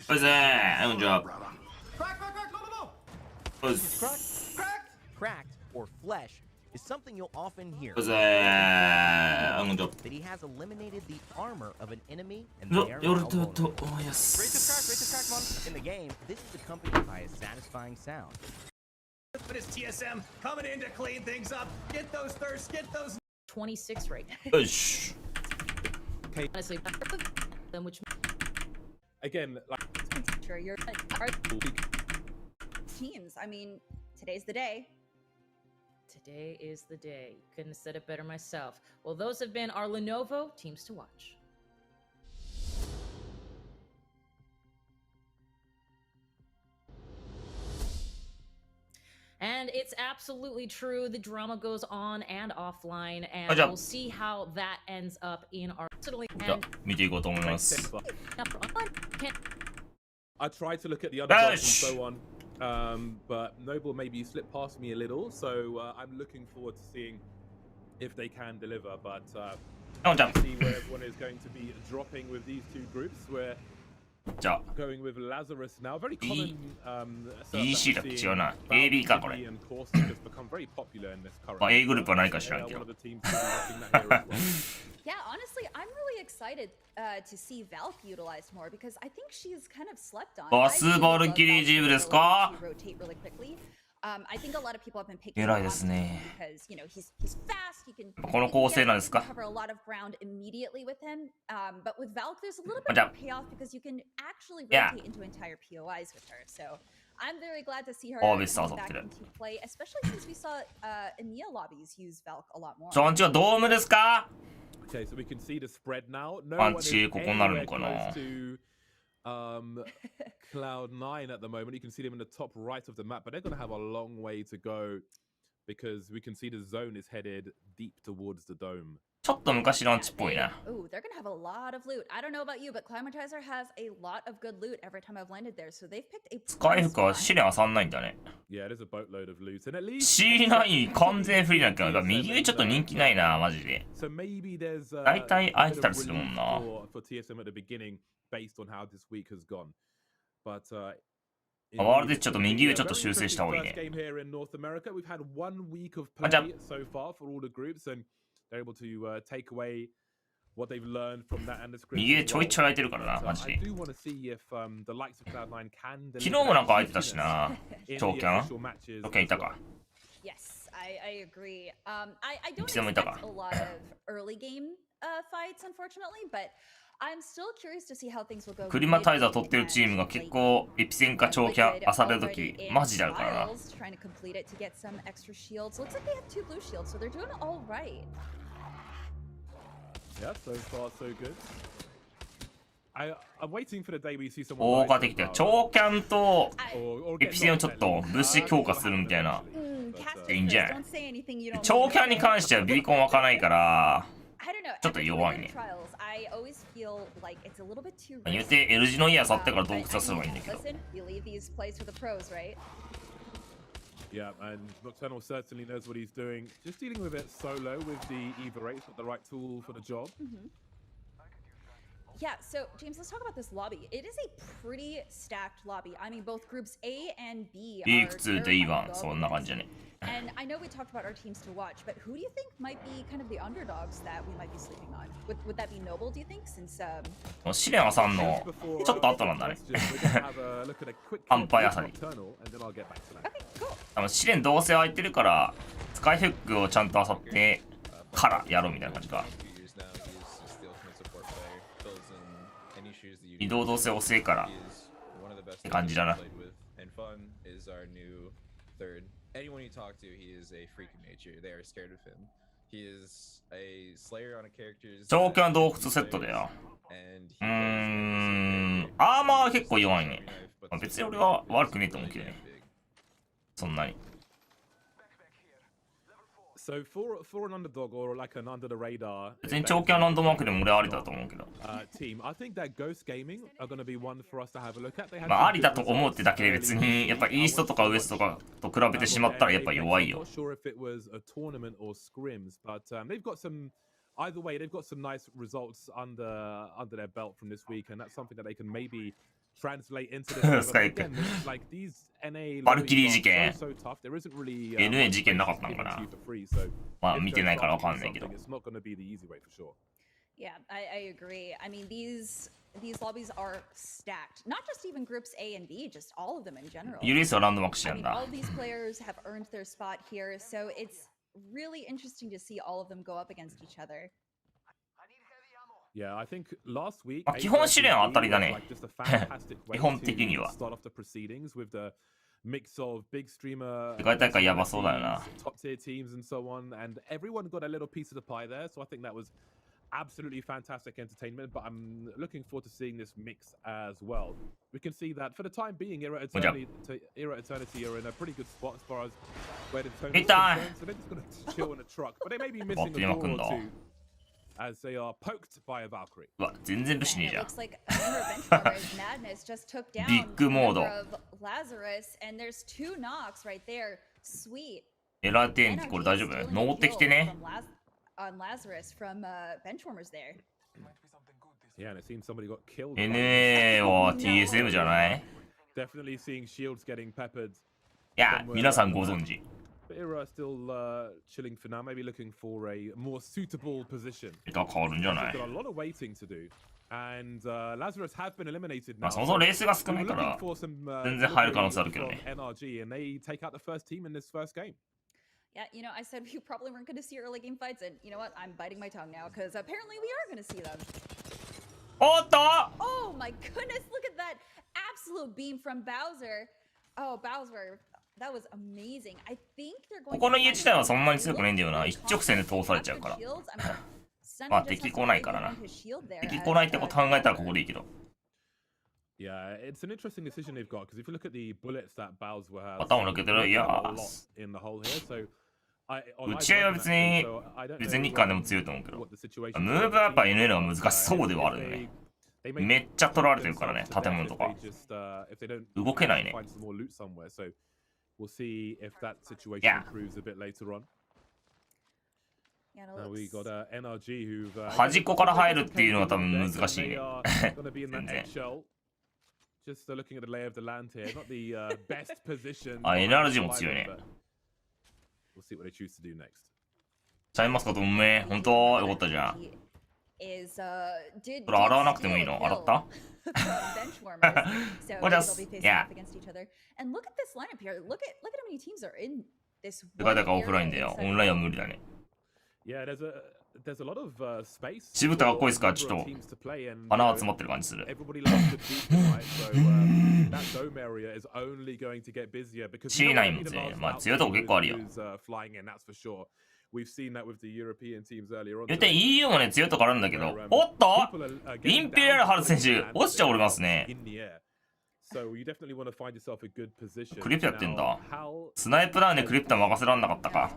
What's that? Good job. Crack, no, no, What's cracked or flesh is something you'll often hear. that? Good job. That he has eliminated the armor of an enemy and they are now vulnerable. Oh, yes. Rate crack, man. In the game, this is accompanied by a satisfying sound. But it's TSM coming in to clean things up. Get those thirsts, get those 26 right now. Push. Honestly, then which Again, like Sure, you're teams. I mean, today's the day. today is the day. Couldn't have said it better myself. Well, those have been our Lenovo teams to watch. And it's absolutely true. The drama goes on and offline, and we'll see how that ends up in our. じゃあ見ていこうと思います。 I tried to look at the underdogs and so on, but Noble maybe slipped past me a little, so I'm looking forward to seeing if they can deliver. But see where everyone is going to be dropping with these two groups. We're じゃあ going with Lazarus now. Very common. EC だっけ違うな。AB かこれ。And Corsa has become very popular in this current. まあ A グループはないか知らんけ One ど of。the teams that that here as well. Yeah, honestly, I'm really excited to see Valk utilized more because I think she's kind of slept on. バスバルキリージーブですか Rotate really quickly. I think a lot of people have been picking 偉 him い up ですね。 because you know he's fast. He can この構成なんですか cover a lot of ground immediately with him. But with Valk, there's a little bit じゃ of a payoff because you can actually Yeah. rotate into entire POIs with her. So I'm very glad to see her Oh, come this sounds back good. into play, especially since we saw EMEA lobbies use Valk a lot more. ジョンチはドームですか Okay, so we can see the spread now. No パン one is チここになる anywhere のかな close to Cloud9 at the moment. You can see them in the top right of the map, but they're going to have a long way to go because we can see the zone is headed deep towards the dome. ちょっと昔のアンチっぽいな。 Ooh, they're gonna have a lot of loot. I don't know about you, but Climatizer has a lot of good loot every time I've landed there, so they've picked a スカイフか試練漁んないんだね。 Yeah, there's a boatload of loot, and at least C9 完全フリーなんか右上ちょっと人気ないなマジで。 so maybe there's 大体空いてた bit り of するもん relief な。 for TSM at the beginning based on how this week has gone, but ワールドでちょっと右上ちょっと修正した方がいいね。 First game here in North America. We've had 1 week of あ、じゃあ play so far for all the groups, and they're able to take away what they've learned from that and the script. 右上ちょいちょい空いてるからな But, マジ I で。 do want to see if the likes of Cloud9 can 昨日もなんか空いてたしな。 in 長 the キャン official matches 長キャンいた as か。 Yes, I agree. I don't いつでもいたか。 expect a lot of early game fights, unfortunately, but I'm still curious to see how things will go. クリマタイザー取ってるチームが結構エピセンか長キャン漁れるときマジであるからな。 Trying to complete it to get some extra shields. Looks like they have 2 blue shields, so they're doing all right. Yeah, so far so good. I'm waiting for the day we see someone 大 rise 化的だよ。 from 長キャンと or エ get ピセンを knocked ちょっと物資強化するみたいな。 Casters, いいんじゃない don't say anything you don't 長キャンに関してはビーコン湧かないから I don't know. ちょっと弱いね。 Trials, I always feel like it's a little bit too 言うて L 字の家漁ってから洞窟はすればいいんだけど。 Listen, you leave these plays for the pros, right? Yeah, and Nocturnal certainly knows what he's doing. Just dealing with it solo with the Eva Race, not the right tool for the job. Yeah, so James, let's talk about this lobby. It is a pretty stacked lobby. I mean, both groups A and B are いくつでいいわ terrifying そんな感じだね。 And I know we talked about our teams to watch, but who do you think might be kind of the underdogs that we might be sleeping on? Would that be Noble, do you think? Since 試練挟んのちょっと後なんだね。 アンパイアさに。 Okay, cool. 多分試練どうせ空いてるからスカイフックをちゃんと漁ってからやろうみたいな感じか。移動動線遅いからって感じだな。 Anyone you talk to, he is a freak of nature. They are scared of him. He is a slayer on a character's 長キャン洞窟セットだよ。アーマーは結構弱いね。別に俺は悪くねえと思うけどね。そんなに。 So for an underdog or like an under the radar 別に長キャンランドマークでも俺はありだと思うけど。 team, I think that Ghost Gaming are going to be one for us to have a look at. They have まあありだと思うってだけで別にやっぱイーストとかウエストとかと比べてしまったらやっぱ弱いよ。 I'm not sure if it was a tournament or scrims, but they've got some either way, they've got some nice results under their belt from this week, and that's something that they can maybe translate into this. But again, like these NA バルキリー事件 so tough. There isn't really NA 事件なかったのかな。まあ見てないからわかんないけど。 It's not going to be the easy way for sure. Yeah, I agree. I mean, these lobbies are stacked. Not just even groups A and B, just all of them in general. ユリスはランドマークして I るん mean, だ all。of these players have earned their spot here, so it's really interesting to see all of them go up against each other. Yeah, I think last week まあ基本試練は当たりだね。 just a fantastic way 基本的に to は。 start off the proceedings with the mix of big streamer 世界大会やばそうだよな。 top tier teams and so on, and everyone got a little piece of the pie there, so I think that was absolutely fantastic entertainment, but I'm looking forward to seeing this mix as well. We can see that for the time being, Era Eternity are in a pretty good spot as far as where the tournament is concerned, so they're just going to chill in a truck, but they may be missing a door or two as they are poked by a Valkyrie. うわ、全然武士 And ねえ it じゃん。 looks like a member of Benchwarmers Madness just took down Big a modo. member of Lazarus, and there's 2 knocks right there. Sweet. エラーテンってこれ大丈夫？登ってきてね。 On Lazarus from Benchwarmers there. Yeah, and it seems somebody got killed. NA は TSM じゃない？ Definitely seeing shields getting peppered. いや、皆さんご存知。 But Era still chilling for now, maybe looking for a more suitable position. エタ変わるんじゃな They've い？ got a lot of waiting to do. And Lazarus has been eliminated ま now. あそもそもレースが少ない We're か looking ら for some 全然入る可能性あるけど from ね。 NRG, and they take out the first team in this first game. Yeah, you know, I said we probably weren't going to see early game fights, and you know what? I'm biting my tongue now because apparently we are going to see them. おっと Oh my goodness, look at that absolute beam from Bowser. Oh, Bowser, that was amazing. I think they're going ここの家自体はそんなに強くないんだよな。一直線で通されちゃうから。まあ敵来ないからな。敵来ないってこと考えたらここでいいけど。 Yeah, it's an interesting decision they've got because if you look at the bullets that Bowser has, 頭抜けてる。いや a lot in the hole here. So 打ち合いは別に日韓でも強いと思うけど、ムーブはやっぱ NL は難しそうではあるよね。めっちゃ取られてるからね、建物とか。動けないね。We'll see if that situation Yeah. improves a bit later on. Yeah, no, Now we let's- got NRG who've 端っこから入るっていうのは多分難しいね。 gonna be in that 全然。 eggshell. Just looking at the lay of the land here, not the best position. あ、NRG も強いね。 We'll see what they choose to do next. シャインマスカットうめえ。本当よかったじゃん。 Is did これ洗わなくてもいいの？洗った？ Benchwarmers. So Well, they'll just- be facing yeah. off against each other. And look at this lineup here. Look at how many teams are in this 世界 one 大会オフライン area だよ。 inside オンラインは無理だね。 Yeah, there's a lot of space. しぶたかっこいいですか？ for ちょっ teams to play and, と穴 you が know, 詰まってる感じする。 Everybody loves good beat tonight, so that dome area is only going to get busier because C9 も強い。まあ強いとこ結構あるよ。 flying in, that's for sure. We've seen that with the European teams earlier on. 言って EU もね強いとこあるんだけど、おっとインペリアルハル選手落ちちゃおりますね。 So you definitely want to find yourself a good position. クリプトやってんだ Now, how- スナイプダウンでクリプトは任せらんなかったか。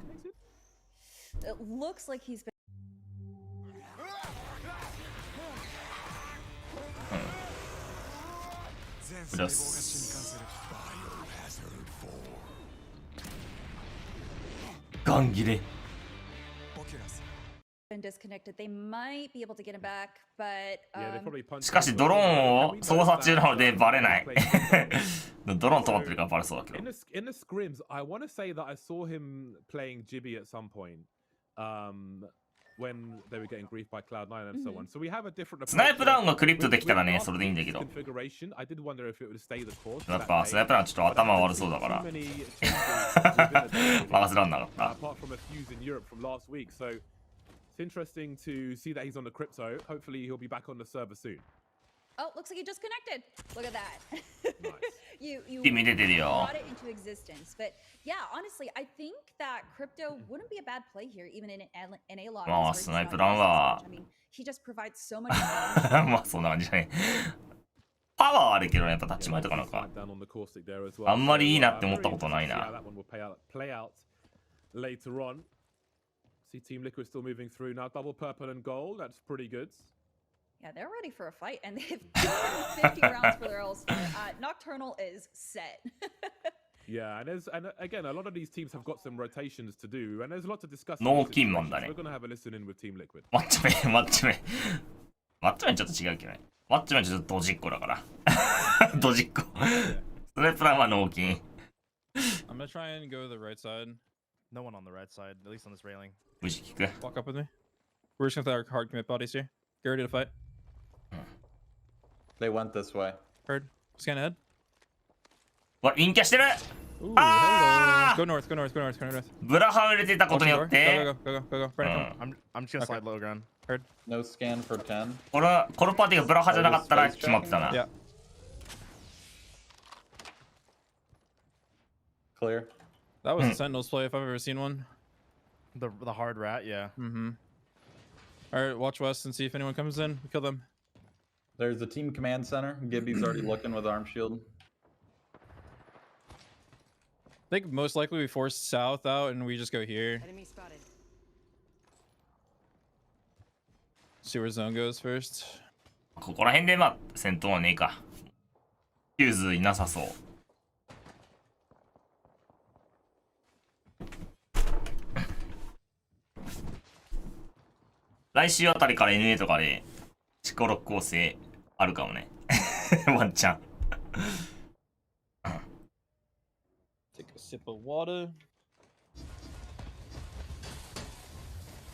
It looks like he's been プラスガン切れ。 disconnected. They might be able to get him back, but Yeah, they probably punched しかしドローンを操作中なのでバレない。ドローン止まってるからバレそうだけど In the scrims, I want to say that I saw him playing Jibby at some point. When they were getting griefed by Cloud9 and so on. So we have a different スナイプダウンがクリプトできたらね、それでいいんだけど。 configuration. I did wonder if it would stay the course. やっぱスナイプダウンちょっと頭悪そうだから Too many changes within the 任せらんなかった。 apart from a fuse in Europe from last week. So it's interesting to see that he's on the crypto. Hopefully he'll be back on the server soon. oh, looks like he just connected. Look at that. Nice. You 君出てるよ brought it into existence. But yeah, honestly, I think that crypto wouldn't be a bad play here, even in NA lobbies. まあ where he's スナイ not プダウン used as は much. I mean, he just provides so much damage. まあそんな感じだね。パワーはあるけどね、やっぱタッチ前とかなんか Down on the caustic there as well. あんまりいいなって So, 思ったことない very interesting to see な。 how that one will play out later on. See Team Liquid still moving through now. Double purple and gold. That's pretty good. Yeah, they're ready for a fight, and they have 250 rounds for their All-Star. Nocturnal is set. Yeah, and again, a lot of these teams have got some rotations to do, and there's a lot to discuss. 脳筋マンだね。 We're gonna have a listen in with Team Liquid. マッチメンちょっと違うけどね。マッチメンちょっとドジっ子だから。ドジっ子。それプランは脳筋。I'm gonna try and go to the right side. No one on the right side, at least on this railing. 無事聞く。Walk up with me. We're just gonna hard commit bodies here. Get ready to fight. They went this way. Heard. Scan ahead. わ、陰キャしてる Ooh, Ah! hello. Go north, go north, go north, go north. ブラハを入れていたことによっ Go, て、 go, go, go, go, go. Brandon, come. I'm just gonna slide low ground. Heard. No scan for 10. このパーティーがブラハじゃなかったら決まってたな。 Yeah. Clear. That was a Sentinel's play if I've ever seen one. The hard rat, yeah. Mm-hmm. Alright, watch west and see if anyone comes in. Kill them. There's a team command center. Gibby's already looking with arm shield. I think most likely we force south out and we just go here. Enemy spotted. See where zone goes first. ここら辺でまあ戦闘はねえか。フューズいなさそう。来週あたりから NA とかでチコロ構成あるかもね。ワンチャン。Take a sip of water.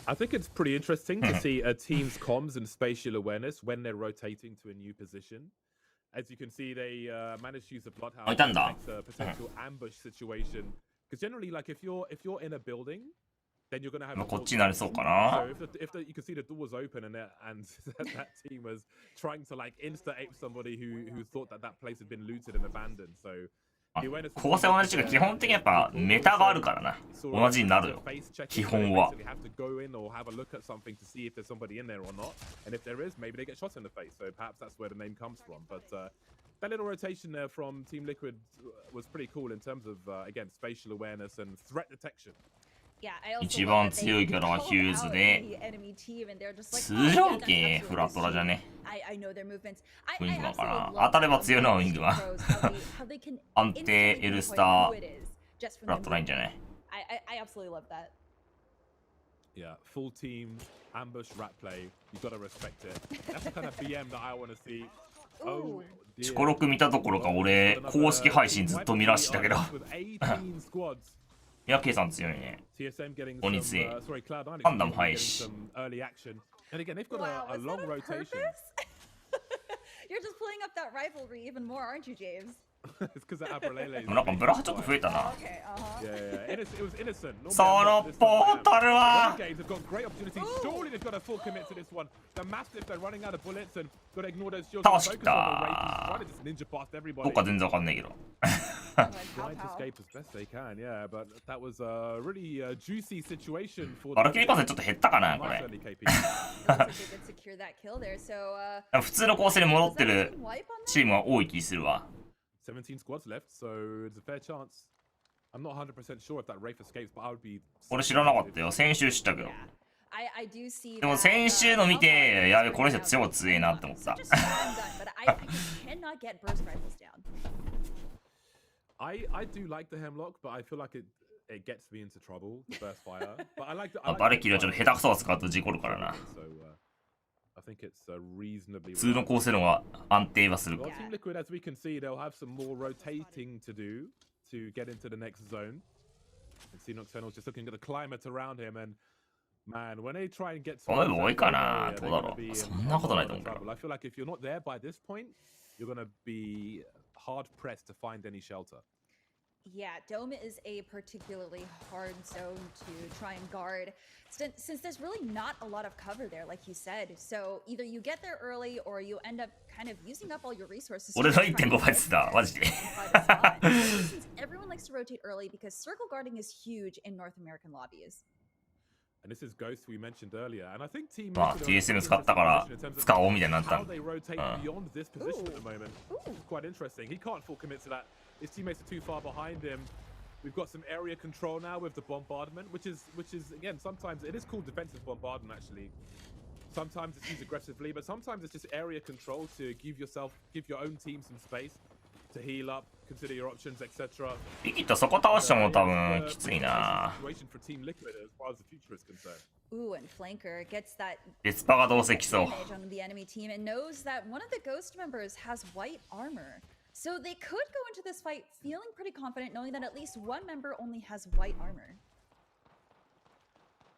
I think it's pretty interesting to see a team's comms and spatial awareness when they're rotating to a new position. As you can see, they managed to use the bloodhound to detect a potential ambush situation. Because generally, like if you're in a building, then you're gonna have. こっちになりそうかな。 So if you can see the door was open and that team was trying to like insta ape somebody who thought that place had been looted and abandoned. So 構成同じが基本的にやっぱメタがあるからな。同じになるよ。基本は。 That little rotation there from Team Liquid was pretty cool in terms of again spatial awareness and threat detection. Yeah, I also 一 love 番 that they 強いキャラは called ヒュー out ズで the enemy team and they're just like, 通 "Oh, 常 yeah, that's 系 absolutely フラトラじゃね。 I know their movements. ウィングだから absolutely 当たれば love 強いのはウィングは pros, how they can 安定 instantly エル pinpoint スター who it is just フ from ラ their トラインじゃない。 I absolutely love that. Yeah, full team ambush rat play. You gotta respect it. That's the kind of BM that I want to see. Oh, チコロク見たところか俺公式配信ずっと見らしてたけど。いや、ケイさん強いね。鬼強い。パンダも早いし。 And again, they've got Wow, a is long that on rotation. purpose? You're just pulling up that rivalry even more, aren't you, James? It's because that Abralele. なんかブラハちょっと増えたな。 Okay, Yeah. It was innocent. そのポータルは Games have got great opportunities. Surely they've got a full commit to this one. The Mastiff, they're running out of bullets and got to ignore those shields. 倒し Focus た on the raid. Trying to just ninja past ど everybody. っか全然わかんないけど。 Trying to escape as best they can, yeah. But that was a really juicy situation for. バルキリーパスちょっと減ったかなこ Nice れ。 early KP. it looks like they did secure that kill there. So, 普通の構成に戻ってる was that a wipe on that? チームは多い気するわ。 17 squads left, so it's a fair chance. I'm not 100% sure if that Wraith escapes, but I would be. 俺知らなかったよ。先週知ったけど。 Yeah. I do see でも that, 先週の見て、やべ、この人 now 超強いなって思った。 such a strong gun, but I just cannot get burst rifles down. I do like the Hemlock, but I feel like it gets me into trouble, the burst fire. But I like the. バルキリーはちょっと下手くそは使うと事故るからな。 So I think it's reasonably. 普通の構成の方が安定はする。 Well, Team Liquid, as we can see, they'll have some more rotating to do to get into the next zone. And see Nocturnal's just looking at the climate around him, and man, when they try and get to この部多いかな area, どう they're だろ gonna be う in そんなことないと a 思 lot う of けど。 trouble. I feel like if you're not there by this point, you're gonna be hard pressed to find any shelter. Yeah, Dome is a particularly hard zone to try and guard since there's really not a lot of cover there, like you said. So either you get there early or you end up kind of using up all your resources. 俺の 1.5 倍数だ、マジで。 Since everyone likes to rotate early because circle guarding is huge in North American lobbies. And this is Ghost we mentioned earlier, and I think Team まあ TSM 使ったから使おうみたいになった how they rotate beyond this position at the moment. It's quite interesting. He can't full commit to that. His teammates are too far behind him. We've got some area control now with the bombardment, which is again sometimes it is called defensive bombardment actually. Sometimes it's used aggressively, but sometimes it's just area control to give your own team some space. to heal up, consider your options, etc. リキッドそこ倒しても多分きついな。 Situation for Team Liquid as far as the future is concerned. Ooh, and Flanker gets that デスパがどうせ来そう。 advantage on the enemy team and knows that one of the Ghost members has white armor. So they could go into this fight feeling pretty confident, knowing that at least one member only has white armor.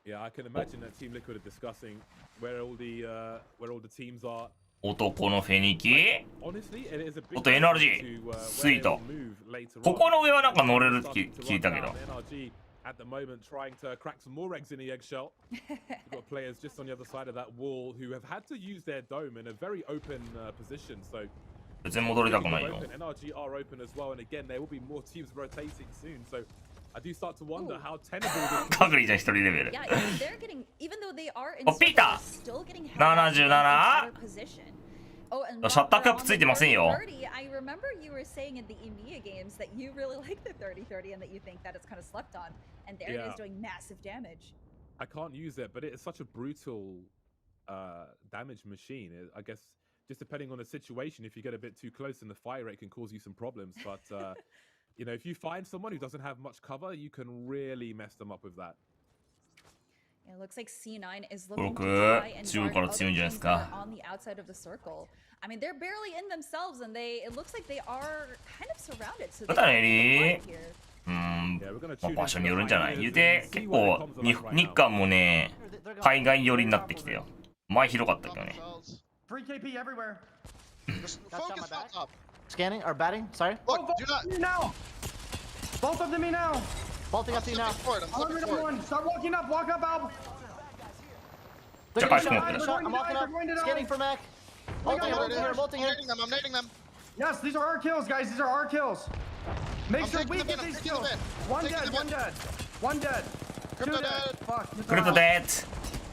Yeah, I can imagine that Team Liquid are discussing where all the teams are. 男のフェニキ。 Honestly, it is a big あと NRG スイート。ここの上はなんか乗れるって聞いたけど。 NRG at the moment trying to crack some more eggs in the eggshell. We've got players just on the other side of that wall who have had to use their dome in a very open position. So 別に戻りたくないよ。 NRG are open as well, and again there will be more teams rotating soon. So I do start to wonder how tenable this カグリじゃん一人レベル。 Yeah, they're getting, even though they are in お、ピーター still getting 77 position. Oh, and シャッターキャッ while プ they're ついてませんよ。 on the 30, I remember you were saying in the EMEA games that you really like the 30-30 and that you think that it's kind of slept on. And there it is doing massive damage. I can't use it, but it is such a brutal damage machine. I guess just depending on the situation, if you get a bit too close, then the fire rate can cause you some problems. But you know, if you find someone who doesn't have much cover, you can really mess them up with that. It looks like C9 is looking to 僕 try and 中 guard から other 強いんじゃないで teams す that か。 are on the outside of the circle. I mean, they're barely in themselves, and it looks like they are kind of surrounded. So だからエリー here. まあ場所によるんじゃない。言うて結構日韓もね海外寄りになってきてよ。前広かったけどね。 Free KP everywhere. Just focus on top. Scanning or batting? Sorry. Look, do not. Me now. Both of them me now. I'm Bolting up to you now. flipping forward. I'm flipping forward. Start walking up. Walk up, Al. Check They're out going smoke to this. die, I'm walking up. they're going to die. Scanning for Mac. Bolting here, bolting here, bolting I'm here. nading them. I'm nading them. Yes, these are our kills, guys. These are our kills. Make I'm sure taking we them get in, I'm these taking them kills. in. One Taking dead, them one in. dead. One dead. Crypto Two dead. dead. Fuck. you クルト fell. デッ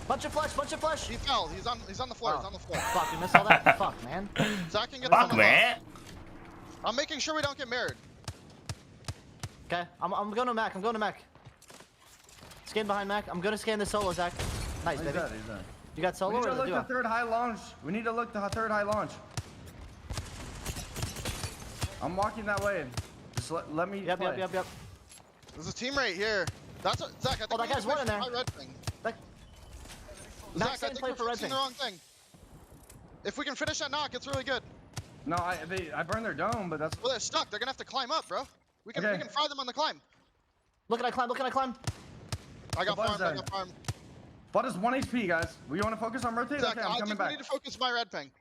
Bunch of flesh, bunch of flesh. He fell. He's on the floor. He's on the floor. Fuck, you missed all that? Fuck, man. Zach can get バッ some ク of メ I'm making sure we don't get married. Okay, I'm going to Mac. I'm going to Mac. Scan behind Mac. I'm going to scan the solo, Zach. Nice, He's baby. dead, he's dead. You got We solo need or to the look duo? to third high launch. We need to look to third high launch. I'm walking that way. Just let me Yep, play. yep. There's a team right here. That's what, Zach. I think Oh, that we need guy's to wait one in for there. my red thing. That- Zach, Max I didn't think play we're for red fixing thing. the wrong thing. If we can finish that knock, it's really good. No, I burned their dome, but that's Well, they're stuck. They're gonna have to climb up, bro. We can Okay. fry them on the climb. Look at I climb, look at I climb. I got The buzz farmed. I zone. got farmed. But it's 1 HP, guys. We want to focus on rotate? Zach, Okay, I'm I coming think we back. need to focus my red ping.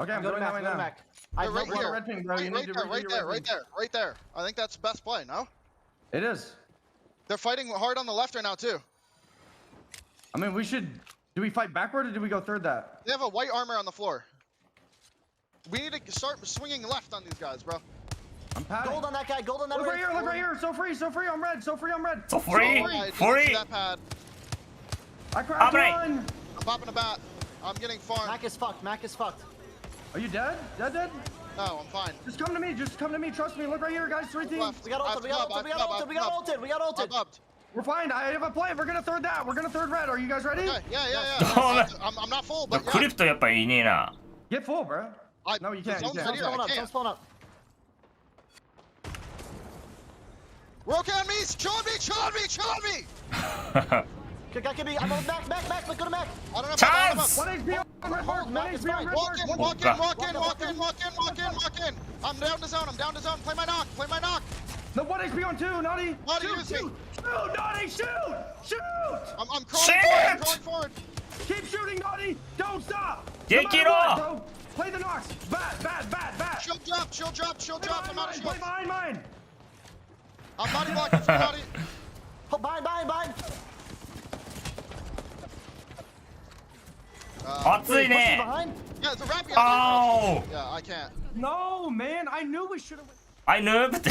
Okay, I'm Go to going that Mac, way go to now. Mac. I They're have right no We're here. red ping, bro. You Right need to there, redo right your there, red right ping. there, right there. I think that's best play, no? It is. They're fighting hard on the left right now, too. I mean, we should. Do we fight backward or do we go third that? They have a white armor on the floor. We need to start swinging left on these guys, bro. I'm padding. Gold on that guy, gold on that Look right red. here, look right here. So free, I'm red, so free, I'm red. So free, Alright, free. that pad. I cracked Alright. one. I'm popping a bat. I'm getting farmed. Mac is fucked, Mac is fucked. Are you dead? Dead? No, I'm fine. Just come to me, trust me. Look right here, guys, 3 teams. Left. We got ulted, we got ulted, we got ulted, we got ulted, we got I'm ulted. up. We're fine. I have a play. We're gonna third that. We're gonna third red. Are you guys ready? Okay, yeah. I'm not full, ド。 but クリ yeah. プトやっぱいねえな。 Get full, bro. No, you can't. You the zone's can't. right here. Don't spawn I up, don't can't. spawn up. We're okay on me. Chill on me. Guy can be, I'm on Mac, go to Mac. I don't know if Chance! 1 HP on red mark. 1 Mac is HP on fine. red Walk mark. in. I'm down to zone. Play my knock. No, 1 HP on 2, Naughty. Naughty, Shoot, use me. shoot, Naughty, shoot. I'm Shit! crawling forward. Keep shooting, Naughty. Don't stop. Get No matter it what, off. bro. Play the knocks. Bat. Shield drop. I'm out of Play shield. mine. I'm body blocking for Naughty. Oh, bind. 熱いね。 Behind. Yeah, it's a rampy. Oh! Yeah, I can't. No, man. I knew we should have. I knew って。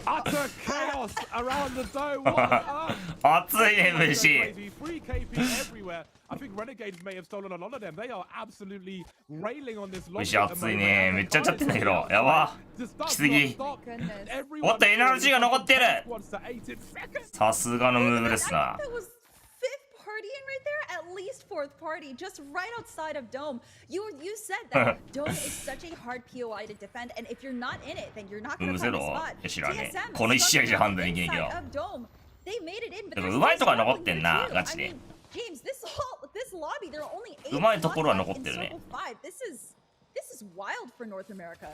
Utter chaos around the zone. What on earth? 熱いね They're MC。 crazy. Free KP everywhere. I think Renegades may have stolen a lot of them. They are absolutely railing on this lobby. 虫熱いね。めっちゃちゃってんだけど。やば。きすぎ。 Goodness. おっと NRG が残ってる。 Wants to 8 in seconds. さすがのムーブですな。 That was fifth partying right there? At least fourth party, just right outside of Dome. You said that Dome is such a hard POI to defend, and if you're not in it, then you're not going to find a spot. 知らねえ。この1試合じゃ判断できないけど。 They made it in, but でもうまいとこは残ってんな、ガチで。 James, this lobby, there are only うまいところは残ってるね。 This is wild for North America.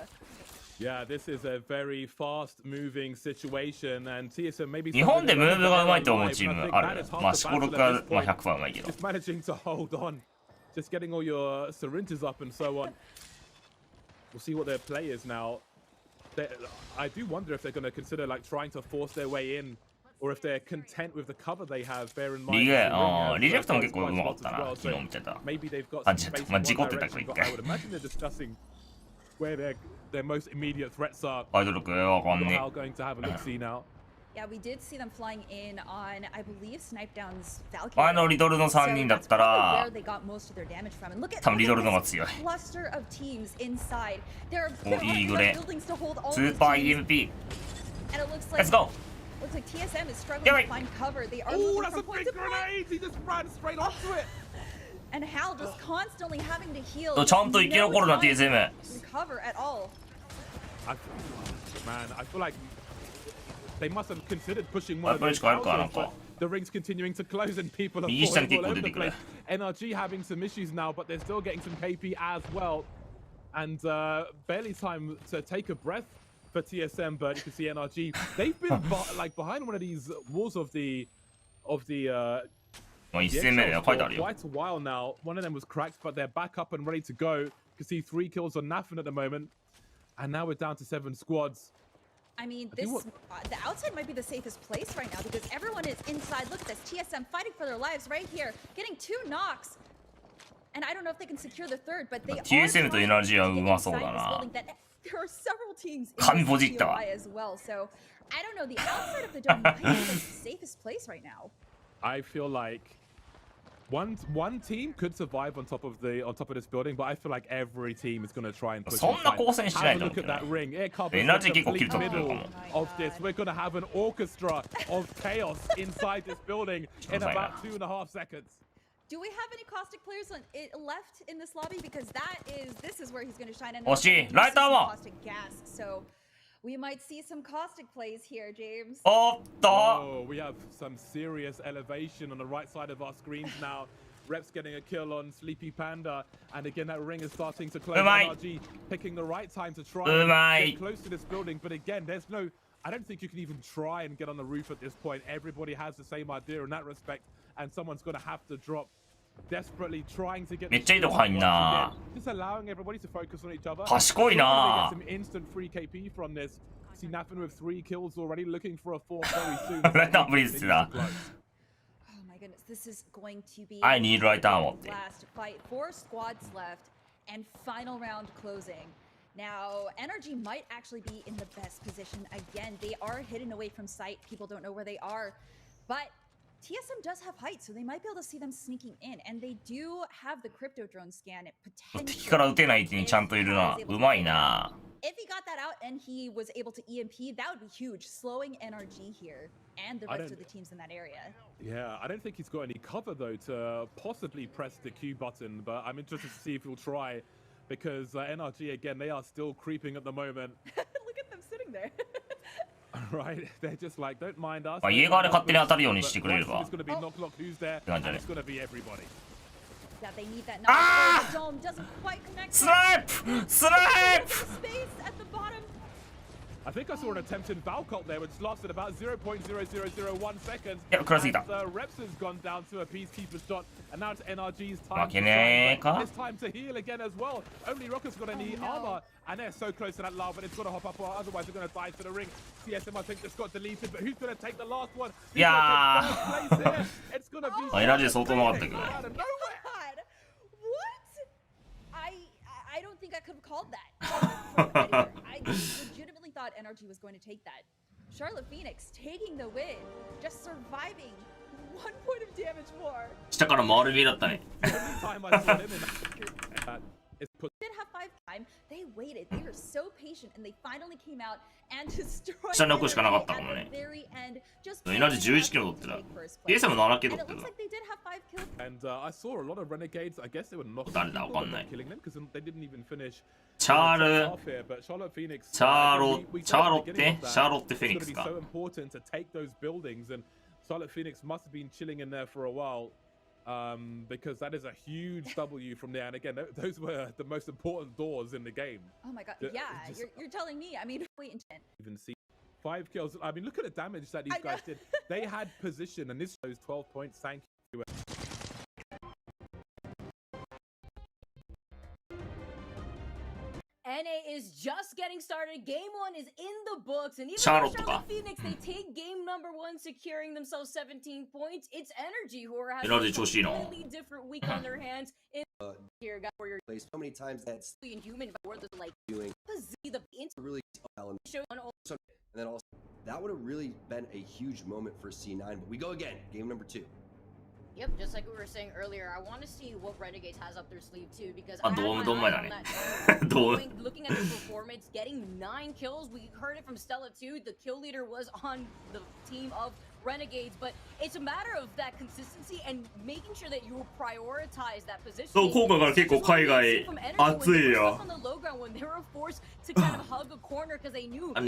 Yeah, this is a very fast-moving situation, and TSM maybe. 日本でムーブがうまいと思うチームある。まあシコロかまあ100%うまいけど。 Just managing to hold on, just getting all your syringes up and so on. We'll see what their play is now. I do wonder if they're going to consider like trying to force their way in, or if they're content with the cover they have. Bear in mind. リジェクトも結構うまかったな。昨日見てた。Maybe they've got あ、まあ事故ってたから一 I 回。 would imagine they're discussing where their most immediate threats are. アイドルくわかんね How going to have a look see now. Yeah, we did see them flying in on, I believe, Snipedown's Valkyrie. 前のリドルの3人だったら、 Where they got most of their damage from. And look at 多分リドルの方が強い。 cluster of teams inside. There are お、いいグレ。 buildings to hold all ス these ーパー teams. EMP。 And it looks like Let's go. Looks like TSM is struggling Get to find cover. They are Oh, looking that's for a point big to point. grenade! He just ran straight onto it. And Hal just constantly having to heal. ちゃんと生き残るな TSM。 Recover at all. Man, I feel like they must have considered pushing one of those houses, houses, but the ring's continuing to close and people are falling all over the place. NRG having some issues now, but they're still getting some KP as well. And barely time to take a breath for TSM, but you can see NRG. They've been like behind one of these walls of the まあ1戦目で書いてあるよ。 quite a while now. One of them was cracked, but they're back up and ready to go. You can see 3 kills on Nafin at the moment. And now we're down to 7 squads. I mean, the outside might be the safest place right now because everyone is inside. Look at this. TSM fighting for their lives right here, getting 2 knocks. And I don't know if they can secure the third, but they are TSM と NRG はうまそうだな。 There are several teams 神 in ポジ this ったわ。 POI as well. So I don't know. The outside of the dome might be the safest place right now. I feel like one team could survive on top of this building, but I feel like every team is going to try and push. そんな交戦しないと思う Have a look け at ど that ね。 ring. It covers NRG the 結構キル complete 取ってるか middle も。 of this. We're going to have an orchestra of chaos inside this building in about 2.5 seconds. Do we have any caustic players left in this lobby? Because this is where he's going to shine. And 惜しい。ライターは caustic gas. So we might see some caustic plays here, James. おっと Oh, we have some serious elevation on the right side of our screens now. Reps getting a kill on Sleepy Panda, and again that ring is starting to close. NRG picking the right time to try and get close to this building, but again, there's no. I don't think you can even try and get on the roof at this point. Everybody has the same idea in that respect, and someone's going to have to drop. Desperately trying to get めっちゃいいとこ入んな。 just allowing everybody to focus on each other. 賢いな。 Some instant free KP from this. See Nafin with 3 kills already, looking for a 4th very soon. ライター無理ですな。 Oh my goodness, this is going to be I need right arm. last fight. 4 squads left, and final round closing. Now, NRG might actually be in the best position again. They are hidden away from sight. People don't know where they are, but TSM does have height, so they might be able to see them sneaking in, and they do have the crypto drone scan. 敵から撃てない位置にちゃんといるな。うまいな。 If he got that out and he was able to EMP, that would be huge, slowing NRG here and the rest of the teams in that area. Yeah, I don't think he's got any cover though to possibly press the Q button, but I'm interested to see if he'll try because NRG again, they are still creeping at the moment. Look at them sitting there. Right, they're just like, don't mind us. まあ家側で勝手に当たるようにしてくれれば。 It's going to be knock knock, who's there? And it's going to be everybody. Yeah, they need that knock. The dome doesn't quite connect. スナイプスナイプ Space at the bottom. I think I saw an attempted Valcult there, which lasted about 0.0001 seconds. Yeah, crazy. And, Reps has gone down to a peacekeeper shot, and now it's NRG's time to 負けねえ shine. か It's time to heal again as well. Only Rocket's got any armor, and they're so close to that lava, but it's got to hop up, or otherwise they're going to die to the ring. CSM, I think, just got deleted, but who's going to take the last one? Who's Yeah. gonna take first place here? It's going to be... エナジー相当なかったけど。 out of nowhere. God, what? I don't think I could have called that. I legitimately thought NRG was going to take that. Charlotte Phoenix taking the win, just surviving 1 point of damage more. 下から丸見えだったね。 Every time I saw him in that, it's put. Did have 5 time. They waited. They were so patient, and they finally came out and destroyed. 下に置くしかなかったかもね。エナジー11キロ取ってた。TSM も7キロ取ってた。And I saw a lot of renegades. I guess they were not killing them because they didn't even finish. チャーロッテフェニックスか。So important to take those buildings, and Charlotte Phoenix must have been chilling in there for a while, because that is a huge W from there. And again, those were the most important doors in the game. Oh my god! Yeah, you're telling me. I mean, wait. Even see 5 kills. I mean, look at the damage that these guys did. They had position, and this shows 12 points. Thank you. NA is just getting started. Game 1 is in the books, and even Charlotte Phoenix, they take game number 1, securing themselves 17 points. It's Energy who are having Energy a completely different week on their hands. Here, guys, where you're so many times that's inhuman, but we're like doing the really show and then also that would have really been a huge moment for C9. But we go again, game number 2. Yep, just like we were saying earlier, I want to see what Renegades has up their sleeve too, because looking at their performance, getting 9 kills, we heard it from Stella too. The kill leader was on the team of Renegades, but it's a matter of that consistency and making sure that you prioritize that position. そう、効果が結構海外熱いよ。日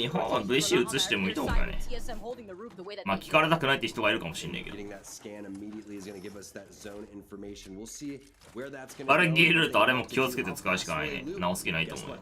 本は VC 移してもいいと思うよね。まあ聞かれたくないって人がいるかもしれないけど。あれギルとあれも気をつけて使うしかないね。直す気ないと思う。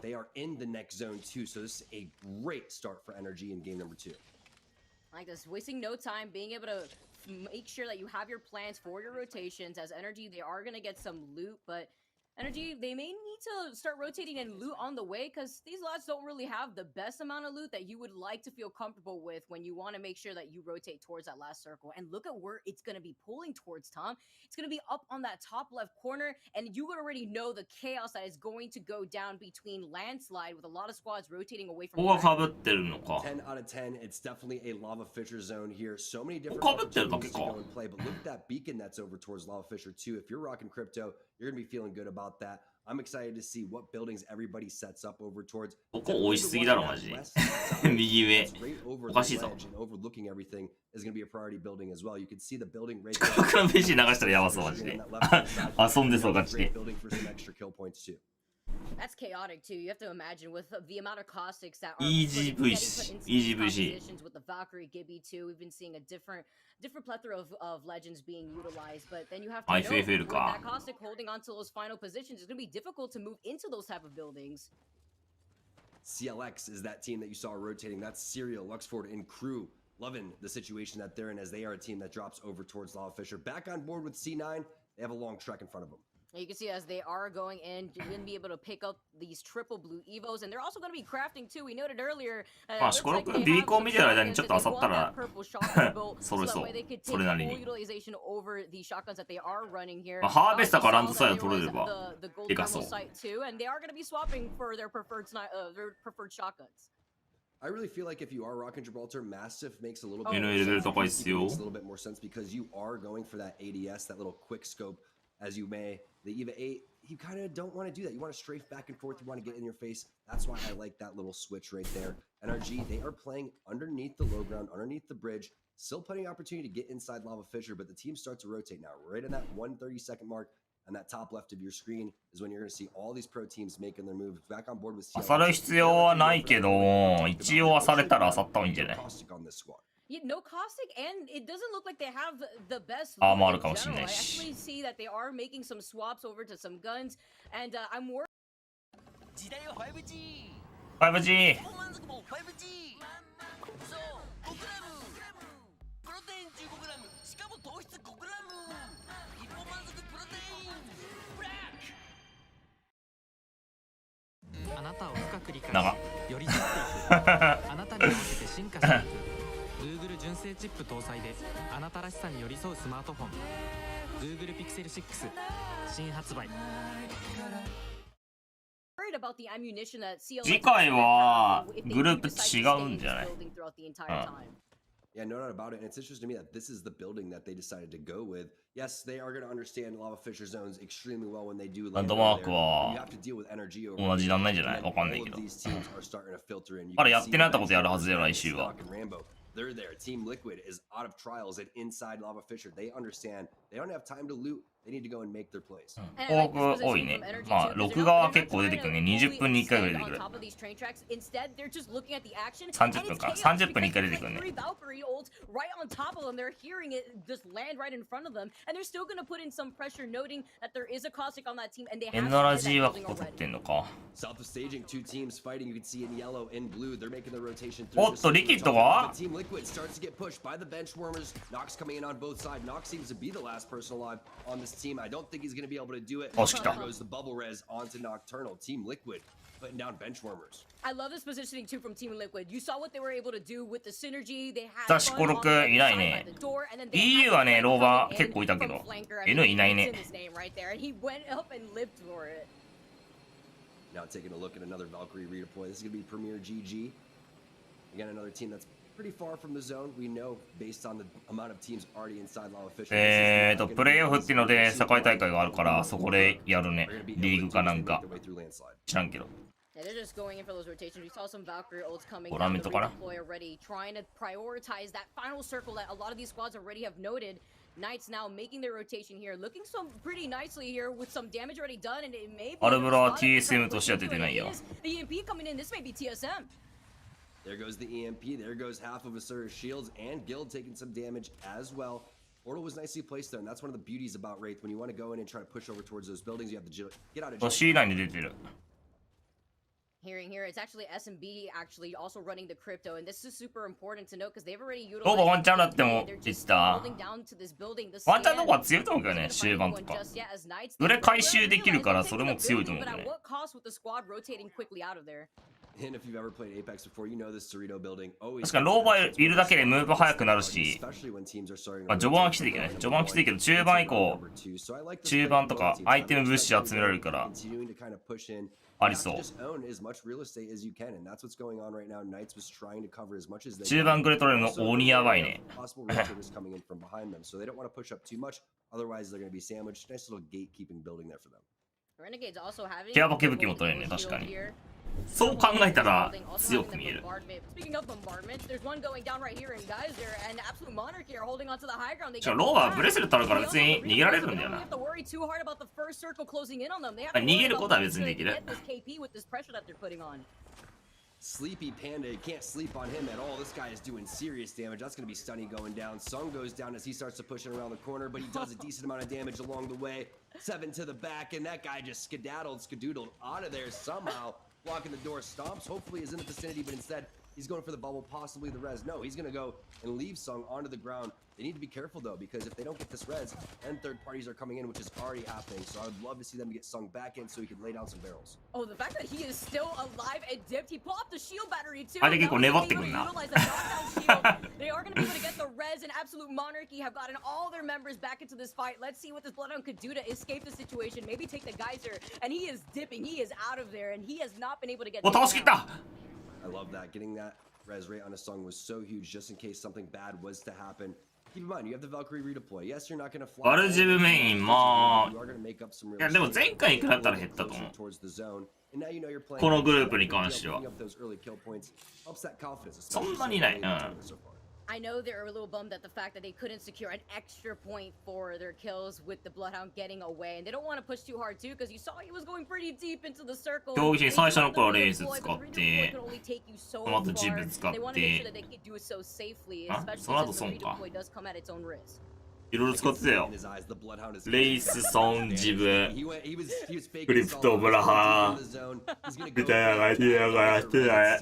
Like this, wasting no time, being able to make sure that you have your plans for your rotations. As Energy, they are going to get some loot, but Energy, they may need to start rotating and loot on the way, because these lots don't really have the best amount of loot that you would like to feel comfortable with when you want to make sure that you rotate towards that last circle. And look at where it's going to be pulling towards, Tom. It's going to be up on that top left corner, and you would already know the chaos that is going to go down between Landslide with a lot of squads rotating away from ここが被ってるのか。 10 out of 10, it's definitely a Lava Fisher zone here. So many different opportunities to go and play, but look at that beacon that's over towards Lava Fisher too. If you're rocking crypto, you're going to be feeling good about that. I'm excited to see what buildings everybody sets up over towards. ここ美味しすぎだろマジで。右上。おかしいぞ。 Overlooking everything is going to be a priority building as well. You can see the building right ここのページ流したらやばそうマジで。遊んでそうガチで。 That's chaotic too. You have to imagine with the amount of caustics that are easy push, easy push. With the Valkyrie Gibby too, we've been seeing a different plethora of legends being utilized. But then you have to know with that caustic holding on to those final positions, it's going to be difficult to move into those type of buildings. CLX is that team that you saw rotating. That's Serial, Luxford, and Crew. Loving the situation that they're in, as they are a team that drops over towards Lava Fisher. Back on board with C9. They have a long trek in front of them. You can see as they are going in, you're going to be able to pick up these triple blue Evos, and they're also going to be crafting too. We noted earlier. まあ、このビーコン見てる間にちょっと漁ったらそれそう。それなりに。まあ、ハーベスターからランドサイド取れればでかそう。I really feel like if you are rocking Gibraltar, Massive makes a little bit more sense because you are going for that ADS, that little quick scope. As you may, the EVA 8, you kind of don't want to do that. You want to strafe back and forth. You want to get in your face. That's why I like that little switch right there. NRG, they are playing underneath the low ground, underneath the bridge. Still plenty of opportunity to get inside Lava Fisher, but the team starts to rotate now. Right in that 130-second mark, and that top left of your screen is when you're going to see all these pro teams making their move back on board with CLX. 漁る必要はないけど、一応漁れたら漁った方がいいんじゃない？ Yeah, no caustic, and it doesn't look like they have the best. I actually see that they are making some swaps over to some guns, and I'm worried. 5G。あなたを深く理解し、長。より強くあなたに合わせて進化していく。Google 純正チップ搭載であなたらしさに寄り添うスマートフォン Google Pixel 6新発売。次回はグループ違うんじゃない？ Yeah, no doubt about it. And it's interesting to me that this is the building that they decided to go with. Yes, they are going to understand lava fissure zones extremely well when they do land over there. You have to deal with energy over there. And all of these teams are starting to filter in. You can see Stock and Rambo. They're there. Team Liquid is out of trials and inside lava fissure. They understand. They don't have time to loot. They need to go and make their plays. 多いね。まあ、録画は結構出てくるね。20分に1回ぐらい出てくる。30分か。30分に1回出てくるね。エナラジーはここ取ってんのか。おっと、リキッドがteam. I don't think he's going to be able to do it. There goes the bubble res onto Nocturnal. Team Liquid putting down benchwarmers. I love this positioning too from Team Liquid. You saw what they were able to do with the synergy. They had 雑誌コロクいないね。EU はね、ローバー結構いたけど、N いないね。Now taking a look at another Valkyrie redeploy. This is going to be Premier GG. Again, another team that's pretty far from the zone. We know based on the amount of teams already inside lava fissure. プレイオフっていうので世界大会があるからそこでやるね。リーグかなんか知らんけど。Yeah, they're just going in for those rotations. We saw some Valkyrie ults coming down the redeploy already, trying to prioritize that final circle that a lot of these squads already have noted. Knights now making their rotation here, looking so pretty nicely here with some damage already done, and it may be. アルブラは TSM としては出てないよ。The EMP coming in. This may be TSM. There goes the EMP. There goes half of Asura's shields, and Guild taking some damage as well. Portal was nicely placed there, and that's one of the beauties about Wraith. When you want to go in and try to push over towards those buildings, you have to get out of jail. C9 に出てる。Hearing here, it's actually SMB actually also running the crypto, and this is super important to note because they've already utilized. ローバワンチャンだっても言ってた。ワンチャンの方が強いと思うけどね、終盤とか。それ回収できるからそれも強いと思うけどね。And if you've ever played APEX before, you know this Cerrito building always. 確かにローバーいるだけでムーブ速くなるし、まあ序盤はきついけどね。序盤はきついけど中盤以降、中盤とかアイテム物資集められるからありそう。中盤グレトレの鬼やばいね。ケアボケ武器も取れるね、確かに。そう考えたら強く見える。じゃあローはブレスレットあるから別に逃げられるんだよな。逃げることは別にできる。Sleepy Panda, you can't sleep on him at all. This guy is doing serious damage. That's going to be Stunny going down. Sung goes down as he starts to push it around the corner, but he does a decent amount of damage along the way. 7 to the back, and that guy just skadoodled out of there somehow. Blocking the door, stomps, hopefully is in the vicinity, but instead he's going for the bubble, possibly the res. No, he's going to go and leave Sung onto the ground. They need to be careful though, because if they don't get this res, then third parties are coming in, which is already happening. So I would love to see them get Sung back in so he can lay down some barrels. Oh, the fact that he is still alive and dipped. He pulled off the shield battery too. あれ結構粘ってくるな。They are going to be able to get the res, and Absolute Monarchy have gotten all their members back into this fight. Let's see what this Bloodhound could do to escape the situation. Maybe take the geyser, and he is dipping. He is out of there, and he has not been able to get. お、倒しきった。I love that. Getting that res rate on a Sung was so huge, just in case something bad was to happen. Keep in mind, you have the Valkyrie redeploy. Yes, you're not going to fly. バルジブメイン、まあ。いや、でも前回に比べたら減ったと思う。このグループに関しては。そんなにない。うん。I know they're a little bummed at the fact that they couldn't secure an extra point for their kills with the Bloodhound getting away, and they don't want to push too hard too because you saw he was going pretty deep into the circle. 競技最初の頃はレース使って、その後ジブ使って、あ、その後ソンか。いろいろ使ってたよ。レイス、ソン、ジブ、クリプト、ブラハーみたいな感じでやってない。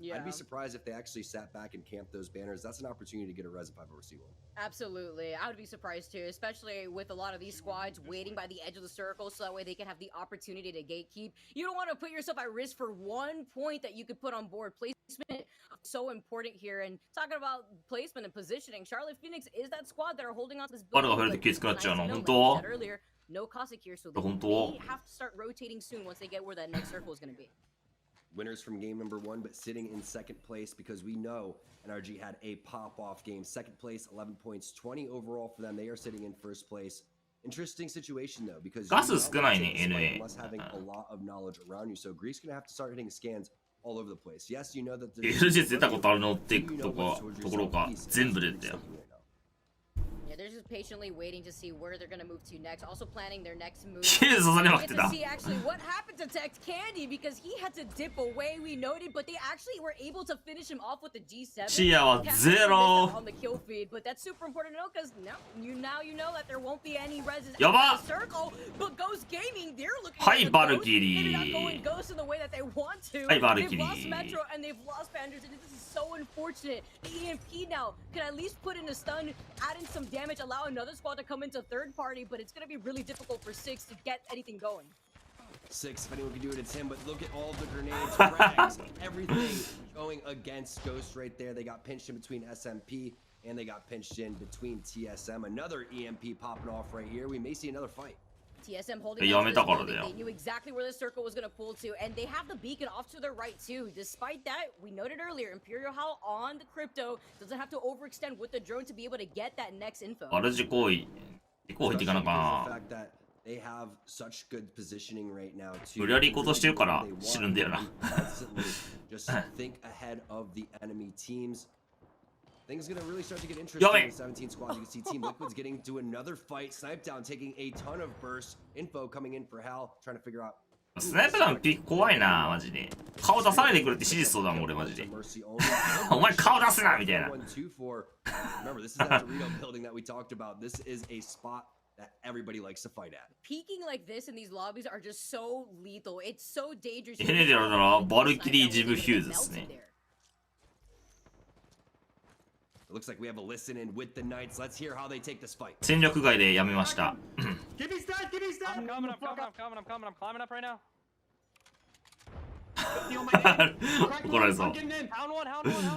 I'd be surprised if they actually sat back and camped those banners. That's an opportunity to get a res if I've ever seen one. Absolutely. I would be surprised too, especially with a lot of these squads waiting by the edge of the circle so that way they can have the opportunity to gatekeep. You don't want to put yourself at risk for 1 point that you could put on board. Placement so important here. And talking about placement and positioning, Charlotte Phoenix is that squad that are holding on to this building. No Cossack here, so they may have to start rotating soon once they get where that next circle is going to be. winners from game number 1, but sitting in second place because we know NRG had a pop-off game. Second place, 11 points, 20 overall for them. They are sitting in first place. Interesting situation though, because ガス少ないね NA unless having a lot of knowledge around you. So Greece gonna have to start hitting scans all over the place. Yes, you know that there's LG 出たことあるのってところか全部出たよ。Yeah, they're just patiently waiting to see where they're gonna move to next. Also planning their next move. シリーズ刺されまくってた。 To see actually what happened to Tech Candy because he had to dip away. We noted, but they actually were able to finish him off with the G7. 視野はゼロ。 On the kill feed, but that's super important to know because now you know that there won't be any reses やば。 in the circle. But Ghost Gaming, they're looking. はい、バルキ They're not リ going ー。 Ghost in the way that they want to. はい、バルキ They've リ lost ー。 Metro and they've lost Banders, and this is so unfortunate. The EMP now can at least put in a stun, add in some damage, allow another squad to come into third party, but it's going to be really difficult for 6 to get anything going. 6, if anyone can do it, it's him, but look at all of the grenades, frags, everything going against Ghost right there. They got pinched in between SMP and they got pinched in between TSM. Another EMP popping off right here. We may see another fight. TSM holding on to this building. They knew exactly where the circle was going to pull to, and they have the beacon off to their right too. Despite that, we noted earlier, Imperial Howl on the crypto doesn't have to overextend with the drone to be able to get that next info. バルジ行為っていかなかな。 They have such good positioning right now too. 無理やり行こうとしてるから死ぬんだよな。 Just think ahead of the enemy teams. Things gonna really start to get interesting in 17 squads. You can see Team Liquid's getting to another fight. Snipe down, taking a ton of bursts. Info coming in for Hal, trying to figure out. スナイプダウンピック怖いな、マジで。顔出さないでくれって指示そうだもん、俺マジで。お前顔出すなみたいな。 Remember, this is that Dorito building that we talked about. This is a spot that everybody likes to fight at. Peeking like this in these lobbies are just so lethal. It's so dangerous. エネでやるならバルキリージブヒューズですね。 It looks like we have a listen in with the Knights. Let's hear how they take this fight. 戦力外でやめました。 Give me stat, give me stat. I'm coming, I'm climbing up right now. 怒られそう。 Hound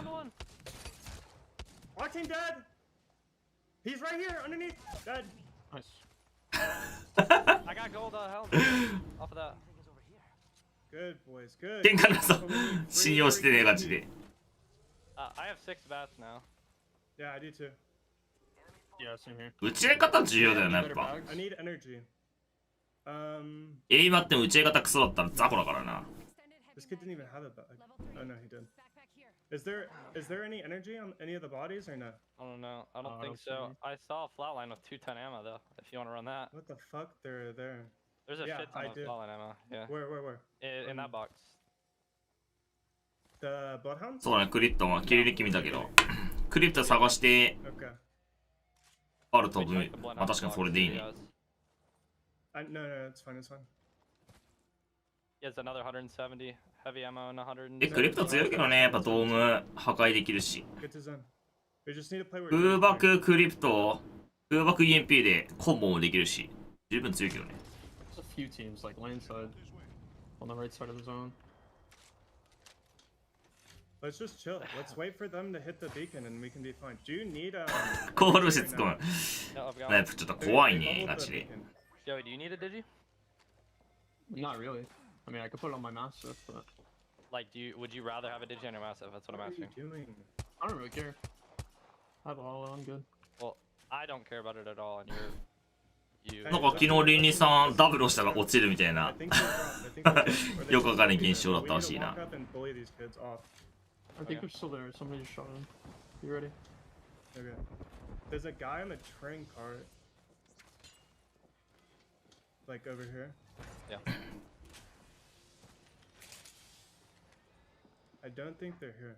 one. Watch him dead. He's right here underneath. Dead. Nice. I got gold helmet off of that. Good boys, good. 喧嘩なさ信用してねえガチで。 I have 6 bats now. Yeah, I do too. Yeah, same here. 打ち合い方重要だよね、やっぱ。 I need energy. エイマっても打ち合い方クソだったら雑魚だからな。 This kid didn't even have a bag. Oh no, he did. Is there any energy on any of the bodies or no? I don't know. I don't think so. I saw a flatline with 210 ammo though. If you want to run that. What the fuck? They're there. There's a shit ton of flatline ammo. Yeah. Where? In that box. The bloodhounds? そうだね、クリプトンは切り抜き見たけど。クリプト探して、ある飛ぶ。まあ確かにそれでいいね。No, it's fine, it's fine. He has another 170 heavy ammo and 100. クリプト強いけどね、やっぱドーム破壊できるし。 Get to zone. We just need to play where 空爆クリプト、空爆 EMP でコンボもできるし、十分強いけどね。There's a few teams like lane side on the right side of the zone. Let's just chill. Let's wait for them to hit the beacon and we can be fine. Do you need a コールして突っ込む。ナイフちょっと怖いね、ガチで。 Joey, do you need a digi? Not really. I mean, I could put it on my massive, but like, would you rather have a digi on your massive? That's what I'm asking. I don't really care. I have all. I'm good. Well, I don't care about it at all, and you. なんか昨日リンリさんダブルをしたら落ちるみたいなよくわかんない現象だったらしいな。 I think they're still there. Somebody just shot him. You ready? Okay. There's a guy on the train cart. Like over here. Yeah. I don't think they're here.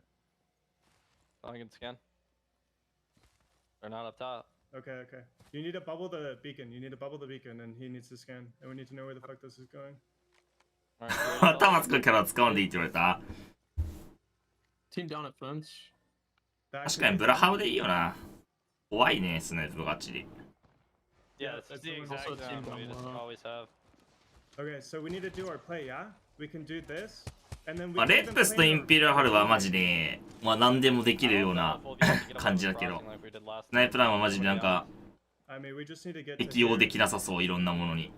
Oh, I can scan. They're not up top. Okay. You need to bubble the beacon. And he needs to scan. And we need to know where the fuck this is going. 頭つくキャラ使うんでいいって言われた。 Team down at fence. 確かにブラハウでいいよな。怖いね、スナイプがっちり。 Yeah, that's the exact zone we just always have. Okay, so we need to do our play, yeah? We can do this. And then we まあレップスとインペリアルハルはマジで、まあ何でもできるような感じだけど、スナイプランはマジでなんか適用できなさそう、いろんなものに。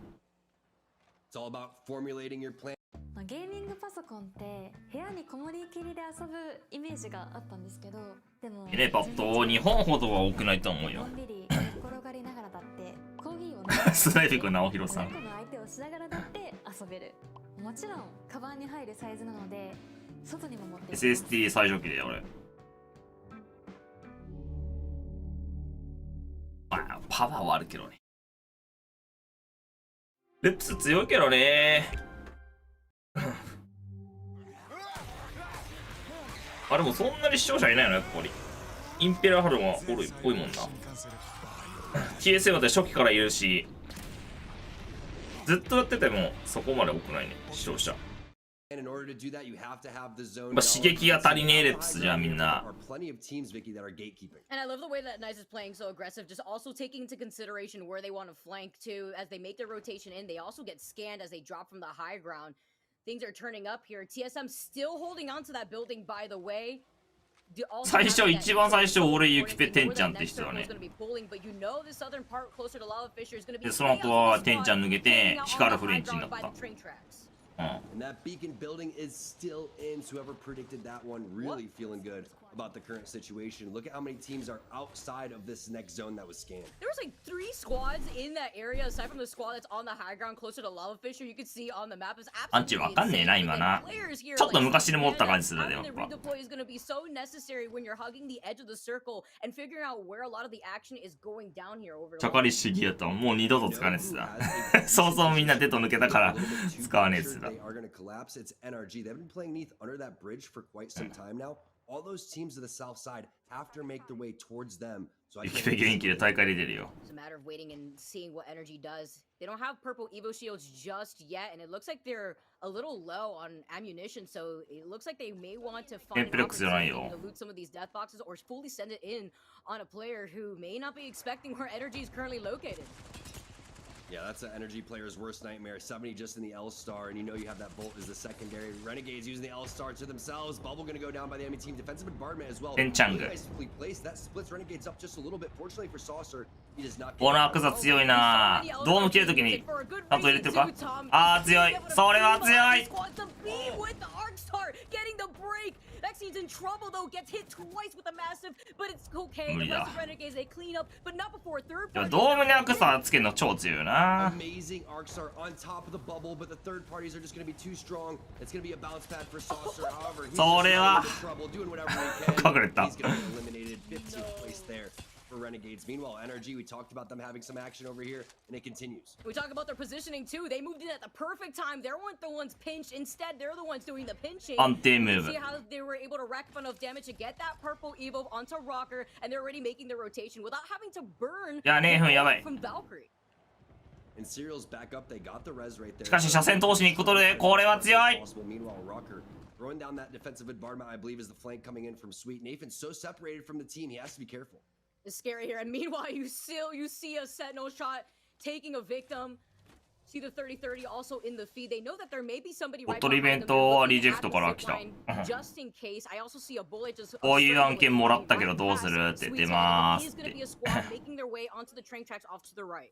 ゲーミングパソコンって部屋にこもりきりで遊ぶイメージがあったんですけど、でもエレパッド日本ほどは多くないと思うよ。のんびり寝転がりながらだってコーヒーをスナイピク直弘さん。この相手をしながらだって遊べる。もちろんカバンに入るサイズなので外にも持っていきます。 SSD 最上級だよ俺。まあパワーはあるけどね。レップス強いけどね。あ、でもそんなに視聴者いないのやっぱり。インペラハルは多いもんな。TSM って初期からいるし、ずっとやっててもそこまで多くないね、視聴者。まあ、刺激が足りねえレップスじゃんみんな。 And I love the way that Nice is playing so aggressive, just also taking into consideration where they want to flank to as they make their rotation in. They also get scanned as they drop from the high ground. Things are turning up here. TSM still holding on to that building, by the way. 最初、一番最初、俺、ユキペテンちゃんって人だね。で、その後は、テンちゃん抜けて、光るフレンチになった。And that beacon building is still in. So whoever predicted that one really feeling good about the current situation. Look at how many teams are outside of this next zone that was scanned. There was like 3 squads in that area aside from the squad that's on the high ground closer to Lava Fisher. You can see on the map is アンチわかんねえな今な。ちょっと昔に戻った感じするねやっぱ。 redeploy is going to be so necessary when you're hugging the edge of the circle and figuring out where a lot of the action is going down here over. ちゃかり主義やったらもう二度と使わねえっつだ。そうそうみんな手と抜けたから使わねえっつだ。 They are going to collapse. It's NRG. They've been playing Neath under that bridge for quite some time now. All those teams to the south side have to make their way towards them. So I think 元気で大会に出るよ。 It's a matter of waiting and seeing what Energy does. They don't have purple Evo shields just yet, and it looks like they're a little low on ammunition. So it looks like they may want to find an opportunity to loot some of these death boxes or fully send it in on a player who may not be expecting where Energy is currently located. Yeah, that's an Energy player's worst nightmare. 70 just in the L-Star, and you know you have that bolt as the secondary. Renegades using the L-Star to themselves. Bubble gonna go down by the enemy team. Defensive bombardment as well. Really nicely placed. That splits Renegades up just a little bit. Fortunately for Saucer, he does not. ボナークザ強いな。ドーム切るときにちゃんと入れてるか。あー強い。それは強い。 Vexion's in trouble though, gets hit twice with a massive, but it's okay. The rest of Renegades, they clean up, but not before third party. ドームにアクサつけるの超強いな。 Amazing arcs are on top of the bubble, but the third parties are just going to be too strong. It's going to be a bounce pad for Saucer. However, he's in trouble, doing whatever he can. He's going to be eliminated. 15th place there for Renegades. Meanwhile, NRG, we talked about them having some action over here, and it continues. We talk about their positioning too. They moved in at the perfect time. They weren't the ones pinched. Instead, they're the ones doing the pinching. See how they were able to rack up enough damage to get that purple Evo onto Rocker, and they're already making their rotation without having to burn from Valkyrie. And Serial's back up. They got the res right there. しかし車線通しに行くことでこれは強い。 Meanwhile, Rocker throwing down that defensive bombardment, I believe, is the flank coming in from Sweet. Nathan's so separated from the team, he has to be careful. It's scary here, and meanwhile, you see a Sentinel shot taking a victim. See the 30-30 also in the feed. They know that there may be somebody right behind them. Just in case, I also see a bullet just. こういう案件もらったけどどうするって出ますって。 making their way onto the train tracks off to the right.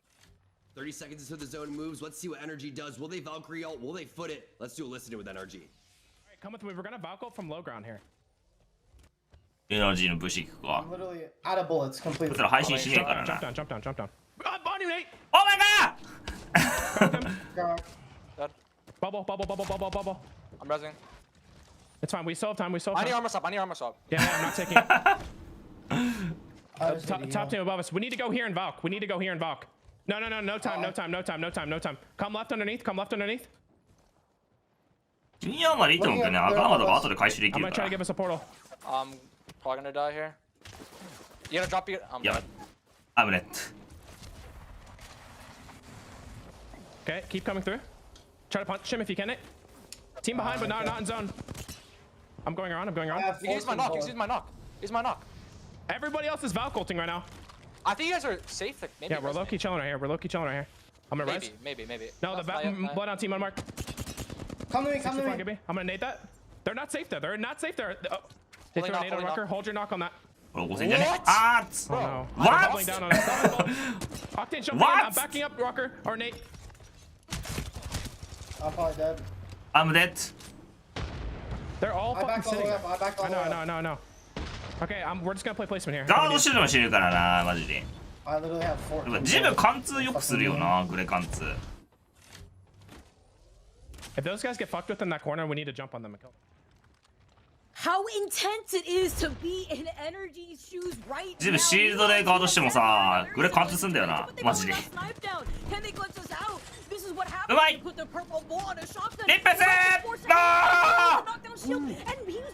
30 seconds until the zone moves. Let's see what Energy does. Will they Valkyrie ult? Will they foot it? Let's do a listen with Energy. Alright, come with me. We're gonna Valkyrie from low ground here. エナジーの武士行くか。 Literally out of bullets completely. そしたら配信しねえからな。 Jump down. On you, Nate! Oh my god! Dead. Bubble. I'm rezzing. It's fine. We still have time. I need armor stop. Yeah, I'm not taking it. Top team above us. We need to go here and Valk. No time. Come left underneath. ジュニアまでいいと思うけどね。赤浜とか後で回収できるから。 I'm gonna try to give us a portal. Probably gonna die here. You gotta drop your. Yeah. I'm it. Okay, keep coming through. Try to punch him if you can. It. Team behind, but not in zone. I'm going around. You use my knock. Everybody else is Valk ulting right now. I think you guys are safe. Maybe yeah, we're low-key chilling right here. I'm gonna res. Maybe. No, the blood on team on mark. Come to me. I'm gonna nade that. They're not safe there. Oh. They throw a nade on Rucker. Hold your knock on that. What? Oh no. What? Octane, jump in. I'm backing up Rucker or Nate. I'm probably dead. I'm dead. They're all I back fucking all the sitting. way up. I back all the way up. No. Okay, we're just gonna play placement here. ガードしてるの知るからな、マジで。 I literally have 4. やっぱジム貫通よくするよな、グレ貫通。 If those guys get fucked with in that corner, we need to jump on them and kill them. How intense it is to be in Energy's shoes right ジムシールドでガードしてもさ、グレ貫通すんだよな、マジで。 Can they glitch us out? This is what うまい happens with the purple ball on a shotgun. リップス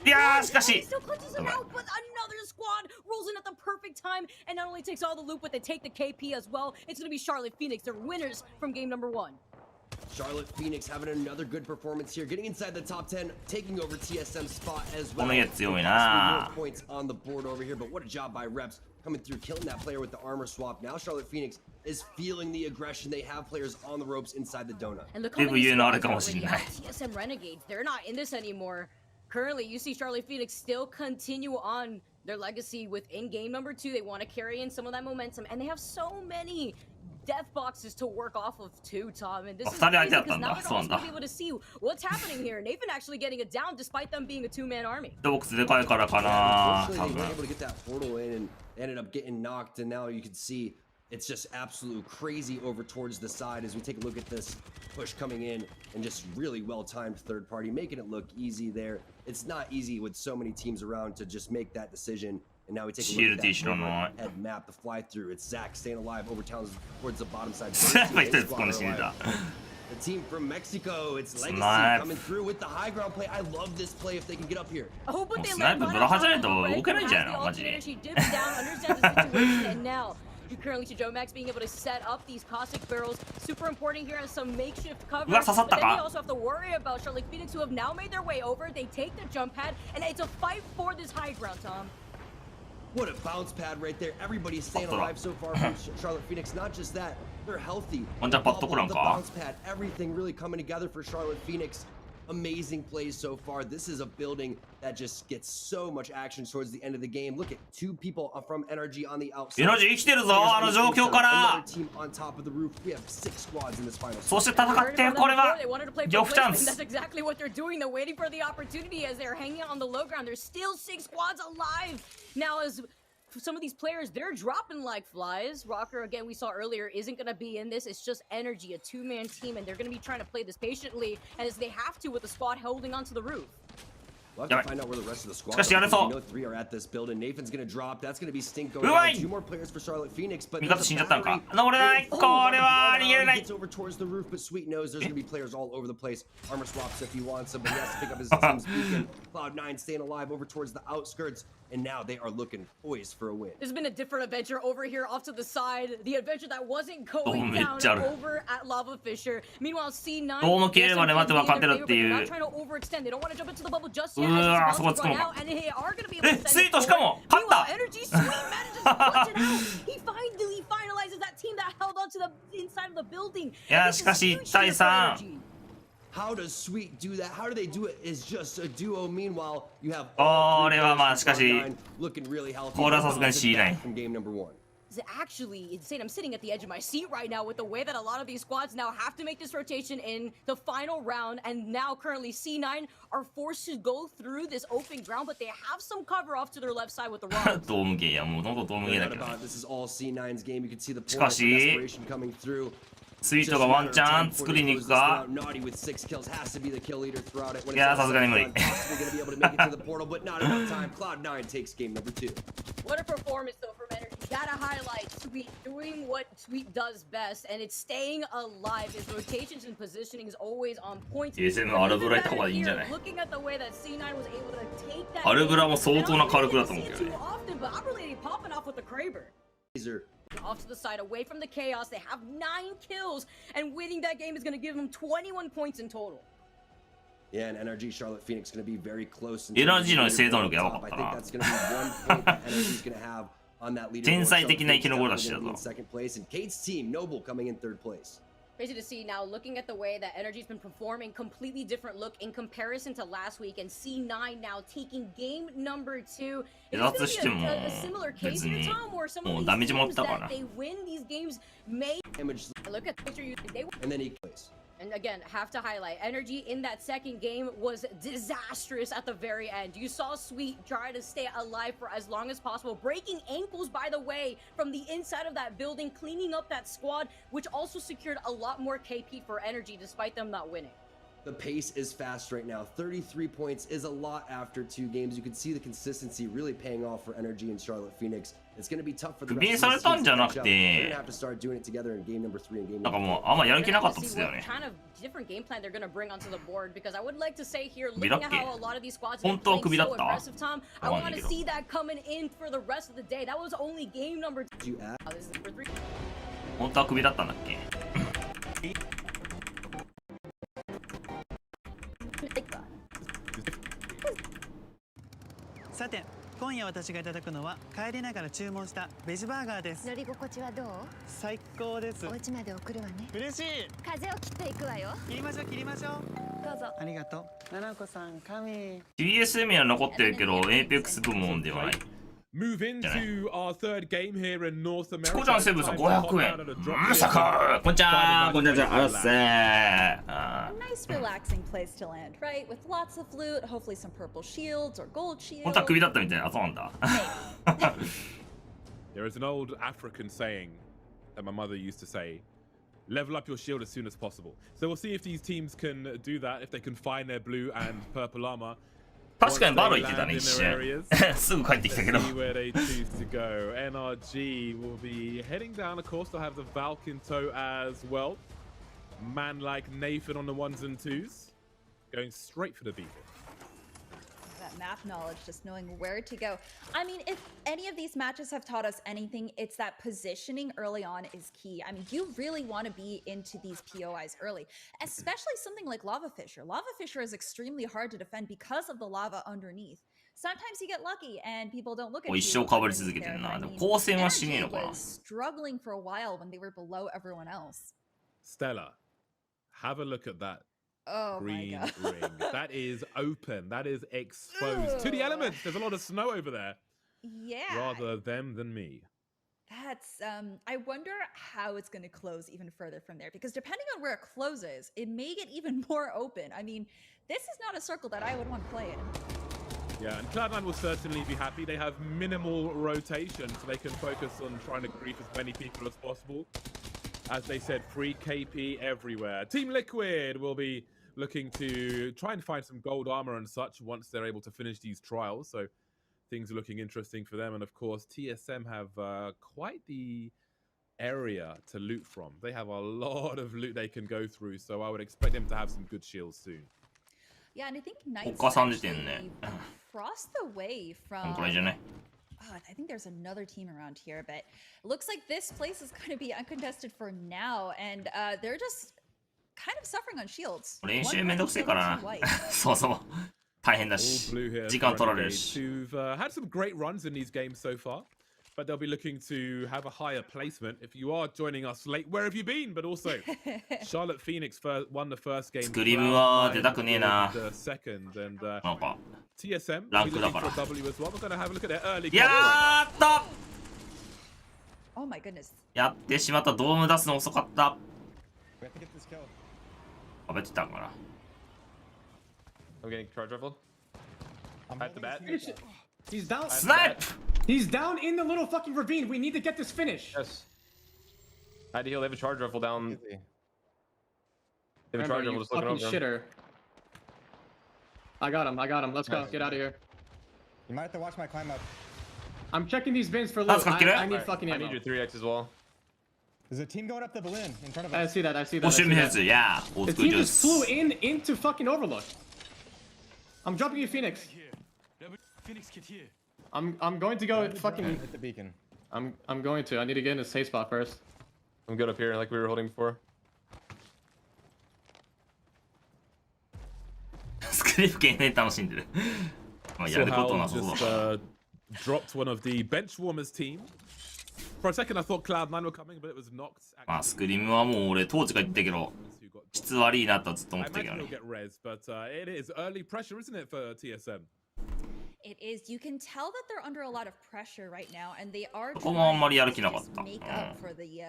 いやーしかし He still clutches him out, but another squad rolls in at the perfect time and not only takes all the loot, but they take the KP as well. It's going to be Charlotte Phoenix. They're winners from game number 1. Charlotte Phoenix having another good performance here, getting inside the top 10, taking over TSM's spot as こ well. の家強い More な。 points on the board over here, but what a job by Reps coming through, killing that player with the armor swap. Now Charlotte Phoenix is feeling the aggression. They have players on the ropes inside the donut. And look Maybe how many you know squads the are coaching already guy. out. TSM Renegades, they're not in this anymore. Currently, you see Charlotte Phoenix still continue on their legacy within game number 2. They want to carry in some of that momentum, and they have so many death boxes to work off of too, Tom. And this is crazy because now they're also going to be able to see what's happening here. Nathan actually getting it down despite them being a 2-man army. ボックスでかいからかな。 Unfortunately, they weren't able to get that portal in and ended up getting knocked. And now you can see it's just absolute crazy over towards the side as we take a look at this push coming in and just really well-timed third party, making it look easy there. It's not easy with so many teams around to just make that decision. And now we take a look at that head map, the fly through. It's Zach staying alive over towards the bottom side. The team from Mexico, it's Legacy coming through with the high ground play. I love this play if they can get up here. Oh, but they let She dips down, understands the situation, and now you currently see Joe Max being able to set up these caustic barrels. Super important here as some makeshift cover. But then you also have to worry about Charlotte Phoenix, who have now made their way over. They take the jump pad, and it's a fight for this high ground, Tom. What a bounce pad right there. Everybody's staying alive so far from Charlotte Phoenix. Not just that, they're healthy. The bounce pad, everything really coming together for Charlotte Phoenix. Amazing plays so far. This is a building that just gets so much action towards the end of the game. Look at 2 people from NRG on the outside. NRG 生きてるぞ、あの状況から。 Another team on top of the roof. We have 6 squads in this final. そして戦ってこれは両チャンス。 That's exactly what they're doing. They're waiting for the opportunity as they're hanging out on the low ground. There's still 6 squads alive. Now as some of these players, they're dropping like flies. Rocker, again, we saw earlier, isn't going to be in this. It's just Energy, a 2-man team, and they're going to be trying to play this patiently, as they have to with the squad holding onto the roof. We'll have to find out where the rest of the squad are. We know 3 are at this building. Nathan's going to drop. That's going to be Stink going down. 2 more players for Charlotte Phoenix, but gets over towards the roof, but Sweet knows there's going to be players all over the place. Armor swaps if he wants them, but he has to pick up his team's beacon. Cloud9 staying alive over towards the outskirts, and now they are looking poised for a win. There's been a different adventure over here off to the side. The adventure that wasn't going down over at Lava Fisher. Meanwhile, C9 not trying to overextend. They don't want to jump into the bubble just yet. As and they are going to be able to send it forward. Meanwhile, Energy Sweet manages to punch it out. He finally finalizes that team that held onto the inside of the building. いやしかし1対3。 How does Sweet do that? How do they do it? Is just a duo. Meanwhile, you have これはまあしかし looking really healthy. これはさすがに C9 from game number 1. It's actually insane. I'm sitting at the edge of my seat right now with the way that a lot of these squads now have to make this rotation in the final round, and now currently C9 are forced to go through this open ground, but they have some cover off to their left side with the rock. ドームゲーやもうどんどんドームゲーだけど。 This is all C9's game. You can see the しかし desperation coming through. スイートがワンチャン作りに行くか。いやさすがに無理。 What a performance though from Energy. Gotta highlight Sweet doing what Sweet does best, and it's staying alive. His rotations and positioning is always on point. アルブラ行った方がいいんじゃない？ Looking at the way that C9 was able to take that. アルブラも相当な火力だと思うけどね。 But I'm really popping off with the Kraber. Off to the side, away from the chaos. They have 9 kills, and winning that game is going to give them 21 points in total. Yeah, and NRG Charlotte Phoenix going to be very close. NRG の生存力やばかったな。天才的な生き残りだしだぞ。 Second place, and Kate's team Noble coming in 3rd place. Crazy to see now, looking at the way that Energy's been performing, completely different look in comparison to last week, and C9 now taking game number 2. Is this gonna be a similar case here, Tom, or some of these teams that they win these games may look at the picture you they and then he plays. And again, have to highlight, energy in that second game was disastrous at the very end. You saw Sweet try to stay alive for as long as possible, breaking ankles, by the way, from the inside of that building, cleaning up that squad, which also secured a lot more KP for energy despite them not winning. The pace is fast right now. 33 points is a lot after 2 games. You can see the consistency really paying off for energy and Charlotte Phoenix. It's going to be tough for the rest of the teams to catch up. They're going to have to start doing it together in game number 3 and game number 4. あんまやる気なかったですよね。 Kind of different game plan they're going to bring onto the board, because I would like to say here, looking at how a lot of these squads have been playing so aggressive, Tom, I want to see that coming in for the rest of the day. That was only game number 2. This is number 3. 本当はクビだったんだっけ？さて、今夜私がいただくのは帰りながら注文したベジバーガーです。乗り心地はどう？最高です。お家まで送るわね。嬉しい。風を切っていくわよ。切りましょう切りましょう。どうぞ。ありがとう。七子さん、神。TSM には残ってるけど APEX 部門ではない。 Move into our third game here in North America. チコちゃんセブンさん500円。まさか。こんにちは。こんにちは。あらっせー。A nice relaxing place to land, right? With lots of loot, hopefully some purple shields or gold shields. 本当はクビだったみたいな。あ、そうなんだ。There is an old African saying that my mother used to say, level up your shield as soon as possible. So we'll see if these teams can do that, if they can find their blue and purple armor. 確かにバロ行ってたね、一瞬。すぐ帰ってきたけど。NRG will be heading down, of course. They'll have the Valk in tow as well. Man like Nathan on the 1s and 2s. Going straight for the beacon. That map knowledge, just knowing where to go. I mean, if any of these matches have taught us anything, it's that positioning early on is key. I mean, you really want to be into these POIs early, especially something like Lava Fissure. Lava Fissure is extremely hard to defend because of the lava underneath. Sometimes you get lucky and people don't look at you. 一生かぶり続けてるな。でも光線はしねえのかな。Struggling for a while when they were below everyone else. Stella, have a look at that. Oh green ring. That is open. That is exposed to the elements. There's a lot of snow over there. Yeah. Rather them than me. That's I wonder how it's going to close even further from there, because depending on where it closes, it may get even more open. I mean, this is not a circle that I would want to play in. Yeah, and Cloud9 will certainly be happy. They have minimal rotation, so they can focus on trying to grief as many people as possible. As they said, free KP everywhere. Team Liquid will be looking to try and find some gold armor and such once they're able to finish these trials. So things are looking interesting for them. And of course, TSM have quite the area to loot from. They have a lot of loot they can go through. So I would expect them to have some good shields soon. Yeah, and I think Knights actually crossed the way from... Oh, I think there's another team around here, but it looks like this place is going to be uncontested for now, and they're just kind of suffering on shields. 練習めんどくせえからな。そうそう。大変だし。時間取られるし。Who've had some great runs in these games so far, but they'll be looking to have a higher placement. If you are joining us late, where have you been? But also, Charlotte Phoenix won the first game. スクリームは出たくねえな。 The second, and なんか TSM ランクだから。 W as well. We're going to have a look at their early. やった。 Oh my goodness. やってしまった。ドーム出すの遅かった。食べてたんかな。I'm getting charge rifled. At the bat. He's down. Snipe! He's down in the little fucking ravine. We need to get this finish. Yes. I had to heal. They have a charge rifle down. They have a charge rifle just looking over shitter. I got him. Let's go. Get out of here. You might have to watch my climb up. I'm checking these bins for loot. I need fucking ammo. I need your 3x as well. There's a team going up the balloon in front of us. I see that. Yeah. The team just flew into fucking Overlook. I'm dropping you, Phoenix. Phoenix, get here. I'm going to go fucking. Hit the beacon. I'm going to. I need to get in a safe spot first. I'm good up here, like we were holding before. スクリプ系ね楽しんでる。まあやることなさそうだ。Dropped one of the bench warmers team. For a second, I thought Cloud9 were coming, but it was knocked. まあスクリームはもう俺当時から言ったけど、質悪いなとずっと思ってたけどね。Get res, but it is early pressure, isn't it, for TSM? It is. You can tell that they're under a lot of pressure right now, and they are ここもあんまりやる気なかった。make up for the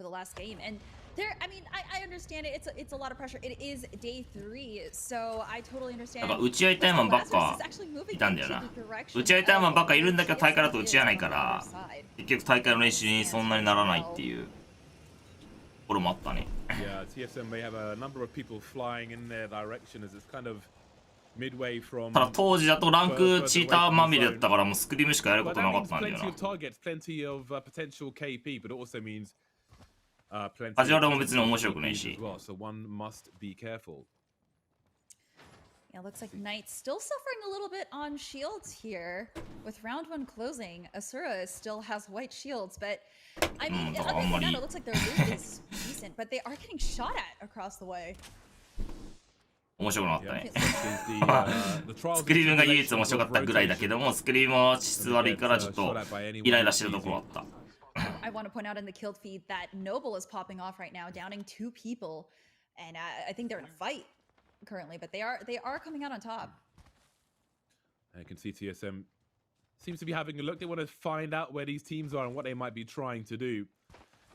last game. And There, I mean, I understand it. It's a lot of pressure. It is day 3, so I totally なん understand. か打ち合いタイマンばっかいたんだよな。打ち合いタイマンばっかいるんだけど大会だと打ち合わないから結局大会の練習にそんなにならないっていうところもあったね。Yeah, TSM may have a number of people flying in their direction as it's kind of midway from. ただ当時だとランクチーターまみれだったからもうスクリームしかやることなかったんだよ Plenty な。 of targets, plenty of potential KP, but it also means plenty カジュアルも of 別に面白くないし。 as well, so one must be careful. Yeah, looks like Knight's still suffering a little bit on shields here. With round 1 closing, Asura still has white shields, but I mean, other than that, it looks like their loot is decent, but they are getting shot at across the way. 面白くなかったね。スクリームが唯一面白かったぐらいだけども、スクリームは質悪いからちょっとイライラしてるところあった。I want to point out in the killed feed that Noble is popping off right now, downing 2 people, and I think they're in a fight currently, but they are coming out on top. I can see TSM seems to be having a look. They want to find out where these teams are and what they might be trying to do.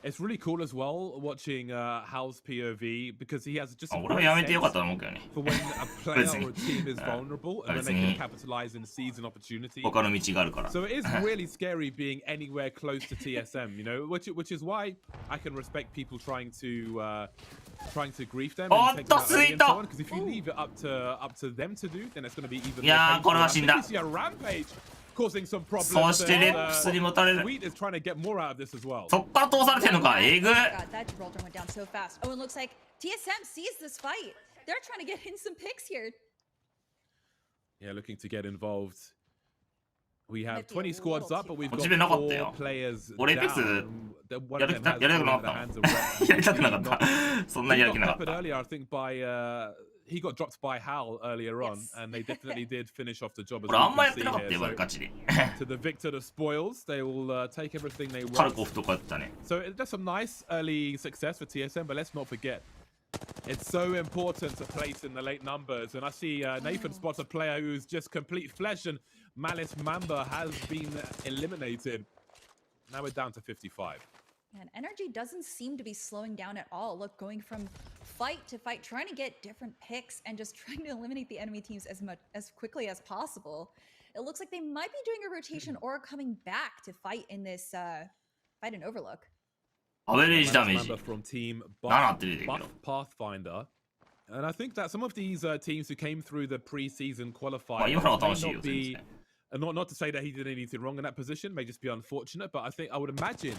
It's really cool as well watching Hal's POV because he has just a俺はやめてよかったと思う sense けどね。 for when a player or a team is vulnerable and then they can capitalize and seize an opportunity. 他の道があるから。 So it is really scary being anywhere close to TSM, you know, which is why I can respect people trying to grief them and take them out early and so on. Because if you leave it up to them to do, then it's going to be even more. いやーこれは死んだ。 You see a rampage causing some problems. そしてレップスにもたれる。 Sweet is trying to get more out of this as well. そっから通されてんのか、えぐ。 God, that Gibraltar went down so fast. Oh, it looks like TSM sees this fight. They're trying to get in some picks here. Yeah, looking to get involved. We have 20 squads up, but we've got 4 players 俺エペックス やりたくなかったやりたくなかったそんなにやる気なかった earlier, I think by he got dropped by Hal earlier on, and they definitely did finish off the job as 俺あんまやっ we てなか can ったよ see 俺 here. ガチで So, to the victor of spoils, they will take everything they カル want. コフとかやったね So that's some nice early success for TSM, but let's not forget, it's so important to place in the late numbers. And I see Nathan spots a player who's just complete flesh, and Malice Mamba has been eliminated. Now we're down to 55. And energy doesn't seem to be slowing down at all. Look, going from fight to fight, trying to get different picks and just trying to eliminate the enemy teams as quickly as possible. It looks like they might be doing a rotation or coming back to fight in this fight in Overlook. アベレージダメージ from team 7って出てるけ Buff ど Pathfinder. And I think that some of these teams who came through the pre-season まあ qualifiers 今のは may 楽しいよ not 全 be, 然 not to say that he did anything wrong in that position, may just be unfortunate, but I would imagine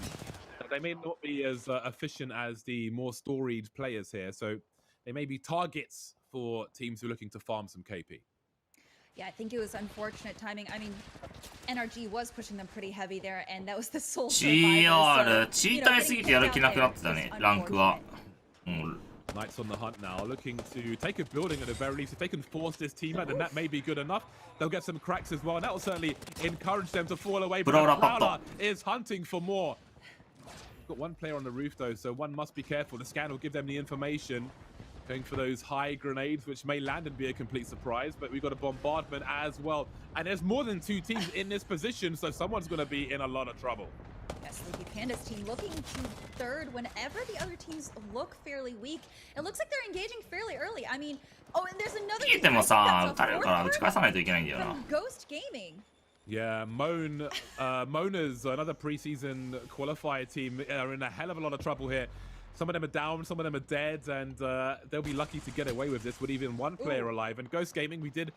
that they may not be as efficient as the more storied players here. So they may be targets for teams who are looking to farm some KP. Yeah, I think it was unfortunate timing. I mean, NRG was pushing them pretty heavy there, and that was the sole CR チーターすぎてやる気なくなってたねランクは Knights on the hunt now, looking to take a building at the very least. If they can force this team out, then that may be good enough. They'll get some cracks as well, and that will certainly encourage them to fall away. But Prowler is hunting for more. Got one player on the roof though, so one must be careful. The scan will give them the information. Going for those high grenades, which may land and be a complete surprise, but we've got a bombardment as well. And there's more than 2 teams in this position, so someone's going to be in a lot of trouble. Yes, Sleepy Panda's team looking to third whenever the other teams look fairly weak. It looks like they're engaging fairly early. I mean, oh, and there's another 逃げてもさ撃たれるから打ち返さないといけないんだよな from Ghost Gaming. Yeah, Mona's another preseason qualifier team are in a hell of a lot of trouble here. Some of them are down, some of them are dead, and they'll be lucky to get away with this with even one player alive. And Ghost Gaming, we did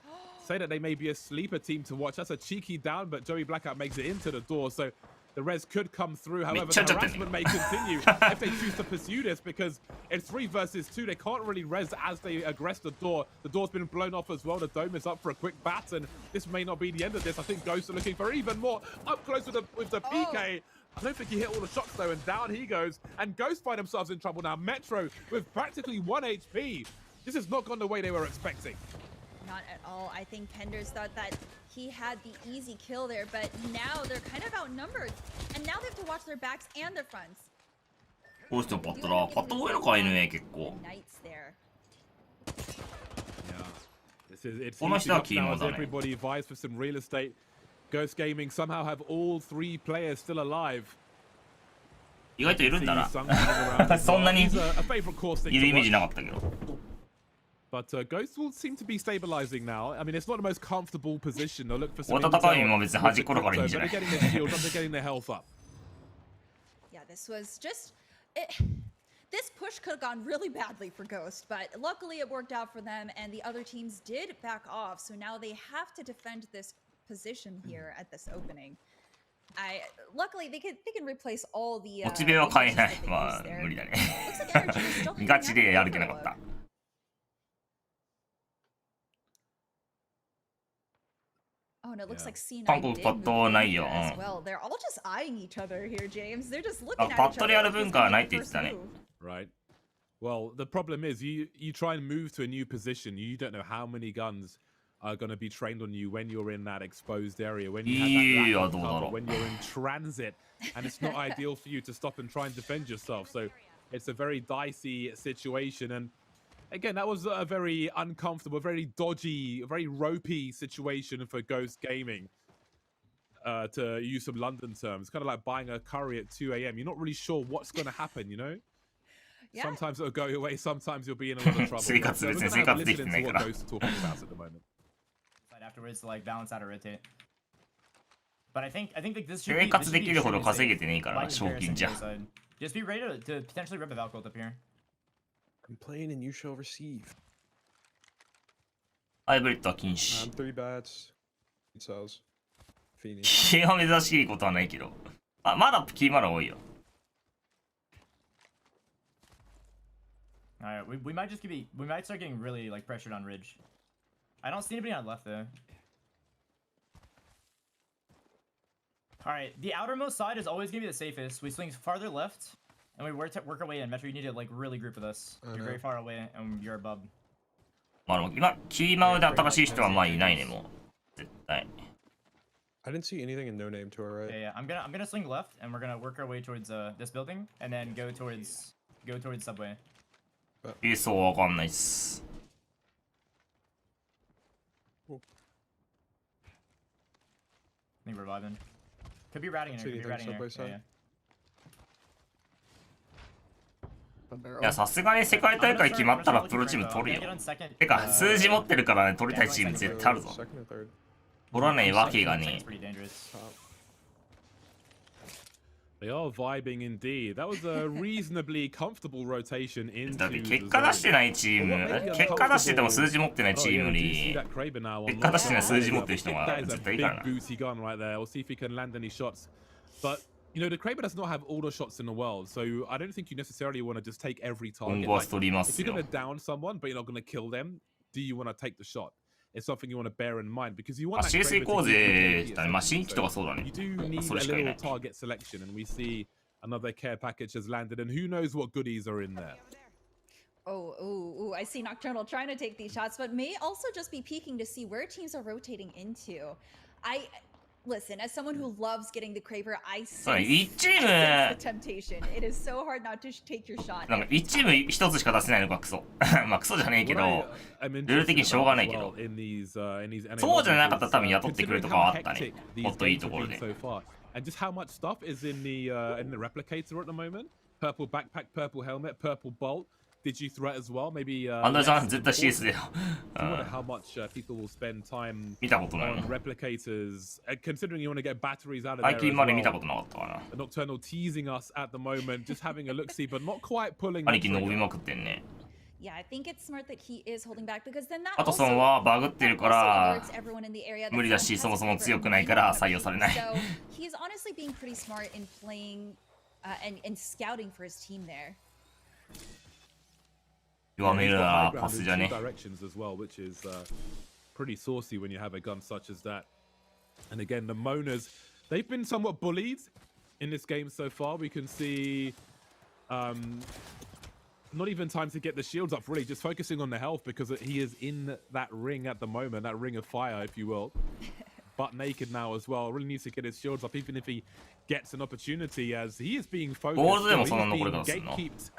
say that they may be a sleeper team to watch. That's a cheeky down, but Joey Blackout makes it into the door, so the res could come through. However, the harassment may continue if they choose to pursue this, because it's 3 versus 2. They can't really res as they aggress the door. The door's been blown off as well. The dome is up for a quick bat, and this may not be the end of this. I think Ghosts are looking for even more up close with the PK. I don't think he hit all the shots though, and down he goes. And Ghosts find themselves in trouble now. Metro with practically 1 HP. This has not gone the way they were expecting. Not at all. I think Penders thought that he had the easy kill there, but now they're kind of outnumbered. And now they have to watch their backs and their fronts. こうしてもパッとなパッと多いのか NA 結構 It's この人は easy キー enough モ now だ as ね everybody vies for some real estate. Ghost Gaming somehow have all 3 players still alive. 意外といるんだな。そんなにいるイメージなかったけど。But Ghost will seem to be stabilizing now. I mean, it's not the most comfortable position. They'll look for some 戦いも別に端っこだからいいんじゃない？ They're getting their shields up, they're getting their health up. Yeah, this was just this push could have gone really badly for Ghost, but luckily it worked out for them, and the other teams did back off. So now they have to defend this position here at this opening. Luckily they can replace all the モチベは変えない。まあ無理だね。ガチでやる気なかった。Oh, and it looks like C9 韓国パッドないよ。as well. They're all just eyeing each other here, James. They're just looking at each other. パッドでやる文化はないって言ってたね。Right. Well, the problem is you try and move to a new position. You don't know how many guns are going to be trained on you when you're in that exposed area, when you have that cover, when you're in transit, and it's not ideal for you to stop and try and defend yourself. So it's a very dicey situation. And again, that was a very uncomfortable, very dodgy, very ropey situation for Ghost Gaming. To use some London terms, kind of like buying a curry at 2 a.m. You're not really sure what's going to happen, you know? Yeah. Sometimes it'll go your way, sometimes you'll be in a lot of trouble. So we're going to have to listen to what Ghost is talking about at the moment. Afterwards to like balance out or rotate. But I think like this should 生活できるほど稼げてねえからな、 by 賞金 comparison じゃ。 to your side. Just be ready to potentially rip a Valkyrie up here. I'm playing and you shall receive. ハイブリッドは禁止。 3 bats. It sells. Phoenix. キーは珍しいことはないけど。あ、まだキーマラ多いよ。Alright, we might start getting really like pressured on Ridge. I don't see anybody on left though. Alright, the outermost side is always gonna be the safest. We swing farther left, and we work our way in. Metro, you need to like really group with us. You're very far away, and you're above. まあ今、キーマウで新しい人はまあいないね、もう。絶対。I didn't see anything in no name to our right. Yeah, I'm gonna swing left, and we're gonna work our way towards this building, and then go towards subway. そうわかんないっす。I think we're reviving. Could be ratting in here. Could be ratting in here. Yeah. いや、さすがに世界大会決まったらプロチーム取るよ。てか、数字持ってるからね、取りたいチーム絶対あるぞ。取らないわけがね。They are vibing indeed. That was a reasonably comfortable rotation into だって結果出してないチーム、結果出してても数字持ってないチームより、結果出してない数字持ってる人が絶対いいからな。Booty gun right there. We'll see if he can land any shots. But you know, the Kraber does not have all the shots in the world, so I don't think you necessarily want to just take every target. 今後はストリーマー If っす you're よ。 going to down someone, but you're not going to kill them, do you want to take the shot? It's something you want to bear in mind because you want that CS Kraber 行こうぜ to だね。まあ新規とかそうだね。 You do need それ a しかいな little い。 target selection, and we see another care package has landed, and who knows what goodies are in there. Oh, I see Nocturnal trying to take these shots, but may also just be peeking to see where teams are rotating into. Listen, as someone who loves getting the Kraber, I sense the temptation. It is so hard not to take your shot. なんか1チーム1つしか出せないのがクソ。まあクソじゃねえけど、ルール的にしょうがないけど。そうじゃなかったら多分雇ってくれるとかはあったね。もっといいところで。 And just how much stuff is in the replicator at the moment? Purple backpack, purple helmet, purple bolt. Digi threat as well. Maybe. アンダーさん絶対 CS だよ。 I wonder how much people will spend time 見たことない on replicators. Considering you want to get batteries out of there. 最近まで見たことなかったかな。 Nocturnal teasing us at the moment, just having a look see, but not quite pulling. 兄貴伸びまくってんね。 Yeah, I think it's smart that he is holding back because then that あとそのはバグってるから無理だし、そもそも強くないから採用されない。 So he's honestly being pretty smart in playing and scouting for his team there. 弱めるなパスじゃね。 Directions as well, which is pretty saucy when you have a gun such as that. And again, the Monas, they've been somewhat bullied in this game so far. We can see not even time to get the shields up, really, just focusing on the health because he is in that ring at the moment, that ring of fire, if you will. Butt naked now as well. Really needs to get his shields up, even if he gets an opportunity, as he is being focused. He's being gatekept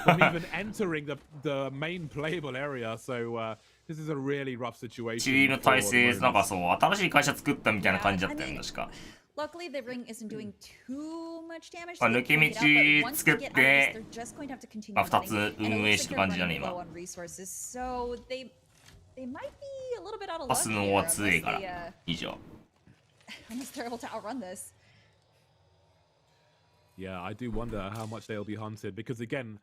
from even entering the main playable area. So this is a really rough situation. チーム体制なんかそう新しい会社作ったみたいな感じだったよね確か。Luckily, the ring isn't doing too much damage. まあ抜け道作って、まあ2つ運営してる感じだね、今。パスの方は強いから、以上。Unless they're able to outrun this. Yeah, I do wonder how much they'll be hunted because again,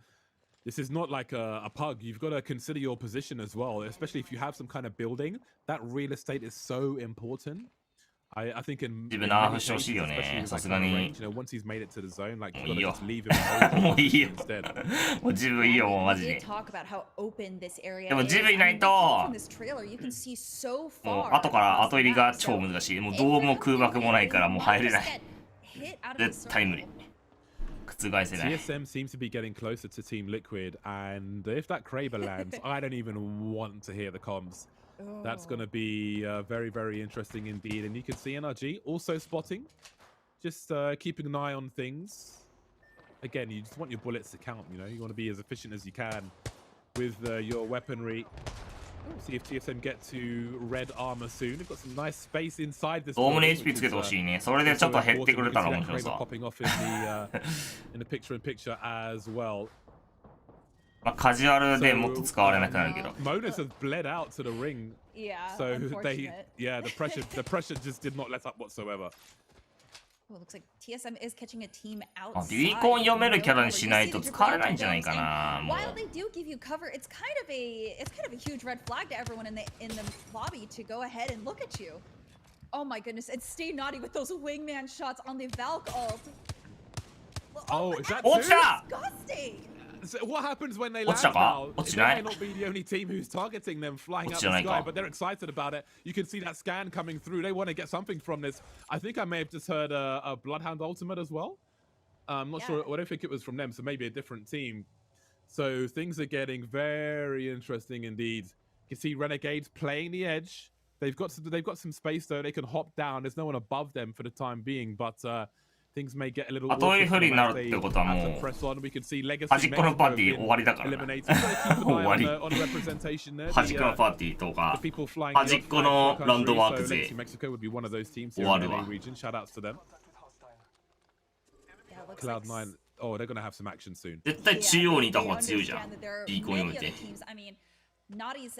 this is not like a pug. You've got to consider your position as well, especially if you have some kind of building. That real estate is so important. I think in自分のアーフしてほしいよね、さすがに。You know, once he's made it to the zone, like もういいよ。leave him もういいよ。もう自分いいよ、もうマジで。でも自分いないと、もう後から後入りが超難しい。もうどうも空爆もないからもう入れない。絶対無理。覆せない。TSM seems to be getting closer to Team Liquid, and if that Kraber lands, I don't even want to hear the comms. That's going to be very, very interesting indeed. And you can see NRG also spotting, just keeping an eye on things. Again, you just want your bullets to count, you know? You want to be as efficient as you can with your weaponry. See if TSM get to red armor soon. They've got some nice space inside this. ドームに HP つけてほしいね。それでちょっと減ってくれたら面白さ。Popping off in the picture-in-picture as well. まあカジュアルでもっと使われなくなるけど。Monas have bled out to the ring. Yeah. So the pressure just did not let up whatsoever. Well, looks like TSM is catching a team outside. ビーコン読めるキャラにしないと使われないんじゃないかな。While they do give you cover, it's kind of a huge red flag to everyone in the lobby to go ahead and look at you. Oh my goodness, and stay naughty with those wingman shots on the Valk ult. Oh, is that disgusting? So what happens when they land now? They may not be the only team who's targeting them flying up the sky, but they're excited about it. You can see that scan coming through. They want to get something from this. I think I may have just heard a Bloodhound ultimate as well. I'm not sure. I don't think it was from them, so maybe a different team. So things are getting very interesting indeed. You can see Renegades playing the edge. They've got some space though. They can hop down. There's no one above them for the time being, but things may get a little 後追い不利になるってことはもう端っこのパーティー終わりだからな。終わり。端っこのパーティーとか端っこのランドマーク勢終わるわ。Cloud9, oh, they're gonna have some action soon. 絶対中央にいた方が強いじゃん。ビーコン読めて。Naughty's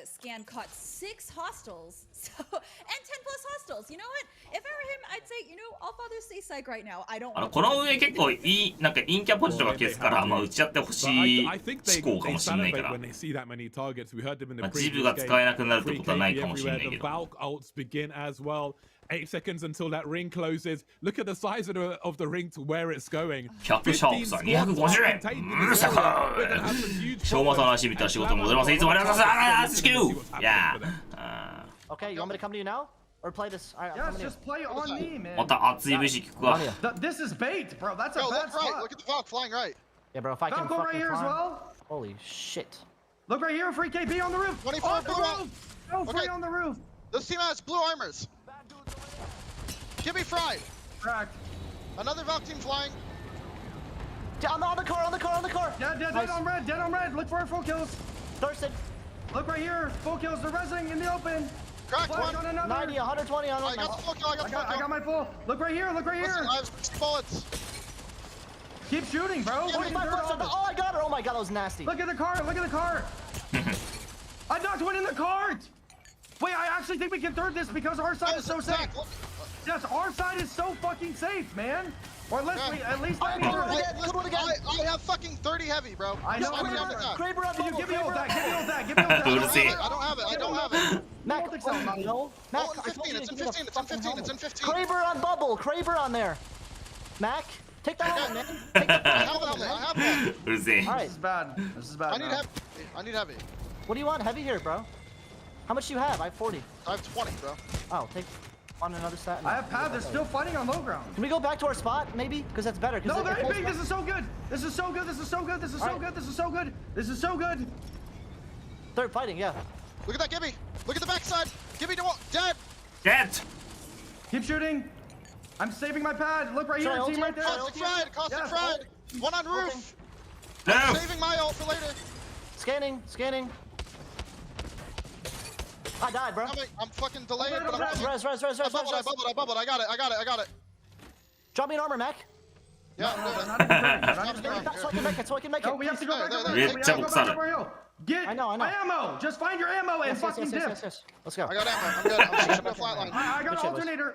scan caught 6 hostiles, so and 10 plus hostiles. You know what? If I were him, I'd say, you know, I'll father stay psych right now. I don't. この上結構いいなんかインキャポジとか消すからまあ打ち合ってほしい思考かもしれないから。まあジブが使えなくなるってことはないかもしれないけど。8 seconds until that ring closes. Look at the size of the ring to where it's going. 100シャープさ250円シャカしょうまさんの足見たら仕事戻れませんいつもありがとうございます地球 Yeah Okay, you want me to come to you now? Or play this? Alright, yeah, just play on me, man. また熱い節聞くわ This is bait, bro. That's a bad spot. Look at the Valk flying right. Yeah, bro, if I can go right here as well. Holy shit. Look right here, free KB on the roof. 24 blue roof. No, free on the roof. This team has blue armors. Give me fried. Cracked. Another Valk team flying. On the car. Dead on red. Look for full kills. Thurston. Look right here. Full kills. They're rezzing in the open. Cracked one. 90, 120 on I got the full kill. I got my full. Look right here. Listen, I have 60 bullets. Keep shooting, bro. Oh, I got her. Oh my god, that was nasty. Look at the car. I knocked one in the cart. Wait, I actually think we can third this because our side is so safe. Yes, our side is so fucking safe, man. Or at least let me third. I have fucking 30 heavy, bro. I know. Kraber on Give me all that. I don't have it. Mac, it's in 15. Kraber on bubble. Kraber on there. Mac, take that one, man. I have one. うるせえ Alright. This is bad. I need heavy. What do you want? Heavy here, bro. How much do you have? I have 40. I have 20, bro. Oh, take on another stat. I have pad. They're still fighting on low ground. Can we go back to our spot, maybe? Because that's better. No, they're big. This is so good. This is so good. They're fighting, yeah. Look at that Gibby. Look at the backside. Gibby dead. Dead. Keep shooting. I'm saving my pad. Look right here. Team right there. Caustic fried. One on roof. No. I'm saving my ult for later. Scanning. I died, bro. I'm fucking delayed, but I'm Res. I bubbled. I got it. Drop me an armor, Mac. Yeah, So I can make it. No, we have to go back over Red hill. We have to go Jack back over hill. Get I know. ammo. Just find your ammo and fucking dip. Yes. Let's go. I got ammo. I'm good. I'm shooting a flatline. I got Good shit, alternator.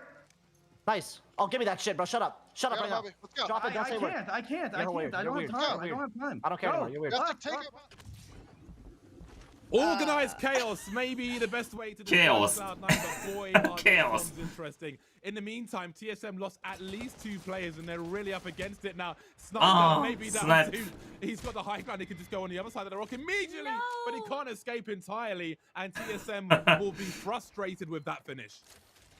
Nice. Oh, give me that shit, bro. Shut up right now. Let's go. Drop it. Don't say a word. I can't. You're weird. I don't have time. I don't care anymore. You're weird. You have to take it. Organized chaos may be the best way to Chaos. Cloud9, but boy, are these Chaos. bombs interesting. In the meantime, TSM lost at least 2 players, and they're really up against it now. Sniper maybe down Snipe. 2. He's got the high ground. He can just go on the other side of the rock immediately, but he can't escape entirely, and TSM will be frustrated with that finish.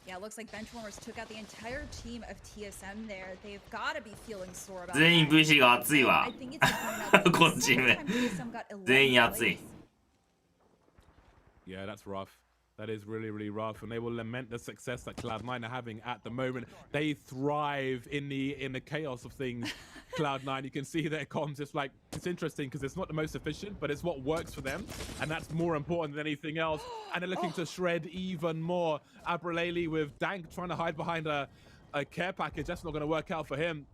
Yeah, it looks like Benchwarmers took out the entire team of TSM there. They've got to be feeling sore about 全員 that. VC が熱いわ I think it's important that このチーム TSM got 11全員熱い Yeah, that's rough. That is really, really rough, and they will lament the success that Cloud9 are having at the moment. They thrive in the chaos of things. Cloud9, you can see their comms. It's like, it's interesting because it's not the most efficient, but it's what works for them, and that's more important than anything else. And they're looking to shred even more. Abraleli with Dank trying to hide behind a care package. That's not going to work out for him.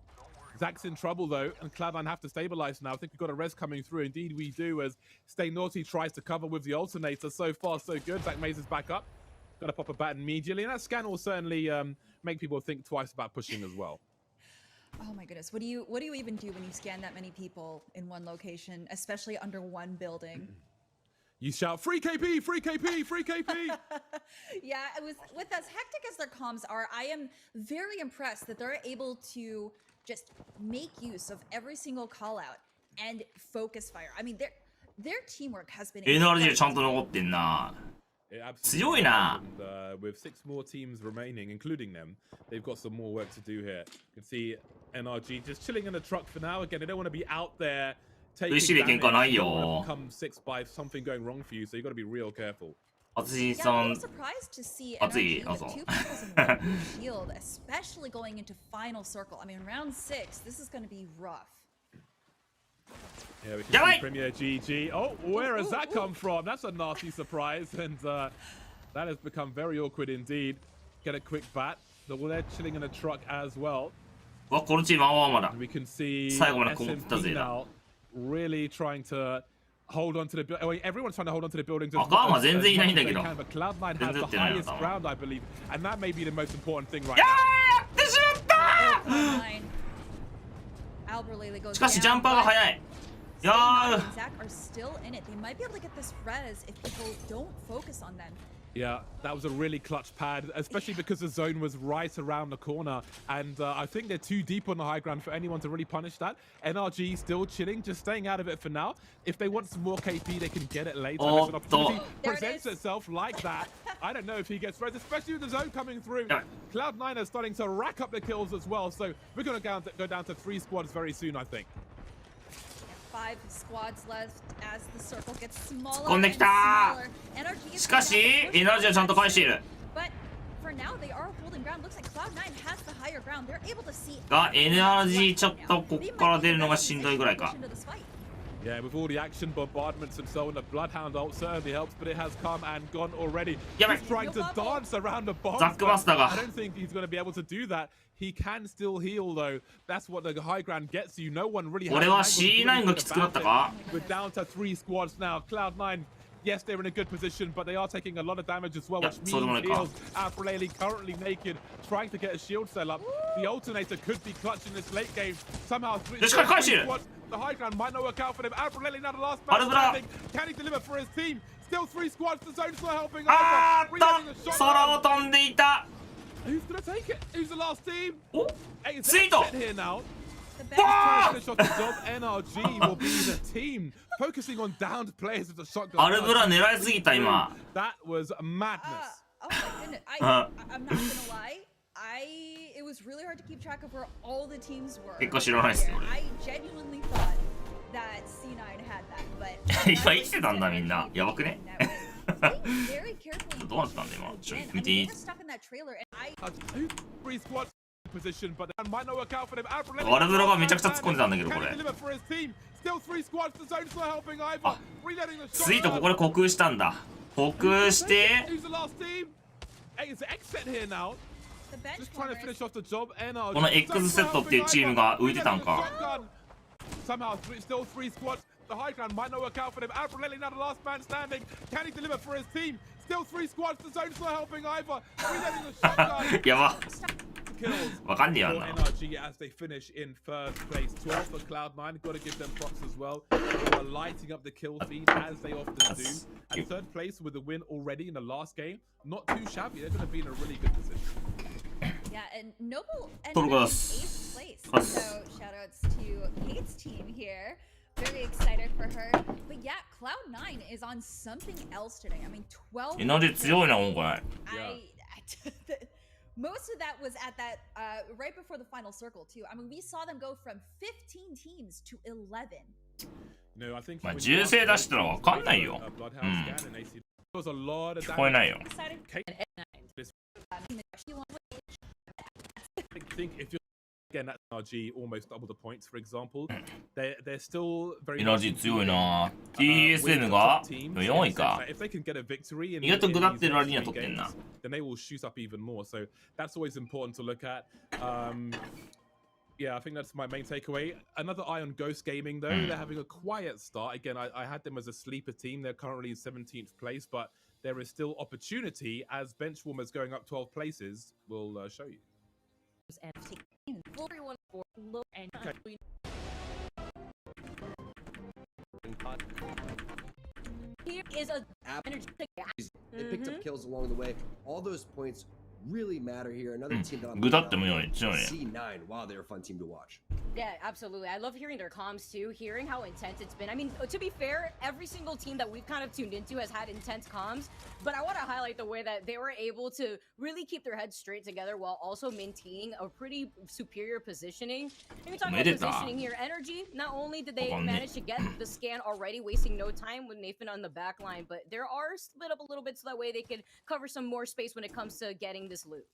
Zach's in trouble though, and Cloud9 have to stabilize now. I think we've got a res coming through. Indeed we do, as Stay Naughty tries to cover with the alternator. So far so good. Zach Maze is back up. Got to pop a bat immediately, and that scan will certainly make people think twice about pushing as well. Oh my goodness, what do you even do when you scan that many people in one location, especially under one building? You shout, free KP, free KP, free KP! Yeah, it was with as hectic as their comms are, I am very impressed that they're able to just make use of every single call out and focus fire. I mean, their teamwork has been NRG ちゃんと残ってんな 強いな With 6 more teams remaining, including them, they've got some more work to do here. You can see NRG just chilling in the truck for now. Again, they don't want to be out there taking damage. You don't want to become 6 by something going wrong for you, so you've got to be real careful. Yeah, I'm surprised to see NRG with 2 peoples in one shield, especially going into final circle. I mean, round 6, this is going to be rough. Yeah, we can see Premier GG. Oh, where has that come from? That's a nasty surprise, and that has become very awkward indeed. Get a quick bat. They're chilling in a truck as well. このチームはまだ We can see 最後までこもってたぜ SMP now really trying to hold on to the building. Everyone's trying to hold on to the buildings. 赤は全然いないんだけど But Cloud9 has the highest ground, I believe, and that may be the most important thing right や now. ーやってしまったしかしジャンパーが速い いやー Zach are still in it. They might be able to get this res if people don't focus on them. Yeah, that was a really clutch pad, especially because the zone was right around the corner. And I think they're too deep on the high ground for anyone to really punish that. NRG still chilling, just staying out of it for now. If they want some more KP, they can get it later. If an opportunity presents itself like that, I don't know if he gets res, especially with the zone coming through. Cloud9 are starting to rack up the kills as well. So we're going to go down to 3 squads very soon, I think. 5 squads left as the circle gets smaller 飛んできたしかしエナジーはちゃんと返している But for now they are holding ground. Looks like Cloud9 has the higher ground. They're able to see が NRG ちょっとこっから出るのがしんどいぐらいか Yeah, with all the action, bombardments and so on, the Bloodhound ult certainly helps, but it has come and gone already. He's trying to dance around the bombs. I don't think he's going to be able to do that. He can still heal though. That's what the high ground gets you. No one really has. 俺は C9 がきつくなったか We're down to 3 squads now. Cloud9, yes, they're in a good position, but they are taking a lot of damage as well, which means heals. Abraleli currently naked, trying to get a shield cell up. The alternator could be clutch in this late game. Somehow, the high ground might not work out for them. Abraleli now the last man standing. Can he deliver for his team? Still 3 squads. The zone's not helping. あーっと空を飛んでいた Who's gonna take it? Who's the last team? Oh, Sweet here now. Finish off the job. NRG will be the team focusing on downed players with the shotgun. アルブラ狙いすぎた今 That was madness. Oh my goodness. I'm not gonna lie. It was really hard to keep track of where all the teams were. 結構知らないですよ I genuinely thought that C9 had that, but 今生きてたんだみんなやばくね very carefully. どうなったんだ今ちょっと見ていい Stuck in that trailer and I 3 squads position, but that might not work out for them. アルブラがめちゃくちゃ突っ込んでたんだけどこれ Still 3 squads. The zone's not helping either. スイートここで虚空したんだ北して Who's the last team? Hey, it's X set here now. The bench Just trying to warmers. finish off the job. NRG. この X セットっていうチームが浮いてたんか。 Somehow, still 3 squads. The high ground might not work out for them. Alfred now the last man standing. Can he deliver for his team? Still 3 squads. The zone's not helping either. Shotgun. やば。 Kills わかんねえやん for な。 NRG as they finish in first place. 12 for Cloud9. Got to give them props as well. They are lighting up the kill feed as they often do. And third place with a win already in the last game. Not too shabby. They're going to be in a really good position. Yeah, and Noble ended up in 8th place. So shoutouts to Kate's team here. Very excited for her. But yeah, Cloud9 is on something else today. I mean, 12. エナジー強いな、今回。Most of that was at that right before the final circle too. I mean, we saw them go from 15 teams to 11. No, I think まあ、銃声出したらわかんないよ。うん。聞こえないよ。I think if you're again that's RG almost double the points, for example, they're still very エナジー強いな。TSM が4位か。 If they can get a victory 意外と下ってる割には取ってんな。 then they will shoot up even more. So that's always important to look at. Yeah, I think that's my main takeaway. Another eye on Ghost Gaming though. They're having a quiet start. Again, I had them as a sleeper team. They're currently in 17th place, but there is still opportunity as benchwarmers going up 12 places will show you. Here is a They picked up kills along the way. All those points really matter here. Another team that I'm C9. Wow, they're a fun team to watch. Yeah, absolutely. I love hearing their comms too, hearing how intense it's been. I mean, to be fair, every single team that we've kind of tuned into has had intense comms, but I want to highlight the way that they were able to really keep their heads straight together while also maintaining a pretty superior positioning. When we talk about positioning here, Energy, not only did they manage to get the scan already, wasting no time with Nathan on the back line, but there are split up a little bit so that way they could cover some more space when it comes to getting this loot.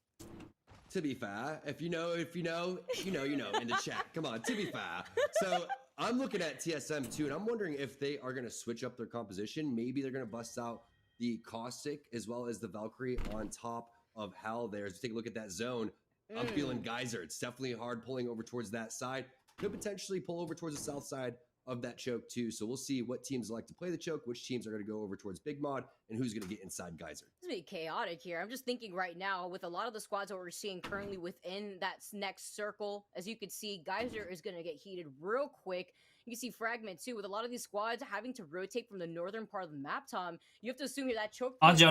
To be fair, if you know in the chat. Come on, to be fair. So I'm looking at TSM too, and I'm wondering if they are going to switch up their composition. Maybe they're going to bust out the Caustic as well as the Valkyrie on top of Hell there. As we take a look at that zone, I'm feeling Geyser. It's definitely hard pulling over towards that side. Could potentially pull over towards the south side of that choke too. So we'll see what teams like to play the choke, which teams are going to go over towards Big Mod, and who's going to get inside Geyser. It's gonna be chaotic here. I'm just thinking right now with a lot of the squads that we're seeing currently within that next circle. As you can see, Geyser is gonna get heated real quick. You can see Fragment too, with a lot of these squads having to rotate from the northern part of the map, Tom. You have to assume here that choke by the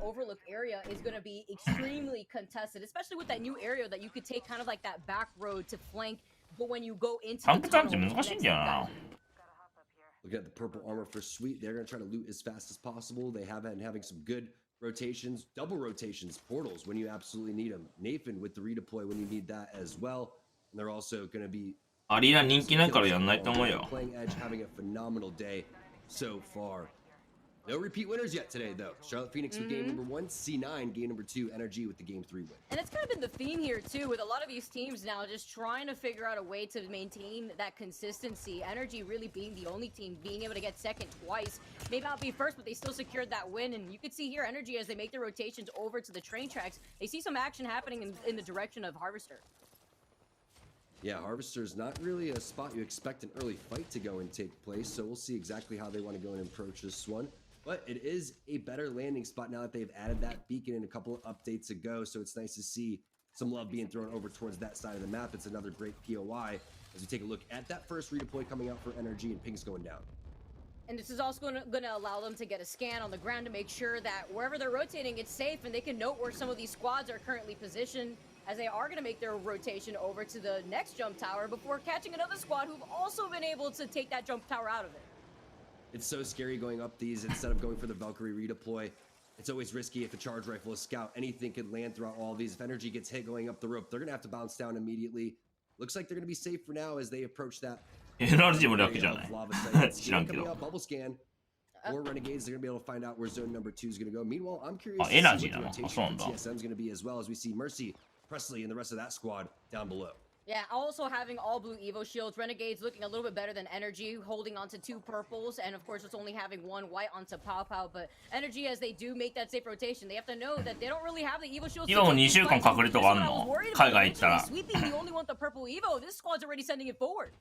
overlook area is gonna be extremely contested, especially with that new area that you could take kind of like that back road to flank. But when you go into the tunnel, look at the purple armor for Sweet. They're going to try to loot as fast as possible. They have been having some good rotations, double rotations, portals when you absolutely need them. Nathan with the redeploy when you need that as well. And they're also going to be playing Edge, having a phenomenal day so far. No repeat winners yet today, though. Charlotte Phoenix with game number 1, C9 game number 2, Energy with the game 3 win. And it's kind of been the theme here too, with a lot of these teams now just trying to figure out a way to maintain that consistency. Energy really being the only team being able to get second twice. May not be first, but they still secured that win. And you can see here Energy as they make their rotations over to the train tracks. They see some action happening in the direction of Harvester. Yeah, Harvester is not really a spot you expect an early fight to go and take place. So we'll see exactly how they want to go and approach this one. But it is a better landing spot now that they've added that beacon in a couple of updates ago. So it's nice to see some love being thrown over towards that side of the map. It's another great POI as we take a look at that first redeploy coming out for Energy and pings going down. And this is also going to allow them to get a scan on the ground to make sure that wherever they're rotating, it's safe and they can note where some of these squads are currently positioned, as they are going to make their rotation over to the next jump tower before catching another squad who've also been able to take that jump tower out of it. It's so scary going up these instead of going for the Valkyrie redeploy. It's always risky if a charge rifle is scout. Anything could land throughout all these. If Energy gets hit going up the rope, they're going to have to bounce down immediately. Looks like they're going to be safe for now as they approach that. Bubble scan. Or Renegades, they're going to be able to find out where zone number 2 is going to go. Meanwhile, I'm curious to see what the rotation for TSM is going to be as well, as we see Mercy, Presley, and the rest of that squad down below. Yeah, also having all blue Evo shields, Renegades looking a little bit better than Energy, holding onto 2 purples, and of course it's only having 1 white onto Pow Pow, but Energy, as they do make that safe rotation, they have to know that they don't really have the Evo shields. 今も2週間隠れとかあんの海外行ったら Sweeping the only one with the purple Evo, this squad's already sending it forward.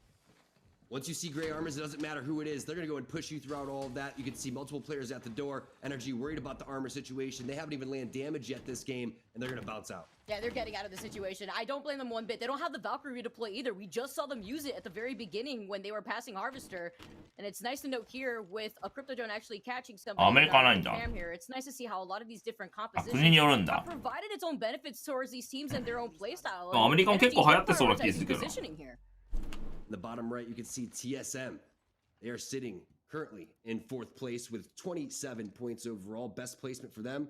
Once you see gray armors, it doesn't matter who it is. They're going to go and push you throughout all of that. You can see multiple players at the door. Energy worried about the armor situation. They haven't even landed damage yet this game, and they're going to bounce out. Yeah, they're getting out of the situation. I don't blame them one bit. They don't have the Valkyrie redeploy either. We just saw them use it at the very beginning when they were passing Harvester. And it's nice to note here with a Crypto Drone actually catching somebody cam here. It's nice to see how a lot of these different compositions have provided its own benefits towards these teams and their own playstyle. アメリカも結構流行ってそうな気がするけど。 In the bottom right, you can see TSM. They are sitting currently in 4th place with 27 points overall. Best placement for them.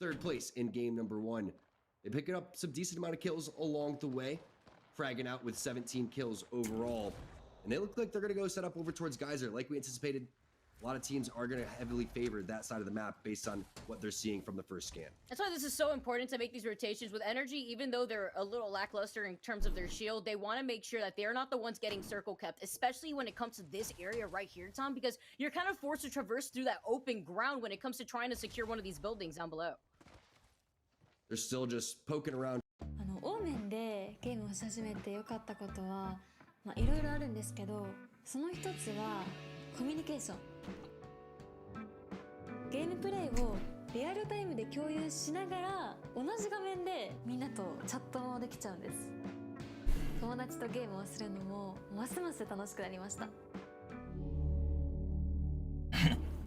3rd place in game number 1. They pick up some decent amount of kills along the way, fragging out with 17 kills overall. And they look like they're going to go set up over towards Geyser. Like we anticipated, a lot of teams are going to heavily favor that side of the map based on what they're seeing from the first scan. That's why this is so important to make these rotations with Energy. Even though they're a little lackluster in terms of their shield, they want to make sure that they're not the ones getting circle kept, especially when it comes to this area right here, Tom, because you're kind of forced to traverse through that open ground when it comes to trying to secure one of these buildings down below. They're still just poking around. オーメンでゲームをし始めて良かったことは、いろいろあるんですけど、その一つはコミュニケーション。ゲームプレイをリアルタイムで共有しながら同じ画面でみんなとチャットもできちゃうんです。友達とゲームをするのもますます楽しくなりました。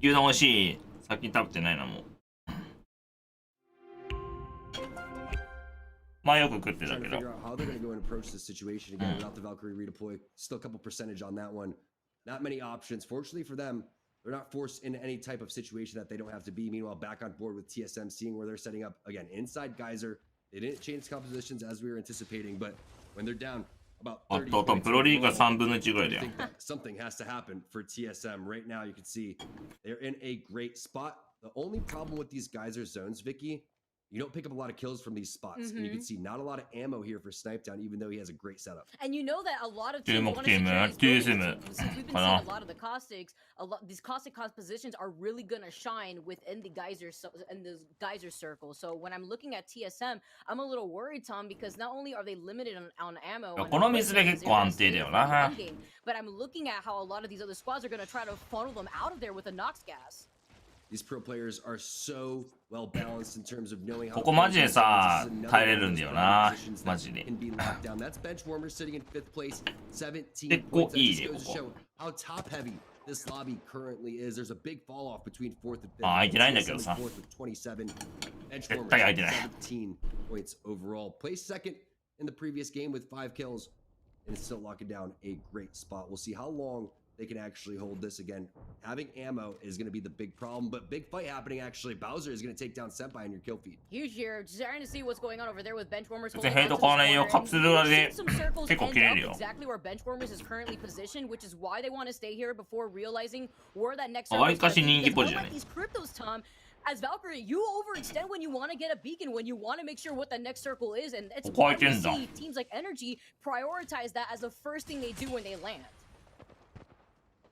牛丼美味しい。最近食べてないなもう。前よく食ってたけど。 How they're going to go and approach this situation again without the Valkyrie redeploy. Still a couple percentage on that one. Not many options. Fortunately for them, they're not forced into any type of situation that they don't have to be. Meanwhile, back on board with TSM, seeing where they're setting up again inside Geyser. They didn't change compositions as we were anticipating, but when they're down about 30 points, プロリーグが3分の1ぐらいだよ。 something has to happen for TSM. Right now, you can see they're in a great spot. The only problem with these Geyser zones, Vicky, you don't pick up a lot of kills from these spots. And you can see not a lot of ammo here for Snipe Down, even though he has a great setup. And you know that a lot of teams want to secure these buildings, since we've been seeing a lot of the caustics, these caustic compositions are really gonna shine within the geyser circle. So when I'm looking at TSM, I'm a little worried, Tom, because not only are they limited on ammo, この水辺結構安定だよな。 but I'm looking at how a lot of these other squads are gonna try to funnel them out of there with a Nox gas. These pro players are so well balanced in terms of knowing how ここマジでさ、耐えれるんだよな。マジで。 That's Benchwarmer sitting in 5th place, 17 結構 points. いいね、 That こ just goes to こ。 show how top heavy this lobby currently is. There's a big fall off between 4th and 5th. あ、空いてないんだけどさ。 4th with 27. 絶対空いてない。 17 points overall. Placed second in the previous game with 5 kills, and it's still locking down a great spot. We'll see how long they can actually hold this again. Having ammo is going to be the big problem, but big fight happening actually. Bowser is going to take down Senpai in your kill feed. Huge here, just trying to see what's going on over there with Benchwarmers. 別にヘイト買わないよ。カプセル裏で結構切れるよ。 Exactly where Benchwarmers is currently positioned, which is why they want to stay here before realizing where that next. わりかし人気ポジだね。 These cryptos, Tom. As Valkyrie, you overextend when you want to get a beacon, when you want to make sure what the next circle is, and it's why we see teams like Energy prioritize that as the first thing they do when they land.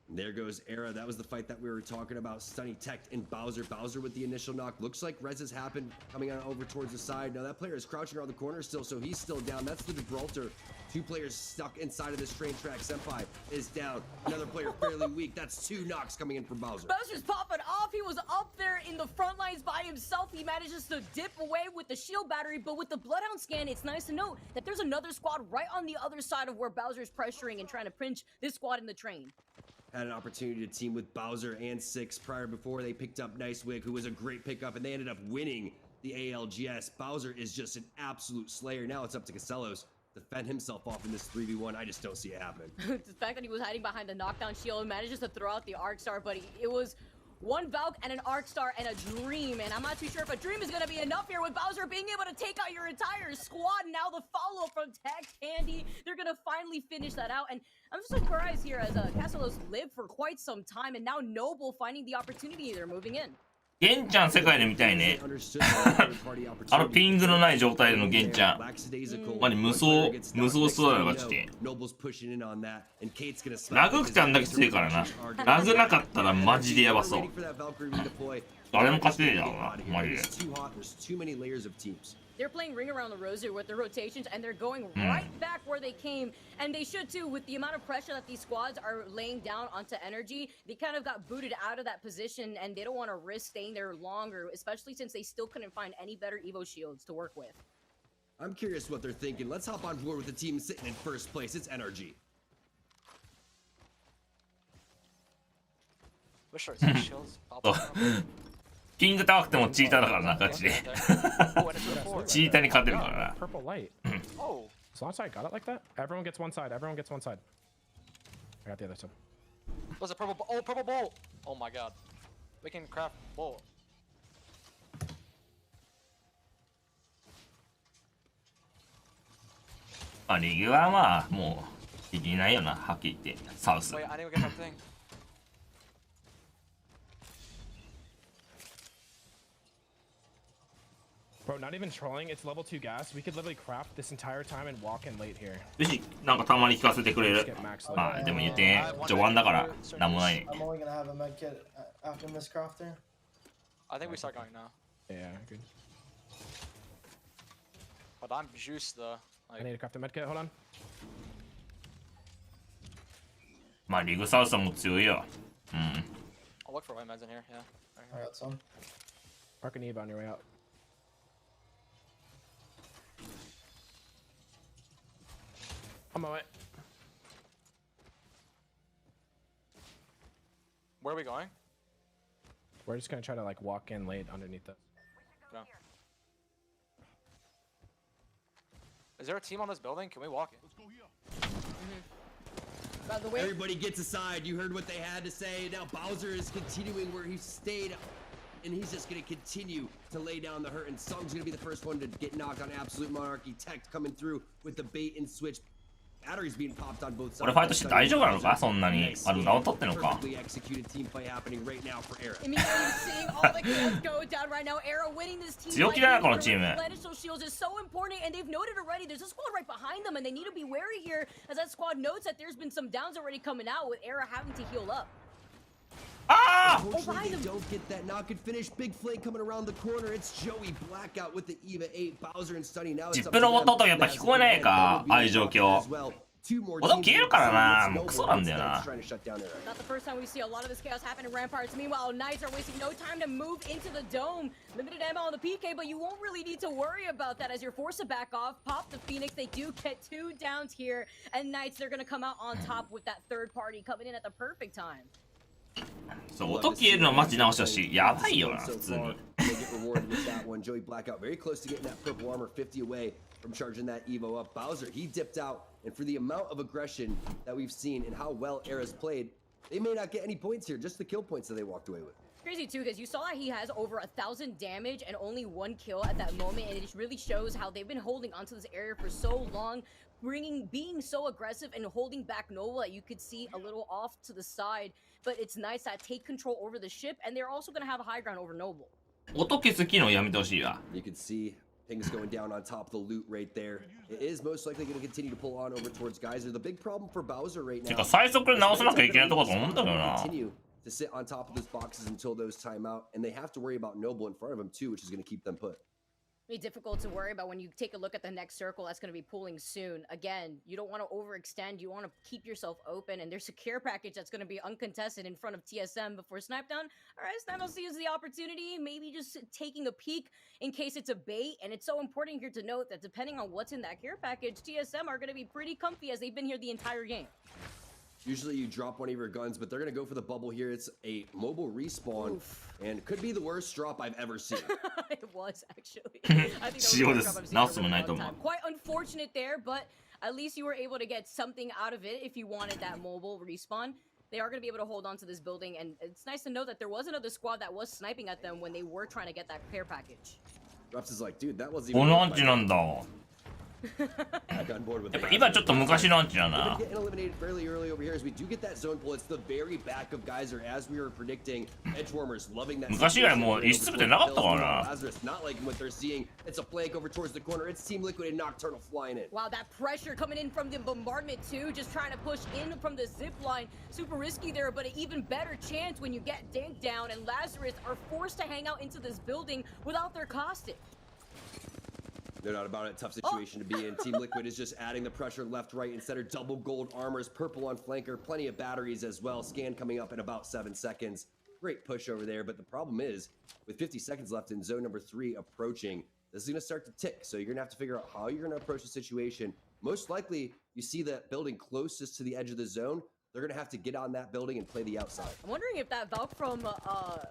There goes Era. That was the fight that we were talking about. Stunny Tech and Bowser. Bowser with the initial knock. Looks like Rez has happened coming on over towards the side. Now that player is crouching around the corner still, so he's still down. That's the Gibraltar. 2 players stuck inside of this train track. Senpai is down. Another player fairly weak. That's 2 knocks coming in from Bowser. Bowser's popping off. He was up there in the front lines by himself. He manages to dip away with the shield battery, but with the Bloodhound scan, it's nice to note that there's another squad right on the other side of where Bowser's pressuring and trying to pinch this squad in the train. Had an opportunity to team with Bowser and Six prior before they picked up Nicewig, who was a great pickup, and they ended up winning the ALGS. Bowser is just an absolute slayer. Now it's up to Casellos to fend himself off in this 3v1. I just don't see it happening. The fact that he was hiding behind the knockdown shield manages to throw out the Arc Star, but it was one Valk and an Arc Star and a Dream, and I'm not too sure if a Dream is going to be enough here with Bowser being able to take out your entire squad. Now the follow-up from Tech Candy, they're going to finally finish that out, and I'm just surprised here as Castellos lived for quite some time, and now Noble finding the opportunity, they're moving in. ゲンちゃん世界で見たいね。あのピングのない状態でのゲンちゃん。まに無双そうだよ、ガチで。ラグちゃんだけ強いからな。ラグなかったらマジでやばそう。誰も勝てねえだろうな、マジで。They're playing Ring Around the Rosy with their rotations, and they're going right back where they came, and they should too. With the amount of pressure that these squads are laying down onto Energy, they kind of got booted out of that position, and they don't want to risk staying there longer, especially since they still couldn't find any better Evo shields to work with. I'm curious what they're thinking. Let's hop on board with the team sitting in first place. It's Energy. Oh. ピング高くてもチーターだからな、ガチで。チーターに勝てるからな。Purple light. Oh. As long as I got it like that, everyone gets one side. Everyone gets one side. I got the other side. Was a purple? Oh, purple bolt! Oh my god. We can craft bolt. まあリグはまあもういけないよな、はっきり言って。サウス。Wait, I need to get that thing. Bro, not even trolling. It's level 2 gas. We could literally craft this entire time and walk in late here. よし、なんかたまに聞かせてくれる。まあでも言ってね、序盤だからなんもない。I'm only gonna have a med kit after Miss Crafter. I think we start going now. Yeah, good. But I'm juiced though. I need to craft a med kit. Hold on. まあリグサウスも強いよ。うん。I'll look for white meds in here. Yeah. Alright, son. Park an Eve on your way out. On my way. Where are we going? We're just gonna try to like walk in late underneath this. Go. Is there a team on this building? Can we walk in? Let's go here. By the way, everybody gets aside. You heard what they had to say. Now Bowser is continuing where he stayed, and he's just going to continue to lay down the hurt. And Sung's going to be the first one to get knocked on Absolute Monarchy. Tech coming through with the bait and switch. Batteries being popped on both sides. これファイトして大丈夫なのか、そんなに。あ、でもダウン取ってんのか。Perfectly executed team play happening right now for Era. I mean, you're seeing all the kills go down right now. Era winning this team. 強気だなこのチーム。Replenish those shields is so important, and they've noted already. There's a squad right behind them, and they need to be wary here, as that squad notes that there's been some downs already coming out with Era having to heal up. Ah! Unfortunately, they don't get that knock and finish. Big Flake coming around the corner. It's Joey Blackout with the EVA 8. Bowser and Stunny now. ジップの音やっぱ聞こえないか、ああいう状況。音消えるからな、もうクソなんだよな。 Not the first time we see a lot of this chaos happen in Ramparts. Meanwhile, Knights are wasting no time to move into the dome. Limited ammo on the PK, but you won't really need to worry about that as you're forced to back off. Pop the Phoenix. They do get 2 downs here, and Knights, they're gonna come out on top with that third party coming in at the perfect time. そう、音消えるのマジ直してほしい。やばいよな、普通に。Joey Blackout very close to getting that purple armor 50 away from charging that Evo up. Bowser, he dipped out, and for the amount of aggression that we've seen and how well Era's played, they may not get any points here, just the kill points that they walked away with. Crazy too, because you saw that he has over 1,000 damage and only 1 kill at that moment, and it just really shows how they've been holding onto this area for so long, being so aggressive and holding back Nova that you could see a little off to the side. But it's nice that take control over the ship, and they're also going to have a high ground over Noble. 音消す機能やめてほしいわ。 You can see things going down on top of the loot right there. It is most likely going to continue to pull on over towards Geyser. The big problem for Bowser right now. てか最速で直さなきゃいけないとこだと思うんだけどな。 Continue to sit on top of those boxes until those time out, and they have to worry about Noble in front of them too, which is going to keep them put. Be difficult to worry about when you take a look at the next circle that's going to be pulling soon. Again, you don't want to overextend. You want to keep yourself open, and there's a care package that's going to be uncontested in front of TSM before snipe down. All right, Snipdown sees the opportunity, maybe just taking a peek in case it's a bait. And it's so important here to note that depending on what's in that care package, TSM are going to be pretty comfy as they've been here the entire game. Usually you drop one of your guns, but they're going to go for the bubble here. It's a mobile respawn, and could be the worst drop I've ever seen. It was, actually. I think that was the worst drop I've seen in a long time. Quite unfortunate there, but at least you were able to get something out of it if you wanted that mobile respawn. They are going to be able to hold on to this building, and it's nice to know that there was another squad that was sniping at them when they were trying to get that care package. Drops is like, dude, that wasn't even... Back on board with やっぱ that. 今ちょっと昔のアンチだ We're な getting eliminated fairly early over here as we do get that zone pull. It's the very back of Geyser as we were predicting. Edgewarmers loving that. 昔以来もう石つぶてなかったからな Lazarus not liking what they're seeing. It's a flank over towards the corner. It's Team Liquid and Nocturnal flying in. Wow, that pressure coming in from the bombardment too, just trying to push in from the zip line. Super risky there, but an even better chance when you get danked down and Lazarus are forced to hang out into this building without their caustic. No doubt about it. Tough situation to be in. Team Liquid is just adding the pressure left, right, instead of double gold armors, purple on flanker, plenty of batteries as well. Scan coming up in about 7 seconds. Great push over there, but the problem is, with 50 seconds left in zone number 3 approaching, this is going to start to tick. So you're going to have to figure out how you're going to approach the situation. Most likely, you see that building closest to the edge of the zone. They're going to have to get on that building and play the outside. I'm wondering if that Valk from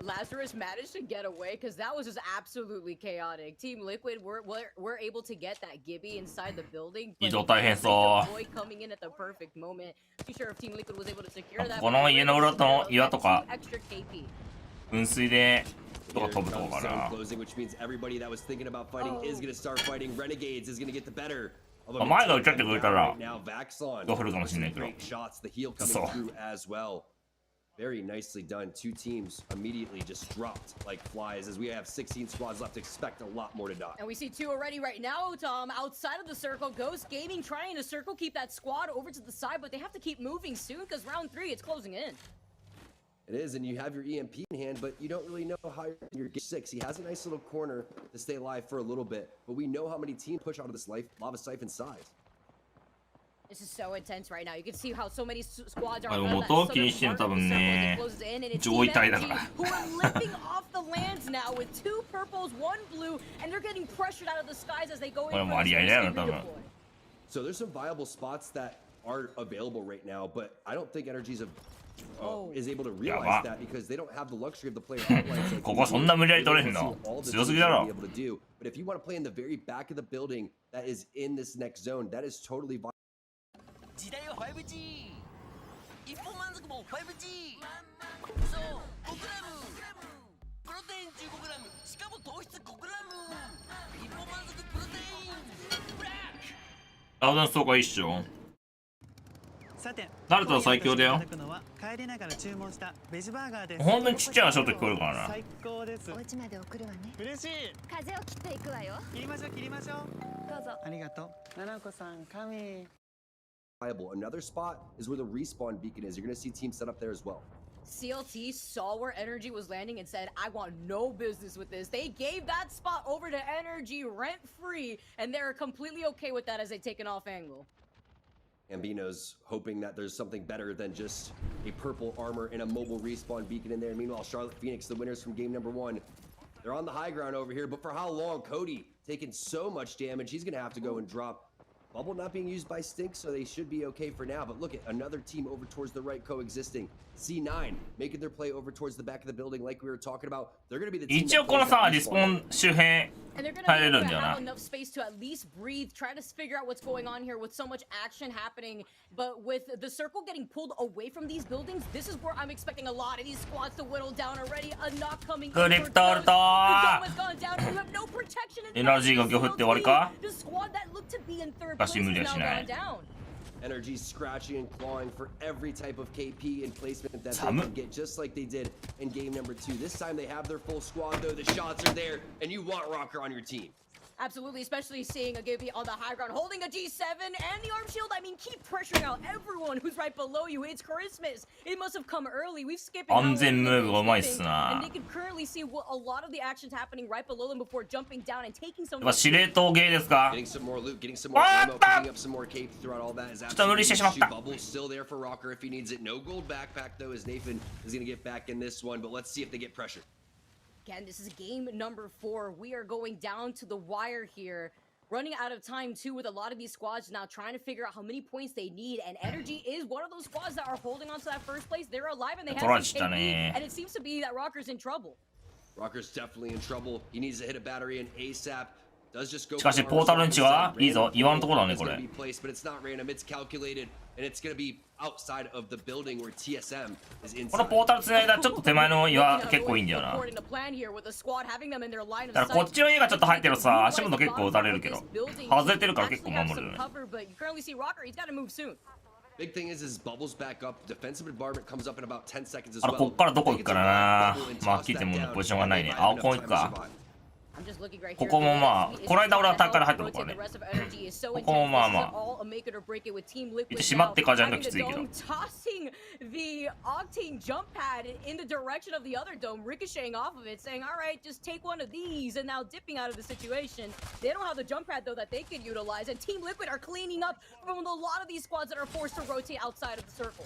Lazarus managed to get away, because that was just absolutely chaotic. Team Liquid were able to get that Gibby inside the building. 移動大変そう Boy coming in at the perfect moment. Not sure if Team Liquid was able to secure that. この家の裏の岩とか Extra KP. 噴水でとか飛ぶとこか Zone な closing, which means everybody that was thinking about fighting is going to start fighting. Renegades is going to get the better. 前が撃っちゃってくれたら Now Vaxon どう振るかもしれないけど great shots, the heal coming So. through as well. Very nicely done. Two teams immediately just dropped like flies as we have 16 squads left. Expect a lot more to die. And we see two already right now, Tom, outside of the circle. Ghost Gaming trying to circle, keep that squad over to the side, but they have to keep moving soon because round 3, it's closing in. It is, and you have your EMP in hand, but you don't really know how you're getting 6. He has a nice little corner to stay alive for a little bit, but we know how many teams push out of this lava siphon size. This is so intense right now. You can see how so many squads are あで on も that 元 southern 気にしてる part 多 of the 分 circle as ね it closes in, and it's 上位体だ Team から Energy who are limping off the lands now with 2 purples, 1 blue, and they're getting pressured out of the skies as they go in これ for もあ this りありだよ risky 多分 redeploy. So there's some viable spots that are available right now, but I don't think Energies is able to realize that because they don't have the luxury of the player outlines like ここそんな無理やり取れへんの all the 強す teams ぎだ will ろ be able to do. But if you want to play in the very back of the building that is in this next zone, that is totally viable. 時代は 5G 一本満足も 5G そう 5g プロテイン 15g しかも糖質 5g 一本満足プロテインブラックアウダンスとかいいっしょナルトは最強だよ帰りながら注文したベジバーガーですほんとにちっちゃい足音聞こえるからな最高ですお家まで送るわね嬉しい風を切っていくわよ切りましょう切りましょうどうぞありがとうななこさん神 Another spot is where the respawn beacon is. You're going to see teams set up there as well. CLT saw where Energy was landing and said, I want no business with this. They gave that spot over to Energy rent-free, and they're completely okay with that as they take an off angle. Ambino's hoping that there's something better than just a purple armor and a mobile respawn beacon in there. Meanwhile, Charlotte Phoenix, the winners from game number 1, they're on the high ground over here, but for how long? Cody taking so much damage, he's going to have to go and drop. Bubble not being used by Stink, so they should be okay for now. But look at another team over towards the right coexisting. C9 making their play over towards the back of the building like we were talking about. They're going to be the team 一応このさリスポン周辺 And they're gonna 入れ be る able ん to だよ have な enough space to at least breathe, try to figure out what's going on here with so much action happening. But with the circle getting pulled away from these buildings, this is where I'm expecting a lot of these squads to whittle down already. A knock coming in. クリプトルト The dome has gone down, and you have no protection. エナジーが今日降って終わりか The squad that looked to be in third しか place し is 無理は now しない gone down. Energy scratching and clawing for every type of KP and placement that they can get, just like they did in game number 2. This time they have their full squad, though. The shots are there, and you want Rocker on your team. Absolutely, especially seeing a Gibby on the high ground, holding a G7 and the arm shield. I mean, keep pressuring out everyone who's right below you. It's Christmas. It must have come early. We've skipped it. 安全ムーブがうまいっすな And they can currently see what a lot of the actions happening right below them before jumping down and taking some. やっぱ司令塔ゲーですか Getting some more loot, getting some more ammo, picking up some more cape throughout all that is ちょっと無理してしまった Bubble still there for Rocker if he needs it. No gold backpack though, as Nathan is going to get back in this one. But let's see if they get pressure. Again, this is game number 4. We are going down to the wire here. Running out of time too with a lot of these squads now trying to figure out how many points they need, and Energy is one of those squads that are holding on to that first place. They're alive and they have some KP, and it seems to be that Rocker's in trouble. Rocker's definitely in trouble. He needs to hit a battery in ASAP. Does just go しかしポータルンチはいいぞ岩のところだねこれ but it's not random. It's calculated. and it's gonna be outside of the building where TSM is この inside. ポータルつないだちょっと手前の岩結構いいんだよな。だ According to plan here with the squad having them in their line of からこっ sight. ちの家がちょっと入ってるさ、足元結構打たれるけど、外れてるから結構 Actually have 守るよ some ね。 cover, but you currently see Rocker. He's got to move soon. Big thing is bubbles back up. Defensive bombardment comes up in about 10 seconds as あれ well. こっからどこ行くからな。まあ聞いてもポジションがないね。青コン行くか。 I'm just looking right こ here. こもまあ、この間俺はタッカーで入ったからね。ここもまあまあ。閉まってからじゃんがきついけど。 Tossing the octane jump pad in the direction of the other dome, ricocheting off of it, saying, "All right, just take one of these," and now dipping out of the situation. They don't have the jump pad though that they could utilize, and Team Liquid are cleaning up from a lot of these squads that are forced to rotate outside of the circle.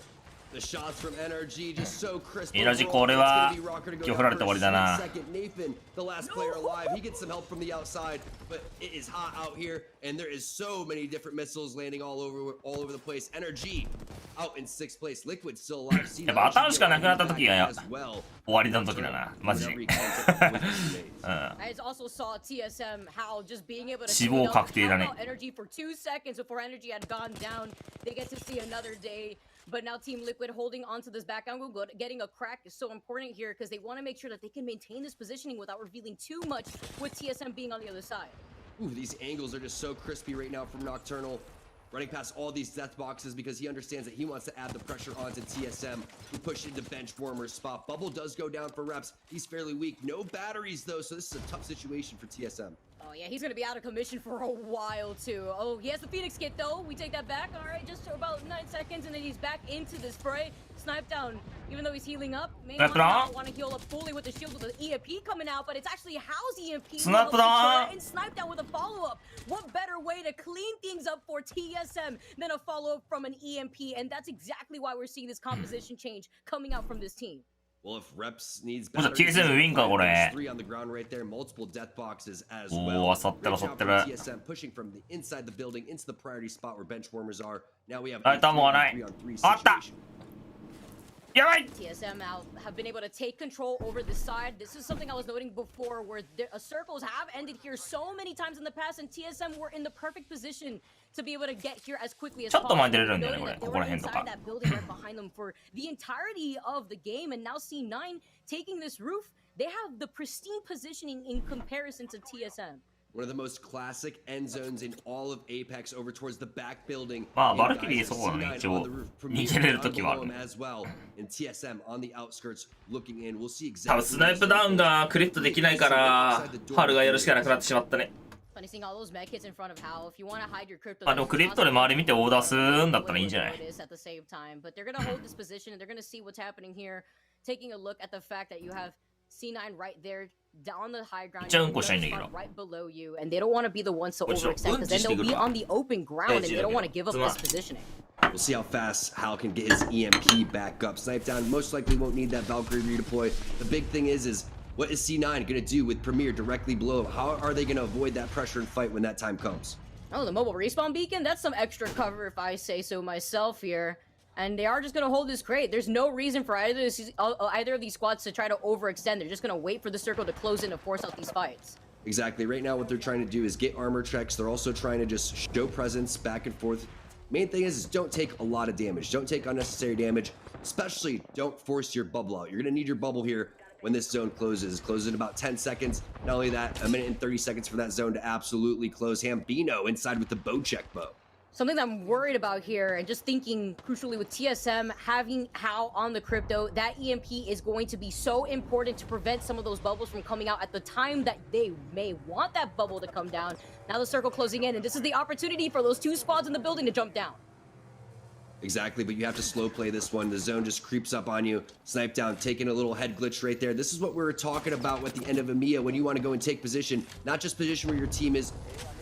The shots from NRG just so crisp. エナジーこれは今日振られて終わりだな。 Nathan, the last player alive, he gets some help from the outside, but it is hot out here, and there is so many different missiles landing all over the place. NRG out in 6th place. Liquid still alive. やっぱ当たるしかなくなった時が終わりの時だな、マジで。I also saw TSM how just being able to 死亡確定だね。 energy for 2 seconds before energy had gone down. They get to see another day. But now Team Liquid holding onto this back angle, getting a crack is so important here because they want to make sure that they can maintain this positioning without revealing too much with TSM being on the other side. Ooh, these angles are just so crispy right now from Nocturnal. Running past all these death boxes because he understands that he wants to add the pressure onto TSM, who pushed into bench warmer's spot. Bubble does go down for reps. He's fairly weak. No batteries though, so this is a tough situation for TSM. Oh yeah, he's gonna be out of commission for a while too. Oh, he has the Phoenix kit though. We take that back. All right, just for about 9 seconds, and then he's back into this fray. Snipe down, even though he's healing up. May not want to heal up fully with the shield with the EMP coming out, but it's actually How's EMP Snipe down and snipe down with a follow-up. What better way to clean things up for TSM than a follow-up from an EMP? And that's exactly why we're seeing this composition change coming out from this team. Well, if reps needs batteries, TSM ウィンかこれ。 3 on the ground right there, multiple death boxes as お well. お、漁ってる漁ってる。 TSM pushing from the inside the building into the priority spot where bench warmers are. Now we have あ、弾がない。あった。やばい。 TSM out have been able to take control over the side. This is something I was noting before where circles have ended here so many times in the past, and TSM were in the perfect position to be able to get here as quickly as possible. They were inside that building right behind them for the entirety of the game, and now C9 taking this roof, they have the pristine positioning in comparison to TSM. One of the most classic end zones in all of Apex over towards the back building. まあバルキリーそうだね、一応逃げれる時はある。 as well. And TSM on the outskirts looking in. We'll see 多分 exactly. スナイプダウンがクリットできないからハルがやるしかなくなってしまったね。 Funny seeing all those med kits in front of Hal. If you want to hide your crypto, まあでもクリットで周り見てオーダーするんだったらいいんじゃない？ at the same time, but they're gonna hold this position and they're gonna see what's happening here. Taking a look at the fact that you have C9 right there down the high ground, right below you, and they don't want to be the ones to overextend because then they'll be on the open ground and they don't want to give up this positioning. We'll see how fast Hal can get his EMP back up. Snipe down most likely won't need that Valkyrie redeploy. The big thing is what is C9 going to do with Premier directly below him? How are they going to avoid that pressure and fight when that time comes? Oh, the mobile respawn beacon? That's some extra cover if I say so myself here. And they are just going to hold this crate. There's no reason for either of these squads to try to overextend. They're just going to wait for the circle to close in to force out these fights. Exactly. Right now, what they're trying to do is get armor checks. They're also trying to just show presence back and forth. Main thing is don't take a lot of damage. Don't take unnecessary damage. Especially don't force your bubble out. You're going to need your bubble here when this zone closes. Closes in about 10 seconds. Not only that, a minute and 30 seconds for that zone to absolutely close. Hambino inside with the bow check bow. Something that I'm worried about here, and just thinking crucially with TSM having Hal on the crypto, that EMP is going to be so important to prevent some of those bubbles from coming out at the time that they may want that bubble to come down. Now the circle closing in, and this is the opportunity for those two squads in the building to jump down. Exactly, but you have to slow play this one. The zone just creeps up on you. Snipe down, taking a little head glitch right there. This is what we were talking about with the end of EMEA when you want to go and take position. Not just position where your team is.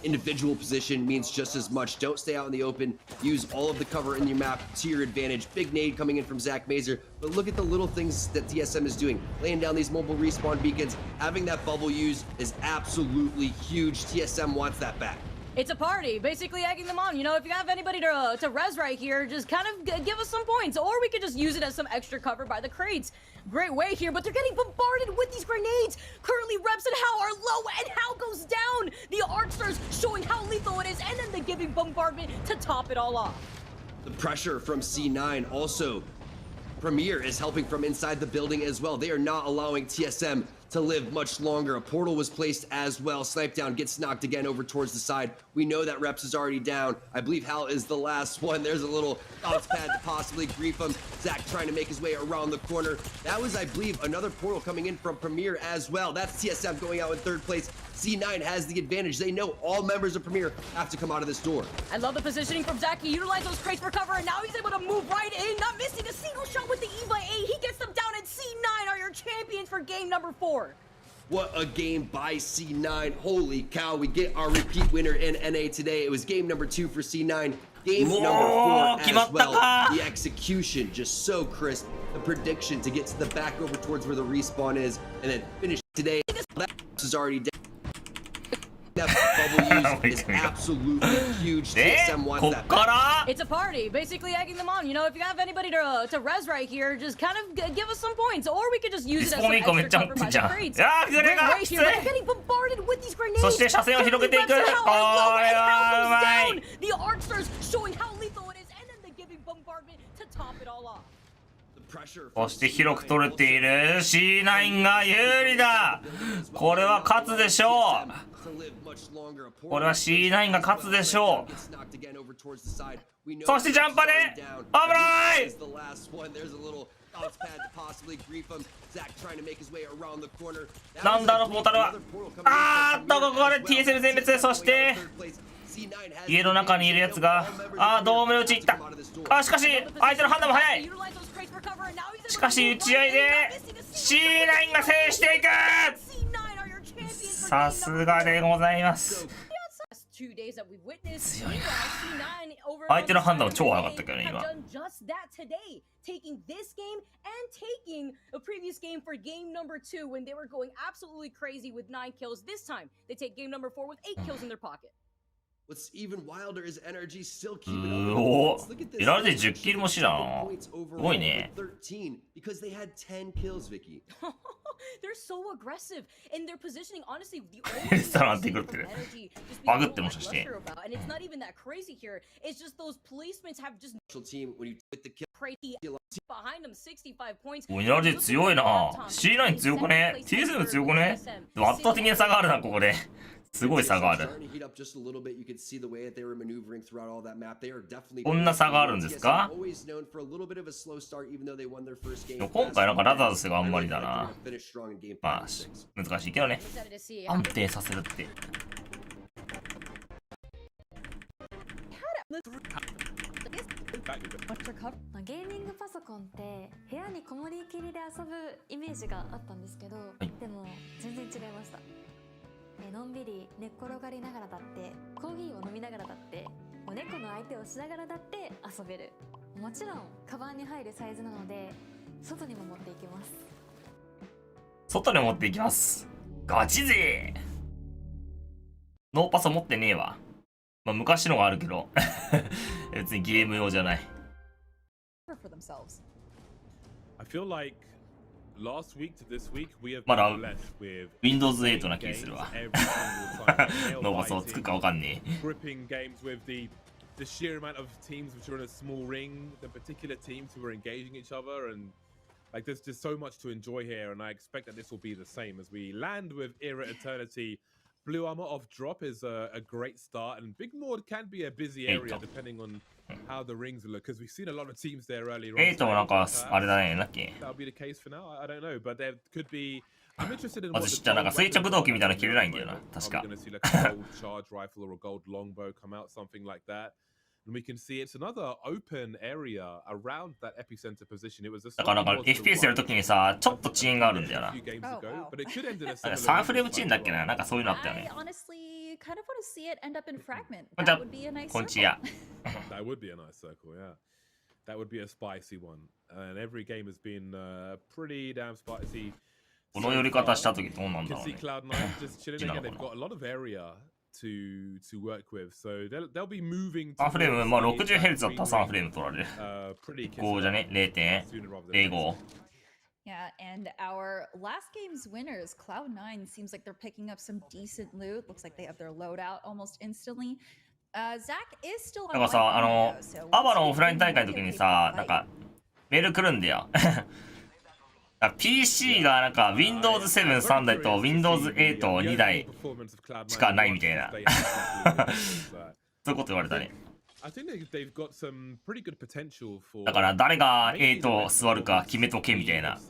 Individual position means just as much. Don't stay out in the open. Use all of the cover in your map to your advantage. Big nade coming in from Zach Mazer. But look at the little things that TSM is doing. Laying down these mobile respawn beacons. Having that bubble used is absolutely huge. TSM wants that back. It's a party, basically egging them on. You know, if you have anybody to res right here, just kind of give us some points. Or we could just use it as some extra cover by the crates. Great way here, but they're getting bombarded with these grenades. Currently, Reps and Hal are low, and Hal goes down. The arc stars showing how lethal it is, and then they're giving bombardment to top it all off. The pressure from C9 also. Premier is helping from inside the building as well. They are not allowing TSM to live much longer. A portal was placed as well. Snipe down, gets knocked again over towards the side. We know that Reps is already down. I believe Hal is the last one. There's a little bounce pad to possibly grief him. Zach trying to make his way around the corner. That was, I believe, another portal coming in from Premier as well. That's TSM going out in third place. C9 has the advantage. They know all members of Premier have to come out of this door. I love the positioning from Zach. He utilized those crates for cover, and now he's able to move right in, not missing a single shot with the EVA 8. He gets them down, and C9 are your champions for game number 4. What a game by C9. Holy cow, we get our repeat winner in NA today. It was game number 2 for C9. Game number 4 as well. The execution just so crisp. The prediction to get to the back over towards where the respawn is, and then finish today. That is already dead. That bubble use is absolutely huge. TSM wants that. It's a party, basically egging them on. You know, if you have anybody to res right here, just kind of give us some points, or we could just use it as some extra cover by the crates. Right here, they're getting bombarded with these grenades. The Arcstars showing how lethal it is, and then the giving bombardment to top it all off. そして広く取れている C9 が有利だ。これは勝つでしょう。これは C9 が勝つでしょう。そしてジャンパで危ない。なんだろうポータルは。あーっとここで TSL 全滅。そして家の中にいるやつがドームの内行った。あしかし相手の判断も早い。しかし打ち合いで C9 が制していく。さすがでございます。強いな。相手の判断は超早かったけどね今。Taking this game and taking a previous game for game number 2 when they were going absolutely crazy with 9 kills. This time they take game number 4 with 8 kills in their pocket. What's even wilder is energy still keeping up. おお、エラルで10キルもしだな。すごいね。Because they had 10 kills, Vicky. They're so aggressive in their positioning. Honestly, the さらってくるってる。バグってもしかして。And it's not even that crazy here. It's just those placements have just team when you get the kill. Behind them 65 points. エラルで強いな。C9 強くね。TSM 強くね。でも圧倒的な差があるなここで。すごい差がある。こんな差があるんですか？今回なんかラザーズがあんまりだな。まあ難しいけどね。安定させるって。ゲーミングパソコンって部屋にこもりきりで遊ぶイメージがあったんですけど、でも全然違いました。のんびり寝っ転がりながらだってコーヒーを飲みながらだってお猫の相手をしながらだって遊べる。もちろんカバンに入るサイズなので外にも持っていきます。外に持っていきます。ガチ勢。ノーパソ持ってねえわ。まあ昔のがあるけど別にゲーム用じゃない。I feel like last week to this week we have まだ been blessed with Windows 8な気するわ。ノーパソをつくかわかんねえ。gripping games with the sheer amount of teams which are in a small ring, the particular teams who are engaging each other, and like there's just so much to enjoy here, and I expect that this will be the same as we land with Era Eternity. Blue Armor off drop is a great start, and Big Nord can be a busy area depending on how the rings look, because we've seen a lot of teams there earlier on. 8もなんかあれだね、ラッキー。 That'll be the case for now. I don't know, but there could be. I'm interested in まず知ったなんか垂直動機みたいなの切れないんだよな、確か。 We're going to see like a gold charge rifle or a gold longbow come out, something like that. And we can see it's another open area around that epicenter position. It was a だからなんか FPS やるときにさ、ちょっと遅延があるんだよな。3フレーム遅延だっけな、なんかそういうのあったよね。 honestly kind of want to see it end up in fragment. こんにちは。 That would be a nice こんにちは。 That would be a nice circle, yeah. That would be a spicy one. And every game has been pretty damn spicy. この寄り方したときどうなんだろう You ね。 can see Cloud9 just chilling again. They've got a lot of area to work with, so they'll be moving. 3フレーム、まあ 60Hz だったら3フレーム取られる。5じゃね 0.05。 Yeah, and our last game's winners, Cloud9, seems like they're picking up some decent loot. Looks like they have their loadout almost instantly. Zach is still だからさ、アバのオフライン大会の時にさ、なんか、メール来るんだよ。PC がなんか Windows 7 3台と Windows 8 2台しかないみたいな。そういうこと言われたね。だから誰が8座るか決めとけみたいな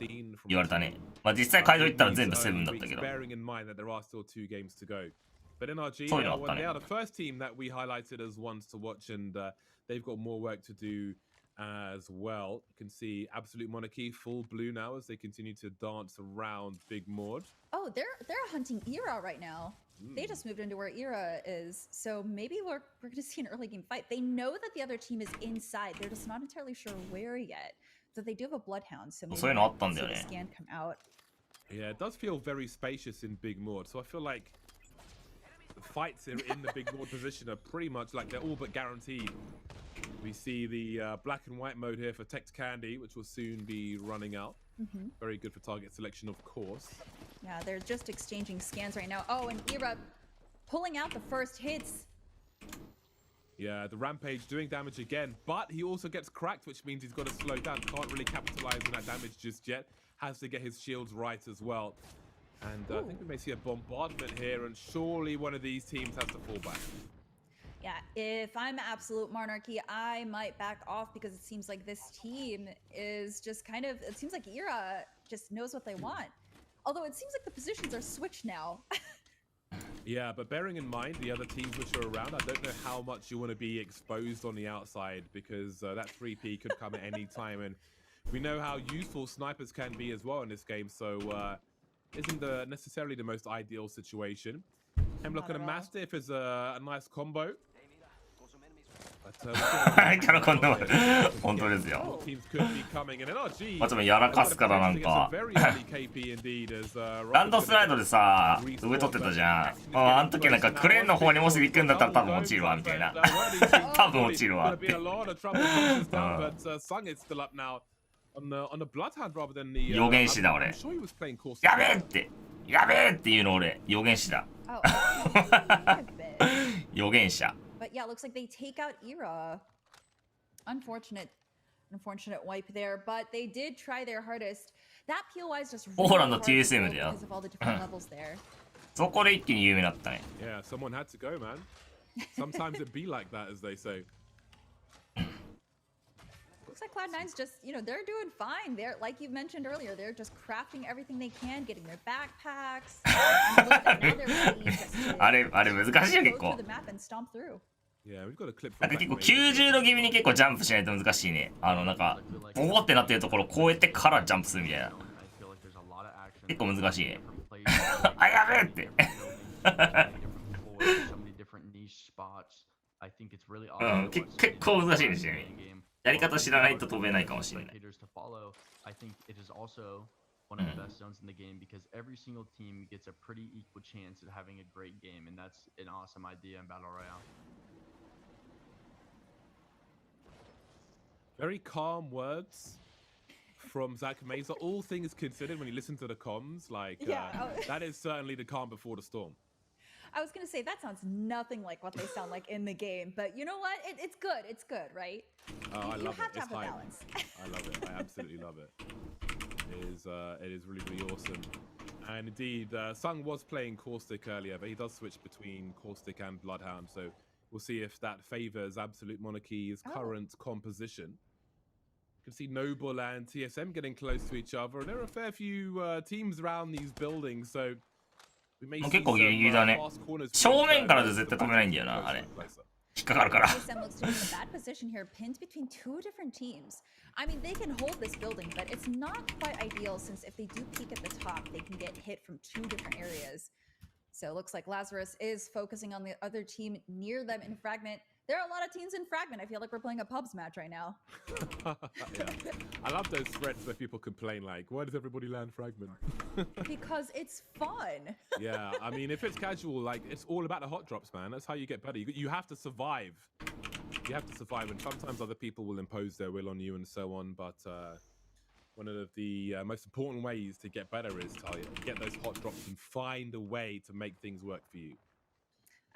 言われたね。まあ実際会場行ったら全部7だったけど。But NRG, they are the first team that we highlighted as ones to watch, and they've got more work to do as well. You can see Absolute Monarchy full blue now as they continue to dance around Big Maud. Oh, they're hunting Era right now. They just moved into where Era is, so maybe we're going to see an early game fight. They know that the other team is inside. They're just not entirely sure where yet. So they do have a Bloodhound, so maybe we'll see the scan come out. Yeah, it does feel very spacious in Big Maud, so I feel like the fights in the Big Maud position are pretty much like they're all but guaranteed. We see the black and white mode here for Text Candy, which will soon be running out. Very good for target selection, of course. Yeah, they're just exchanging scans right now. Oh, and Era pulling out the first hits. Yeah, the Rampage doing damage again, but he also gets cracked, which means he's got to slow down. Can't really capitalize on that damage just yet. Has to get his shields right as well. And I think we may see a bombardment here, and surely one of these teams has to fall back. Yeah, if I'm Absolute Monarchy, I might back off because it seems like this team is just kind of, it seems like Era just knows what they want. Although it seems like the positions are switched now. Yeah, but bearing in mind the other teams which are around, I don't know how much you want to be exposed on the outside, because that 3P could come at any time, and we know how useful snipers can be as well in this game, so isn't necessarily the most ideal situation. Hemlock and a Mastiff is a nice combo. Teams could be coming, and NRG まあ、やらかすからなんかランドスライドでさ上取ってたじゃん。あの時なんかクレーンの方にもし行くんだったら多分落ちるわみたいな。多分落ちるわって。予言師だ俺。やべえってやべえっていうの俺予言師だ。予言者。But yeah, it looks like they take out Era. Unfortunate wipe there, but they did try their hardest. That POI is just really hard because of all the different levels there. そこで一気に有名になったね。Yeah, someone had to go, man. Sometimes it be like that, as they say. Looks like Cloud9's just, you know, they're doing fine. They're, like you mentioned earlier, they're just crafting everything they can, getting their backpacks. And look, now they're ready just to あれ難しいよ結構。 go through the map and stomp through. なんか結構90度気味に結構ジャンプしないと難しいね。なんかボコってなってるところを越えてからジャンプするみたいな。結構難しいね。あ、やべえって。結構難しいですよね。やり方知らないと飛べないかもしれない。One of the best zones in the game because every single team gets a pretty equal chance at having a great game, and that's an awesome idea in Battle Royale. Very calm words from Zach Mesa. All things considered, when you listen to the comms, like that is certainly the calm before the storm. I was gonna say that sounds nothing like what they sound like in the game, but you know what? It's good. It's good, right? Oh, I love have it. To it's have a hype. balance. I love it. I absolutely love it. It is really, really awesome. And indeed, Sung was playing Caustic earlier, but he does switch between Caustic and Bloodhound, so we'll see if that favors Absolute Monarchy's current composition. You can see Noble and TSM getting close to each other, and there are a fair few teams around these buildings, so we may see 結構ギリギリだね。正面からじゃ絶対止めないんだよな、あれ。引っかかるから。TSM looks to be in a bad position here, pinned between two different teams. I mean, they can hold this building, but it's not quite ideal since if they do peek at the top, they can get hit from two different areas. So it looks like Lazarus is focusing on the other team near them in Fragment. There are a lot of teams in Fragment. I feel like we're playing a pubs match right now. Yeah. I love those threads where people complain like, why does everybody land Fragment? Because it's fun. Yeah, I mean, if it's casual, like, it's all about the hot drops, man. That's how you get better. You have to survive. You have to survive, and sometimes other people will impose their will on you and so on, but one of the most important ways to get better is to get those hot drops and find a way to make things work for you.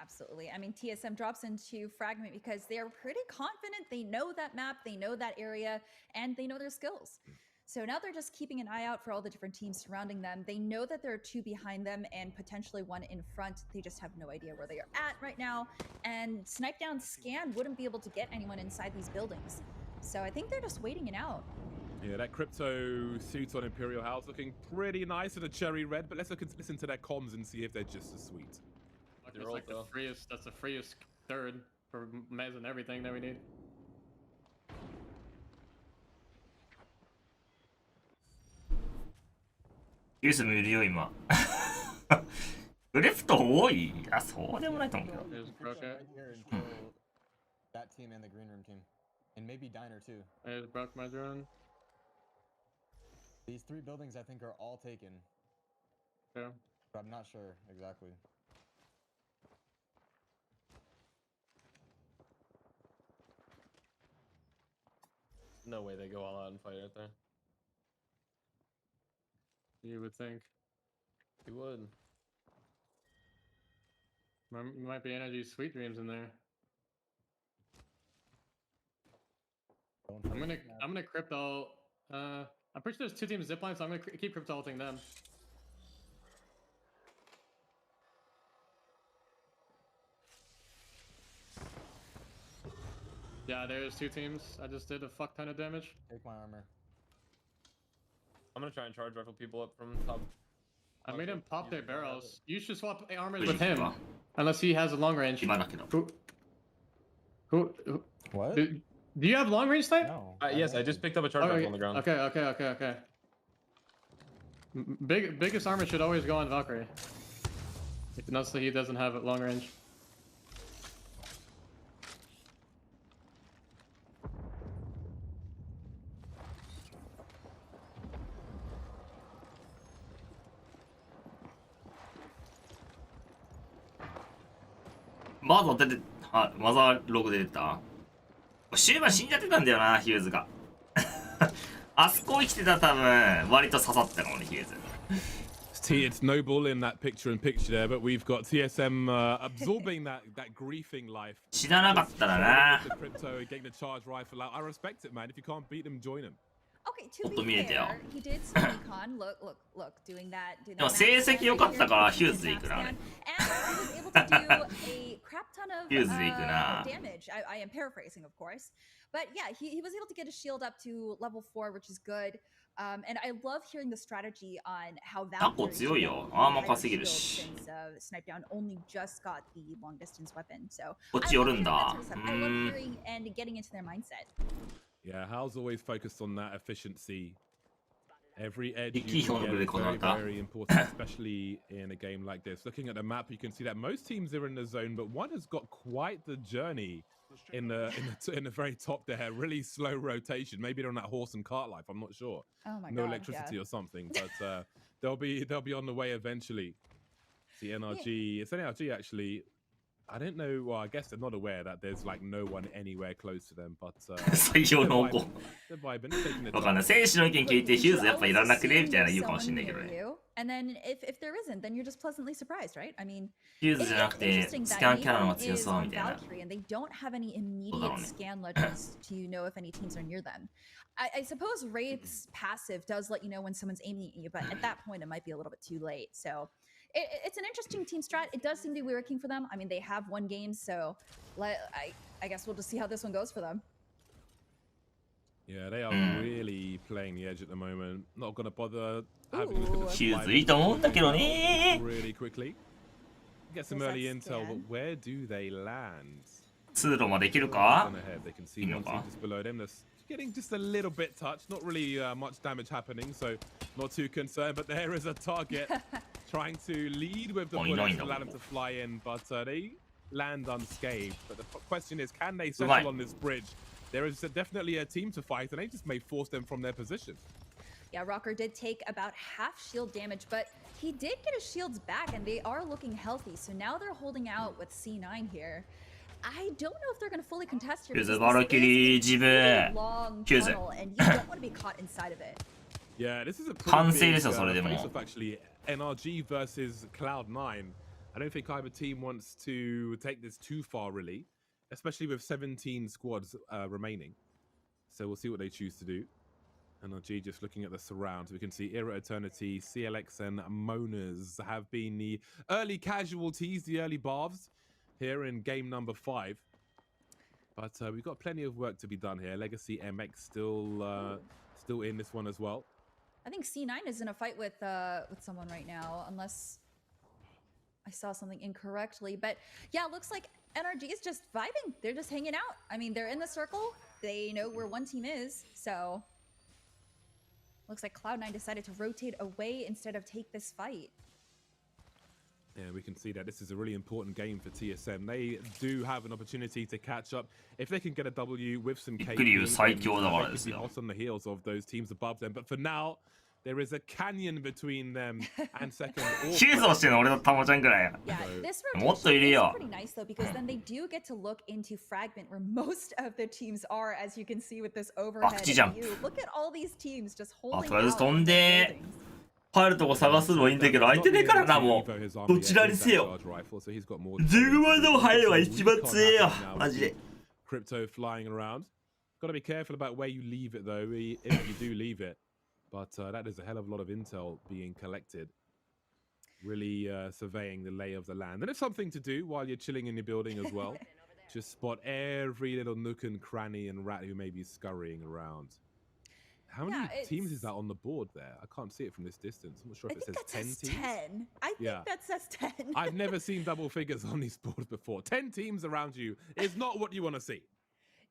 Absolutely. I mean, TSM drops into Fragment because they are pretty confident. They know that map, they know that area, and they know their skills. So now they're just keeping an eye out for all the different teams surrounding them. They know that there are 2 behind them and potentially 1 in front. They just have no idea where they are at right now. And Snipe Down Scan wouldn't be able to get anyone inside these buildings. So I think they're just waiting it out. Yeah, that crypto suit on Imperial House looking pretty nice in a cherry red, but let's listen to their comms and see if they're just as sweet. That's like the freest, that's the freest third for mez and everything that we need.ユースもいるよ今。グレフト多い？あ、そうでもないと思うけど。That team and the green room team. And maybe Diner too. I just broke my drone. These 3 buildings I think are all taken. Yeah. But I'm not sure exactly. No way they go all out and fight right there. You would think. You would. Might be energy sweet dreams in there. I'm gonna crypto. I'm pretty sure there's 2 teams zipline, so I'm gonna keep crypto ulting them. Yeah, there's 2 teams. I just did a fuck ton of damage. Take my armor. I'm gonna try and charge rifle people up from top. I made him pop their barrels. You should swap armors with him, unless he has a long range. Who? What? Do you have long range snipe? No. Yes, I just picked up a charge rifle on the ground. Okay. Biggest armor should always go on Valkyrie. Unless he doesn't have it long range.マザー出て、あ、マザーログで出た。終盤死んじゃってたんだよな、ヒューズが。あそこ生きてたら多分、割と刺さったかもね、ヒューズ。It's noble in that picture-in-picture there, but we've got TSM absorbing that griefing life. 死ななかったらな。The crypto getting the charge rifle out. I respect it, man. If you can't beat them, join them. Okay, to be fair, he did some recon. Look, doing that. でも成績良かったからヒューズでいくな。And he was able to do a crap ton of damage. I am paraphrasing, of course. But yeah, he was able to get his shield up to level 4, which is good. And I love hearing the strategy on how Valkyrie since Snipe Down only just got the long distance weapon. So I love hearing and getting into their mindset. Yeah, Hal's always focused on that efficiency. Every edge you get is very, very important, especially in a game like this. Looking at the map, you can see that most teams are in the zone, but one has got quite the journey in the very top there. Really slow rotation. Maybe they're on that horse and cart life. I'm not sure. Oh my no God, electricity or something, but they'll be on the way eventually. The NRG, it's NRG actually. I don't know. Well, I guess they're not aware that there's like no one anywhere close to them. But 採用濃厚。わかんない。選手の意見聞いてヒューズやっぱいらなくねみたいな言うかもしれないけどね。And then if there isn't, then you're just pleasantly surprised, right? I mean, ヒューズじゃなくてスキャンキャラの方が強そうみたいな。And they don't have any immediate scan legends to know if any teams are near them. I suppose Wraith's passive does let you know when someone's aiming at you, but at that point it might be a little bit too late. So. It's an interesting team strat. It does seem to be working for them. I mean, they have won games, so I guess we'll just see how this one goes for them. Yeah, they are really playing the edge at the moment. Not gonna bother having a look at the really quickly. Get some early intel, but where do they land? 通路まで行けるか？ They can see one team just below them. They're getting just a little bit touched. Not really much damage happening, so not too concerned. But there is a target. Trying to lead with the bullets to allow them to fly in, but they land unscathed. But the question is, can they settle on this bridge? There is definitely a team to fight, and they just may force them from their position. Yeah, Rocker did take about half shield damage, but he did get his shields back, and they are looking healthy. So now they're holding out with C9 here. I don't know if they're going to fully contest here. This is a long tunnel, and you don't want to be caught inside of it. Yeah, this is a pretty big face-off actually. NRG versus Cloud9. I don't think either team wants to take this too far, really, especially with 17 squads remaining. So we'll see what they choose to do. NRG just looking at the surrounds. We can see Era Eternity, CLX, and Monas have been the early casualties, the early baths here in game number 5. But we've got plenty of work to be done here. Legacy MX still in this one as well. I think C9 is in a fight with someone right now, unless I saw something incorrectly. But yeah, it looks like NRG is just vibing. They're just hanging out. I mean, they're in the circle. They know where one team is, so looks like Cloud9 decided to rotate away instead of take this fight. Yeah, we can see that this is a really important game for TSM. They do have an opportunity to catch up. If they can get a W with some KD, they could be hot on the heels of those teams above them. But for now, there is a canyon between them and second. Yeah, this rotation is pretty nice though, because then they do get to look into Fragment, where most of the teams are, as you can see with this overhead view. Look at all these teams just holding out. 入るとこ探すのはいいんだけど、相手ねえからな、もう。どちらにせよ。15番でも入れば一番強えよ、マジで。Crypto flying around. Gotta be careful about where you leave it though, if you do leave it. But that is a hell of a lot of intel being collected. Really surveying the lay of the land. And it's something to do while you're chilling in your building as well. Just spot every little nook and cranny and rat who may be scurrying around. How many teams is that on the board there? I can't see it from this distance. I'm not sure if it says 10 teams. 10. I think that says 10. I've never seen double figures on these boards before. 10 teams around you is not what you want to see.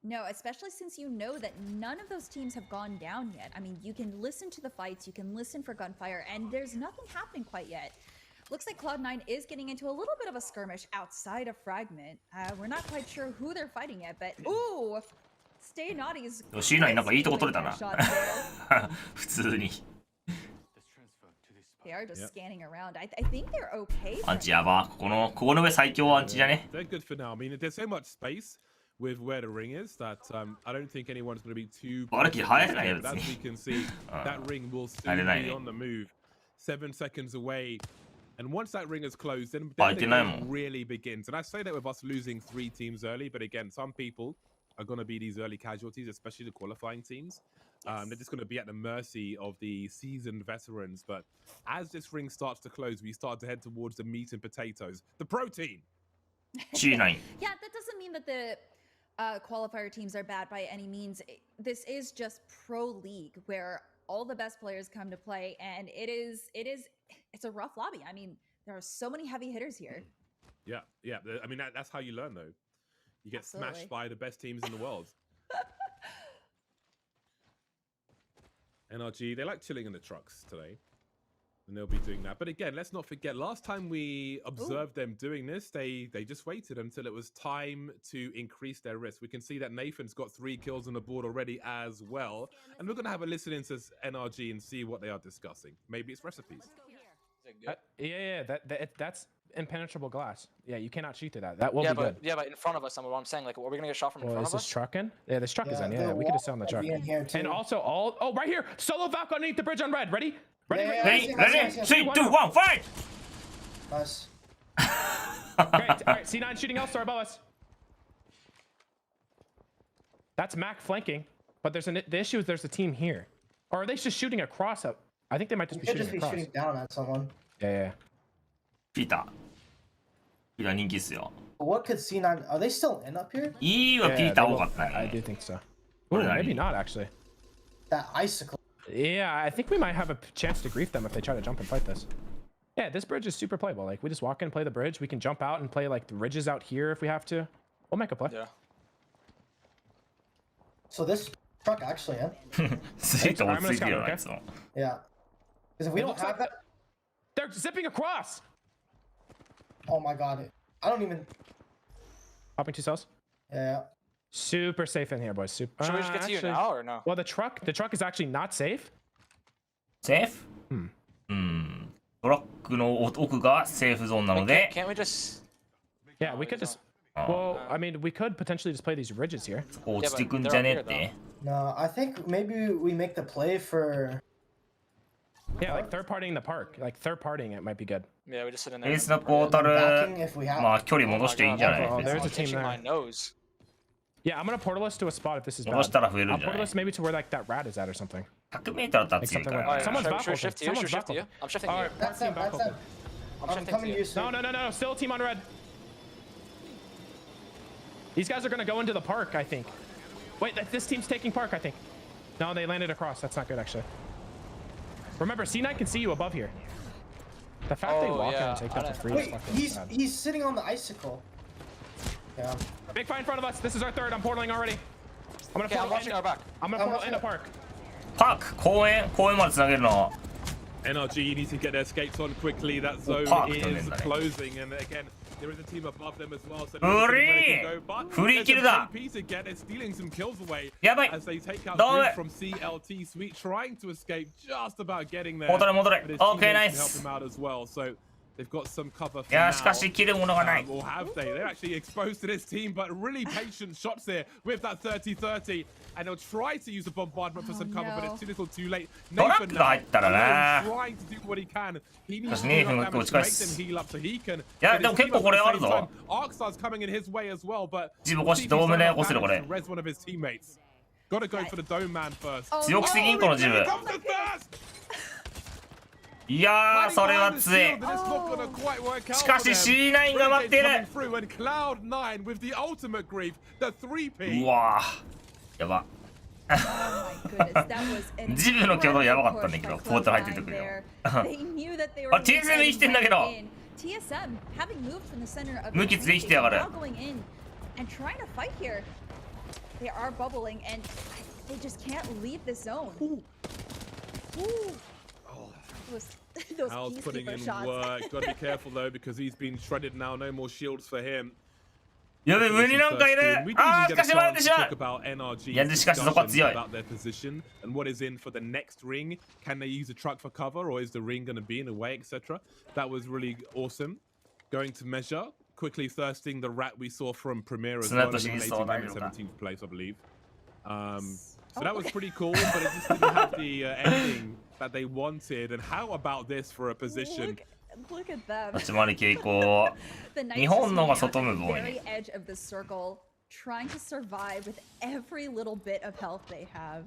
No, especially since you know that none of those teams have gone down yet. I mean, you can listen to the fights, you can listen for gunfire, and there's nothing happening quite yet. Looks like Cloud9 is getting into a little bit of a skirmish outside of Fragment. We're not quite sure who they're fighting yet, but ooh! Stay Naughty's. C9 なんかいいとこ取れたな。普通に。They are just scanning around. I think they're okay. アンチやば。ここの上最強アンチじゃね。 They're good for now. I mean, there's so much space with where the ring is that I don't think anyone's going to be too. As we can see, that ring will soon be on the move. 7 seconds away. And once that ring is closed, then the game really begins. And I say that with us losing 3 teams early, but again, some people are going to be these early casualties, especially the qualifying teams. They're just going to be at the mercy of the seasoned veterans. But as this ring starts to close, we start to head towards the meat and potatoes, the protein. G9. Yeah, that doesn't mean that the qualifier teams are bad by any means. This is just pro league where all the best players come to play, and it's a rough lobby. I mean, there are so many heavy hitters here. Yeah. I mean, that's how you learn, though. You get smashed by the best teams in the world. NRG, they like chilling in the trucks today. And they'll be doing that. But again, let's not forget, last time we observed them doing this, they just waited until it was time to increase their risk. We can see that Nathan's got 3 kills on the board already as well. And we're going to have a listen into NRG and see what they are discussing. Maybe it's recipes. That's impenetrable glass. Yeah, you cannot shoot through that. That will be good. Yeah, but in front of us, what I'm saying, like, are we gonna get shot from in front of us? Is this truck in? Yeah, this truck is in. Yeah, we could just sit on the truck. And also, right here, solo Valk underneath the bridge on red. Ready? Ready? 3, 2, 1, fight! Nice. Great. All right, C9 shooting L-Star above us. That's Mac flanking, but the issue is there's a team here. Or are they just shooting across up? I think they might just be shooting across. Shooting down at someone. Yeah. Peter 人気っすよ。 What could C9? Are they still in up here? E は Peter 多かったね。 I do think so. Ooh, maybe not actually. That icicle. Yeah, I think we might have a chance to grief them if they try to jump and fight this. Yeah, this bridge is super playable. Like, we just walk in and play the bridge. We can jump out and play like the ridges out here if we have to. We'll make a play. Yeah. So this truck actually in? I'm gonna scout, okay? Yeah. Because if we don't have that, they're zipping across. Oh my god! I don't even. Popping 2 cells. Yeah. Super safe in here, boys. Super. Should we just get to you now or no? Well, the truck is actually not safe. Safe? トラックの奥がセーフゾーンなので。 Can't we just? Yeah, we could just. Well, I mean, we could potentially just play these ridges here. そこ落ちてくんじゃねって。 No, I think maybe we make the play for. Yeah, like third partying the park. Like third partying it might be good. Yeah, we just sit in エ there. ースのクォータル、まあ距離戻していいんじゃない？ Oh, there's a team Touching my there. nose. Yeah, I'm gonna portal us to a spot if this is bad. 戻したら増えるん I'll じゃな portal い？ us maybe to where like that rat is at or something. 100メートルだったら強いから Alright, someone's Should back. shift you, should Someone's shift back. you. I'm shifting you. Alright, That's team it. back. That's it. I'm I'm shifting coming to to you. you. No. Still a team on red. These guys are gonna go into the park, I think. Wait, this team's taking park, I think. No, they landed across. That's not good, actually. Remember, C9 can see you above here. The fact they walk in and take them for free is Wait, fucking bad. he's sitting on the icicle. Yeah. Big fight in front of us. This is our third. I'm portaling already. I'm gonna Okay, I'm portal watching our back. I'm gonna portal in the park. パーク、公園までつなげるの。 NRG, you need to get their escapes on quickly. That zone Park is とねんだね。 closing, and again, there is a team above them as well. So フリー！フリーキルだ！ piece again, it's stealing some kills away やばい！ as they take out どうめ！ from CLT. Sweet trying to escape, just about getting there. 戻れ戻れ。 But his OK、 teammates ナイ can help ス。 him out as well. So they've got some cover for いや、 now. しかし切るものがない。 Or have they? They're actually exposed to this team, but really patient shots here with that 30-30. And they'll try to use a bombardment for some cover, but it's too little too late. トラックが入ったらな。 trying to do what he can. He needs 私 to 2 do 分 enough 打 damage ち to 返 make す。 them heal up so he can. いや、でも結構これあるぞ。 Arkstar's coming in his way as well, but 自分起こし、ドームで起こせるこれ。 res one of his teammates. Gotta go for the dome man first. 強気すぎんこのジム。いやー、それは強い。しかし C9 が待っている。うわー、やば。ジムの挙動やばかったんだけど、ポータル入ってる時よ。あ、TSM 生きてんだけど。無傷で生きてやがる。They are bubbling and they just can't leave the zone. Those Al's putting in shots. work. Gotta be careful though because he's been shredded now. No more shields for him. やべ、上になんかいる。あー、しかしバレてしまう。いや、しかしそこは強い。 about their position and what is in for the next ring. Can they use a truck for cover, or is the ring going to be in a way, etc.? That was really awesome. Going to measure quickly, thirsting the rat we saw from Premier as well, eliminating him in 17th place, I believe. So that was pretty cool, but it just didn't have the ending that they wanted. And how about this for a position? Look at them. 立ち回り傾向。日本のが外ムーブ多いね。 Very edge of the circle, trying to survive with every little bit of health they have.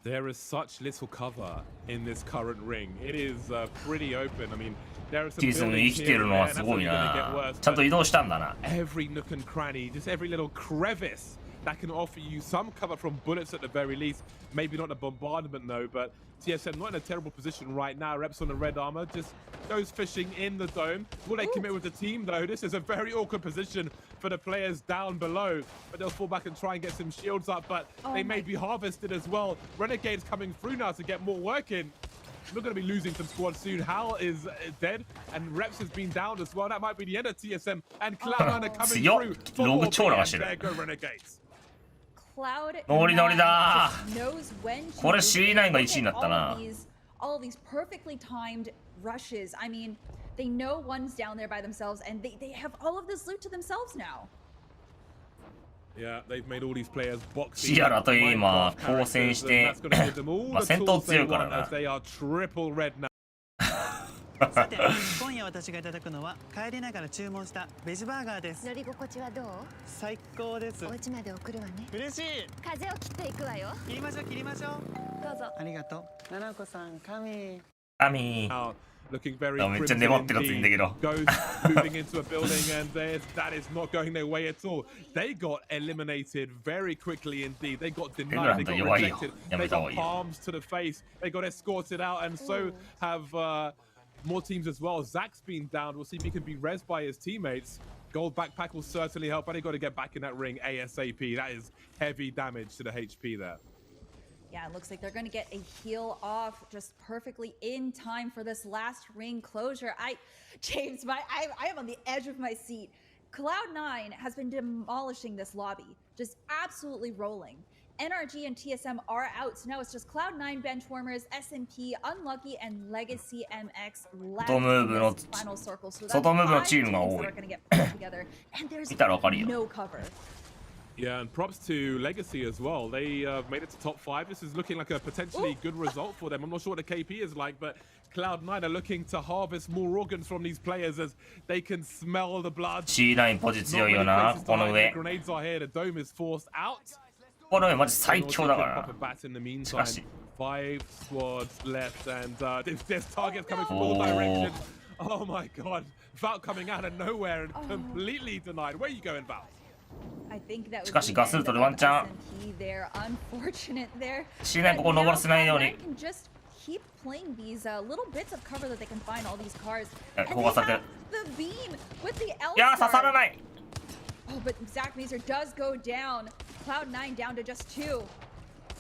There is such little cover in this current ring. It is pretty open. I mean, there are some buildings here and there, and that's only going to get worse. ちゃんと移動したんだな。 Every nook and cranny, just every little crevice that can offer you some cover from bullets at the very least. Maybe not a bombardment though, but TSM not in a terrible position right now. Reps on the red armor, just goes fishing in the dome. Will they commit with the team though? This is a very awkward position for the players down below, but they'll fall back and try and get some shields up, but they may be harvested as well. Renegade's coming through now to get more work in. We're going to be losing some squads soon. Hal is dead, and Reps has been down as well. That might be the end of TSM, and Cloud9 are coming through. ログ超流してる。 There go Renegades. ノリノリだ。 Knows when to これ C9 が1位になったな。 all of these perfectly timed rushes. I mean, they know one's down there by themselves, and they have all of this loot to themselves now. Yeah, they've made all these players boxing. シアラと今当選して、まあ戦闘強いからな。 They are triple red now. さて、今夜私がいただくのは帰りながら注文したベジバーガーです。乗り心地はどう？最高です。お家まで送るわね。嬉しい。風を切っていくわよ。切りましょう切りましょう。どうぞ。ありがとう。ななこさん、神。神。 Looking very crimson indeed. Goes moving into a building, and that is not going their way at all. They got eliminated very quickly indeed. They got denied. They got rejected. They got palms to the face. They got escorted out, and so have more teams as well. Zach's been down. We'll see if he can be rezzed by his teammates. Gold backpack will certainly help, but they got to get back in that ring ASAP. That is heavy damage to the HP there. Yeah, it looks like they're going to get a heal off just perfectly in time for this last ring closure. James, I am on the edge of my seat. Cloud9 has been demolishing this lobby, just absolutely rolling. NRG and TSM are out, so now it's just Cloud9 benchwarmers, SMP, Unlucky, and Legacy MX left in this final circle. So that's 5 teams that are going to get put together, and there's no cover. Yeah, and props to Legacy as well. They made it to top 5. This is looking like a potentially good result for them. I'm not sure what the KP is like, but Cloud9 are looking to harvest more organs from these players as they can smell the blood. C9 ポジ強いよな、ここの上。 Grenades are here. The dome is forced out. ここの上マジ最強だからな。 しかし。5 squads left, and there's targets coming from all directions. Oh my god. Val coming out of nowhere and completely denied. Where are you going, Val? I think that しかしガスルトでワンチャン。C9 ここ登らせないように。 keep playing these little bits of cover that they can find all these cars. ここされてる。The beam with the L. いや刺さらない。 Oh, but Zach Mazer does go down. Cloud9 down to just 2.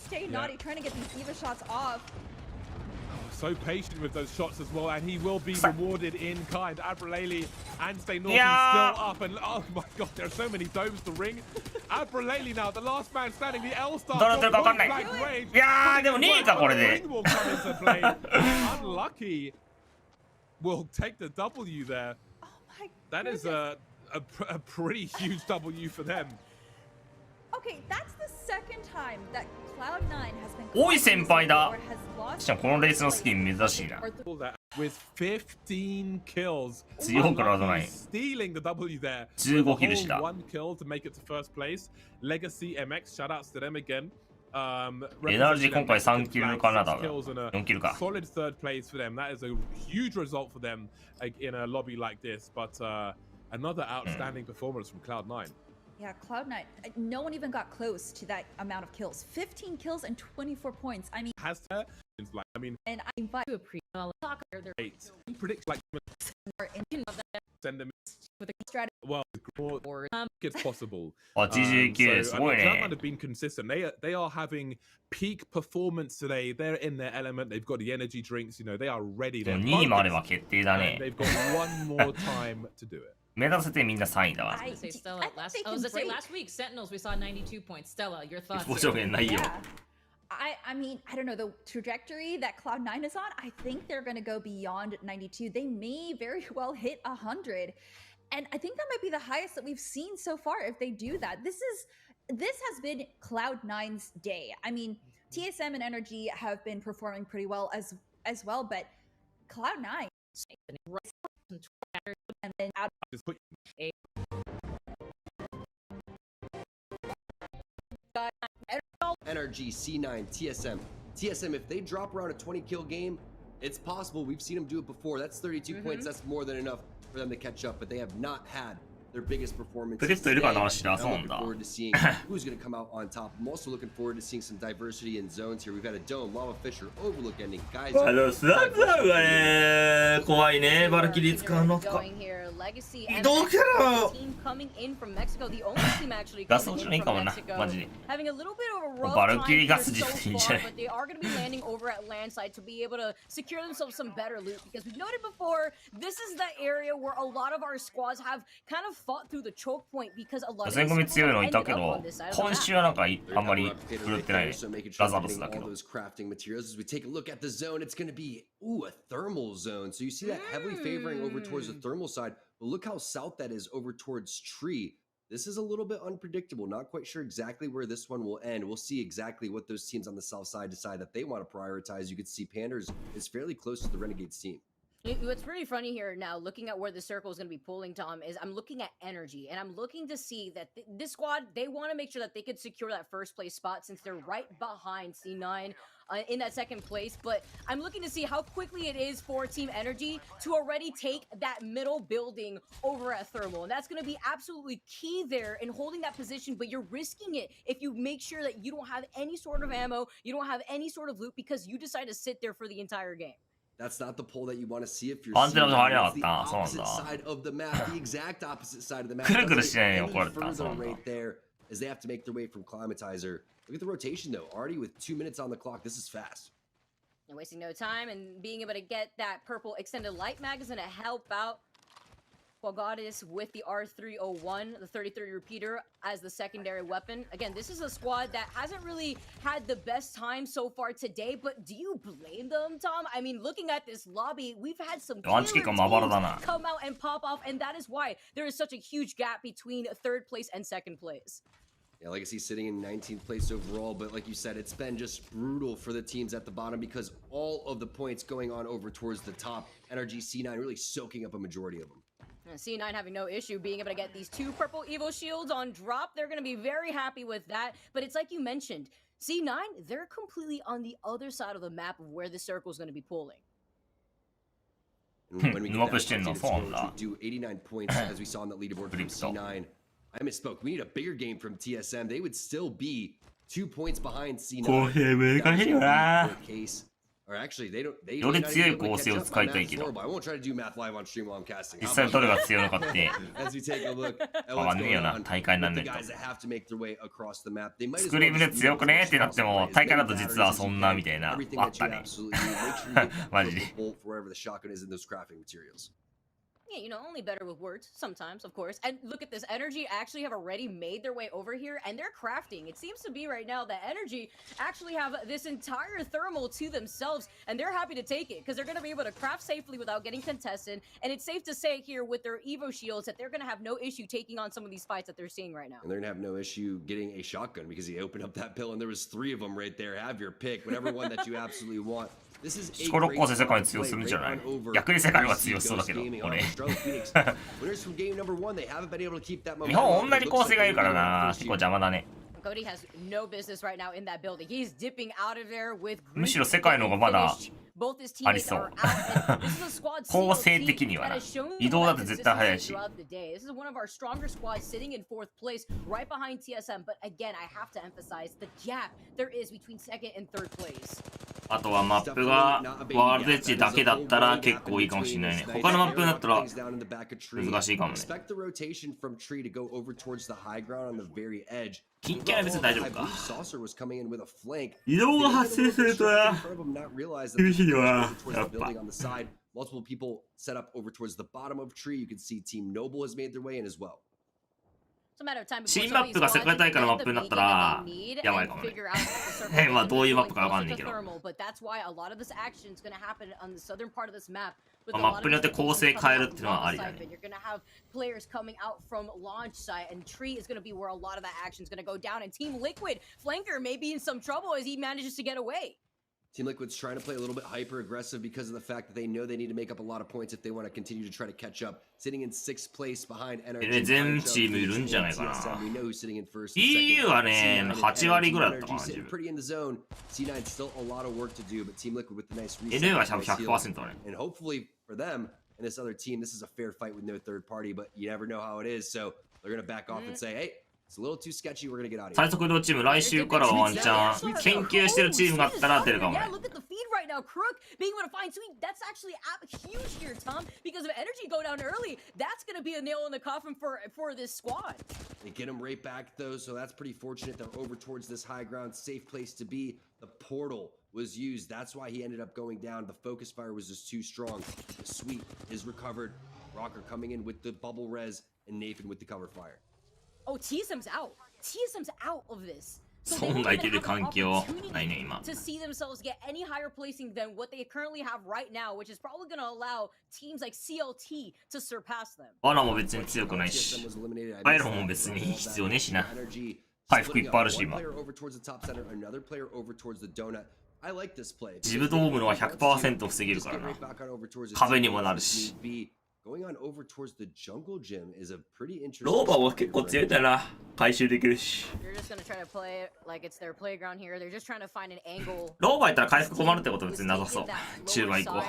Stay naughty, trying to get these Eva shots off. So patient with those shots as well, and he will be rewarded in kind. Abraleli and Stay Naughty still up, and oh my god, there are so many domes to ring. Abraleli now, the last man standing, the L-Star. どうなってるか分かんない。いやーでも2位かこれで。 Unlucky will take the W there. Oh my that is a pretty huge W for them. Okay, that's the second time that Cloud9 has been 多い先輩だ。しかもこのレースのスキン珍しいな。 With 15 kills, 強いからない。 stealing the W there. 15キルしだ。 One kill to make it to first place. Legacy MX, shoutouts to them again. エナルジー今回3キルかな、多分。4キルか。 Solid third place for them. That is a huge result for them in a lobby like this. But another outstanding performance from Cloud9. Yeah, Cloud9, no one even got close to that amount of kills. 15 kills and 24 points. I mean, and I invite to a pre-soccer. Predict like send them with a strategy. Well, it's possible. GGK すごいね。 Cloud9 have been consistent. They are having peak performance today. They're in their element. They've got the energy drinks. You know, they are ready. 2位もあれば決定だね。 They've got one more time to do it. 目指せてみんな3位だわ。 I was gonna say last week Sentinels we saw 92 points. Stella, your thoughts? 保証券ないよ。 I mean, I don't know, the trajectory that Cloud9 is on, I think they're going to go beyond 92. They may very well hit 100. And I think that might be the highest that we've seen so far if they do that. This has been Cloud9's day. I mean, TSM and Energy have been performing pretty well as well, but Cloud9 and then out of Energy, C9, TSM. TSM, if they drop around a 20 kill game, it's possible. We've seen them do it before. That's 32 points. That's more than enough for them to catch up, but they have not had their biggest performance. I'm looking forward to seeing who's going to come out on top. I'm also looking forward to seeing some diversity in zones here. We've got a Dome, Lava Fisher, Overlook ending. Guys, スラップダウンがね、怖いね、バルキリー使うのか。 Legacy 移動キャラ coming in from Mexico, the only team actually ガス落ちのいいかもな、マジで。 having a little bit of a rough バルキリー time ガ here ス so でいいんじゃな far, い but they are going to be landing over at landside to be able to secure themselves some better loot because we've noted before, this is the area where a lot of our squads have kind of fought through the choke point because a lot of 全組強いのいたけど、今週はなんかあんまり振るってないね。ラザロスだけど。 all those crafting materials as we take a look at the zone, it's going to be a thermal zone. So you see that heavily favoring over towards the thermal side. But look how south that is over towards Tree. This is a little bit unpredictable. Not quite sure exactly where this one will end. We'll see exactly what those teams on the south side decide that they want to prioritize. You can see Panders is fairly close to the Renegades team. What's pretty funny here now, looking at where the circle is going to be pulling, Tom, is I'm looking at energy, and I'm looking to see that this squad, they want to make sure that they could secure that first place spot since they're right behind C9 in that second place. But I'm looking to see how quickly it is for Team Energy to already take that middle building over at Thermal. And that's going to be absolutely key there in holding that position, but you're risking it if you make sure that you don't have any sort of ammo, you don't have any sort of loot because you decide to sit there for the entire game. That's not the pull that you want to see if you're seeing the opposite side of the map, the exact opposite side of the map. Any further right there as they have to make their way from Climatizer. Look at the rotation though, already with 2 minutes on the clock. This is fast. And wasting no time and being able to get that purple extended light mag is going to help out Quagadis with the R301, the 30-30 repeater as the secondary weapon. Again, this is a squad that hasn't really had the best time so far today, but do you blame them, Tom? I mean, looking at this lobby, we've had some killer teams come out and pop off, and that is why there is such a huge gap between third place and second place. Yeah, Legacy sitting in 19th place overall, but like you said, it's been just brutal for the teams at the bottom because all of the points going on over towards the top. NRG C9 really soaking up a majority of them. C9 having no issue being able to get these 2 purple Evo shields on drop. They're going to be very happy with that. But it's like you mentioned, C9, they're completely on the other side of the map of where the circle is going to be pulling. And when we get that to do 89 points, as we saw on the leaderboard from C9, I misspoke. We need a bigger game from TSM. They would still be 2 points behind C9. Case. Or actually, they don't. They より強い構成を使いたいけど。 I won't try to do math live on stream while I'm casting. 実際どれが強いのかって。 As we take a look at わかんねえよな、大会になんねえと。スクリームで強くねってなっても、大会だと実はそんなみたいな、あったね。マジで。 Yeah, you know, only better with words sometimes, of course. And look at this, Energy actually have already made their way over here, and they're crafting. It seems to be right now that Energy actually have this entire thermal to themselves, and they're happy to take it because they're going to be able to craft safely without getting contested. And it's safe to say here with their Evo shields that they're going to have no issue taking on some of these fights that they're seeing right now. And they're going to have no issue getting a shotgun because he opened up that pill and there was 3 of them right there. Have your pick, whatever one that you absolutely want. シコロッコーセ世界に通用するんじゃない？逆に世界は通用しそうだけど、俺。日本同じ構成がいるからな、結構邪魔だね。Cody has no business right now in that building. He's dipping out of there with むしろ世界の方がまだありそう。構成的にはな。移動だって絶対早いし。This is one of our stronger squads sitting in 4th place, right behind TSM. But again, I have to emphasize the gap there is between 2nd and 3rd place. あとはマップがワールドエッジだけだったら結構いいかもしれないね。他のマップだったら難しいかもね。近距離は別に大丈夫か。移動が発生すると厳しいよな、やっぱ。Multiple people set up over towards the bottom of tree. You can see Team Noble has made their way in as well. 新マップが世界大会のマップになったらやばいかもね。まあどういうマップかわかんないけど。マップによって構成変えるっていうのはありだね。Team Liquid's trying to play a little bit hyper aggressive because of the fact that they know they need to make up a lot of points if they want to continue to try to catch up. Sitting in 6th place behind NRG. 全チームいるんじゃないかな。EU はね、8割ぐらいだったかな。Pretty in the zone. C9 still a lot of work to do, but Team Liquid with the nice reset. NA は 100% だね。 And hopefully for them and this other team, this is a fair fight with no third party, but you never know how it is. So they're going to back off and say, hey, it's a little too sketchy. We're gonna get out of here. 最速移動チーム来週からはワンチャン研究してるチームがあったら出るかもね。Look at the feed right now, Crook being able to find Sweet. That's actually huge here, Tom, because of energy go down early. That's gonna be a nail in the coffin for this squad. They get him right back though, so that's pretty fortunate. They're over towards this high ground, safe place to be. The portal was used. That's why he ended up going down. The focus fire was just too strong. The Sweet is recovered. Rocker coming in with the bubble res, and Nathan with the cover fire. Oh, TSM's out. TSM's out of this. So 損がいける環境ないね今。 To see themselves get any higher placing than what they currently have right now, which is probably going to allow teams like CLT to surpass them. バナも別に強くないし、パイロンも別に必要ねえしな。回復いっぱいあるし今。ジブドームのは 100% 防げるからな。壁にもなるし。ローバーは結構強いんだな。回収できるし。ローバーやったら回復困るってこと別になさそう。中盤以降。ま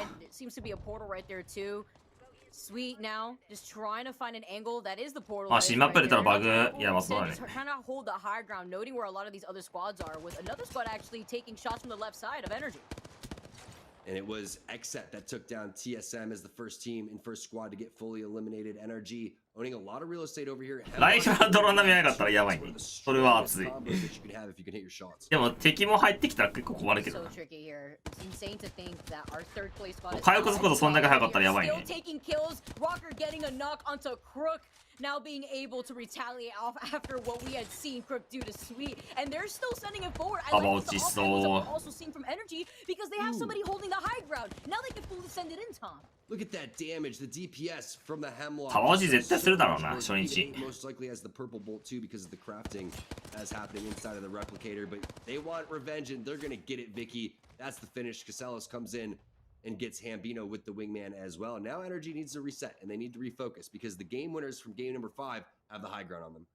あ新マップ入れたらバグやばそうだね。And it was Exet that took down TSM as the first team and first squad to get fully eliminated. NRG owning a lot of real estate over here. ライフがドローン並みなかったらやばいね。それは熱い。でも敵も入ってきたら結構困るけどな。回復速度そんだけ早かったらやばいね。now being able to retaliate off after what we had seen Crook do to Sweet, and they're still sending it forward. I like the offense we've also seen from Energy because they have somebody holding the high ground. Now they can fully send it in, Tom. Look at that damage, the DPS from the Hemlock. タワージ絶対するだろうな、初日。 Most likely has the purple bolt too because of the crafting that's happening inside of the replicator, but they want revenge and they're gonna get it, Vicky. That's the finish. Casellas comes in and gets Hambino with the wingman as well. Now Energy needs to reset and they need to refocus because the game winners from game number 5 have the high ground on them.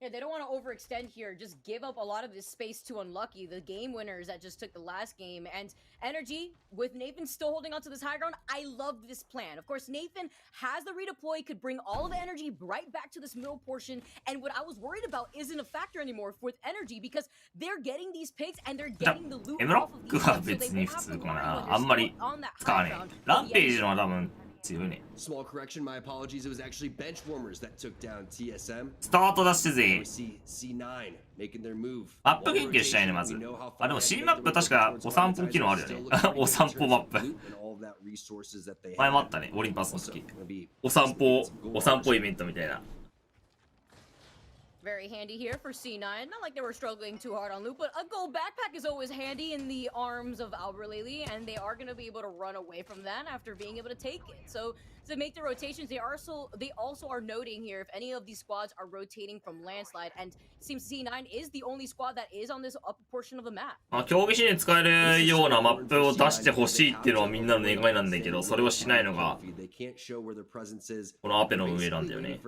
Yeah, they don't want to overextend here. Just give up a lot of this space to Unlucky, the game winners that just took the last game. And Energy, with Nathan still holding on to this high ground, I love this plan. Of course, Nathan has the redeploy, could bring all of the Energy right back to this middle portion. And what I was worried about isn't a factor anymore with Energy because they're getting these picks and they're getting the loot off of these picks, so they won't have to worry when they're still on that high ground. Small correction, my apologies. It was actually bench warmers that took down TSM. スタートダッシュ勢 C9 making their move. マップ研究したいね、まず。あ、でも C マップ確かお散歩機能あるよね。お散歩マップ。前もあったね、オリンパスの時。お散歩イベントみたいな。Very handy here for C9. Not like they were struggling too hard on loot, but a gold backpack is always handy in the arms of Alberlele, and they are going to be able to run away from that after being able to take it. So to make the rotations, they also are noting here if any of these squads are rotating from landslide, and it seems C9 is the only squad that is on this upper portion of the map. 競技シーンで使えるようなマップを出してほしいっていうのはみんなの願いなんだけど、それをしないのがこのアペの運営なんだよね。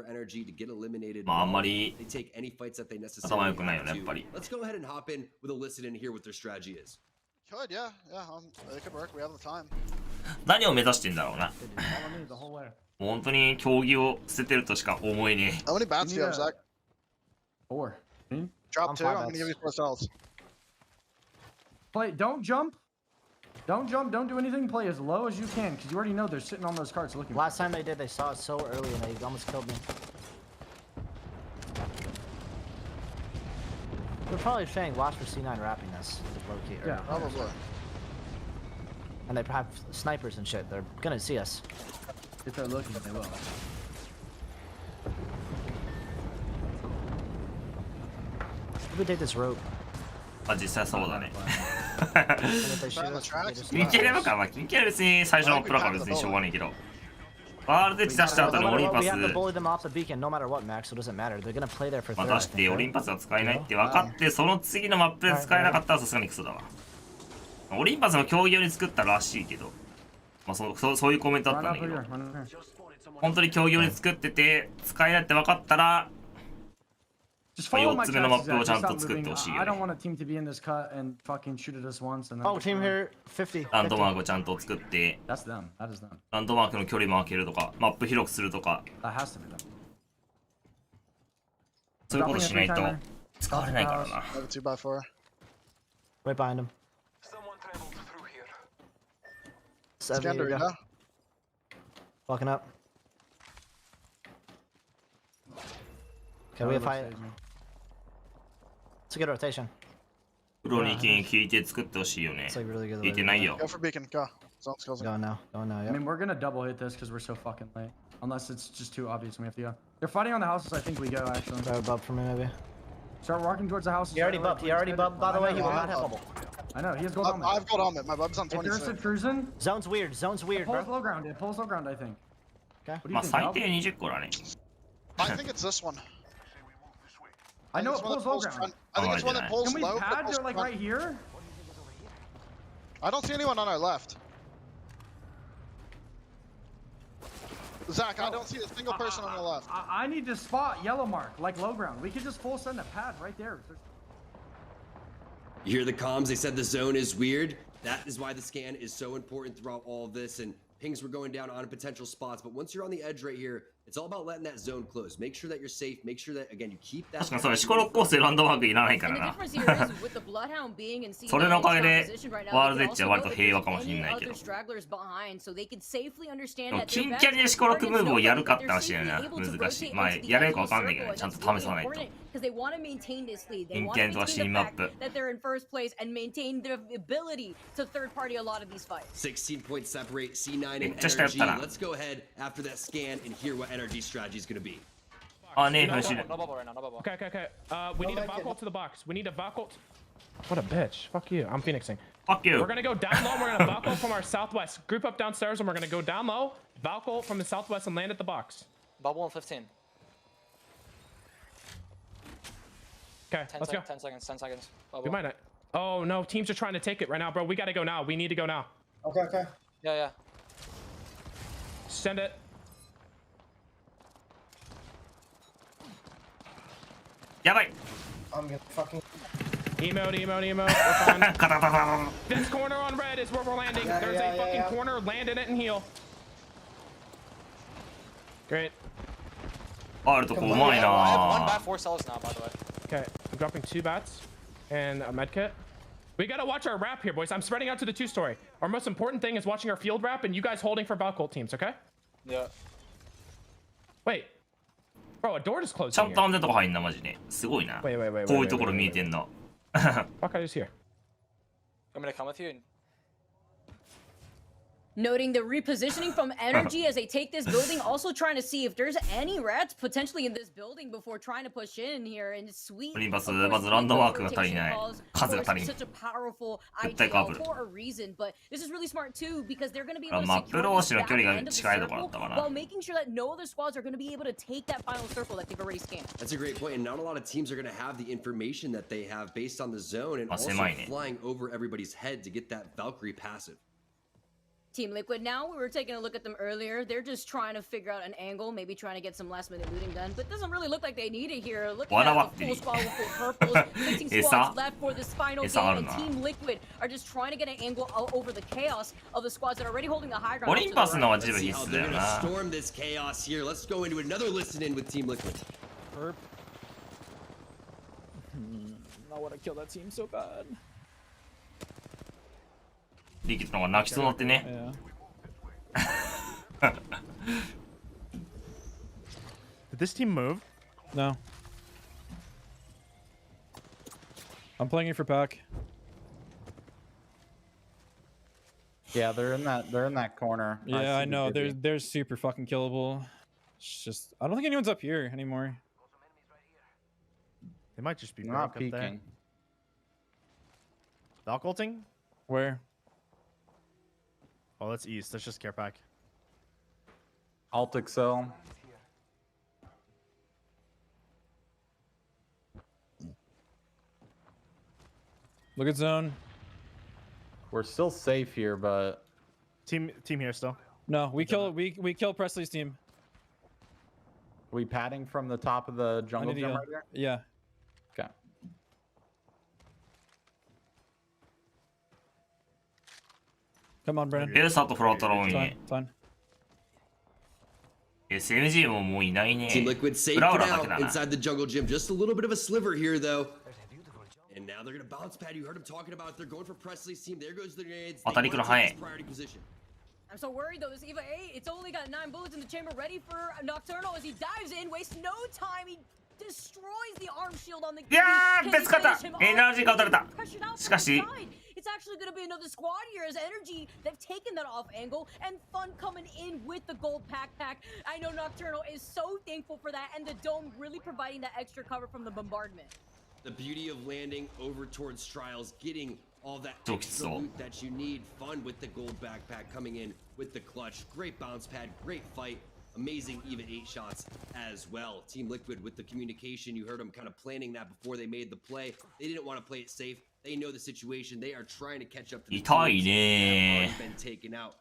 まああんまり頭良くないよね、やっぱり。 Let's go ahead and hop in with a listen and hear what their strategy is. Could, yeah, it could work. We have the time. 何を目指してんだろうな。本当に競技を捨ててるとしか思えねえ。 How many bats do you have, Zach? 4. Drop 2. I'm gonna give you 4 cells. Play. Don't jump. Don't jump. Don't do anything. Play as low as you can because you already know they're sitting on those carts looking. Last time they did, they saw it so early and they almost killed me. They're probably saying watch for C9 wrapping us. Locate, yeah, probably. And they have snipers and shit. They're gonna see us. If they're looking, they will. If we take this rope. あ、実際そうだね。キンキャリはか、まあキンキャリ別に最初のプラから別にしょうがないけど。ワールドエッジ出した後のオリンパス。またしてオリンパスは使えないって分かって、その次のマップで使えなかったらさすがにクソだわ。オリンパスの競技用に作ったらしいけど、まあそういうコメントあったんだけど、本当に競技用に作ってて使えないって分かったら、4つ目のマップをちゃんと作ってほしいよね。Oh, team here 50. ランドマークをちゃんと作って、ランドマークの距離も開けるとか、マップ広くするとか、そういうことしないと使われないからな。Right behind him. Walking up. Okay, we have high. It's a good rotation. プロに意見聞いて作ってほしいよね。聞いてないよ。 Go for beacon, go. Going now, I yeah. mean, we're gonna double hit this because we're so fucking late. Unless it's just too obvious and we have to go. They're fighting on the houses, I think we go actually. Try a bub for me maybe. Start walking towards the houses. He already bubbed, by the way, he will not have bubble. I know, he has gold on me. I've gold on it, my bub's on 26. Cruising. Zone's weird, It pulls low ground, I think. Okay. まあ最低20個だね。 I think it's this one. I know it pulls low ground. I think it's one that pulls low. Can we pad? They're like right here. I don't see anyone on our left. Zach, I don't see a single person on our left. I need to spot yellow mark, like low ground. We could just full send a pad right there. You hear the comms? They said the zone is weird. That is why the scan is so important throughout all of this. And pings were going down on potential spots. But once you're on the edge right here, it's all about letting that zone close. Make sure that you're safe. Make sure that, again, you keep that. 確かにそれ、シコロッコースでランドマークいらないからな。それのおかげで、ワールドエッジは割と平和かもしれないけど。でも、キンキャリでシコロックムーブをやるかって話だよな。難しい。まあ、やれるかわかんないけどね。ちゃんと試さないと。キンキャリとか新マップ。16 points separate C9 and Energy. Let's go ahead after that scan and hear what Energy's strategy is going to be. あ、ねえ、欲しい。 No bubble right now. No bubble. Okay, okay, okay. We need a Valkyrie to the box. We need a Valkyrie. What a bitch. Fuck you. I'm Phoenixing. Fuck you. We're gonna go down low. We're gonna Valkyrie from our southwest. Group up downstairs, and we're gonna go down low. Valkyrie from the southwest and land at the box. Bubble in 15. Okay, 10 let's go. 10 seconds. 10 seconds. We Bubble. might not. Oh no, teams are trying to take it right now, bro. We gotta go now. We need to go now. Okay, okay. Yeah, yeah. Send it. Yabai. I'm gonna fucking. Emote, emote, emote. We're fine. This corner on red is where we're landing. Yeah, There's yeah, a yeah, fucking yeah. corner. Land in it and heal. Great. あるとこうまい I have one な bat, 4 cells now, by the way. Okay, I'm dropping 2 bats and a medkit. We gotta watch our wrap here, boys. I'm spreading out to the 2-story. Our most important thing is watching our field wrap and you guys holding for Valkyrie teams, okay? Yeah. Wait. Bro, a door is ちゃ closing ん here. と安全なとこ入んなマジで。すごいな。 Wait, wait, wait, こういう wait, ところ wait, 見 wait, えてんの。 Fuck, I just here. Want me to come with you? Noting the repositioning from energy as they take this building, also trying to see if there's any rats potentially in this building before trying to push in here. And it's sweet. オリンパス、まずランドマークが足りない。数が足りん。 Such a powerful 絶対かぶ idea る。 for a reason, but this is really smart too because they're going to be マ able to ップ secure 同 this 士の back 距離 end が of the 近いところだ circle ったか while な。 making sure that no other squads are going to be able to take that final circle that they've already scanned. That's a great point, and not a lot of teams are going to have the information that they have based on the zone and あ、 also 狭いね。 flying over everybody's head to get that Valkyrie passive. Team Liquid now, we were taking a look at them earlier. They're just trying to figure out an angle, maybe trying to get some last minute looting done, but it doesn't really look like they need it here. Look at the full squad with full purples, 15 squads left for this final game, and Team Liquid are just trying to get an angle over the chaos of the squads that are already holding the high ground. オリンパスのは自 Let's 分 see 必 how 須だ they're よ going な。 to storm this chaos here. Let's go into another listen in with Team Liquid. Perp. I want to kill that team so bad. リキッドの方が泣きそうになってね。 Did this team move? No. I'm playing it for Pac. Yeah, they're in that corner. Yeah, I know. They're super fucking killable. It's just I don't think anyone's up here anymore. They might just be not broke up there. peeking. Valkulting? Where? Oh, that's east. That's just care pack. Alt Excel. Look at zone. We're still safe here, but team here still. No, we kill Presley's team. We padding from the top of the jungle gym right there? Yeah. Okay. Come on, Brennan. エルサとフロートローン Fine, に。 fine. SMG ももういないね。 Team Liquid safe 裏 for 裏だけだ now な。 inside the jungle gym. Just a little bit of a sliver here, though. And now they're going to bounce pad. You heard him talking about. They're going for Presley's team. There goes the grenades. They 当たり want くる to 早 take い this。priority position. I'm so worried though, this EVA 8, it's only got 9 bullets in the chamber, ready for Nocturnal as he dives in, wastes no time, he destroys the arm shield on the いやー、別方エナジーが撃たれた。しかし、 It's actually going to be another squad here as Energy, they've taken that off angle, and Fun coming in with the gold pack. I know Nocturnal is so thankful for that, and the dome really providing that extra cover from the bombardment. The beauty of landing over towards Striles, getting all that extra loot that you need. Fun with the gold backpack coming in with the clutch. Great bounce pad, great fight. Amazing even 8 shots as well. Team Liquid with the communication. You heard them kind of planning that before they made the play. They didn't want to play it safe. They know the situation. They are trying to catch up to the teams that have already been taken out.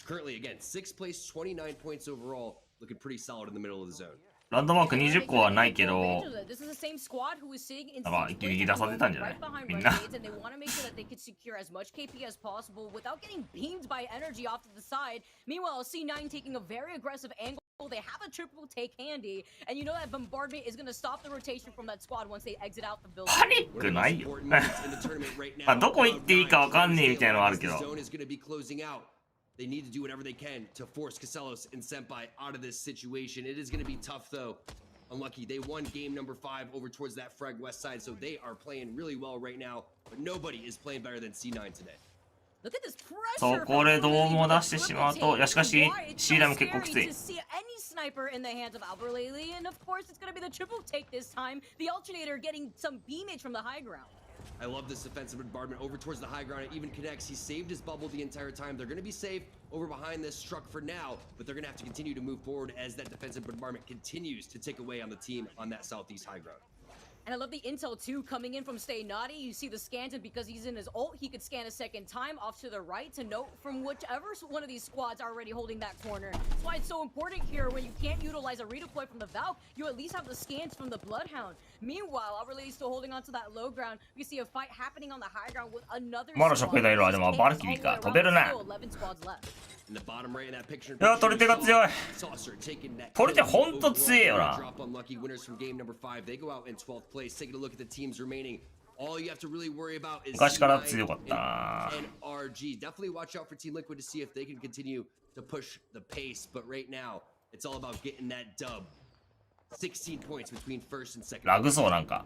Currently, again, 6th place, 29 points overall. Looking pretty solid in the middle of the zone. ランドマーク20個はないけど、 This is the same squad who is sitting in なんかギリギリ出されたんじゃない right behind みんな。 Renegades, and they want to make sure that they could secure as much KP as possible without getting beamed by Energy off to the side. Meanwhile, C9 taking a very aggressive angle. They have a triple take handy, and you know that bombardment is going to stop the rotation from that squad once they exit out the building. パニックないよ。まあどこ行っていいかわかんねえみたいなのはあるけど。 Zone is going to be closing out. They need to do whatever they can to force Casellos and Senpai out of this situation. It is going to be tough, though. Unlucky. They won game number 5 over towards that Frag West side, so they are playing really well right now. But nobody is playing better than C9 today. Look at this そ pressure こで from ドームを Alberlele 出してし with まう the と、いや triple しかし take. Why? It's シーラ so ム結構 scary きつい to。see any sniper in the hands of Alberlele, and of course it's gonna be the triple take this time. The alternator getting some beamage from the high ground. I love this defensive bombardment over towards the high ground. It even connects. He saved his bubble the entire time. They're going to be safe over behind this struck for now, but they're going to have to continue to move forward as that defensive bombardment continues to tick away on the team on that southeast high ground. And I love the intel too coming in from Stay Naughty. You see the scans, and because he's in his ult, he could scan a second time off to the right to note from whichever one of these squads are already holding that corner. That's why it's so important here when you can't utilize a redeploy from the Valve, you at least have the scans from the Bloodhound. Meanwhile, Alberlele still holding on to that low ground. We see a fight happening on the high ground with another まだ初回だよ。でもバルキリーか。飛べるね。 11 squads left. In the bottom right of that picture, いや、取り手が強い。 Saucer taking that 取り手ほんと強えよな。 drop unlucky winners from game number 5. They go out in 12th place. Taking a look at the teams remaining. All you have to really worry about is 昔から強かったな。 NRG. Definitely watch out for Team Liquid to see if they can continue to push the pace. But right now, it's all about getting that dub. 16 points between first and second. ラグそうなんか。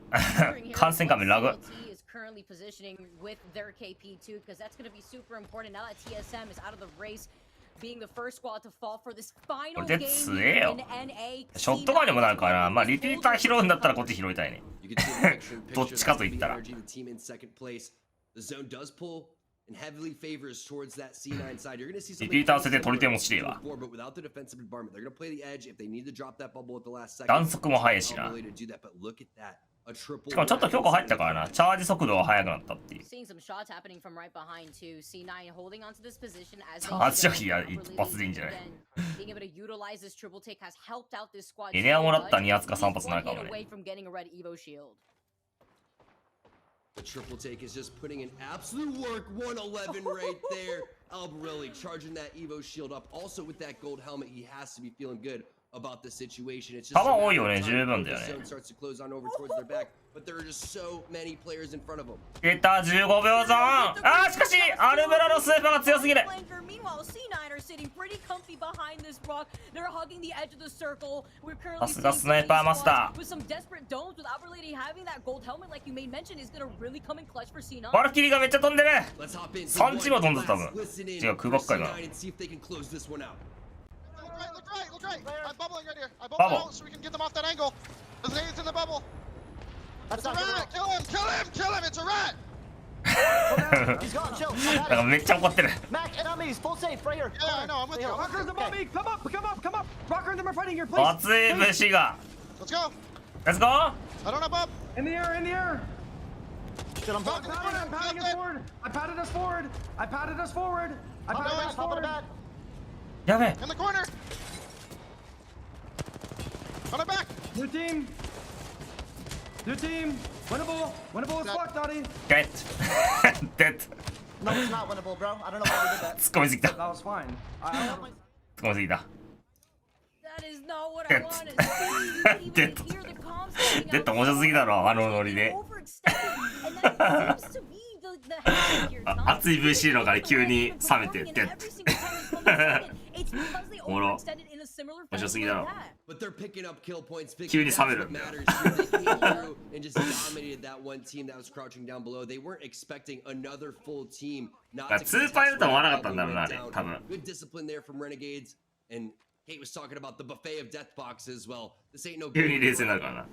感染画面ラグ。 is currently positioning with their KP too, because that's going to be super important now that TSM is out of the race, being the first squad to fall for this final これ game で強えよ。 in NA. ショットガンにもなるからな。まあリピーター拾うんだったらこっち拾いたいね。どっちかと言ったら。 The team in second place. The zone does pull and heavily favors towards that C9 side. You're going to see リピーターせて取り手もしてえわ。 but without the defensive bombardment, they're going to play the edge if they need to drop that bubble at the last second. 弾速も速いしな。 To do that, but look at that. A triple. しかもちょっと強化入ったからな。チャージ速度は速くなったっていう。 Seeing some shots happening from right behind too. C9 holding onto this position as チャージ時は一発でいいんじゃない？ being able to utilize this triple take has helped out this squad. エネアもらった2発か3発ないかもね。 away from getting a red Evo shield. The triple take is just putting in absolute work. 111 right there. Alberelli charging that Evo shield up. Also with that gold helmet, he has to be feeling good about the situation. It's just 弾多いよね、十分だよね。 zone starts to close on over towards their back, but there are just so many players in front of them. 出た15秒ゾーン。あーしかしアルベラのスーパーが強すぎる。 Meanwhile, C9 are sitting pretty comfy behind this rock. They're hugging the edge of the circle. We're currently さすがスナイパーマスター。 with some desperate domes with Alberlele having that gold helmet, like you made mention, is gonna really come in clutch for C9. バルキリーがめっちゃ飛んでる。 Let's hop in. 3チームは飛んだ多分。違う、空爆かいな。 and see if they can close this one out. Look right. I'm bubbling right here. I Bubble. bubble out so we can get them off that angle. The nade's in the bubble. That's It's a not good rat! Kill him! It's a rat! He's gone, chill. なんかめっちゃ怒ってる。 Mac, enemies, full safe, right here. Yeah, I know, I'm with you. Rocker's above me! Come up! Rocker and them are fighting here, please! 熱い武士が。 Let's go. Let's go! I don't know, Bob. In the air! Shit, I'm Bob, back. I'm patting us forward! I patted us forward! Top of the bat. やべえ。 In the corner. On our back. New team! Winnable is fucked, Dottie! Dead. Dead. No, it's not winnable, bro. I don't know why we did that. 突っ込みすぎた。 That was fine. 突っ込みすぎた。 That is not what I wanted to see. You Dead. didn't even hear the comms coming デッ out. ド面白すぎだろ、あのノリで。 Overextended, and that seems to be the habit here, Tom. 熱い VC のから急に冷めて、デッ Every single time we come in, it's because they おもろ。 overextended in a similar 面白 fashion すぎだ like ろ。 that. But they're picking up kill points. 急に That's 冷める what んだよ。 matters here. They came through and just dominated that one team that was crouching down below. They weren't expecting another full team not to スーパーいるとは思わなかったんだろうな、あれ、 down. 多分。 Good discipline there from Renegades. And Kate was talking about the buffet of death boxes. Well, this ain't no 急に冷静になるからな。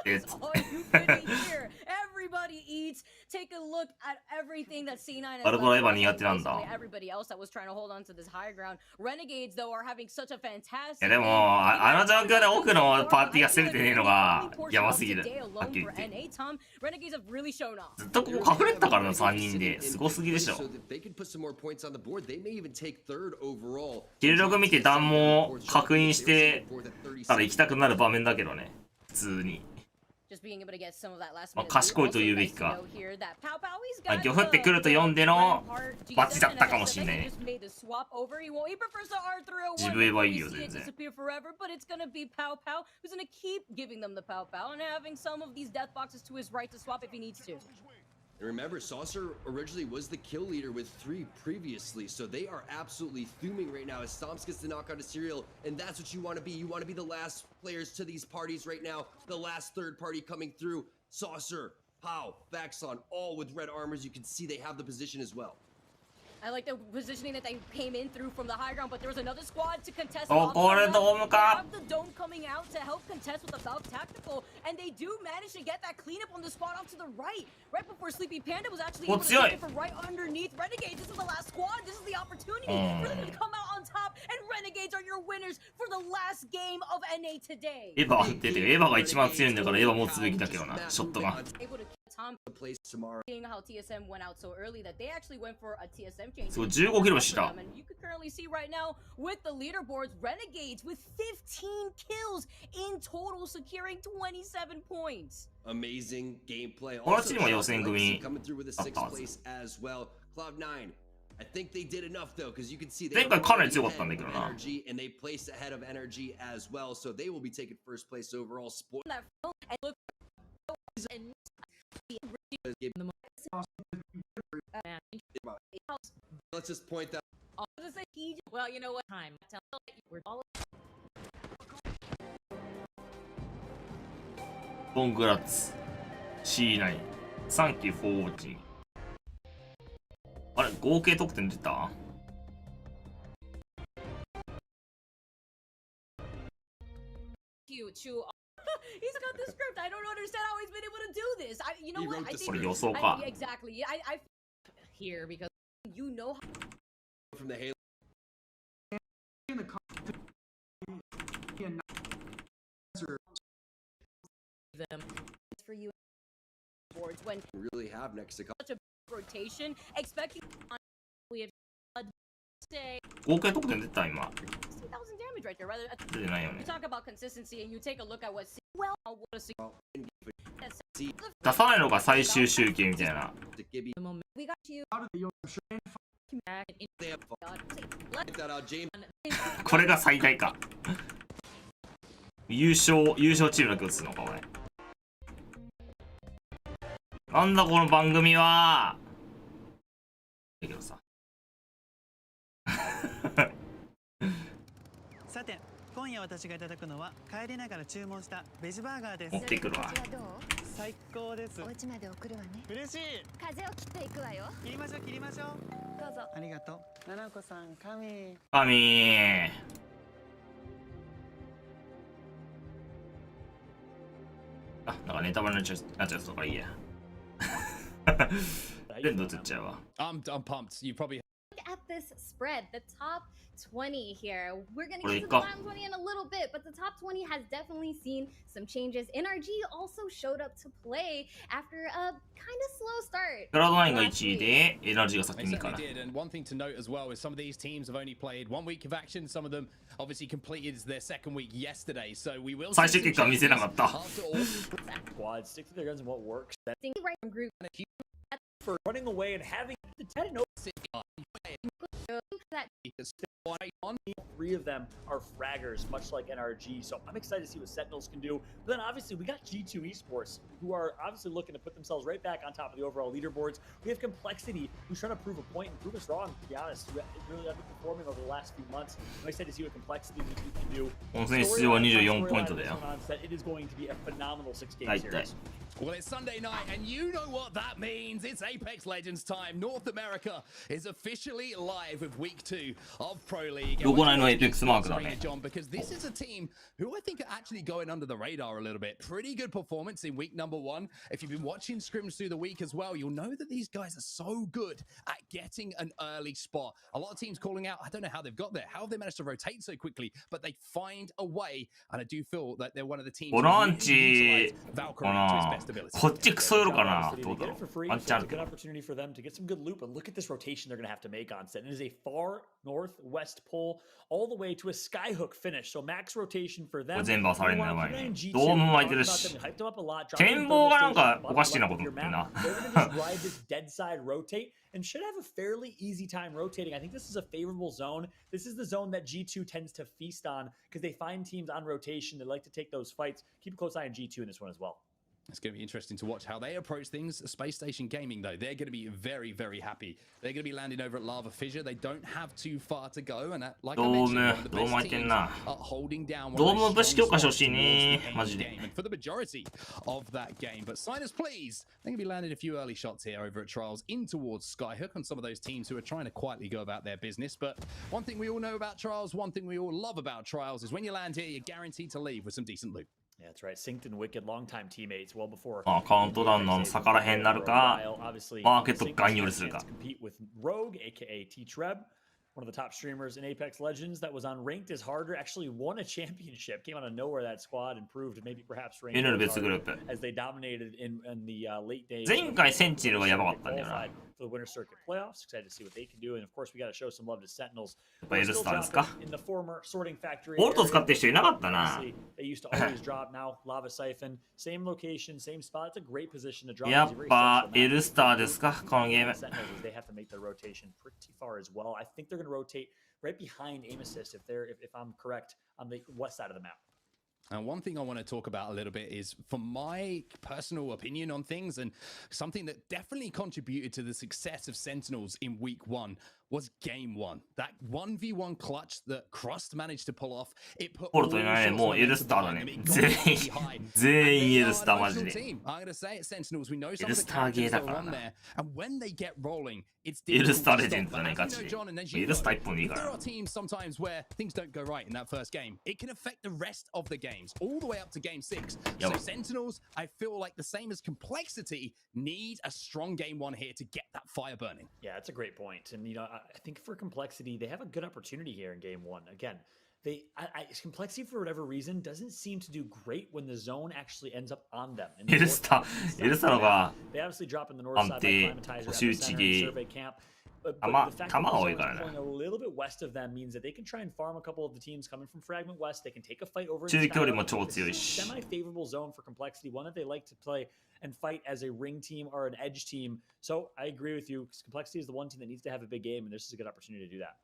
That's all you couldn't hear. Everybody eats. Take a look at everything that C9 has アルコールエヴァ done. 苦手なんだ。 Everybody else that was trying to hold on to this high ground. Renegades, though, are having such a い fantastic. やでも、あの状況で奥のパーティーが攻めてねえのがやばすぎる。はっきり言って。 Renegades have really shown off. ずっとここ隠れてたからな、3人で。すごすぎでしょ。 So if they can put some more points on the board, they may even take third overall. キルログ見て弾も確認してたら行きたくなる場面だけどね。普通に。 Just being able to get some of that last まあ minute 賢いと言うべきか。漁夫ってくると読んでのバチだったかもしんないね。自分はいいよ全然。 But it's gonna be Pow Pow who's gonna keep giving them the Pow Pow and having some of these death boxes to his right to swap if he needs to. And remember, Saucer originally was the kill leader with 3 previously, so they are absolutely fuming right now as Stomps gets the knock out of Serial, and that's what you want to be. You want to be the last players to these parties right now, the last third party coming through. Saucer, Pow, Vaxon, all with red armors. You can see they have the position as well. I like the positioning that they came in through from the high ground, but there was another squad to contest. これドームか。 The dome coming out to help contest with the Valve tactical, and they do manage to get that cleanup on the squad off to the right. Right before Sleepy Panda was actually able to take it from right underneath Renegades. This is the last squad. This is the opportunity for them to come out on top, and Renegades are your winners for the last game of NA today. エヴァっててエヴァが一番強いんだからエヴァ持つべきだけどな。ショットガン。 Able to Tom seeing how TSM went out so early that they actually went for a TSM change. そう15キロした。 And you can currently see right now with the leaderboards, Renegades with 15 kills in total, securing 27 points. Amazing gameplay. このチームは予選組 coming through with a 6th place as well. Cloud9. I think they did enough though, because you can see they 前回かなり強かったんだけどな。 energy and they placed ahead of energy as well, so they will be taking first place overall. Sport. That and look. Let's just point that. Well, you know what? Time. We're all. Congrats. C9. Thank you for watching. あれ合計得点出たHe's got the script. I don't understand how he's been able to do this. You know what? I think これ予想か。 exactly. I here because you know how from the Halo. them for you boards when really have next to such a rotation expecting we have say 合計得点出た今。 60,000 damage right there. Rather, 出てないよね you。talk about consistency and you take a look at what well what a 出さないのが最終集計みたいな。 we got you. これが最大か。優勝チームだけ映すのかおい。なんだこの番組は。だけどさ。さて今夜私がいただくのは帰りながら注文したベジバーガーです。持ってくるわ。最高です。お家まで送るわね。嬉しい。風を切っていくわよ。切りましょう切りましょう。どうぞ。ありがとう。七子さん神。神。あ、なんかネタバレになっちゃうとかいいや。全部映っちゃうわ。I'm pumped. You probably Look at this spread, the top 20 here. We're gonna There get you to the go. bottom 20 in a little bit, but the top 20 has definitely seen some changes. NRG also showed up to play after a kind of slow start. クラウド9が1位で、エナジーが先 They にか certainly な。 did, and one thing to note as well is some of these teams have only played 1 week of action. Some of them obviously completed their second week yesterday, so we will. 最終結果見せなかった。 Squads stick to their guns and what works. I think right from group For running away and having the 10 and 3 of them are fraggers, much like NRG. So I'm excited to see what Sentinels can do. But then obviously we got G2 Esports, who are obviously looking to put themselves right back on top of the overall leaderboards. We have Complexity, who's trying to prove a point and prove us wrong, to be honest. Who really underperforming over the last few months. I'm excited to see what Complexity can do. 本戦出場は24ポイントだよ。 It is going to be a phenomenal 6-game 大体。 Well, it's Sunday night, and you know what that means. It's Apex Legends time. North America is officially live with week 2 of Pro League. どこないのエイペックスマークだね。 John, because this is a team who I think are actually going under the radar a little bit. Pretty good performance in week number 1. If you've been watching scrims through the week as well, you'll know that these guys are so good at getting an early spot. A lot of teams calling out, I don't know how they've got there. How have they managed to rotate so quickly? But they find a way, and I do feel that they're one of the teams ボランチ Valkyrie か to his な best ability. こっちクソ寄るかなどうだ Get ろ it for う free. ワン It's チャンあ a るけ good ど opportunity for them to get some good loot, but look at this rotation they're going to have to make on set. It is a far northwest pull all the way to a skyhook finish. So max rotation for こ them. れ全部はされるのやばい They ね want G2. ドームも空いてる Talked about し them, hyped them up a lot. Dropped 展 them 望 thermal がなん station か on the おかしいな bottom こと left 言 of って your るな map. They're going to just ride this dead side rotate and should have a fairly easy time rotating. I think this is a favorable zone. This is the zone that G2 tends to feast on because they find teams on rotation. They like to take those fights. Keep a close eye on G2 in this one as well. It's going to be interesting to watch how they approach things. Space Station Gaming, though, they're going to be very, very happy. They're going to be landing over at Lava Fissure. They don't have too far to go, and like I mentioned, one of the best teams are holding down one of the strongest game for the majority of that game. But Sinus, please, they're going to be landing a few early shots here over at Trials in towards Skyhook on some of those teams who are trying to quietly go about their business. But one thing we all know about Trials, one thing we all love about Trials is when you land here, you're guaranteed to leave with some decent loot. Yeah, that's right. Synced and Wicked, longtime teammates, well before. カウントダウンの差から辺になるか、マーケットガン寄りするか。Compete with Rogue, aka T-Treb, one of the top streamers in Apex Legends that was on Ranked is Harder, actually won a championship, came out of nowhere that squad and proved maybe perhaps Ranked as they dominated in the late days. 前回センチネルはやばかったんだよな。For the Winter Circuit playoffs, excited to see what they can do, and of course we got to show some love to Sentinels. やっぱエルスターですか。 In the former sorting factory. ボルト使ってる人いなかったな。 They used to always drop. Now Lava Siphon, same location, same spot. It's a great position to drop. やっぱエルスターですか、このゲーム。 They have to make their rotation pretty far as well. I think they're going to rotate right behind Aim Assist if I'm correct on the west side of the map. And one thing I want to talk about a little bit is, for my personal opinion on things, and something that definitely contributed to the success of Sentinels in week 1 was game 1. That 1v1 clutch that Crust managed to pull off. It put ポルトいないね、もうエルスターだね。全員エルスターマジで。 I'm gonna say it, Sentinels. We know some エル of ス the ターゲー characters だ that か are ら on な。 there, and when they get rolling, it's エルスターレ difficult ジェ to ンドだ stop. ね、 But ガ as チ you で。 know, John, and as エ you ルスター know, 一本でいい if か there ら are な。 teams sometimes where things don't go right in that first game, it can affect the rest of the games all the way up to game 6. So Sentinels, I feel like the same as Complexity, need a strong game 1 here to get that fire burning. Yeah, that's a great point. And, you know, I think for Complexity, they have a good opportunity here in game 1. Again, Complexity, for whatever reason, doesn't seem to do great when the zone actually ends up on them. They obviously drop in the north side by Climatizer, Epicenter, Survey Camp. But the fact that the zone is pulling a little bit west of them means that they can try and farm a couple of the teams coming from Fragment West. They can take a fight over in the semi-favorable zone for Complexity, one that they like to play and fight as a ring team or an edge team. So I agree with you, because Complexity is the one team that needs to have a big game, and this is a good opportunity to do that.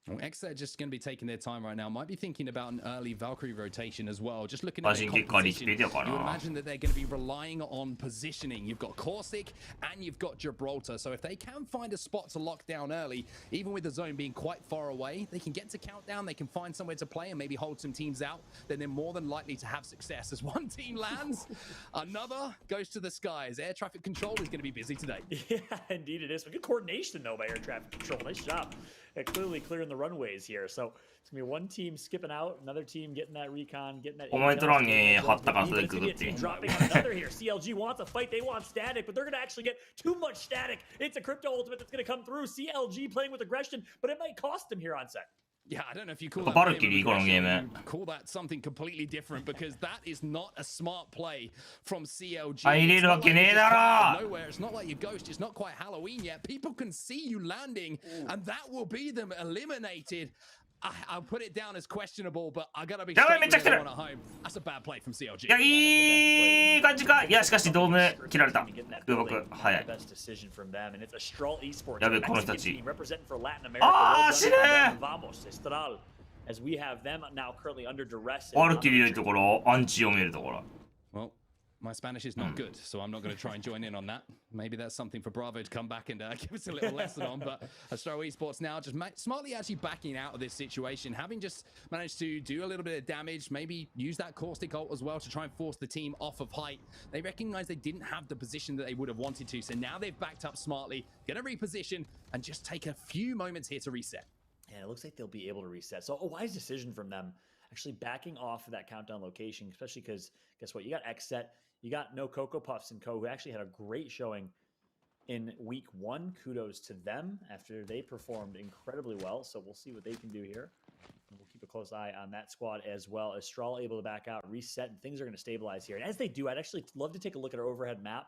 Well, X are just going to be taking their time right now. Might be thinking about an early Valkyrie rotation as well. Just looking at the composition, you would imagine that they're going to be relying on positioning. You've got Caustic and you've got Gibraltar. So if they can find a spot to lock down early, even with the zone being quite far away, they can get to countdown, they can find somewhere to play and maybe hold some teams out. Then they're more than likely to have success. As one team lands, another goes to the skies. Air traffic control is going to be busy today. Yeah, indeed it is. But good coordination, though, by air traffic control. Nice job. Clearly clearing the runways here. So it's going to be one team skipping out, another team getting that recon, getting that... dropping on another here. CLG wants a fight. They want static, but they're going to actually get too much static. It's a crypto ultimate that's going to come through. CLG playing with aggression, but it might cost them here on set. Yeah, I don't know if you call that call that something completely different, because that is not a smart play from CLG. Nowhere. It's not like your Ghost. It's not quite Halloween yet. People can see you landing, and that will be them eliminated. I'll put it down as questionable, but I gotta be straight with everyone at home. That's a bad play from CLG. いや、いい感じか。いや、しかしドーム切られた。空爆、早い。やべ、この人たち。あー、死ねー。 As we have them now currently under duress. アルティリーのところ、アンチ読めるところ。 Well, my Spanish is not good, so I'm not going to try and join in on that. Maybe that's something for Bravo to come back and give us a little lesson on. But Astro Esports now just smartly actually backing out of this situation, having just managed to do a little bit of damage, maybe use that caustic ult as well to try and force the team off of height. They recognize they didn't have the position that they would have wanted to, so now they've backed up smartly, going to reposition and just take a few moments here to reset. Yeah, it looks like they'll be able to reset. So a wise decision from them, actually backing off of that countdown location, especially because guess what? You got X set. You got No Cocoa Puffs and Co, who actually had a great showing in week 1. Kudos to them after they performed incredibly well. So we'll see what they can do here. And we'll keep a close eye on that squad as well. Astral able to back out, reset, and things are going to stabilize here. And as they do, I'd actually love to take a look at our overhead map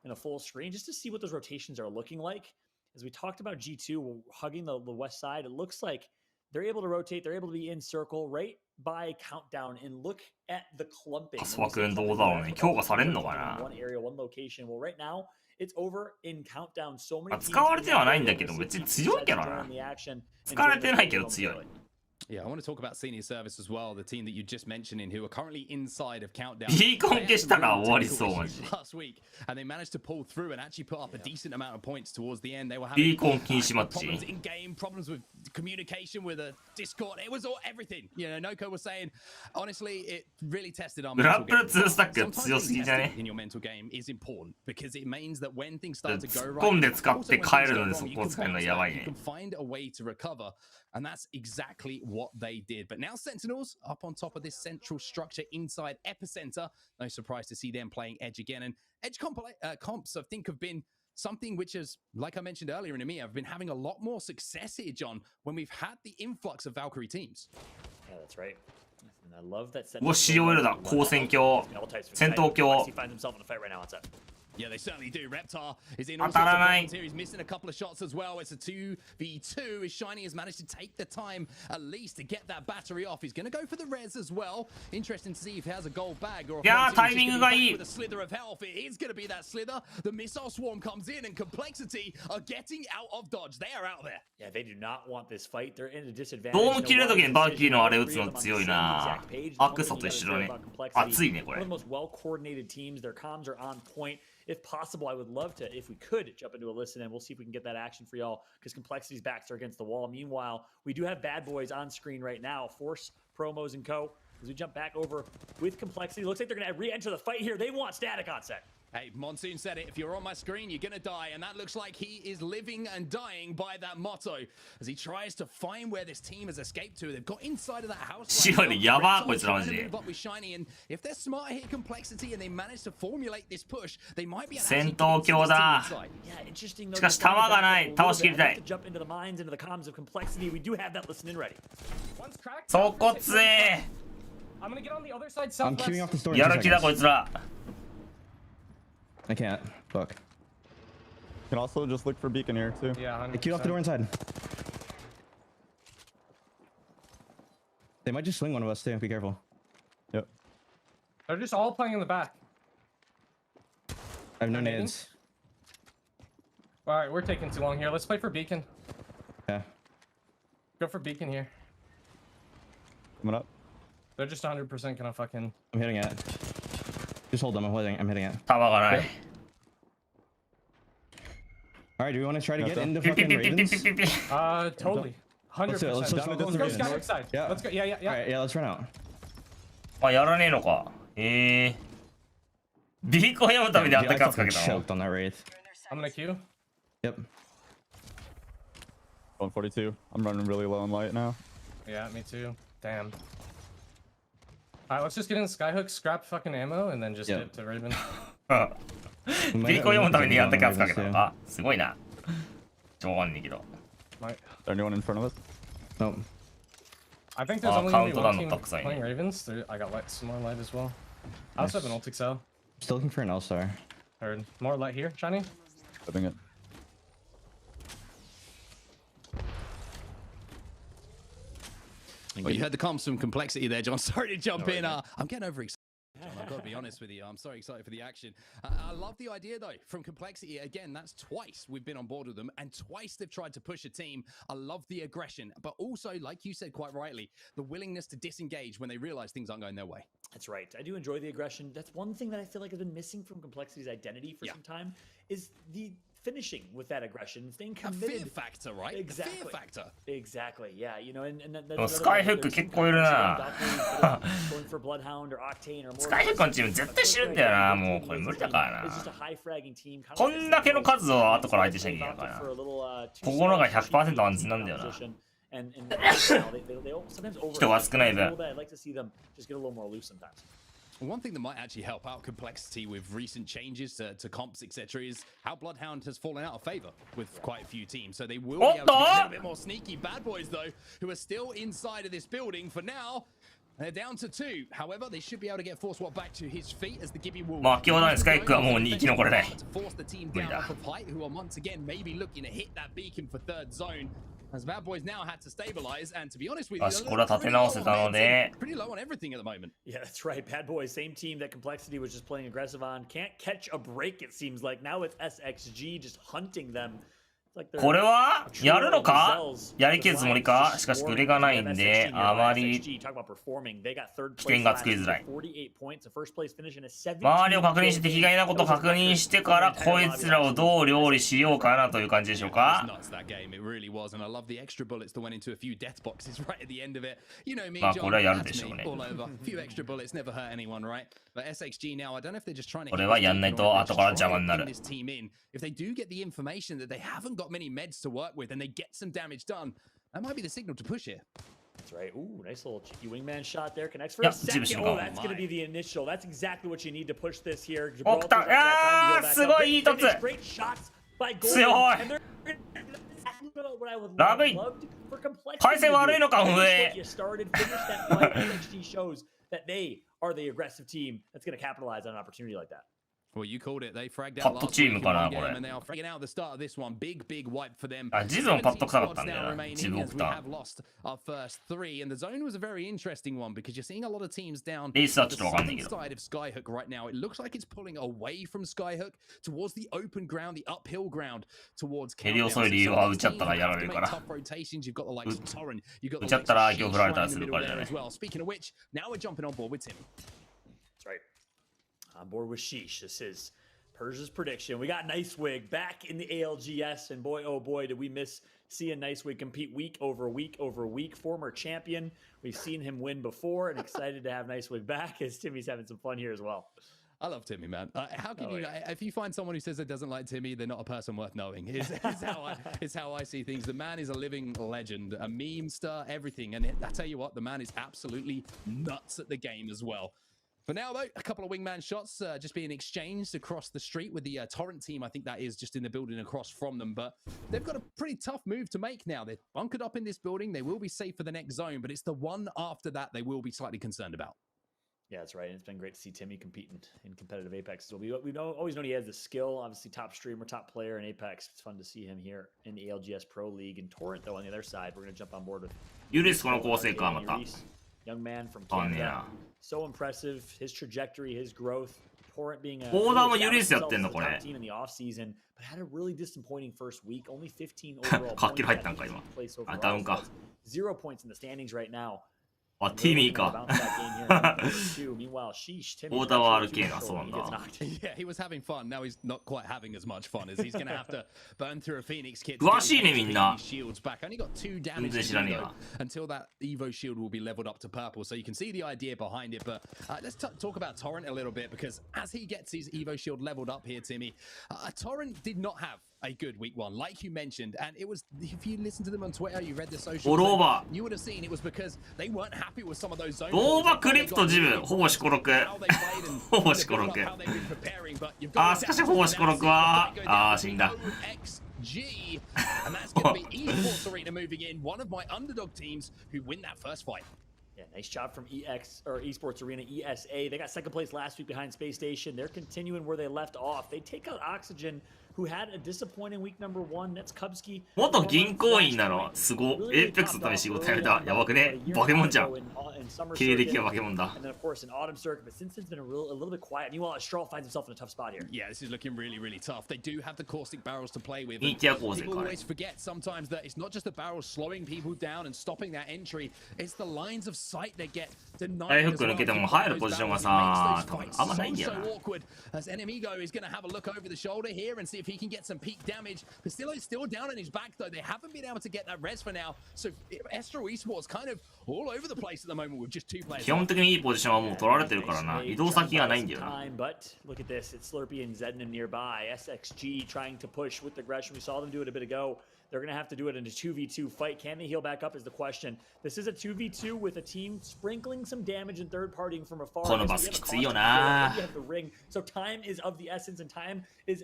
in a full screen just to see what those rotations are looking like. As we talked about G2 hugging the west side, it looks like they're able to rotate. They're able to be in circle right by countdown, and look at the clumping. One area, one location. Well, right now it's over in countdown. So many. 使われてはないんだけど、別に強いけどな。使われてないけど強い。Yeah, I want to talk about senior service as well, the team that you just mentioned in who are currently inside of Countdown. ビーコン消したら終わりそうマジで。 Last week, and they managed to pull through and actually put up a decent amount of points towards the end. They were ビー having コン禁止マッチ。 problems in game, problems with communication with a Discord. It was all everything. You know, Noko was saying, honestly, it really tested our グラ mental ップル game. 2スタックが強すぎじゃね In your mental game is important because it means that when things start to go 突っ right, 込んで使って帰るので also そ when こを things 使 go うの wrong, やばい you ね can。find a way to recover, and that's exactly what they did. But now Sentinels up on top of this central structure inside Epicenter. No surprise to see them playing Edge again. And Edge comps, I think, have been something which is, like I mentioned earlier in EMEA, I've been having a lot more success here, John, when we've had the influx of Valkyrie teams. Yeah, that's right. And I love that. うわ COL だ。光線鏡。戦闘鏡。 He finds himself in a fight right now on set. Yeah, they certainly do. Reptar is in 当 all た sorts ら of ない。 problems here. He's missing a couple of shots as well. It's a 2v2 as Shiny has managed to take the time at least to get that battery off. He's going to go for the res as well. Interesting to see if he has a gold bag or if いやー Monty タ is イミン just グ gonna が be い back い with a slither of health. It is going to be that slither. The missile swarm comes in and Complexity are getting out of dodge. They are out there. Yeah, they do not want this fight. They're in a disadvantage. ドーム切れるときにバーキーのあれ打つの強いな。アクソと一緒だね。熱いねこれ。 One of the most well-coordinated teams. Their comms are on point. If possible, I would love to, if we could, jump into a listen and we'll see if we can get that action for y'all because Complexity's backs are against the wall. Meanwhile, we do have Bad Boys on screen right now. Force, Promos, and Co. As we jump back over with Complexity. Looks like they're going to re-enter the fight here. They want static on set. Hey, Monsoon said it. If you're on my screen, you're going to die. And that looks like he is living and dying by that motto as he tries to find where this team has escaped to. They've got inside of that house. 白いやばこいつらマジで。 But with Shiny, and if they're smart here, Complexity, and they manage to formulate this push, they might be 戦闘鏡だ。 Yeah, interesting though. しかし弾がない。倒しきりたい。 Jump into the mines, into the comms of Complexity. We do have that listen in ready. そこつえ。 I'm gonna get on the other side. I'm queuing off the store. やる気だこいつら。 I can't. Fuck. Can also just look for beacon here too. Yeah, I queued off the door inside. They might just swing one of us too. Be careful. Yep. They're just all playing in the back. I have no nades. All right, we're taking too long here. Let's play for beacon. Yeah. Go for beacon here. Coming up. They're just 100% gonna fucking. I'm hitting it. Just hold them. I'm hitting it. 弾がない。 All right, do we want to try to get into fucking Ravens? Totally. 100%. Let's go Skyward side. Yeah. Let's go. Yeah. All right, yeah, let's run out. あ、やらねえのか。ビーコン読むためにあったかつかけたの。 choked on that wraith. I'm gonna queue. Yep. 142. I'm running really low on light now. Yeah, me too. Damn. All right, let's just get in Skyhook, scrap fucking ammo, and then just get to Raven. ビーコン読むためにあったかつかけたのか。すごいな。超わかんねえけど。 Is there anyone in front of us? No. I think there's only gonna be one team countdown playing Ravens. I got light, some more light as well. I also have an ult excel. Still looking for an L-star. Heard. More light here, Shiny. Living it. Well, you heard the comms from Complexity there, John. Sorry to jump in. I'm getting overexcited. I've got to be honest with you. I'm so excited for the action. I love the idea, though, from Complexity. Again, that's twice we've been on board with them, and twice they've tried to push a team. I love the aggression, but also, like you said quite rightly, the willingness to disengage when they realize things aren't going their way. That's right. I do enjoy the aggression. That's one thing that I feel like has been missing from Complexity's identity for some time is the finishing with that aggression, staying committed. A fear factor, right? Exactly. A fear factor. Exactly. Yeah, you know, and that's でもスカイフック結構いるな。 going for Bloodhound or Octane or more. スカイフックのチーム絶対知るんだよな。もうこれ無理だからな。こんだけの数を後から相手しなきゃいけないからな。ここのが 100% 安全なんだよな。人が少ない分。 I'd like to see them just get a little more loose sometimes. One thing that might actually help out Complexity with recent changes to comps, etc., is how Bloodhound has fallen out of favor with quite a few teams. So they will be able to be a little bit more sneaky. Bad Boys, though, who are still inside of this building for now. They're down to 2. However, they should be able to get Force Swap back to his feet as the Gibby will. まあ今日のスカイフックはもう生き残れない。 Force the team down off of height, who are once again maybe looking to hit that beacon for third zone. As Bad Boys now had to stabilize, and to be honest with you, しこれは立て直せたので。 pretty low on everything at the moment. Yeah, that's right. Bad Boys, same team that Complexity was just playing aggressive on. Can't catch a break, it seems like. Now it's SXG just hunting them. これはやるのか、やりきるつもりか。しかし、グレがないんで、あまり危険が作りづらい。周りを確認して、被害なことを確認してから、こいつらをどう料理しようかなという感じでしょうか。まあ、これはやるでしょうね。これはやんないと後から邪魔になる。If they do get the information that they haven't got many meds to work with and they get some damage done, that might be the signal to push it. That's right. Ooh, nice little cheeky wingman shot there. Connects for a second. Oh, that's going to be the initial. That's exactly what you need to push this here. おった。あー、すごいいい一つ。強い。ラブイ。回線悪いのか、運営。That they are the aggressive team that's going to capitalize on an opportunity like that. Well, you called it. They fragged out last week in one game, and they are fragging out the start of this one. Big wipe for them. あ、ジズもパッと臭かったんだよな。ジブオクター。We have lost our first 3, and the zone was a very interesting one because you're seeing a lot of teams down the southern side of Skyhook right now. It looks like it's pulling away from Skyhook towards the open ground, the uphill ground towards Countdown. 蹴り遅い理由は打っちゃったらやられるから。打っちゃったら今日振られたりするからじゃない。 Speaking of which, now we're jumping on board with Tim. That's right. On board with Sheesh. This is Persia's prediction. We got Nicewig back in the ALGS, and boy, oh boy, did we miss seeing Nicewig compete week over week over week. Former champion. We've seen him win before, and excited to have Nicewig back as Timmy's having some fun here as well. I love Timmy, man. How can if you find someone who says they doesn't like Timmy, they're not a person worth knowing. Is how I see things. The man is a living legend, a meme star, everything. And I tell you what, the man is absolutely nuts at the game as well. For now, though, a couple of wingman shots just being exchanged across the street with the Torrent team. I think that is just in the building across from them. But they've got a pretty tough move to make now. They're bunkered up in this building. They will be safe for the next zone, but it's the one after that they will be slightly concerned about. Yeah, that's right. And it's been great to see Timmy competing in competitive Apex. So we always know he has the skill. Obviously, top streamer, top player in Apex. It's fun to see him here in the ALGS Pro League. And Torrent, though, on the other side, we're going to jump on board with young man from Canada. So impressive. His trajectory, his growth. Torrent being a top team in the offseason, but had a really disappointing first week. Only 15 overall points. 0 points in the standings right now. あ、ティミーか。オーダーは RK がそうなんだ。Yeah, he was having fun. Now he's not quite having as much fun as he's going to have to burn through a Phoenix kit. 詳しいね、みんな。 Shields back. Only got 2 damage until that Evo shield will be leveled up to purple. So you can see the idea behind it. But let's talk about Torrent a little bit because as he gets his Evo shield leveled up here, Timmy, Torrent did not have a good week 1, like you mentioned, and it was, if you listened to them on Twitter, you read the social, you would have seen it was because they weren't happy with some of those zones. オーバークリプトジム、ほぼしころく。ほぼしころく。あ、しかしほぼしころくは、あ、死んだ。G, and that's going to be Esports Arena moving in, one of my underdog teams who win that first fight. Yeah, nice job from Esports Arena ESA. They got second place last week behind Space Station. They're continuing where they left off. They take out Oxygen, who had a disappointing week number 1. That's Kubsky. 元銀行員なのすご。APEX のために仕事やめた。やばくね。バケモンじゃん。経歴はバケモンだ。And then of course in Autumn Circuit, but since it's been a little bit quiet. Meanwhile, Strahl finds himself in a tough spot here. Yeah, this is looking really tough. They do have the caustic barrels to play with. People always forget sometimes that it's not just the barrels slowing people down and stopping that entry. It's the lines of sight they get denied. フック抜けても入るポジションがさ、あんまないんだよな。So awkward as Enemigo is going to have a look over the shoulder here and see if he can get some peak damage. Castillo is still down on his back though. They haven't been able to get that res for now. So Astro Esports kind of all over the place at the moment with just 2 players. 基本的にいいポジションはもう取られてるからな。移動先がないんだよな。But look at this. It's Slurpee and Zednim nearby. SXG trying to push with aggression. We saw them do it a bit ago. They're going to have to do it in a 2v2 fight. Can they heal back up is the question. This is a 2v2 with a team sprinkling some damage and third partying from afar. このバスきついよな。 So time is of the essence and time is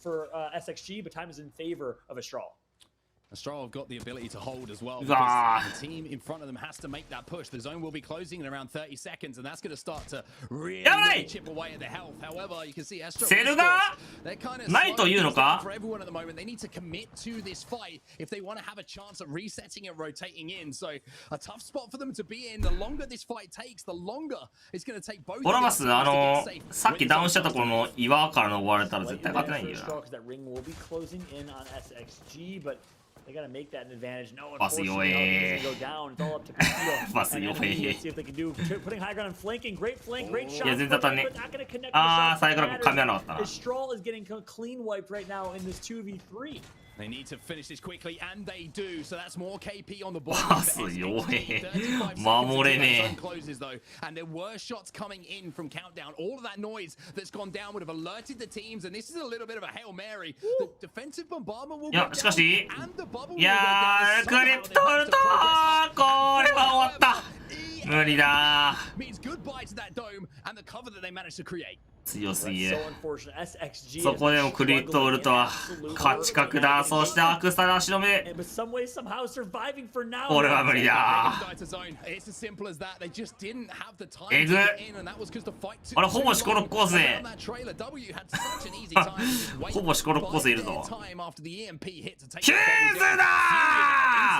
for SXG, but time is in favor of Astral. Astral have got the ability to hold as well because the team in front of them has to make that push. The zone will be closing in around 30 seconds, and that's going to start to really chip away at the health. However, you can see Astral They're kind of ないというのか for everyone at the moment. They need to commit to this fight if they want to have a chance at resetting and rotating in. So a tough spot for them to be in. The longer this fight takes, the longer it's going to take both. ボラマス、さっきダウンしたところの岩から登られたら絶対勝てないんだよな。 That ring will be closing in on SXG, but they gotta make that an advantage. No, Pass it unfortunately, away. it's gonna go down. It's all up to Castillo. Pass it And away. let's see if they can do putting high ground and flanking. Great flank, great shot. いや全然当たんね But not gonna connect. あー最後の噛み合わなかったな His Strahl is getting clean wiped right now in this 2v3. They need to finish this quickly, and they do. So that's more KP on the board. パス弱え守れね Closes though, and there were shots coming in from Countdown. All of that noise that's gone down would have alerted the teams, and this is a little bit of a Hail Mary. The defensive bombardment will い go やしかし down, and the bubble い will go や down. ークリプトウルトーこれは終わった無理だ Means goodbye to that dome and the cover that they managed to create. 強すぎ So る unfortunate. SXG. そこでもクリプトウルトは勝ち確だそしてアクスタラ足の目 But some way, somehow surviving for now. これは無理だ It's as simple as that. They just didn't have the time え to ぐ get in, and that was because the fight took あれほぼシコロッコース Around that trailer, W had such an easy time. Just wait ほぼシコロッコースいるぞ time after the EMP hit to take ヒューズだ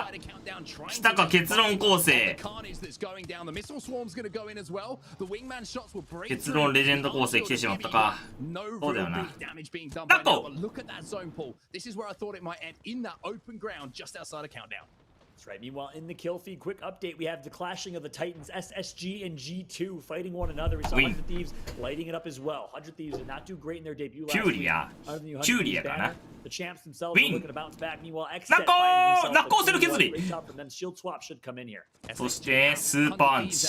inside a countdown, trying 来たか結論構成 the carnage that's going down. The missile swarm's going to go in as well. The wingman shots will break 結論レジェンド構成来てしまったか No そうだ real よな big damage being done ナ by ッ now, コ but look at that zone pull. This is where I thought it might end, in that open ground just outside of countdown. That's right. Meanwhile, in the kill feed, quick update. We have the clashing of the Titans, SSG and G2 fighting one another. We saw 100 Thieves lighting it up as well. 100 Thieves did not do great in their debut last week. キューリア Under the 100キューリ Thieves アかな banner. The champs themselves are looking to bounce back. Meanwhile, X ナッコーナッコーセル削り great top from them. Shield swap should come in here. そしてスーパーンチ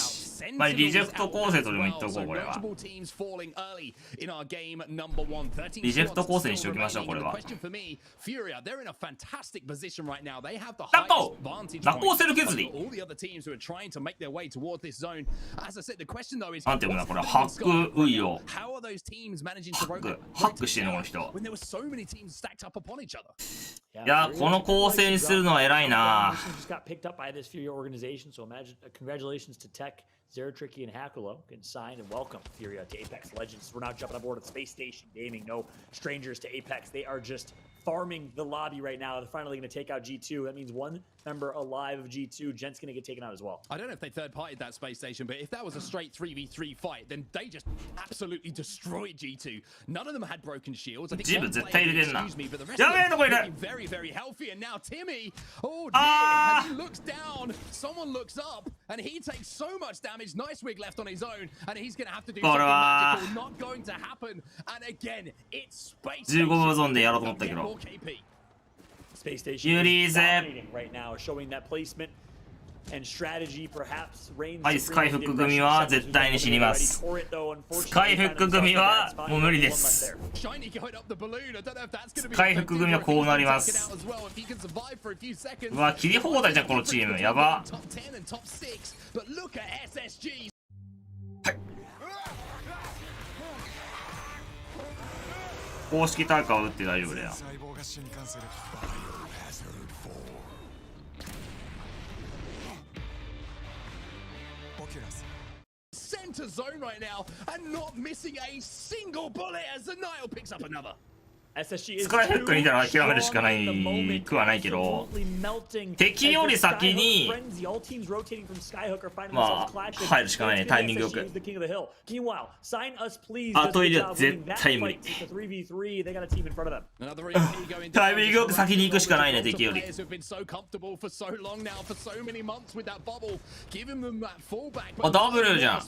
まあリジェクト構成とでも言っとこうこれは Notable teams falling early in our game number 1. 13リジェクト構成にしておきましょうこれは question for me, Furia, they're in a fantastic position right now. They have the ナッコ highest vantage ナッコーセル point 削り over all the other teams who are trying to make their way towards this zone. As I said, the question though is なんていうのこれハックウイヨ how are those teams managing to rotate ハックしてんのこの人 when there were so many teams stacked up upon each other? いやこの構成にするのは偉いな Just got picked up by this Furia organization, so imagine congratulations to Tech, Zeratricky, and Hakulo getting signed and welcome Furia to Apex Legends. We're now jumping aboard at Space Station Gaming. No strangers to Apex. They are just farming the lobby right now. They're finally going to take out G2. That means one member alive of G2. Gent's going to get taken out as well. I don't know if they third-partied that Space Station, but if that was a straight 3v3 fight, then they just absolutely destroyed G2. None of them had broken shields. I think one player, excuse me, but the rest of them looking very, very healthy. And now Timmy, oh dear, as he looks down, someone looks up, and he takes so much damage. Nice wig left on his own, and he's going to have to do something magical. Not going to happen. And again, it's Space Station. 15分ゾーンでやろうと思ったけど Space Station is dominating right now, showing that placement and strategy perhaps reigns はいスカイフック組は絶対に死にますスカイフック組はもう無理ですスカイフック組はこうなりますうわ切り放題じゃんこのチームやば公式大会を打って大丈夫だよCenter zone right now and not missing a single bullet as the Nile picks up another. スカイフックにいたら諦めるしかないくはないけど敵より先にまあ入るしかないねタイミングよくあといる絶対無理タイミングよく先に行くしかないね敵よりあダブルじゃんこ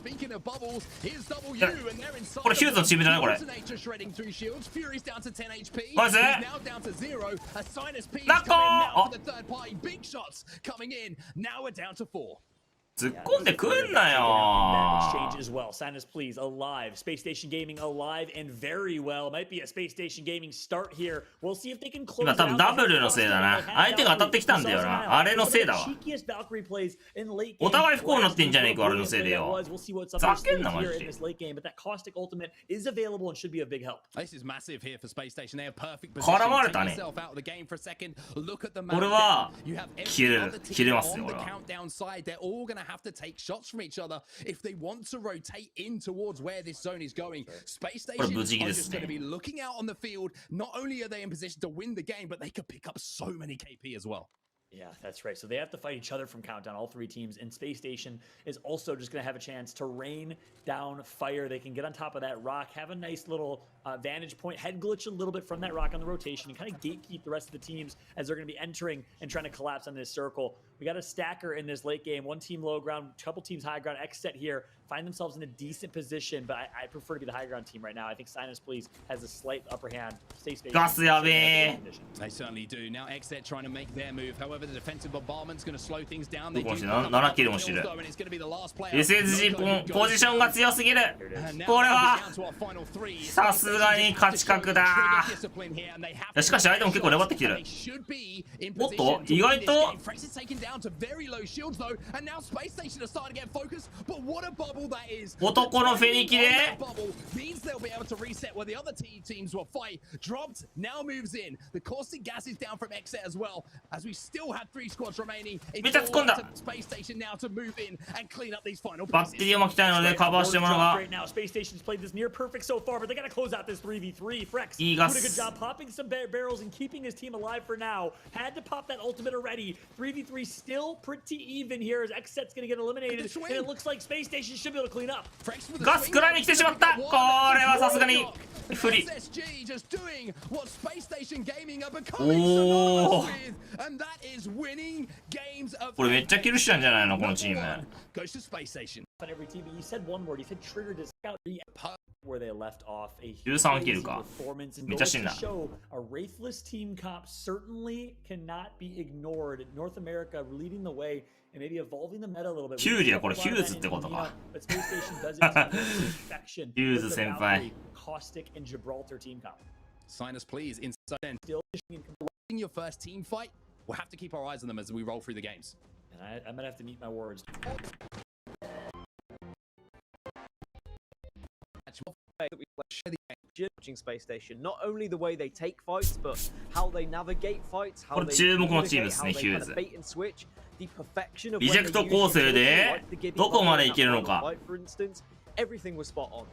れヒューズのチームじゃないこれナイスナッコー突っ込んでくんなよ exchange as well. Sinus, please, alive. Space Station Gaming alive and very well. Might be a Space Station Gaming start here. We'll see if they can close. 今多分ダブルのせいだな相手が当たってきたんだよなあれのせいだわお互い不幸になってんじゃねえかあれのせいでよざけんなマジで 絡まれたねこれは切れますよ俺は have to take shots from each other if they want to rotate in towards where this zone is going. Space Station are just going to be looking out on the field. Not only are they in position to win the game, but they could pick up so many KP as well. Yeah, that's right. So they have to fight each other from Countdown, all three teams. And Space Station is also just going to have a chance to rain down fire. They can get on top of that rock, have a nice little vantage point, head glitch a little bit from that rock on the rotation, and kind of gatekeep the rest of the teams as they're going to be entering and trying to collapse on this circle. We got a stacker in this late game. One team low ground, a couple teams high ground. Xset here find themselves in a decent position, but I prefer to be the high ground team right now. I think Sinus Please has a slight upper hand. Stay space. They certainly do. Now Xset trying to make their move. However, the defensive bombardment's going to slow things down. They do7キルもしてる。SSG ポジションが強すぎる。これはさすがに勝ち確だ。しかし相手も結構粘ってきてる。おっと意外と男のフェリキでめっちゃ突っ込んだ。バッテリーも来たいのでカバーしてもらうがいいガス。ガス食らいに来てしまった。これはさすがに不利。おお、これめっちゃキルしたんじゃないのこのチーム。13キルか。めっちゃ死んだ。キュウリはこれヒューズってことか。ヒューズ先輩。Sinus, please, inside and still in your first team fight. We'll have to keep our eyes on them as we roll through the games. And I'm gonna have to eat my words. Watching Space Station, not only the way they take fights, but how they navigate fights, how they 注目のチームですね、ヒューズ。bait and switch, the perfection of リジェクト構成でどこまでいけるのか。For instance, everything was spot on.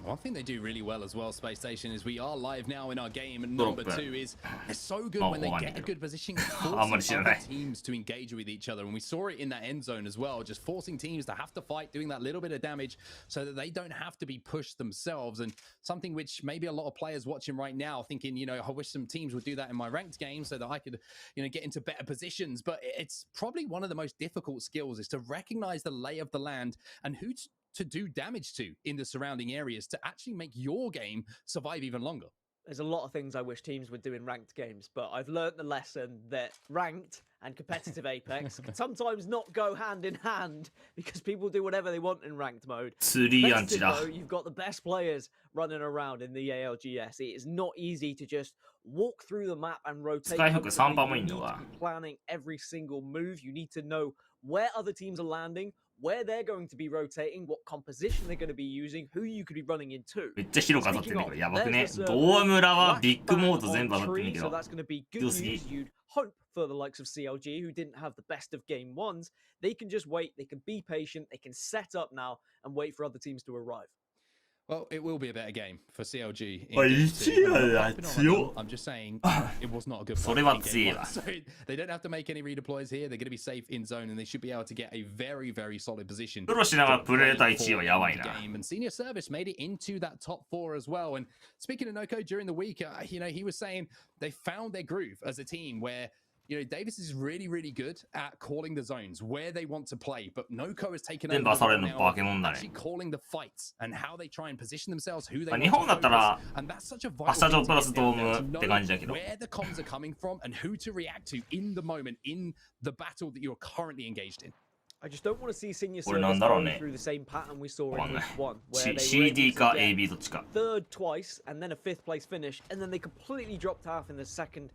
One thing they do really well as well, Space Station, is we are live now in our game. Number two is they're so good when they get a good position, forcing other teams to engage with each other. And we saw it in that end zone as well, just forcing teams to have to fight, doing that little bit of damage so that they don't have to be pushed themselves. And something which maybe a lot of players watching right now thinking, you know, I wish some teams would do that in my ranked game so that I could, you know, get into better positions. But it's probably one of the most difficult skills is to recognize the lay of the land and who to do damage to in the surrounding areas to actually make your game survive even longer. There's a lot of things I wish teams would do in ranked games, but I've learned the lesson that ranked and competitive Apex can sometimes not go hand in hand because people do whatever they want in ranked mode. Competitive though, you've got the best players running around in the ALGS. It is not easy to just walk through the map and rotate. You need to be planning every single move. You need to know where other teams are landing, where they're going to be rotating, what composition they're going to be using, who you could be running into. めっちゃ広く当たってるけど、やばくね。ドームラはビッグモード全部当たってるけ So ど。 that's going to be good news. You'd hope for the likes of CLG, who didn't have the best of game ones. They can just wait, they can be patient, they can set up now and wait for other teams to arrive. Well, it will be a better game for CLG. I'm just saying it was not a good game. So they don't have to make any redeploys here. They're going to be safe in zone and they should be able to get a very, very solid position. And Senior Service made it into that top 4 as well. And speaking of Noko during the week, you know, he was saying they found their groove as a team where, you know, Davis is really, really good at calling the zones where they want to play, but Noko has taken over now, actually calling the fights and how they try and position themselves, who they want to focus. And that's such a vital thing to know where the comms are coming from and who to react to in the moment, in the battle that you're currently engaged in. I just don't want to see Senior Service going through the same pattern we saw in week 1, where they were able to get third twice and then a 5th place finish, and then they completely dropped half in the second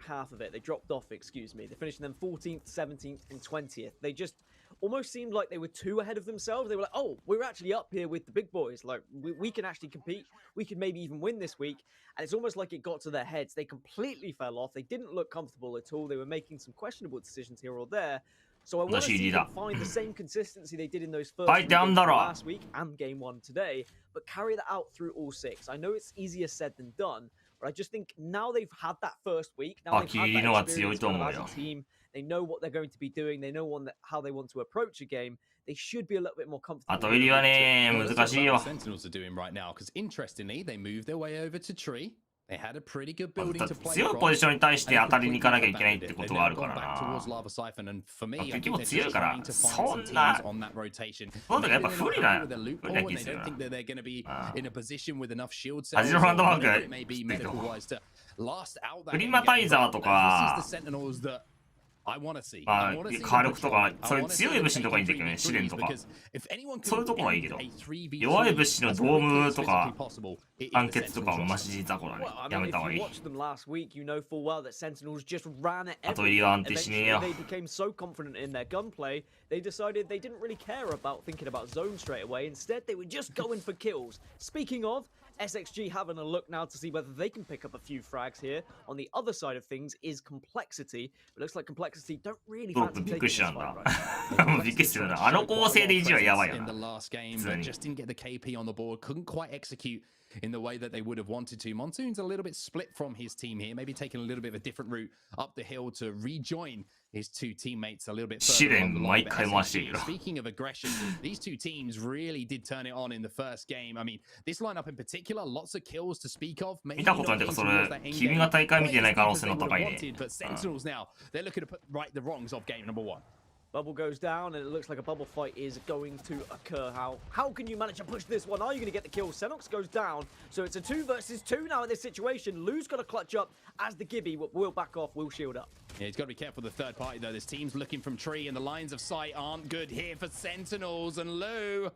half of it. They dropped off, excuse me. They finished them 14th, 17th, and 20th. They just almost seemed like they were too ahead of themselves. They were like, oh, we're actually up here with the big boys. Like, we can actually compete. We can maybe even win this week. And it's almost like it got to their heads. They completely fell off. They didn't look comfortable at all. They were making some questionable decisions here or there. So I want to see CD them だ。 find the same consistency they did in those first 書いてあんだろ。 last week and game 1 today, but carry that out through all 6. I know it's easier said than done, but I just think now they've had that first week, now they've had that experience kind of as a team, they know what they're going to be doing, they know how they want to approach a game. They should be a little bit more comfortable. 後入りはね、難しいよ。 Sentinels are doing right now, because interestingly, they moved their way over to tree. They had a pretty good building to play 強いポジションに対して当たりに行かなきゃいけないってことがあるからな。 towards Lava Siphon, and for me, 結構強いから、そん teams な、 on that rotation. そうだからやっぱ不利な、 with a 不利 loophole な and 気 they する don't な。 think that they're going to be in a position with enough shield 味 cells のランドマーク or whatever it may be medical wise to last out that クリマタイザーとか、 This is the Sentinels that I want to see. まあ、火力とか、そういう強い武士のとこにいいんだけどね、試練とか。そういうとこはいいけど、弱い武士のドームとか、判決とかはマジ雑魚だね。やめた方がいい。後入りは安定しねえよ。 They became so confident in their gunplay, they decided they didn't really care about thinking about zone straight away. Instead, they were just going for kills. Speaking of, SXG having a look now to see whether they can pick up a few frags here. On the other side of things is Complexity. It looks like Complexity don't really fancy taking this fight right now. びっくりするな。あの構成で意地はやばいよ in な。 the last game, but just didn't get the KP on the board, couldn't quite execute in the way that they would have wanted to. Monsoon's a little bit split from his team here, maybe taking a little bit of a different route up the hill to rejoin his two teammates a little bit further along the line. But SXG, speaking of aggression, these two teams really did turn it on in the first game. I mean, this lineup in particular, lots of kills to speak of. 見たことないけど、それ、君が大会見てない可能性の高いね。 But Sentinels now, they're looking to put right the wrongs of game number 1. Bubble goes down, and it looks like a bubble fight is going to occur. How can you manage to push this one? Are you going to get the kill? Senox goes down, so it's a 2 versus 2 now in this situation. Lou's got to clutch up as the Gibby will back off, will shield up. Yeah, he's got to be careful of the third party, though. This team's looking from tree, and the lines of sight aren't good here for Sentinels. And Lou,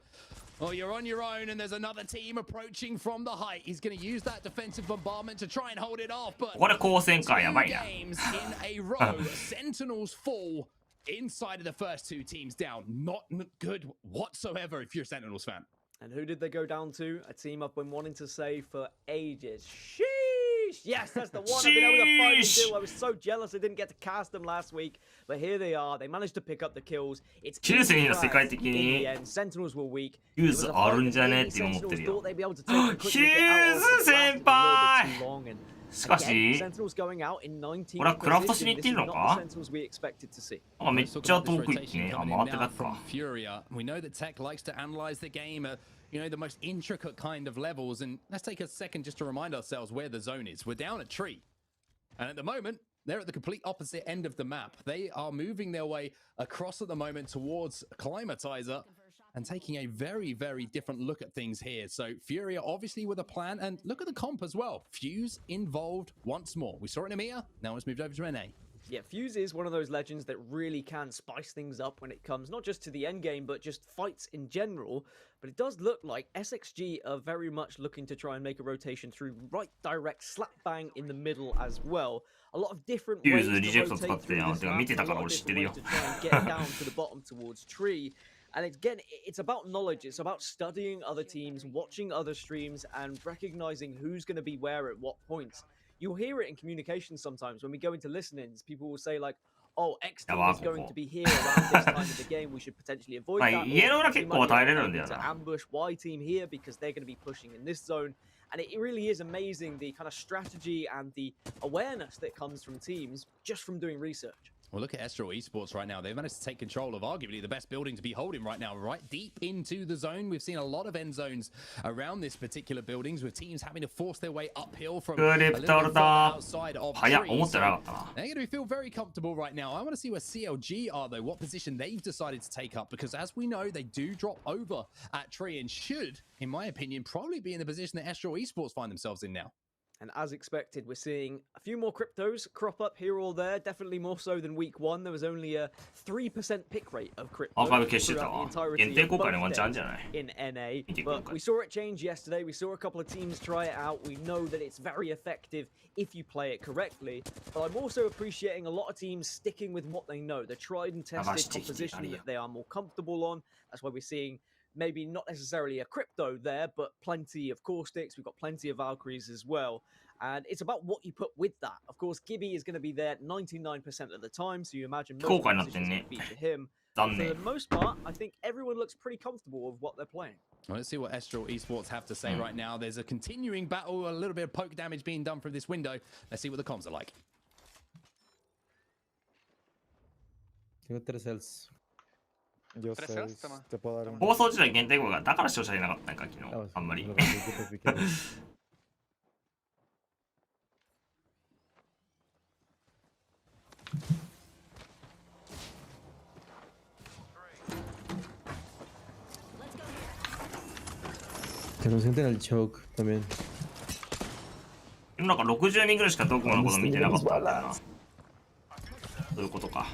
well, you're on your own, and there's another team approaching from the height. He's going to use that defensive bombardment to try and hold it off, but これ光線かやばいな。 games in a row, Sentinels fall inside of the first 2 teams down. Not good whatsoever if you're a Sentinels fan. And who did they go down to? A team I've been wanting to say for ages. Sheesh! Yes, that's the one I've been able to finally do. I was so jealous I didn't get to cast them last week. But here they are. They managed to pick up the kills. It's 9戦の世界的に in the end. Sentinels were weak. ヒューズあるんじゃねって思ってるよ。 They'd be able to take them quickly, ヒュ get out ー of ズ the 先 blast 輩 a little bit too long, and しかし、 Sentinels going out in 19th これはクラフトしに position. 行っ This てい is るの not か the Sentinels we expected to see. あ、めっちゃ遠く行ってね。あ、回ってたか。 Furia. We know that Tech likes to analyze the game at, you know, the most intricate kind of levels. And let's take a second just to remind ourselves where the zone is. We're down a tree. And at the moment, they're at the complete opposite end of the map. They are moving their way across at the moment towards Climatizer and taking a very, very different look at things here. So Furia obviously with a plan, and look at the comp as well. Fuse involved once more. We saw it in EMEA, now it's moved over to NA. Yeah, Fuse is one of those legends that really can spice things up when it comes not just to the end game, but just fights in general. But it does look like SXG are very much looking to try and make a rotation through right direct slap bang in the middle as well. A lot of different ways to rotate through this map, a lot of different ways to try and get down to the bottom towards tree. And again, it's about knowledge. It's about studying other teams, watching other streams, and recognizing who's going to be where at what points. You'll hear it in communication sometimes when we go into listenings. People will say like, "Oh, X team is going to be here around this time of the game. We should potentially avoid that." Or, "We might be able to ambush Y team here because they're going to be pushing in this zone." And it really is amazing the kind of strategy and the awareness that comes from teams just from doing research. Well, look at Estral Esports right now. They've managed to take control of arguably the best building to be holding right now, right deep into the zone. We've seen a lot of end zones around this particular buildings with teams having to force their way uphill from a little bit further outside of trees. So they're going to feel very comfortable right now. I want to see where CLG are, though, what position they've decided to take up, because as we know, they do drop over at tree and should, in my opinion, probably be in the position that Estral Esports find themselves in now. And as expected, we're seeing a few more cryptos crop up here or there, definitely more so than week 1. There was only a 3% pick rate of crypto throughout the entirety of both days in NA. But we saw it change yesterday. We saw a couple of teams try it out. We know that it's very effective if you play it correctly. But I'm also appreciating a lot of teams sticking with what they know. The tried and tested composition that they are more comfortable on. That's why we're seeing maybe not necessarily a crypto there, but plenty of caustics. We've got plenty of Valkyries as well. And it's about what you put with that. Of course, Gibby is going to be there 99% of the time, so you imagine most positions will feature him. For the most part, I think everyone looks pretty comfortable with what they're playing. Well, let's see what Estral Esports have to say right now. There's a continuing battle, a little bit of poke damage being done from this window. Let's see what the comms are like. 放送時代限定号がだから視聴者いなかったんか昨日あんまり。Se concentra en el choke también. なんか60人ぐらいしかドコモのこと見てなかったんだよな。そういうことか。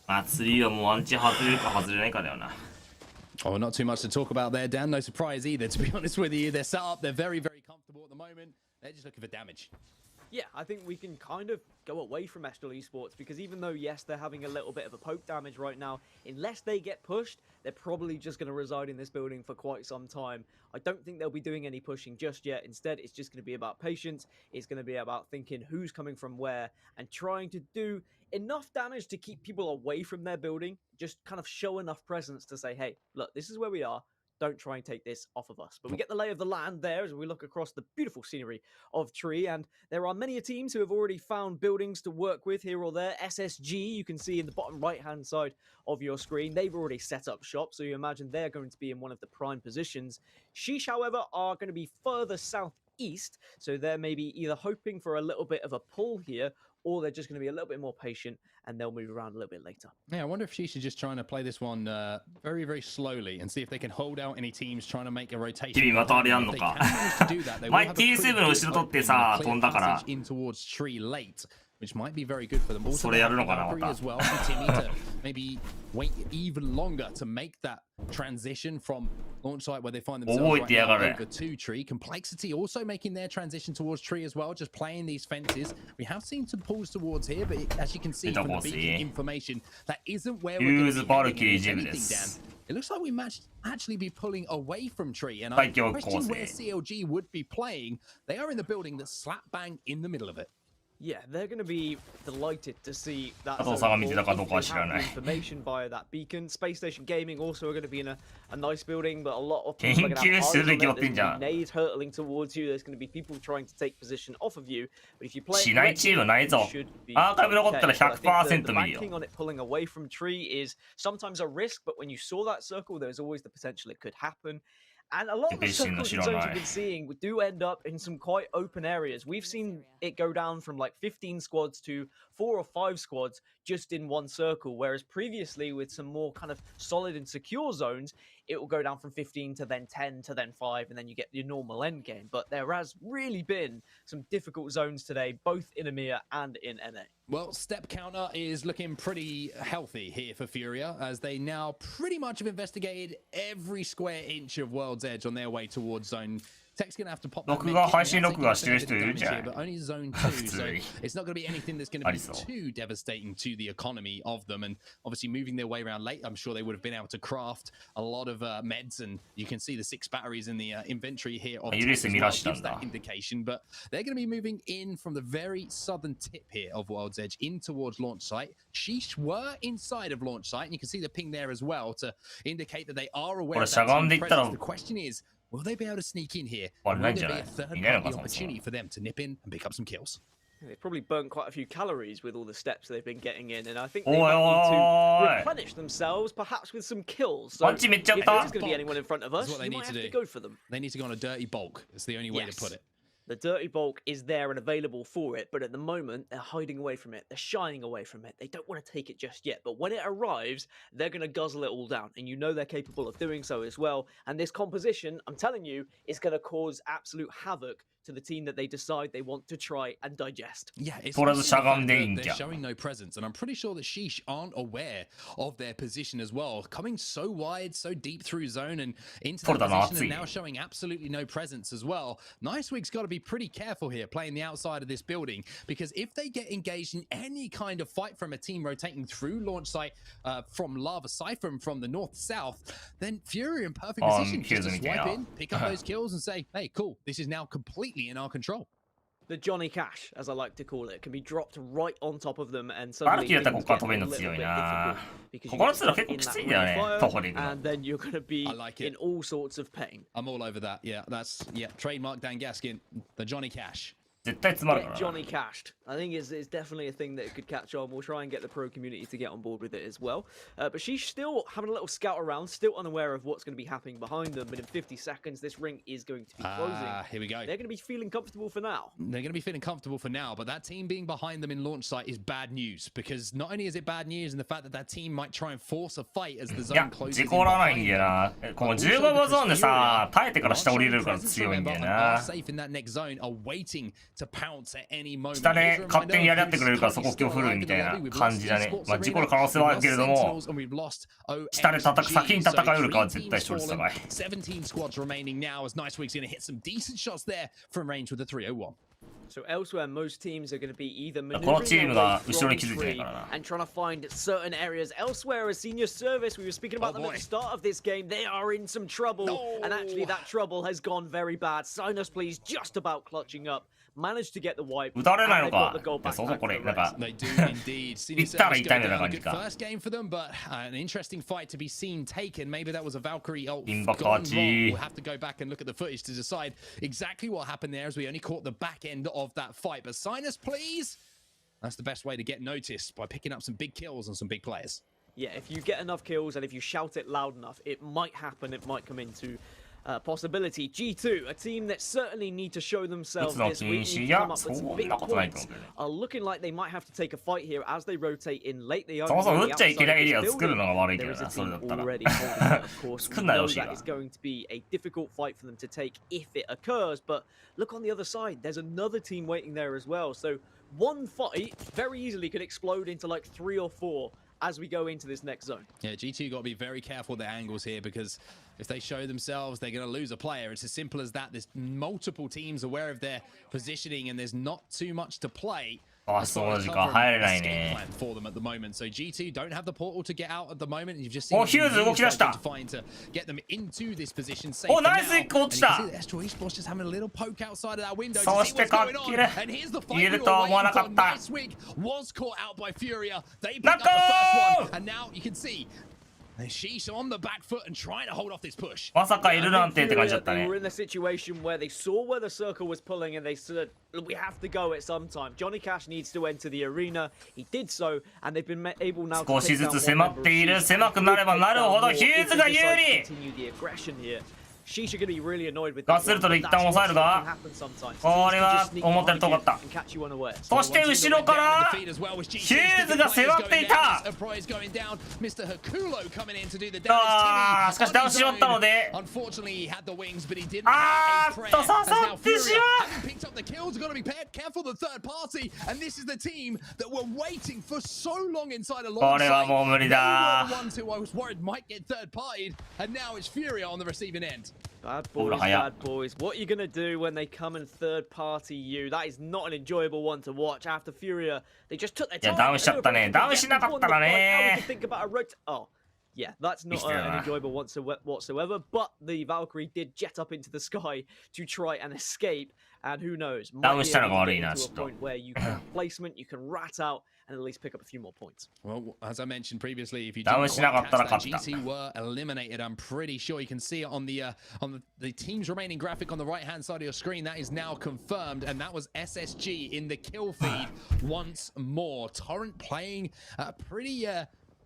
祭りはもうアンチ外れるか外れないかだよな。Oh, not too much to talk about there, Dan. No surprise either, to be honest with you. They're set up, they're very, very comfortable at the moment. They're just looking for damage. Yeah, I think we can kind of go away from Estral Esports because even though, yes, they're having a little bit of a poke damage right now, unless they get pushed, they're probably just going to reside in this building for quite some time. I don't think they'll be doing any pushing just yet. Instead, it's just going to be about patience. It's going to be about thinking who's coming from where and trying to do enough damage to keep people away from their building. Just kind of show enough presence to say, hey, look, this is where we are. Don't try and take this off of us. But we get the lay of the land there as we look across the beautiful scenery of Tree. And there are many teams who have already found buildings to work with here or there. SSG, you can see in the bottom right-hand side of your screen, they've already set up shop. So you imagine they're going to be in one of the prime positions. Sheesh, however, are going to be further southeast. So they're maybe either hoping for a little bit of a pull here, or they're just going to be a little bit more patient and they'll move around a little bit later. Yeah, I wonder if she's just trying to play this one very, very slowly and see if they can hold out any teams trying to make a rotation. 君またあれやんのか。前 T7 の後ろ取ってさ飛んだから。 in towards Tree late, which might be very good for them. Also, それやるのかなまた。 as well for Timmy to maybe wait even longer to make that transition from launch site where they find themselves right now over to Tree. Complexity also making their transition towards Tree as well, just playing these fences. We have seen some pulls towards here, but as you can see from the beacon information, that isn't where we're going to be heading anything, Dan. It looks like we might actually be pulling away from Tree, and I question where CLG would be playing. They are in the building that's slap bang in the middle of it. Yeah, they're going to be delighted to see that information via that beacon. Space Station Gaming also are going to be in a nice building, but a lot of people are going to have eyes on it. There's going to be nades hurtling towards you. There's going to be people trying to take position off of you. But if you play it correctly, you should be okay. The banking on it pulling away from Tree is sometimes a risk, but when you saw that circle, there's always the potential it could happen. And a lot of the circles and zones you've been seeing do end up in some quite open areas. We've seen it go down from like 15 squads to 4 or 5 squads just in one circle, whereas previously with some more kind of solid and secure zones, it will go down from 15 to then 10 to then 5, and then you get your normal end game. But there has really been some difficult zones today, both in EMEA and in NA. Well, step counter is looking pretty healthy here for Furia, as they now pretty much have investigated every square inch of World's Edge on their way towards zone. Tech's gonna have to pop that mid here, but only zone 2, so it's not going to be anything that's going to be too devastating to the economy of them. And obviously moving their way around late, I'm sure they would have been able to craft a lot of meds, and you can see the 6 batteries in the inventory here of gives that indication. But they're going to be moving in from the very southern tip here of World's Edge in towards launch site. Sheesh were inside of launch site, and you can see the ping there as well to indicate that they are aware of that team presence. The question is, will they be able to sneak in here? Will there be a third-party opportunity for them to nip in and pick up some kills? They've probably burnt quite a few calories with all the steps they've been getting in, and I think they might need to replenish themselves, perhaps with some kills. So if there's going to be anyone in front of us, you might have to go for them. They need to go on a dirty bulk. It's the only way to put it. The dirty bulk is there and available for it, but at the moment, they're hiding away from it. They're shying away from it. They don't want to take it just yet, but when it arrives, they're going to guzzle it all down, and you know they're capable of doing so as well. And this composition, I'm telling you, is going to cause absolute havoc to the team that they decide they want to try and digest. Yeah, it's they're showing no presence, and I'm pretty sure that Sheesh aren't aware of their position as well. Coming so wide, so deep through zone and into the position, and now showing absolutely no presence as well. NiceWeek's got to be pretty careful here playing the outside of this building, because if they get engaged in any kind of fight from a team rotating through launch site from Lava Siphon from the north-south, then Fury are in perfect position just to swipe in, pick up those kills and say, hey, cool, this is now completely in our control. The Johnny Cash, as I like to call it, can be dropped right on top of them, and suddenly things get a little bit difficult because you get in that fire, and then you're going to be in all sorts of pain. I'm all over that. Yeah, that's trademark Dan Gaskin, the Johnny Cash. Get Johnny cashed. I think it's definitely a thing that could catch on. We'll try and get the pro community to get on board with it as well. But she's still having a little scout around, still unaware of what's going to be happening behind them. But in 50 seconds, this ring is going to be closing. Here we go. They're going to be feeling comfortable for now. They're going to be feeling comfortable for now, but that team being behind them in launch site is bad news, because not only is it bad news in the fact that that team might try and force a fight as the zone closes in behind them, but also because are safe in that next zone, are waiting to pounce at any moment. 下で勝手にやり合ってくれるからそこ気を振るみたいな感じだね。まあ事故る可能性はあるけれども、下で先に戦うよりかは絶対勝率高い。17 squads remaining now as NiceWeek's going to hit some decent shots there from range with the 301. So elsewhere, most teams are going to be either maneuvering their way from tree and trying to find certain areas. Elsewhere, as senior service, we were speaking about them at the start of this game. They are in some trouble, and actually that trouble has gone very bad. Sinus, please, just about clutching up. Managed to get the wipe. They do indeed. Good first game for them, but an interesting fight to be seen taken. Maybe that was a Valkyrie ult gone wrong. We'll have to go back and look at the footage to decide exactly what happened there, as we only caught the back end of that fight. But Sinus, please. That's the best way to get noticed, by picking up some big kills on some big players. Yeah, if you get enough kills and if you shout it loud enough, it might happen. It might come into possibility. G2, a team that certainly need to show themselves this week, need to come up with some big points, are looking like they might have to take a fight here as they rotate in late. They are there is a team already holding it, of course. We know that is going to be a difficult fight for them to take if it occurs, but look on the other side, there's another team waiting there as well. So one fight very easily could explode into like 3 or 4 as we go into this next zone. Yeah, G2 got to be very careful with their angles here, because if they show themselves, they're going to lose a player. It's as simple as that. There's multiple teams aware of their positioning, and there's not too much to play. For them at the moment. So G2 don't have the portal to get out at the moment. You've just seen trying to get them into this position safe. And you can see Astral Esports just having a little poke outside of that window to see what's going on. And here's the fight we were waiting for. NiceWeek was caught out by Furia. They picked up the first one, and now you can see Sheesh on the back foot and trying to hold off this push. They were in a situation where they saw where the circle was pulling and they said, we have to go at some time. Johnny Cash needs to enter the arena. He did so, and they've been able now to take down one member of continue the aggression here. Sheesh are going to be really annoyed with that. Can happen sometimes. これは思ってるとこだった。そして後ろからヒューズが迫っていた。しかしダウンしまったので、刺さってしまう。これはもう無理だ。Bad boys. What are you going to do when they come and third party you? That is not an enjoyable one to watch. After Furia, they just took their time. ダウンしちゃったね。ダウンしなかったらね。Oh, yeah, that's not an enjoyable one whatsoever. But the Valkyrie did jet up into the sky to try and escape. And who knows, might be able to get to a point where you can placement, you can rat out, and at least pick up a few more points. Well, as I mentioned previously, if you didn't catch that, GT were eliminated. I'm pretty sure you can see it on the team's remaining graphic on the right-hand side of your screen. That is now confirmed, and that was SSG in the kill feed once more. Torrent playing pretty...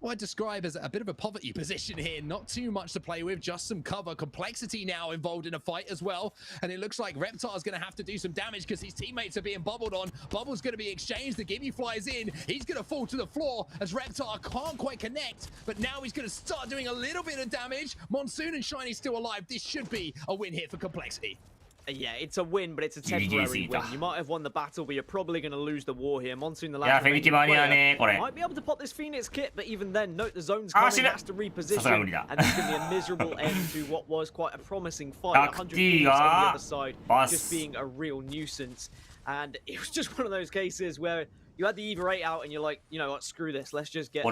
what I describe as a bit of a poverty position here. Not too much to play with, just some cover. Complexity now involved in a fight as well. And it looks like Reptar's going to have to do some damage because his teammates are being bubbled on. Bubble's going to be exchanged. The Gimme flies in. He's going to fall to the floor as Reptar can't quite connect. But now he's going to start doing a little bit of damage. Monsoon and Shiny still alive. This should be a win here for Complexity. Yeah, it's a win, but it's a temporary win. You might have won the battle, but you're probably going to lose the war here. Monsoon, the last might be able to pop this Phoenix kit, but even then, note the zone's coming, has to reposition, and this could be a miserable end to what was quite a promising fight. 100 thieves on the other side, just being a real nuisance. And it was just one of those cases where you had the Eva 8 out and you're like, you know what, screw this, let's just get the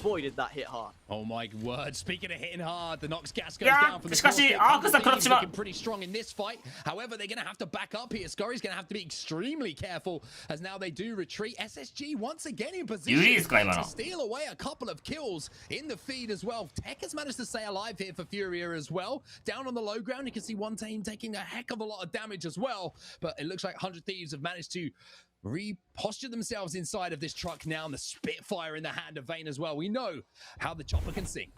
boy, did that hit hard. Oh my word, speaking of hitting hard, the Nox gas goes down from the looking pretty strong in this fight. However, they're going to have to back up here. Scurry's going to have to be extremely careful as now they do retreat. SSG once again in position to steal away a couple of kills in the feed as well. Tech has managed to stay alive here for Furia as well. Down on the low ground, you can see one team taking a heck of a lot of damage as well. But it looks like 100 Thieves have managed to reposture themselves inside of this truck now, and the Spitfire in the hand of Vayne as well. We know how the chopper can sing.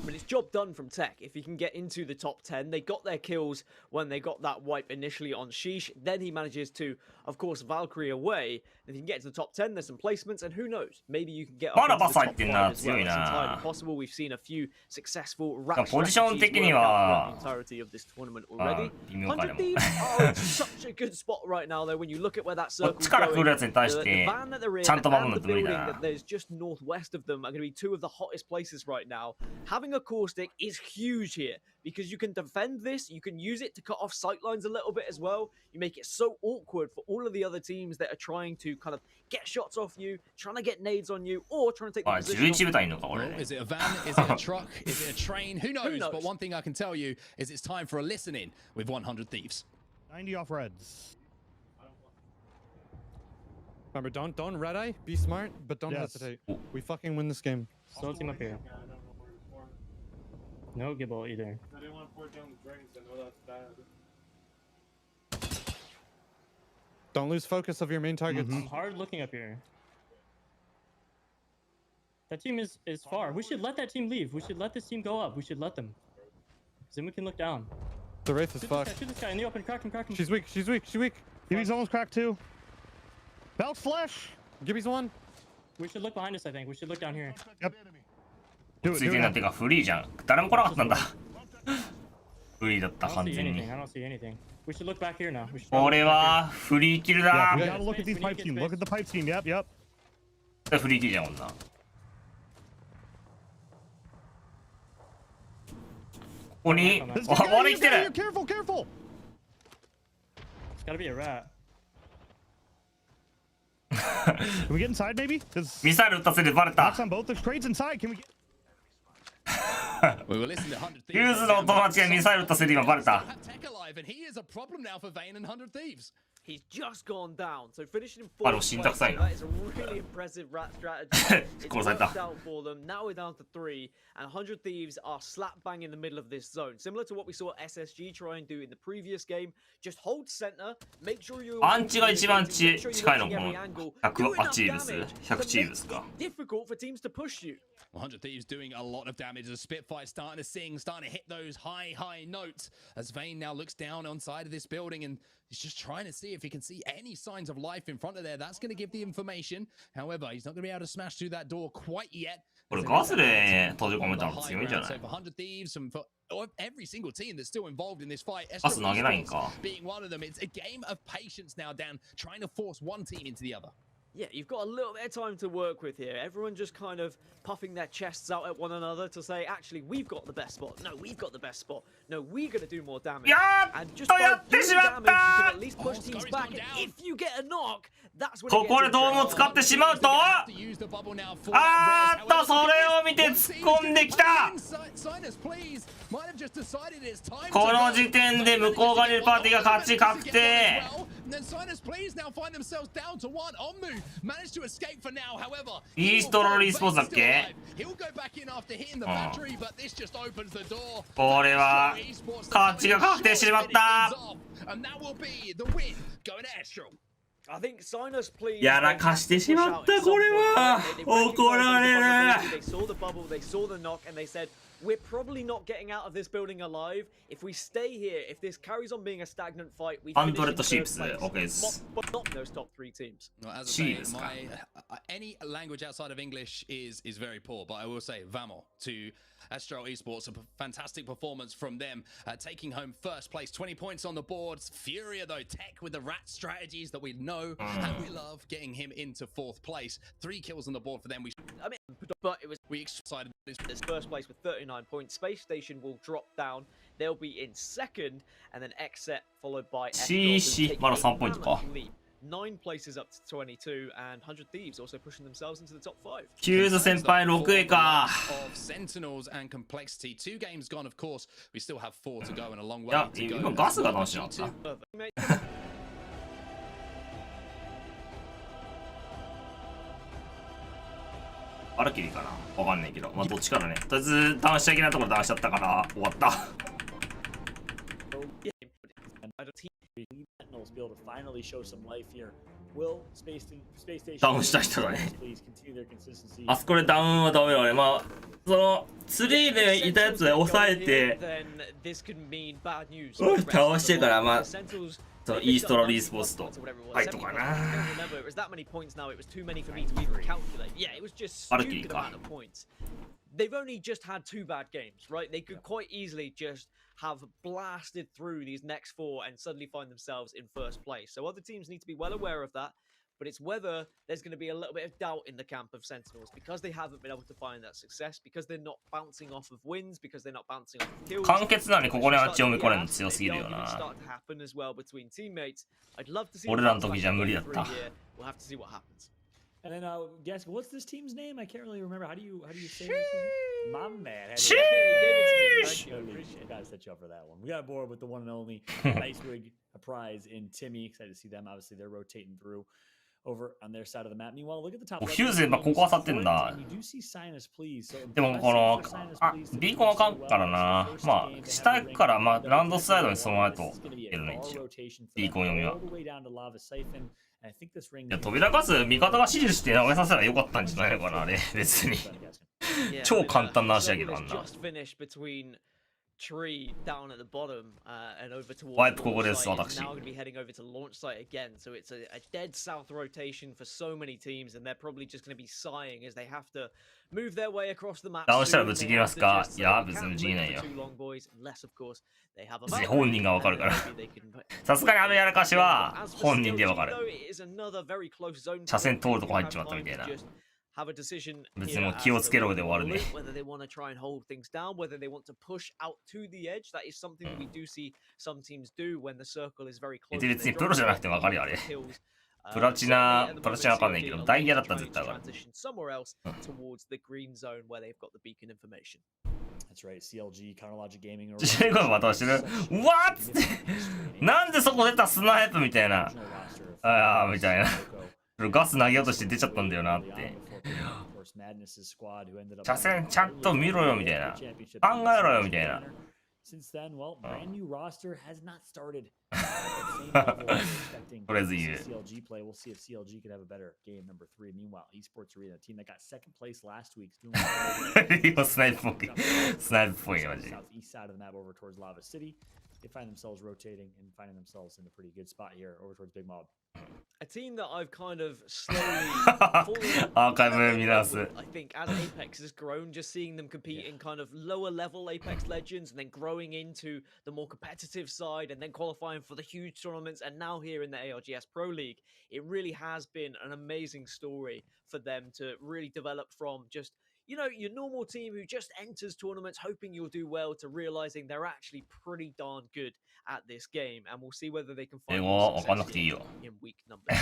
But it's job done from Tech. If he can get into the top 10, they got their kills when they got that wipe initially on Sheesh. Then he manages to, of course, Valkyrie away. If you can get to the top 10, there's some placements, and who knows? Maybe you can get up into the top 5 as well. It's entirely possible. We've seen a few successful rack strategies work out throughout the entirety of this tournament already. 100 Thieves are in such a good spot right now, though, when you look at where that circle's going. The van that they're in and the building that there's just northwest of them are going to be two of the hottest places right now. Having a caustic is huge here because you can defend this, you can use it to cut off sightlines a little bit as well. You make it so awkward for all of the other teams that are trying to kind of get shots off you, trying to get nades on you, or trying to take the position off. Is it a van? Is it a truck? Is it a train? Who knows? But one thing I can tell you is it's time for a listen-in with 100 Thieves. 90 off reds. Remember, don't red eye. Be smart, but don't hesitate. We fucking win this game. Still team up here. No Gibble either. I didn't want to pour down the drains. I know that's bad. Don't lose focus of your main targets. I'm hard looking up here. That team is far. We should let that team leave. We should let this team go up. We should let them. Then we can look down. The Wraith is fucked. Shoot this guy in the open. Crack him. She's weak. She's weak. Gibby's almost cracked too. Belt flash. Gibby's one. We should look behind us, I think. We should look down here. Yep. ついてなってかフリーじゃん。誰も来なかったんだ。フリーだった完全に。俺はフリーキルだ。We gotta look at these pipe team. Look at the pipe team. Yep. フリーキルじゃんこんな。ここに。あ、俺来てる。Careful. It's gotta be a rat. Can we get inside maybe? ミサイル撃たせてバレた。On both. There's crates inside. Can we get? ユーズの友達がミサイル撃たせて今バレた。He's just gone down, so finishing in 4th place, that is a really impressive rat strategy. It's worked out for them. Now we're down to 3, and 100 Thieves are slap bang in the middle of this zone. Similar to what we saw SSG try and do in the previous game. Just hold center, make sure you're アンチが一番近いのこの100チームス100チームスか。Difficult for teams to push you. 100 Thieves doing a lot of damage. The Spitfire starting to sing, starting to hit those high notes as Vayne now looks down on side of this building and he's just trying to see if he can see any signs of life in front of there. That's going to give the information. However, he's not going to be able to smash through that door quite yet. これガスで閉じ込めたら強いんじゃない？ So for 100 Thieves and for every single team that's still involved in this fight, ガス投げないんか。 being one of them, it's a game of patience now, Dan, trying to force one team into the other. Yeah, you've got a little bit of time to work with here. Everyone just kind of puffing their chests out at one another to say, actually, we've got the best spot. No, we've got the best spot. No, we're going to do more damage. And just by doing damage, you can at least push teams back. And if you get a knock, that's when ここでドームを使ってしまうと、あーっとそれを見て突っ込んできた。この時点で向こう側にいるパーティーが勝ち確定。イーストローリースポーツだっけ？これは勝ちが確定してしまった。やらかしてしまった。これは怒られる。They saw the bubble, they saw the knock, and they said, we're probably not getting out of this building alive. If we stay here, if this carries on being a stagnant fight, we finish in third place. But not those top 3 teams. Well, as I say, any language outside of English is very poor, but I will say vamo to Astro Esports, a fantastic performance from them, taking home first place, 20 points on the boards. Furia though, Tech with the rat strategies that we know and we love, getting him into 4th place. 3 kills on the board for them. But it was excited this first place with 39 points. Space Station will drop down. They'll be in 2nd, and then Xset followed by 9 places up to 22, and 100 Thieves also pushing themselves into the top 5. キューズ先輩6位か。 Of Sentinels and Complexity. 2 games gone, of course. We still have 4 to go and a long way いや、 to go. 今ガスが楽しいな。バルキリーかなわかんないけど、まあどっちからね。とりあえずダウンしちゃいけないところダウンしちゃったから終わった。ダウンした人だね。あそこでダウンはダメだね。まあその3でいたやつで抑えて倒してからまあそうイーストラリースポーツとファイトかな。バルキリーか。They've only just had 2 bad games, right? They could quite easily just have blasted through these next 4 and suddenly find themselves in 1st place. So other teams need to be well aware of that, but it's whether there's going to be a little bit of doubt in the camp of Sentinels because they haven't been able to find that success, because they're not bouncing off of wins, because they're not bouncing off of kills. 簡潔なのにここにあっち読み込めるの強すぎるよな。俺らの時じゃ無理だった。We'll have to see what happens. And then, guess what's this team's name? I can't really remember. How do you say it? My man. Sheesh! I gotta set you up for that one. We got bored with the one and only Icewig prize in Timmy. Excited to see them. Obviously, they're rotating through over on their side of the map. Meanwhile, look at the top. ヒューズやっぱここ当たってんだ。でもこのビーコンあかんからな。まあ下行くからまあランドサイドにその後いるね一応。ビーコン読みは。いや扉ガス味方が指示して投げさせたらよかったんじゃないのかなあれ別に。超簡単な話やけどあんな。Tree down at the bottom and over towards Wipeここです、私。 now going to be heading over to launch site again, so it's a dead south rotation for so many teams, and they're probably just going to be sighing as they have to move their way across the map. ダウンしたらぶち切りますか？いや別にぶち切れないよ。別に本人がわかるから。さすがにあのやらかしは本人でわかる。車線通るとこ入っちまったみたいな。別にもう気をつけろで終わるね。Whether they want to try and hold things down, whether they want to push out to the edge, that is something that we do see some teams do when the circle is very close. 別にプロじゃなくてわかるよあれ。プラチナわかんないけど、ダイヤだったら絶対わかる。That's right, CLG, Counterlogic Gaming. 15分渡してる。What? なんでそこ出たスナイプみたいな。ああみたいな。ガス投げようとして出ちゃったんだよなって。車線ちゃんと見ろよみたいな。考えろよみたいな。Since then, well, brand new roster has not started. とりあえず言う。CLG play. We'll see if CLG could have a better game number 3. Meanwhile, Esports Arena, a team that got 2nd place last week, is doing スナイプっぽい。スナイプっぽいマジ。 southeast side of the map over towards Lava City. They find themselves rotating and finding themselves in a pretty good spot here over towards Big Mob. A team that I've kind of slowlyアーカイブ見直す。I think as APEX has grown, just seeing them compete in kind of lower level APEX Legends and then growing into the more competitive side and then qualifying for the huge tournaments and now here in the ALGS Pro League, it really has been an amazing story for them to really develop from just, you know, your normal team who just enters tournaments hoping you'll do well to realizing they're actually pretty darn good at this game, and we'll see whether they can find success in week number 2.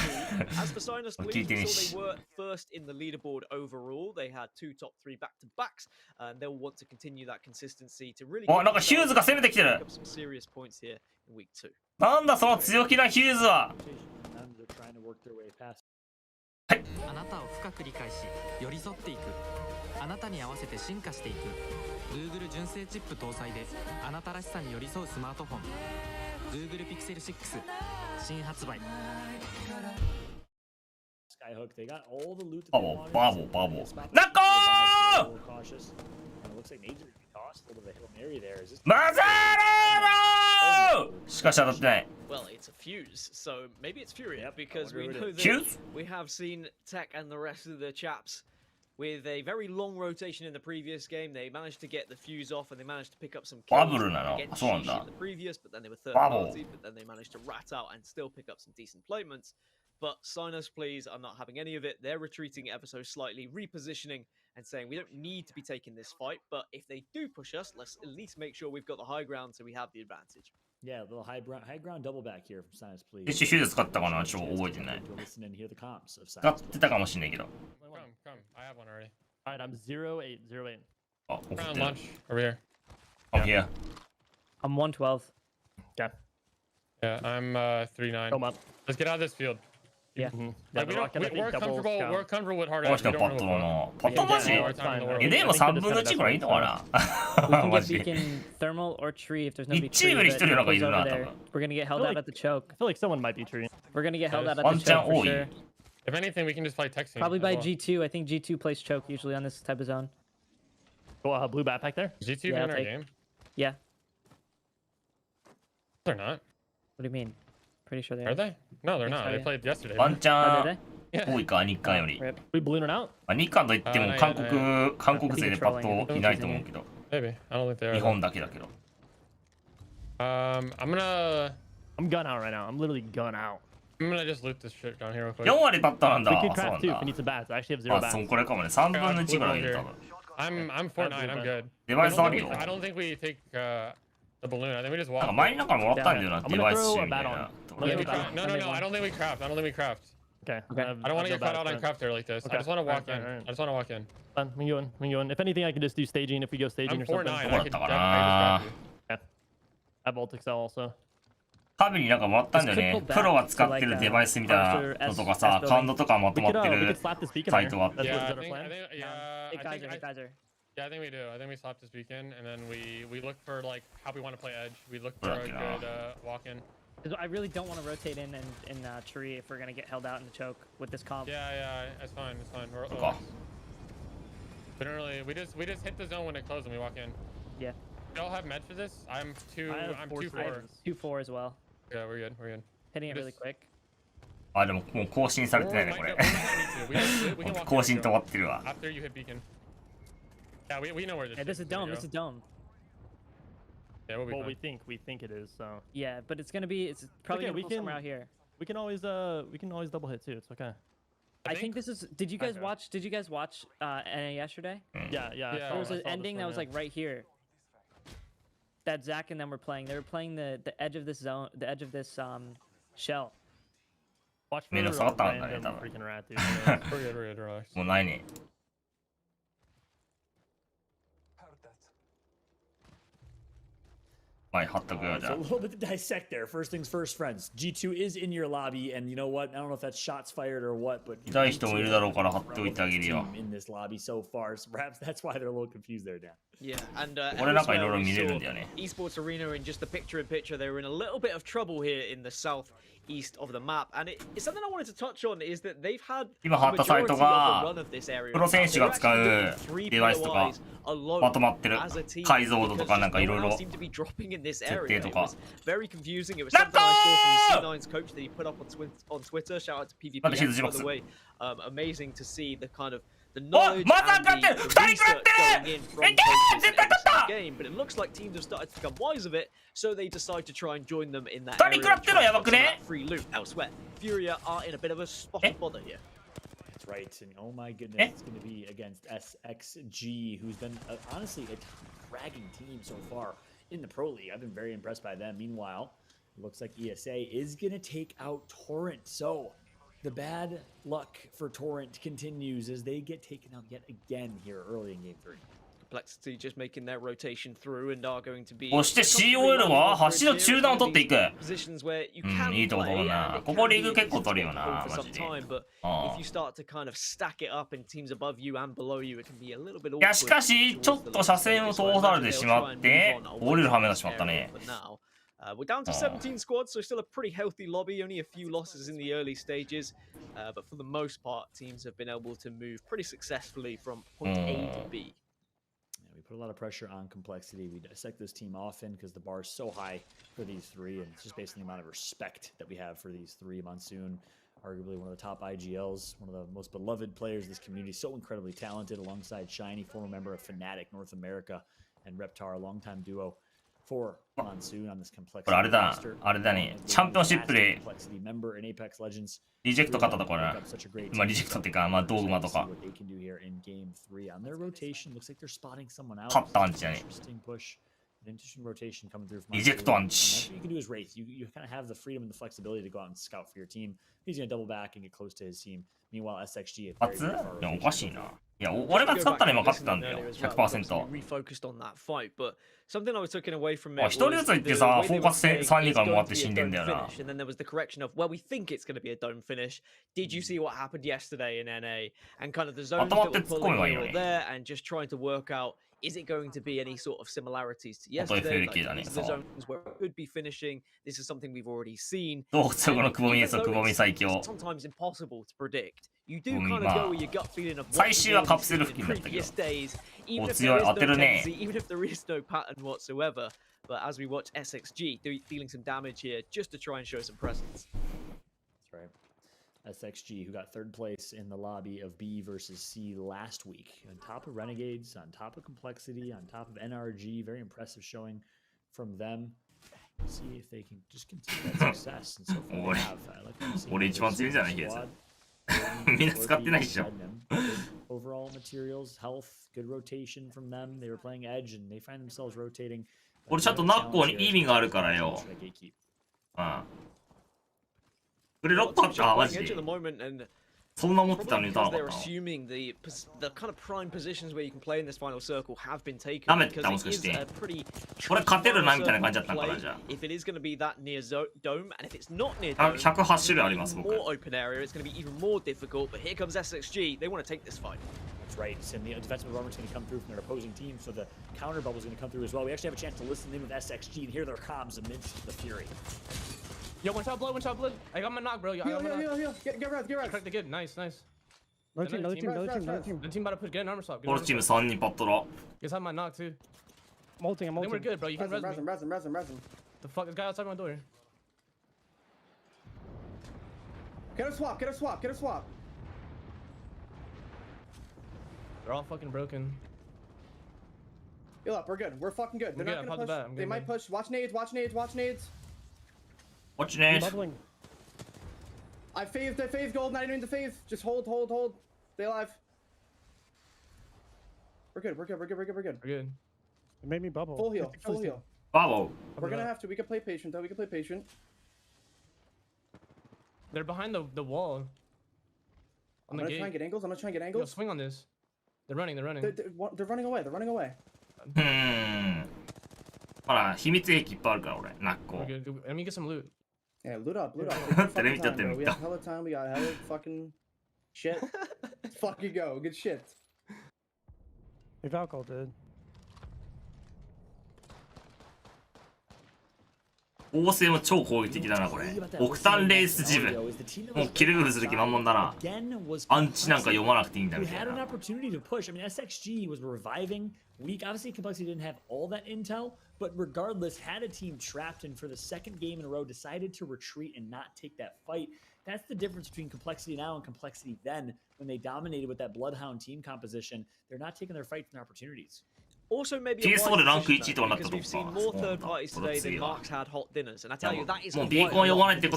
As for Sinus Police, we saw they were first in the leaderboard overall. They had 2 top 3 back-to-backs, and they'll want to continue that consistency to really pick up some serious points here in week 2. なんだその強気なヒューズは。あなたを深く理解し寄り添っていく、あなたに合わせて進化していく Google 純正チップ搭載であなたらしさに寄り添うスマートフォン Google Pixel 6新発売。Skyhook, they got all the loot that バボバボバボ。ナッコー little cautious. And it looks like nades are gonna be tossed. A little bit of a Hail Mary there. Is this マザーローしかし当たってない。 Well, it's a fuse, so maybe it's Furia because we wonder know what it that Fuse? we have seen Tech and the rest of the chaps with a very long rotation in the previous game. They managed to get the fuse off and they managed to pick up some kills バブルなの。 against そうなん Shishi だ in the。previous, but then they were third バブル。 party, but then they managed to rat out and still pick up some decent placements. But sign us, please. I'm not having any of it. They're retreating ever so slightly, repositioning and saying we don't need to be taking this fight, but if they do push us, let's at least make sure we've got the high ground so we have the advantage. Yeah, a little high ground double back here from Sinus, please. フューズ使ったかなちょっと覚えてない。 To listen and hear the comps of 使 Sinus. ってたかもしれないけど。 Come. I have one already. Alright, I'm 0808. あ、送って Around る。 lunch over here. I'm here. I'm 112. Okay. Yeah, I'm 39. Come up. Let's get out of this field. Yeah. Like, we're comfortable. We're comfortable with hard この edge. 人 We パ don't ッ know ト what だ we're な。パットマジ え、でも3分の1くらいいいのかな We can マ get ジで。 beacon thermal or tree if there's nobody 1チームに1人なんかいるな、多 there. 分。 We're gonna get held out at the choke. I feel like someone might be tree. We're gonna get held out at One the choke chan for多い。 sure. If anything, we can just play texting. Probably as by well. G2. I think G2 plays choke usually on this type of zone. Oh, blue backpack there? G2 Yeah, in I'll our take- game? Yeah. They're not. What do you mean? Pretty sure they Are they? No, they're Think not. so, They yeah. played yesterday. ワンチ Oh, ャ did ン they? 多いか、日韓より。 Rip. We balloon it out? 日韓といってもあ韓ない国勢でパッといないと思うけど。 Maybe. I don't think they are. 日本だけだけど。 I'm gun out right now. I'm literally gun out. I'm gonna just loot this shit down here real quick. 4割パットなんだ。 We そう could な craft ん too だ if we need some bats. I actually have zero あ、そ bats. んこれかもね。3分の1ぐらいいる多分。 I'm 4-9. I'm good. デバイスあるよ。 I don't think we take the balloon. I think we just なん walk. か前になんかもらったんだよな、 I'm デ gonna バイス throw 集 a みたい bat な on.。 No, I don't think we craft. I don't think we craft. Okay. I don't want to get caught out on craft there like this. I just want to walk in. I just want to walk in. Fun. We can go in. If anything, I can just do staging if we go staging I'm or something. 4-9. どこ I だっ could たか I な just craft you. I have Volt Excel also. カビになんかもらったんだよね。プロが使ってるデバイスみたいなのとかさ、感度とかまとまって we る could slap this beacon サ on イト here. があって。 That's Yeah, what I is our think, plan. hey Kaiser. Yeah, I think we do. I think we slap this beacon and then we look for like how we want to play edge. We look for a good walk in. I really don't want to rotate in tree if we're gonna get held out in the choke with this comp. Yeah, it's fine. It's fine. We're, Okay. We don't really. We just hit the zone when it closes and we walk in. Yeah. We all have med for this. I'm I have 2-4. 2-4 as well. Yeah, we're good. We're good. Hitting it really quick. あ、でももう更新されてないね、これ。更新止まってるわ。 After you hit beacon. Yeah, we know where this. Hey, this is dome. This is dome. Yeah, we'll be Well, fine. we think it is. So. Yeah, but it's gonna be. It's probably gonna be somewhere out here. We can always double hit too. It's okay. I think this is. Did you guys watch? Did you guys watch NA yesterday? Yeah. There was an ending that was like right here. That Zach and them were playing. They were playing the edge of this zone, the edge of this shell. Watch 目の下がったんだね、多 random 分。 freaking rat, dude. We're good. Relax. もうないね。はい、貼っとくよ、じゃ So あ a。little bit to dissect there. First things first, friends. G2 is in your lobby, and you know what? I don't know if that's shots fired or what, but 痛い人もいるだろうから貼っておいてあげるよ。 in this lobby so far. So perhaps that's why they're a little confused there, Dan. Yeah, and 俺なんかいろい elsewhere ろ we 見れる saw んだよね。 Esports Arena in just the picture-in-picture. They were in a little bit of trouble here in the southeast of the map, and it's something I wanted to touch on is that they've had 今貼ったサイト majority が of the run of this area. プロ選手が使うデバイスとか alone まとまってる as a team 解像度とかなんかい because ろいろ no one else seemed to be dropping in this 設 area. 定と It か was very confusing. It was something I saw from C9's coach that he put up on Twitter. Shout out to PvP, by the way. Amazing to see the kind of the knowledge and the research going in from coaches in this game. But it looks like teams have started to become wise of it, so they decide to try and join them in that area and try and get some of that free loot elsewhere. Furia are in a bit of a spot of bother here. That's right. And oh my goodness, it's going to be against SXG, who's been honestly a dragging team so far in the Pro League. I've been very impressed by them. Meanwhile, it looks like ESA is going to take out Torrent. So the bad luck for Torrent continues as they get taken out yet again here early in Game 3. Complexity just making their rotation through and are going to be そして COL は橋の中段を取っていく。 positions where you うん、 can いいところだ play な。 and こ it こ can リー be グ結構 a 取るよ difficult な、 for マ some ジで。 time, but あ if you start to kind of stack it up and teams above you and below you, it can be a little bit いや、しかし、ちょっと車線を通されてしまって、降りる羽目がしまったね。 But now, We're down to 17 squads, so still a pretty healthy lobby, only a few losses in the early stages. But for the most part, teams have been able to move pretty successfully from point A to B. Yeah, we put a lot of pressure on complexity. We dissect this team often because the bar is so high for these three, and it's just based on the amount of respect that we have for these three. Monsoon, arguably one of the top IGLs, one of the most beloved players of this community, so incredibly talented, alongside Shiny, former member of Fnatic North America, and Reptar, a longtime duo for Monsoon on this complexity. これあれだ、あれだね、チャンピオンシップで member in APEX Legends. リジェクト勝ったところな。まあリジェクトっていうか、まあドーグマとか。 What they can do here in game 3 on their rotation. Looks like they're spotting someone else. 勝ったアンチじゃね。 Interesting push. An interesting rotation coming through from リジェクトアンチ。 What you can do is Wraith. You kind of have the freedom and the flexibility to go out and scout for your team. He's going to double back and get close to his team. Meanwhile, SXG. 初？いやおかしいな。いや俺が使ったら今勝ってたんだよ。100%。 refocused on that fight, but something I was taking away from it あ、一人ずつ行ってさ、フォーカス3人から回って死んでんだよな。 And then there was the correction of, well, we think it's going to be a dome finish. Did you see what happened yesterday in NA? And kind of the zones that were pulling here or there, and just trying to work out, is it going to be any sort of similarities to yesterday? Like, these are the zones where it could be finishing. This is something we've already seen. どうこのくぼみですよ、くぼみ最強。 Sometimes impossible to predict. You do kind of go with your gut feeling of 最終はカプセル付近だったけど。お強い、当てるね。 even if there is no pattern whatsoever. But as we watch SXG dealing some damage here just to try and show some presence. That's right. SXG, who got third place in the lobby of B versus C last week. On top of Renegades, on top of Complexity, on top of NRG. Very impressive showing from them. See if they can just continue that success. And so far they have. I like to see 俺一番強いんじゃないけど。みんな使ってないでしょ。 Overall materials, health, good rotation from them. They were playing edge and they find themselves rotating. 俺ちゃんとナッコに意味があるからよ。ああ。これ6個あったマジで。そんな持ってたのに打たなかったの。 assuming the kind of prime positions where you can play in this final circle have been taken ダメってもしかして。これ勝てるなみたいな感じだったからじゃあ。 If it is going to be that near dome, and if it's not near dome, 108種類あります僕。 more open area, it's going to be even more difficult. But here comes SXG. They want to take this fight. That's right. And the defensive armor is going to come through from their opposing team, so the counter bubble is going to come through as well. We actually have a chance to listen in with SXG and hear their comms amidst the fury. Yo, one shot blood, one shot blood. I got my knock, bro. Heal. Get res. Cracked the good. Nice. Another team. The team about to put get an armor swap. このチーム3人パットラ。 Guess I have my knock too. Molting. I think we're good, bro. You can res me. Resin. The fuck, this guy outside my door. Get a swap. They're all fucking broken. Heal up, we're good. We're fucking good. They're not gonna push. They might push. Watch nades. Watch nade. I faved gold, not even the fave. Just hold. Stay alive. We're good. We're good. It made me bubble. Full heal. Bubble. We're gonna have to. We can play patient though. They're behind the wall. I'm gonna try and get angles. Yo, swing on this. They're running. They're running away.ほら、秘密兵器いっぱいあるから俺、ナッコ。 Let me get some loot. Yeah, loot up. Let me tell them. We have hella time. We got hella fucking shit. Let's fucking go. Good shit. Hey, Valkyl, dude. 構成も超攻撃的だなこれ。オクタンレースジム。もうキルブする気満々だな。アンチなんか読まなくていいんだみたいな。 opportunity to push. I mean, SXG was reviving weak. Obviously, Complexity didn't have all that intel, but regardless, had a team trapped and for the second game in a row decided to retreat and not take that fight. That's the difference between Complexity now and Complexity then. When they dominated with that Bloodhound team composition, they're not taking their fights and opportunities. Also, maybe because we've seen more third parties today than Mark's had hot dinners, and I tell you that is quite a lot to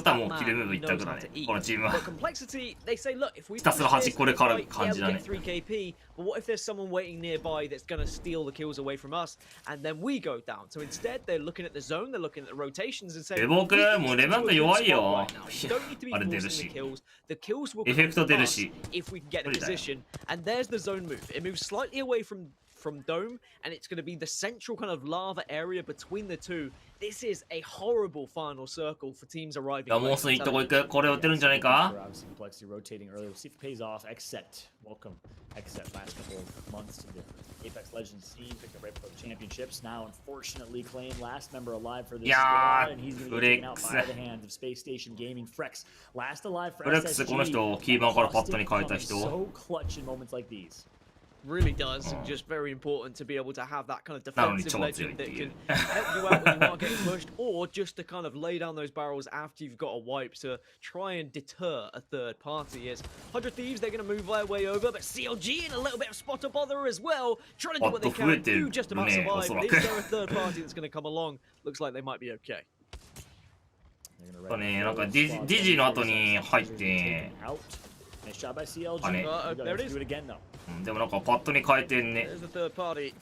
eat. But Complexity, they say, look, if we get 3KP, but what if there's someone waiting nearby that's going to steal the kills away from us, and then we go down? So instead, they're looking at the zone, they're looking at the rotations, and saying, we don't need to be forcing the kills. The kills will come to us if we can get in position. And there's the zone move. It moves slightly away from Dome, and it's going to be the central kind of lava area between the two. This is a horrible final circle for teams arriving. もうすぐいっとこ行く。これ打てるんじゃないか？ Complexity rotating earlier. We'll see if it pays off. Xset, welcome. Xset last couple of months to the Apex Legends scene, picked up right before the championships. Now, unfortunately, claimed last member alive for this squad, and he's going to get taken out by the hands of Space Station Gaming. Frex, last alive for SSG. この人キーマンからパッドに変えた人。 So clutch in moments like these. Really does, and just very important to be able to have that kind of defensive legend that can help you out when you are getting pushed, or just to kind of lay down those barrels after you've got a wipe to try and deter a third party. As 100 Thieves, they're going to move their way over, but CLG in a little bit of spot to bother as well, trying to do what they can, do just about survive. Is there a third party that's going to come along? Looks like they might be okay. ね、なんかディジの後に入って、Nice job by CLG. There it is. Do it again though. でもなんかパッドに変えてんね。 There's the third party.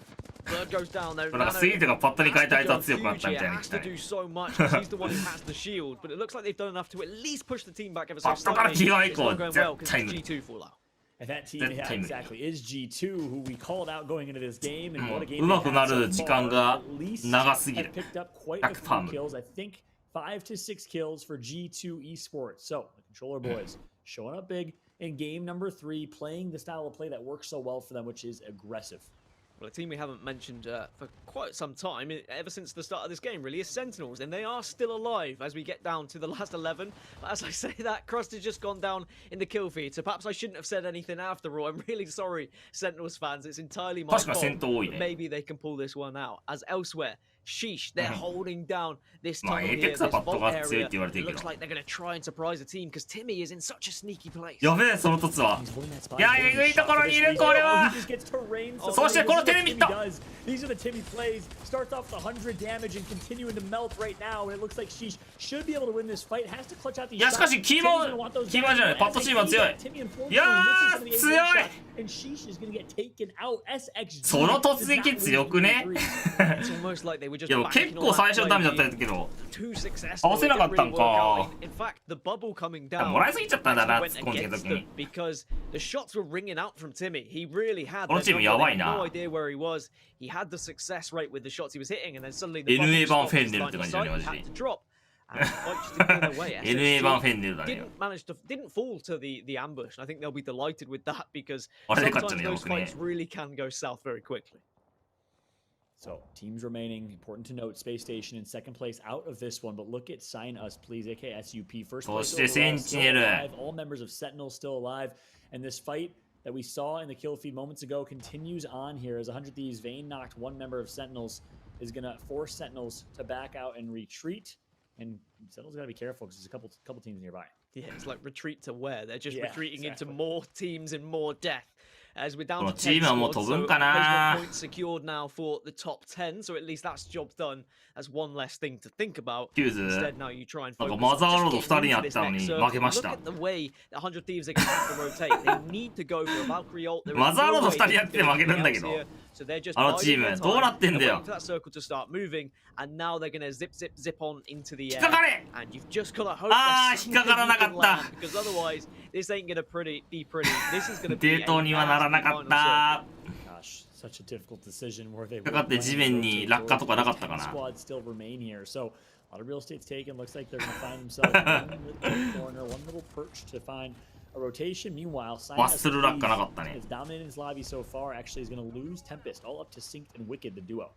Bird goes down though. なんかスイートがパッドに変えたあいつは強くなったみたいに来たね。 Has to do so much because he's the one who has the shield, but it looks like they've done enough to at least push the team back ever so slightly. パッドからキーワー以 It's 降 not going 絶 well because 対 it's 無理。 G2 fallout. And that team, yeah, exactly, is G2, who we called out going into this game, and what a game うまく they な had る so 時 far. 間が At least 長すぎ have る。 picked up quite a few kills. I think 5 to 6 kills for G2 Esports. So the controller boys showing up big in game number 3, playing the style of play that works so well for them, which is aggressive. Well, a team we haven't mentioned for quite some time, ever since the start of this game, really, is Sentinels, and they are still alive as we get down to the last 11. But as I say that, Crust has just gone down in the kill feed, so perhaps I shouldn't have said anything after all. I'm really sorry, Sentinels fans. It's entirely my fault. But maybe they can pull this one out. As elsewhere, sheesh, they're holding down this tunnel here, this vault area. It looks like they're going to try and surprise the team because Timmy is in such a sneaky place. やべえ、その突は。いや、えぐいところにいる、これは。そしてこのテレビット。 These are the Timmy plays. Starts off with 100 damage and continuing to melt right now. And it looks like Sheesh should be able to win this fight. Has to clutch out the. いや、しかしキーマンじゃない、パッドチームは強い。いやー、強い。 And Sheesh is going to get taken out. SXG. その突撃強くね。いや、結構最初ダメだったけど。合わせなかったんか。もらいすぎちゃったんだな、突っ込んでる時に。 Because the shots were ringing out from Timmy. He really had. このチームやばいな。 No idea where he was. He had the success rate with the shots he was hitting, and then suddenly the NA 版フェンデルって感じだね、マジで。 NA 版フェンデルだね。 Didn't fall to the ambush, and I think they'll be delighted with that because sometimes those fights really can go south very quickly. So, teams remaining. Important to note, Space Station in second place out of this one. But look at Sign Us, please, aka SUP. First place overall, still alive. All members of Sentinel still alive. And this fight that we saw in the kill feed moments ago continues on here as 100 Thieves Vayne knocked one member of Sentinels is going to force Sentinels to back out and retreat. And Sentinels got to be careful because there's a couple teams nearby. Yeah, it's like retreat to where? They're just retreating into more teams and more death. As we're down to 10 squads, so placement points secured now for the top 10, so at least that's job done as one less thing to think about. Instead, now you try and focus on just getting into this next circle. Look at the way the 100 Thieves are going to have to rotate. They need to go for a Valkyrie ult. There is no way they can get anything else here. So they're just biding their time, they're waiting for that circle to start moving, and now they're going to zip on into the air. And you've just got to hope that something can land, because otherwise, this ain't going to be pretty. This is going to be a Gosh, such a difficult decision where they かかって地面に落下とかなかったかな。 squad still remain here. So a lot of real estate's taken. Looks like they're going to find themselves one little corner, one little perch to find a rotation. Meanwhile, Sinus has dominated his lobby so far. Actually, is going to lose Tempest, all up to Synced and Wicked, the duo.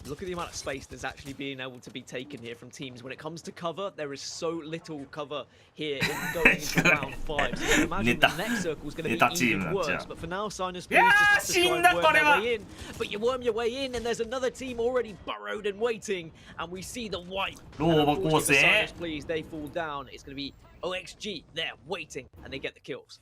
Look at the amount of space that's actually being able to be taken here from teams. When it comes to cover, there is so little cover here in going into round 5. So you can imagine the next circle is going to be even worse. But for now, Sinus Please just have to try and worm their way in. But you worm your way in, and there's another team already burrowed and waiting. And we see the wipe. For Sinus Please, they fall down. It's going to be OXG there waiting, and they get the kills.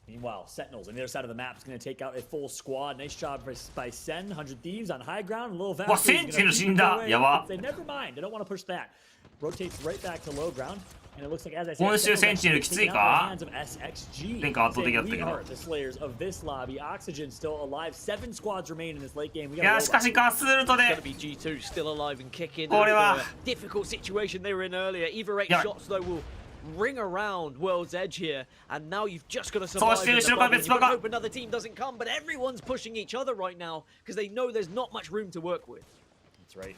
Meanwhile, Sentinels on the other side of the map is going to take out a full squad. Nice job by Sen. 100 Thieves on high ground. A little Valkyrie. They never mind. They don't want to push that. Rotates right back to low ground. And it looks like, as I said, 今週センチネルきついか SXG. 前回圧倒的だったけ We ど are the slayers of this lobby. Oxygen still alive. 7 squads remain in this late game. いやしかしガスルトで G2 still alive and kicking. これは difficult situation they were in earlier. Either 8 shots though will ring around World's Edge here, and now you've just got to survive. You've got to hope another team doesn't come, but everyone's pushing each other right now because they know there's not much room to work with. That's right.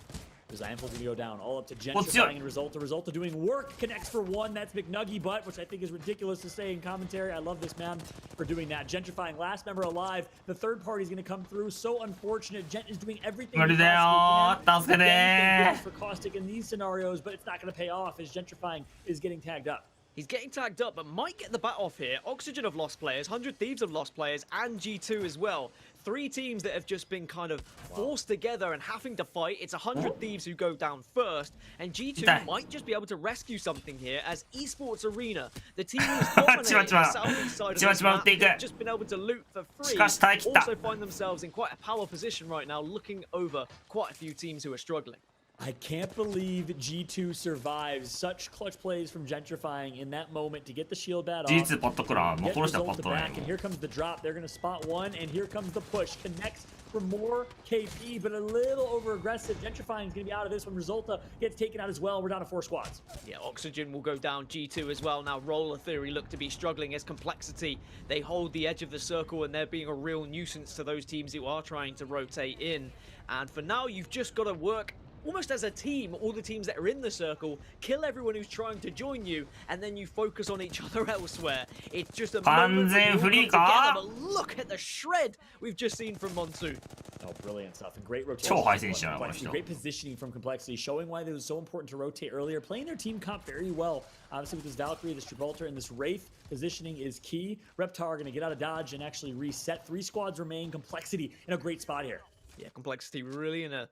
Design gonna go down, all up to gentrifying and Resulta doing work, connects for one. That's McNuggy Butt, which I think is ridiculous to say in commentary. I love this man for doing that. Gentrifying, last member alive. The third party is gonna come through. So unfortunate. Gent is doing everything he possibly can for Caustic in these scenarios, but it's not gonna pay off as Gentrifying is getting tagged up. He's getting tagged up, but might get the bat off here. Oxygen have lost players, 100 Thieves have lost players, and G2 as well. 3 teams that have just been kind of forced together and having to fight. It's 100 Thieves who go down first, and G2 might just be able to rescue something here as Esports Arena, the team who's dominating the southeast side of this map, have just been able to loot for free, also find themselves in quite a power position right now, looking over quite a few teams who are struggling. I can't believe G2 survives such clutch plays from Gentrifying in that moment to get the shield bat off. G2 パッとくらもう殺したらパッ Get と Resulta ない back, and here comes the drop. They're gonna spot one, and here comes the push. Connects for more KP, but a little over aggressive. Gentrifying is gonna be out of this one. Resulta gets taken out as well. We're down to 4 squads. Yeah, Oxygen will go down, G2 as well. Now Roller Theory look to be struggling as Complexity. They hold the edge of the circle, and they're being a real nuisance to those teams who are trying to rotate in. And for now, you've just got to work almost as a team, all the teams that are in the circle, kill everyone who's trying to join you, and then you focus on each other elsewhere. It's just a moment when you all come together, but look at the shred we've just seen from Monsoon. Oh, brilliant stuff. And great rotation. Great positioning from Complexity, showing why it was so important to rotate earlier. Playing their team comp very well. Obviously, with this Valkyrie, this Gibraltar, and this Wraith, positioning is key. Reptar are going to get out of dodge and actually reset. 3 squads remain. Complexity in a great spot here. Yeah, Complexity really in a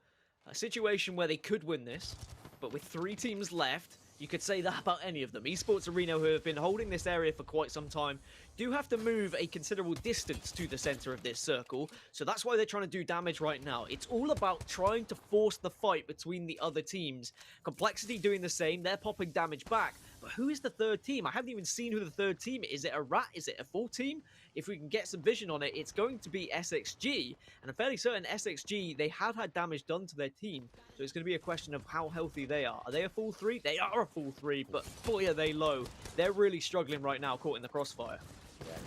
situation where they could win this, but with 3 teams left, you could say that about any of them. Esports Arena, who have been holding this area for quite some time, do have to move a considerable distance to the center of this circle, so that's why they're trying to do damage right now. It's all about trying to force the fight between the other teams. Complexity doing the same, they're popping damage back, but who is the third team? I haven't even seen who the third team is. Is it a rat? Is it a full team? If we can get some vision on it, it's going to be SXG, and I'm fairly certain SXG, they have had damage done to their team, so it's going to be a question of how healthy they are. Are they a full 3? They are a full 3, but boy are they low. They're really struggling right now, caught in the crossfire.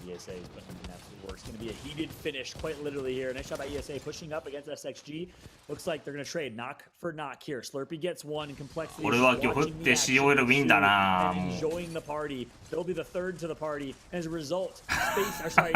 Yeah, ESA is putting in absolute work. It's going to be a heated finish, quite literally here. Nice shot by ESA, pushing up against SXG. Looks like they're going to trade knock for knock here. Slurpee gets one, and Complexity is watching the action and enjoying the party. They'll be the third to the party. And as a result, Complexity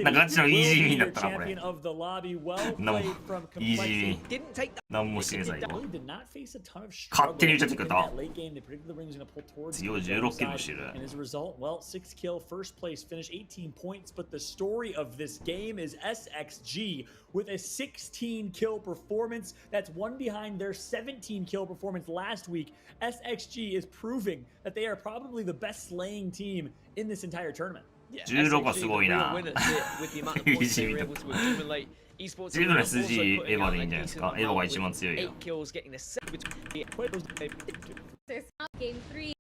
will be your champion of the lobby. Well played from Complexity. Didn't take that. Really did not face a ton of struggle in that late game. They predicted the ring was going to pull towards the side. And as a result, well, 6 kill, first place finish, 18 points. But the story of this game is SXG with a 16 kill performance. That's one behind their 17 kill performance last week. SXG is proving that they are probably the best slaying team in this entire tournament. Yeah, SXG, the real winners here with the amount of points they were able to accumulate. Esports Arena also putting out a decent amount with 8 kills, getting the 7 between Game 3.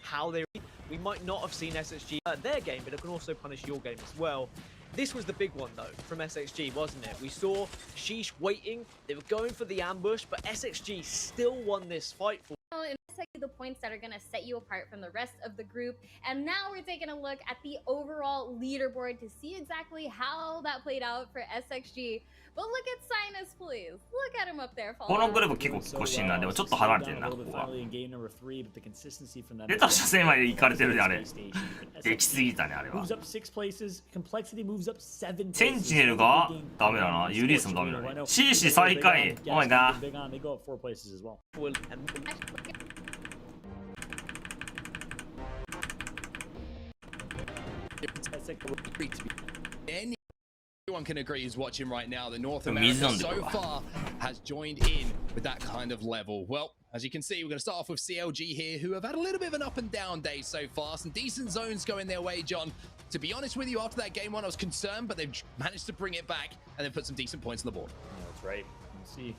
How they we might not have seen SXG their game, but it can also punish your game as well. This was the big one though from SXG, wasn't it? We saw Sheesh waiting, they were going for the ambush, but SXG still won this fight for the points that are going to set you apart from the rest of the group. And now we're taking a look at the overall leaderboard to see exactly how that played out for SXG. But look at Sinus, please. Look at him up there. このグループ結構きこしいな。でもちょっと離れてんな、ここは。出た車線まで行かれてるで、あれ。できすぎたね、あれは。センチネルがダメだな。ユーリースもダメだね。CC 最下位。お前な。Everyone can agree who's watching right now that North America so far has joined in with that kind of level. Well, as you can see, we're going to start off with CLG here, who have had a little bit of an up and down day so far. Some decent zones going their way, John. To be honest with you, after that game 1, I was concerned, but they've managed to bring it back and then put some decent points on the board. Yeah, that's right. Let's see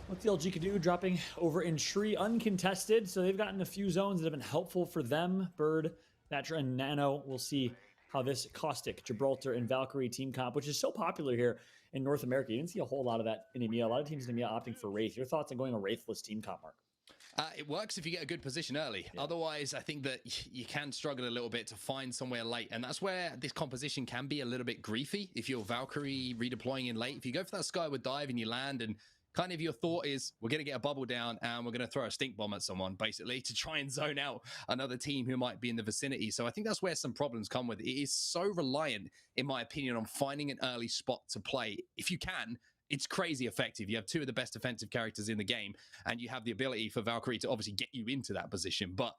what CLG could do, dropping over in Tree uncontested. So they've gotten a few zones that have been helpful for them. Bird, Thatcher, and Nano. We'll see how this Caustic, Gibraltar, and Valkyrie team comp, which is so popular here in North America. You didn't see a whole lot of that in EMEA. A lot of teams in EMEA opting for Wraith. Your thoughts on going a Wraithless team comp, Mark? It works if you get a good position early. Otherwise, I think that you can struggle a little bit to find somewhere late. And that's where this composition can be a little bit griefy. If you're Valkyrie redeploying in late, if you go for that skyward dive and you land and kind of your thought is, we're going to get a bubble down and we're going to throw a stink bomb at someone, basically, to try and zone out another team who might be in the vicinity. So I think that's where some problems come with it. It is so reliant, in my opinion, on finding an early spot to play. If you can, it's crazy effective. You have two of the best defensive characters in the game, and you have the ability for Valkyrie to obviously get you into that position. But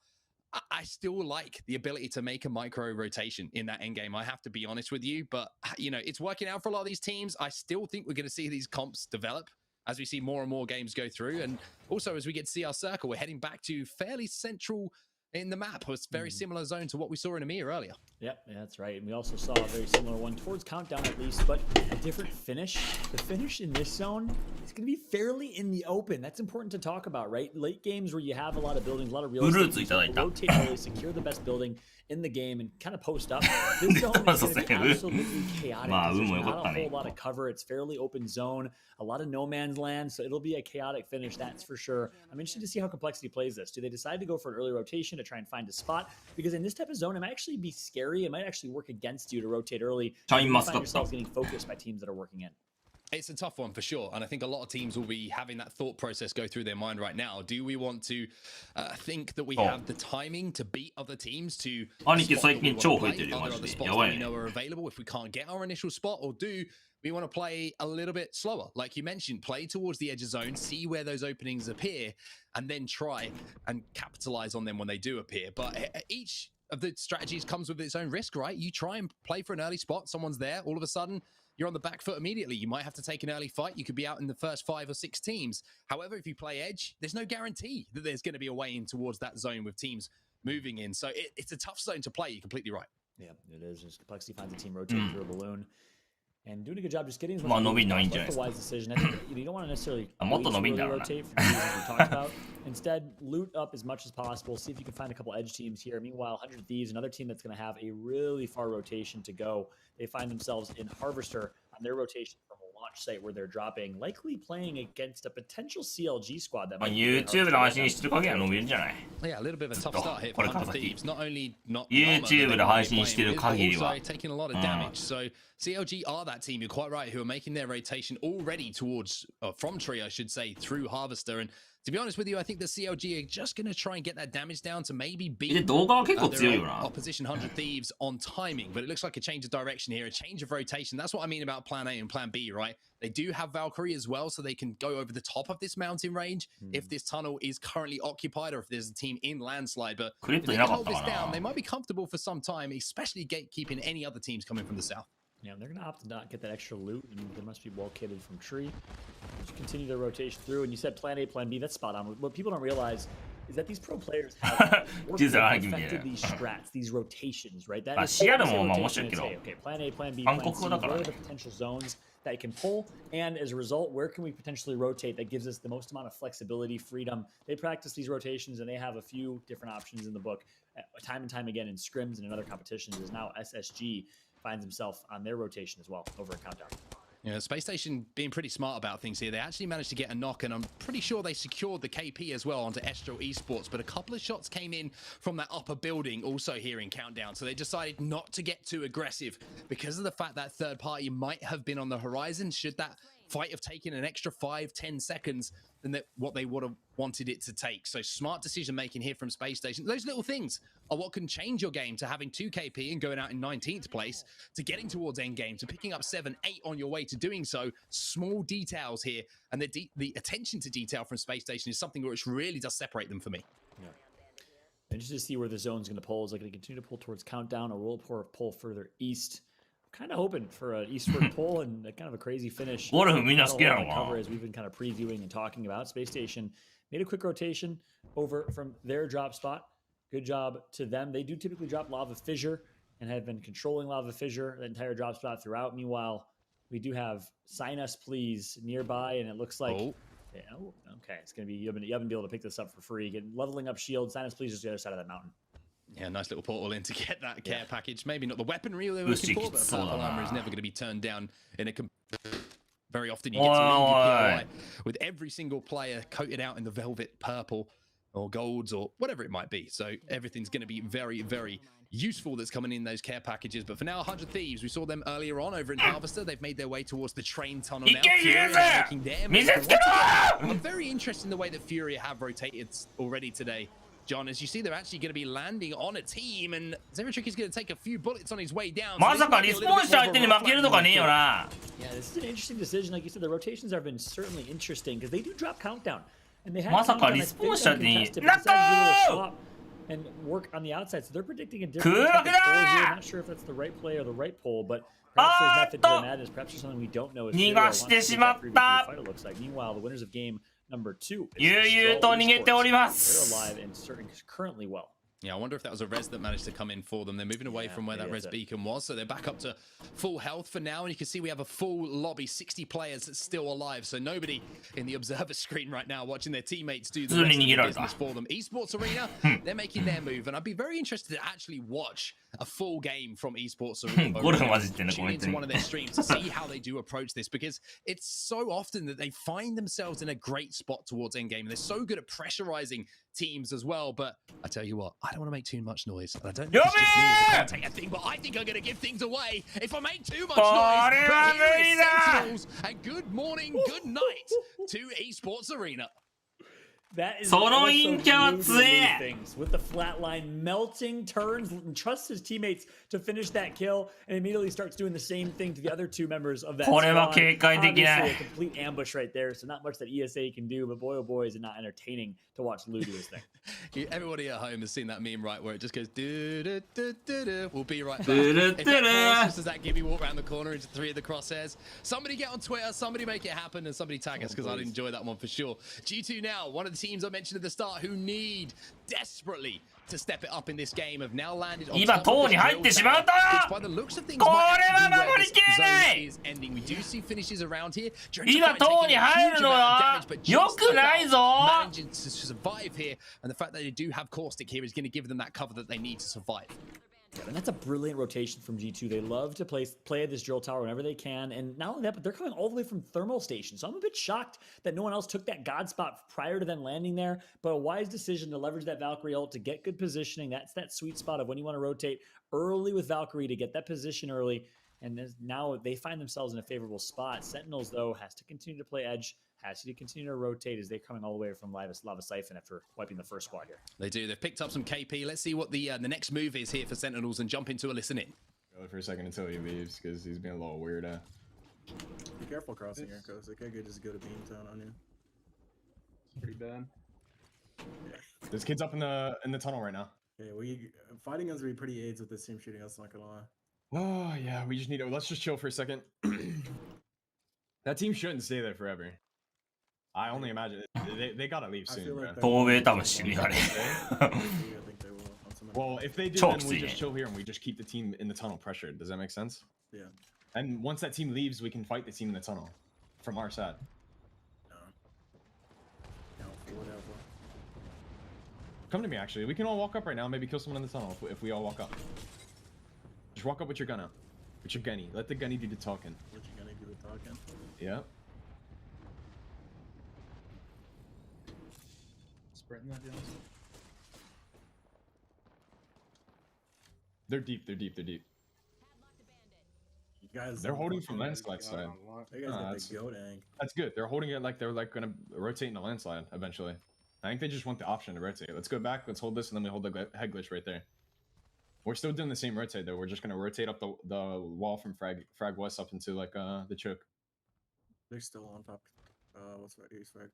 I still like the ability to make a micro rotation in that endgame. I have to be honest with you, but you know, it's working out for a lot of these teams. I still think we're going to see these comps develop as we see more and more games go through. And also as we get to see our circle, we're heading back to fairly central in the map. It was very similar zone to what we saw in EMEA earlier. Yep, yeah, that's right. And we also saw a very similar one towards Countdown at least, but a different finish. The finish in this zone is going to be fairly in the open. That's important to talk about, right? Late games where you have a lot of buildings, a lot of real estate, rotate early, secure the best building in the game and kind of post up. This zone is going to be absolutely chaotic. There's not a whole lot of cover. It's fairly open zone, a lot of no man's land, so it'll be a chaotic finish, that's for sure. I'm interested to see how Complexity plays this. Do they decide to go for an early rotation to try and find a spot? Because in this type of zone, it might actually be scary. It might actually work against you to rotate early. You might find yourselves getting focused by teams that are working in. It's a tough one for sure, and I think a lot of teams will be having that thought process go through their mind right now. Do we want to think that we have the timing to beat other teams to other spots that we know are available if we can't get our initial spot, or do we want to play a little bit slower? Like you mentioned, play towards the edge of zone, see where those openings appear, and then try and capitalize on them when they do appear. But each of the strategies comes with its own risk, right? You try and play for an early spot, someone's there, all of a sudden you're on the back foot immediately. You might have to take an early fight. You could be out in the first 5 or 6 teams. However, if you play edge, there's no guarantee that there's going to be a way in towards that zone with teams moving in. So it's a tough zone to play. You're completely right. Yeah, it is. Just Complexity finds a team rotating through a balloon and doing a good job just getting as much that's the wise decision. I think you don't want to necessarily rotate for the reasons we talked about. Instead, loot up as much as possible. See if you can find a couple edge teams here. Meanwhile, 100 Thieves, another team that's going to have a really far rotation to go. They find themselves in Harvester on their rotation from a launch site where they're dropping, likely playing against a potential CLG squad that might YouTube で配信してる限りは伸びるんじゃない? Yeah, a little bit of a tough start here for 100 Thieves. Not only not YouTube で配信してる限りは taking a lot of damage. So CLG are that team, you're quite right, who are making their rotation already towards from Tree, I should say, through Harvester. And to be honest with you, I think the CLG are just going to try and get that damage down to maybe beat their opposition 100 Thieves on timing. But it looks like a change of direction here, a change of rotation. That's what I mean about plan A and plan B, right? They do have Valkyrie as well, so they can go over the top of this mountain range if this tunnel is currently occupied or if there's a team in landslide. But if they can hold this down, they might be comfortable for some time, especially gatekeeping any other teams coming from the south. Yeah, they're going to opt to not get that extra loot, and they must be well kitted from Tree. Just continue their rotation through, and you said plan A, plan B, that's spot on. What people don't realize is that these pro players have perfected these strats, these rotations, right? That is okay, plan A, plan B, plan C, what are the potential zones that you can pull, and as a result, where can we potentially rotate that gives us the most amount of flexibility, freedom? They practice these rotations, and they have a few different options in the book, time and time again in scrims and in other competitions. Is now SSG finds himself on their rotation as well over a Countdown. Yeah, Space Station being pretty smart about things here. They actually managed to get a knock, and I'm pretty sure they secured the KP as well onto Estral Esports, but a couple of shots came in from that upper building also here in Countdown, so they decided not to get too aggressive because of the fact that third party might have been on the horizon. Should that fight have taken an extra 5-10 seconds than what they would have wanted it to take. So smart decision making here from Space Station. Those little things are what can change your game, to having 2 KP and going out in 19th place, to getting towards end game, to picking up 7-8 on your way to doing so. Small details here, and the attention to detail from Space Station is something which really does separate them for me. Yeah. Interested to see where the zone's going to pull. Is it going to continue to pull towards Countdown, or will it pull further east? Kind of hoping for an eastward pull and kind of a crazy finish. Cover as we've been kind of previewing and talking about. Space Station made a quick rotation over from their drop spot. Good job to them. They do typically drop Lava Fissure and have been controlling Lava Fissure, the entire drop spot throughout. Meanwhile, we do have Sign Us Please nearby, and it looks like yeah, okay, it's gonna be you haven't been able to pick this up for free. Leveling up shield. Sign Us Please is the other side of that mountain. Yeah, nice little portal in to get that care package. Maybe not the weaponry they were looking for, but purple armor is never going to be turned down in a... Very often you get some POI with every single player coated out in the velvet purple. or golds or whatever it might be. So everything's going to be very, very useful that's coming in those care packages. But for now, 100 Thieves, we saw them earlier on over in Harvester. They've made their way towards the train tunnel now. Making their move. I'm very interested in the way that Fury have rotated already today. John, as you see, they're actually going to be landing on a team, and Zeratrick is going to take a few bullets on his way down. まさかリスポーンした相手に負けるとかねえよな。 Yeah, this is an interesting decision. Like you said, the rotations have been certainly interesting because they do drop countdown, and they have まさかリスポーンした相手にラッコ and work on the outside. So they're predicting a different type of pull here. Not sure if that's the right play or the right pull, but perhaps there's method to their madness. Perhaps there's something we don't know. 逃がしてしまった。 It looks like. Meanwhile, the winners of game number 2 悠々と逃げております。 They're alive and serving currently well. Yeah, I wonder if that was a res that managed to come in for them. They're moving away from where that res beacon was, so they're back up to full health for now. And you can see we have a full lobby, 60 players that's still alive. So nobody in the observer screen right now watching their teammates do the rest of the business for them. Esports Arena, they're making their move. And I'd be very interested to actually watch a full game from Esports Arena. Tune into one of their streams to see how they do approach this, because it's so often that they find themselves in a great spot towards endgame. They're so good at pressurizing teams as well, but I tell you what, I don't want to make too much noise. And I don't think it's just me as a commentator thing, but I think I'm going to give things away if I make too much noise. But here is Sentinels, and good morning, good night to Esports Arena. That is things with the flatline melting, turns and trusts his teammates to finish that kill, and immediately starts doing the same thing to the other two members of that squad. Obviously a complete ambush right there, so not much that ESA can do, but boy oh boy is it not entertaining to watch Lou do his thing. Everybody at home has seen that meme, right, where it just goes do do do do do. We'll be right back. If that just as that Gibby walk around the corner into 3 of the crosshairs. Somebody get on Twitter, somebody make it happen, and somebody tag us, because I'd enjoy that one for sure. G2 now, one of the teams I mentioned at the start who need desperately to step it up in this game have now landed on top of this drill tower, which by the looks of things might actually be where this zone is ending. We do see finishes around here. Managing to survive here, and the fact that they do have Caustic here is going to give them that cover that they need to survive. And that's a brilliant rotation from G2. They love to play this drill tower whenever they can. And not only that, but they're coming all the way from thermal station. So I'm a bit shocked that no one else took that god spot prior to them landing there. But a wise decision to leverage that Valkyrie ult to get good positioning. That's that sweet spot of when you want to rotate early with Valkyrie to get that position early. And now they find themselves in a favorable spot. Sentinels, though, has to continue to play edge, has to continue to rotate as they're coming all the way from Lava Siphon after wiping the first squad here. They do. They've picked up some KP. Let's see what the next move is here for Sentinels and jump into a listen in. Go for a second until he leaves, because he's being a little weird. Be careful crossing here, because they could just go to Beamtown on you. It's pretty bad. Yeah. This kid's up in the tunnel right now. Yeah, fighting us would be pretty AIDS with this team shooting us, not gonna lie. Oh yeah, we just need to let's just chill for a second. That team shouldn't stay there forever. I only imagine they gotta leave soon. Well, if they do, then we just chill here and we just keep the team in the tunnel pressured. Does that make sense? Yeah. And once that team leaves, we can fight the team in the tunnel from our side. Come to me, actually. We can all walk up right now. Maybe kill someone in the tunnel if we all walk up. Just walk up with your gun out. With your gunny. Let the gunny do the talking. Let your gunny do the talking. Yeah. Sprinting that, Jones. They're deep. They're deep. They're deep. You guys. They're holding from landslide side. They guys got the goat ang. That's good. They're holding it like they're gonna rotate in a landslide eventually. I think they just want the option to rotate. Let's go back. Let's hold this, and then we hold the head glitch right there. We're still doing the same rotate though. We're just gonna rotate up the wall from frag west up into like the choke. They're still on top. What's that? East frag.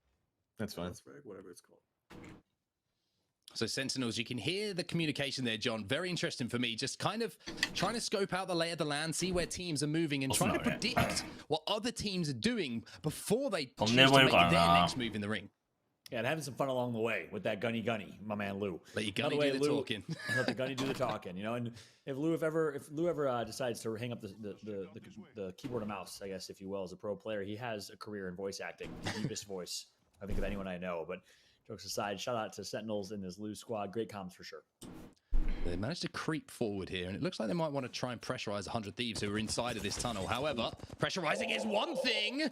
That's fine. West frag, whatever it's called. So Sentinels, you can hear the communication there, John. Very interesting for me. Just kind of trying to scope out the lay of the land, see where teams are moving, and trying to predict what other teams are doing before they choose to make their next move in the ring. Yeah, and having some fun along the way with that gunny, my man Lou. Let your gunny do the talking. Let the gunny do the talking, you know. And if Lou ever decides to hang up the keyboard and mouse, I guess if you will, as a pro player, he has a career in voice acting, the deepest voice I think of anyone I know. But jokes aside, shout out to Sentinels and his Lou squad. Great comms for sure. They managed to creep forward here, and it looks like they might want to try and pressurize 100 Thieves who are inside of this tunnel. However, pressurizing is one thing.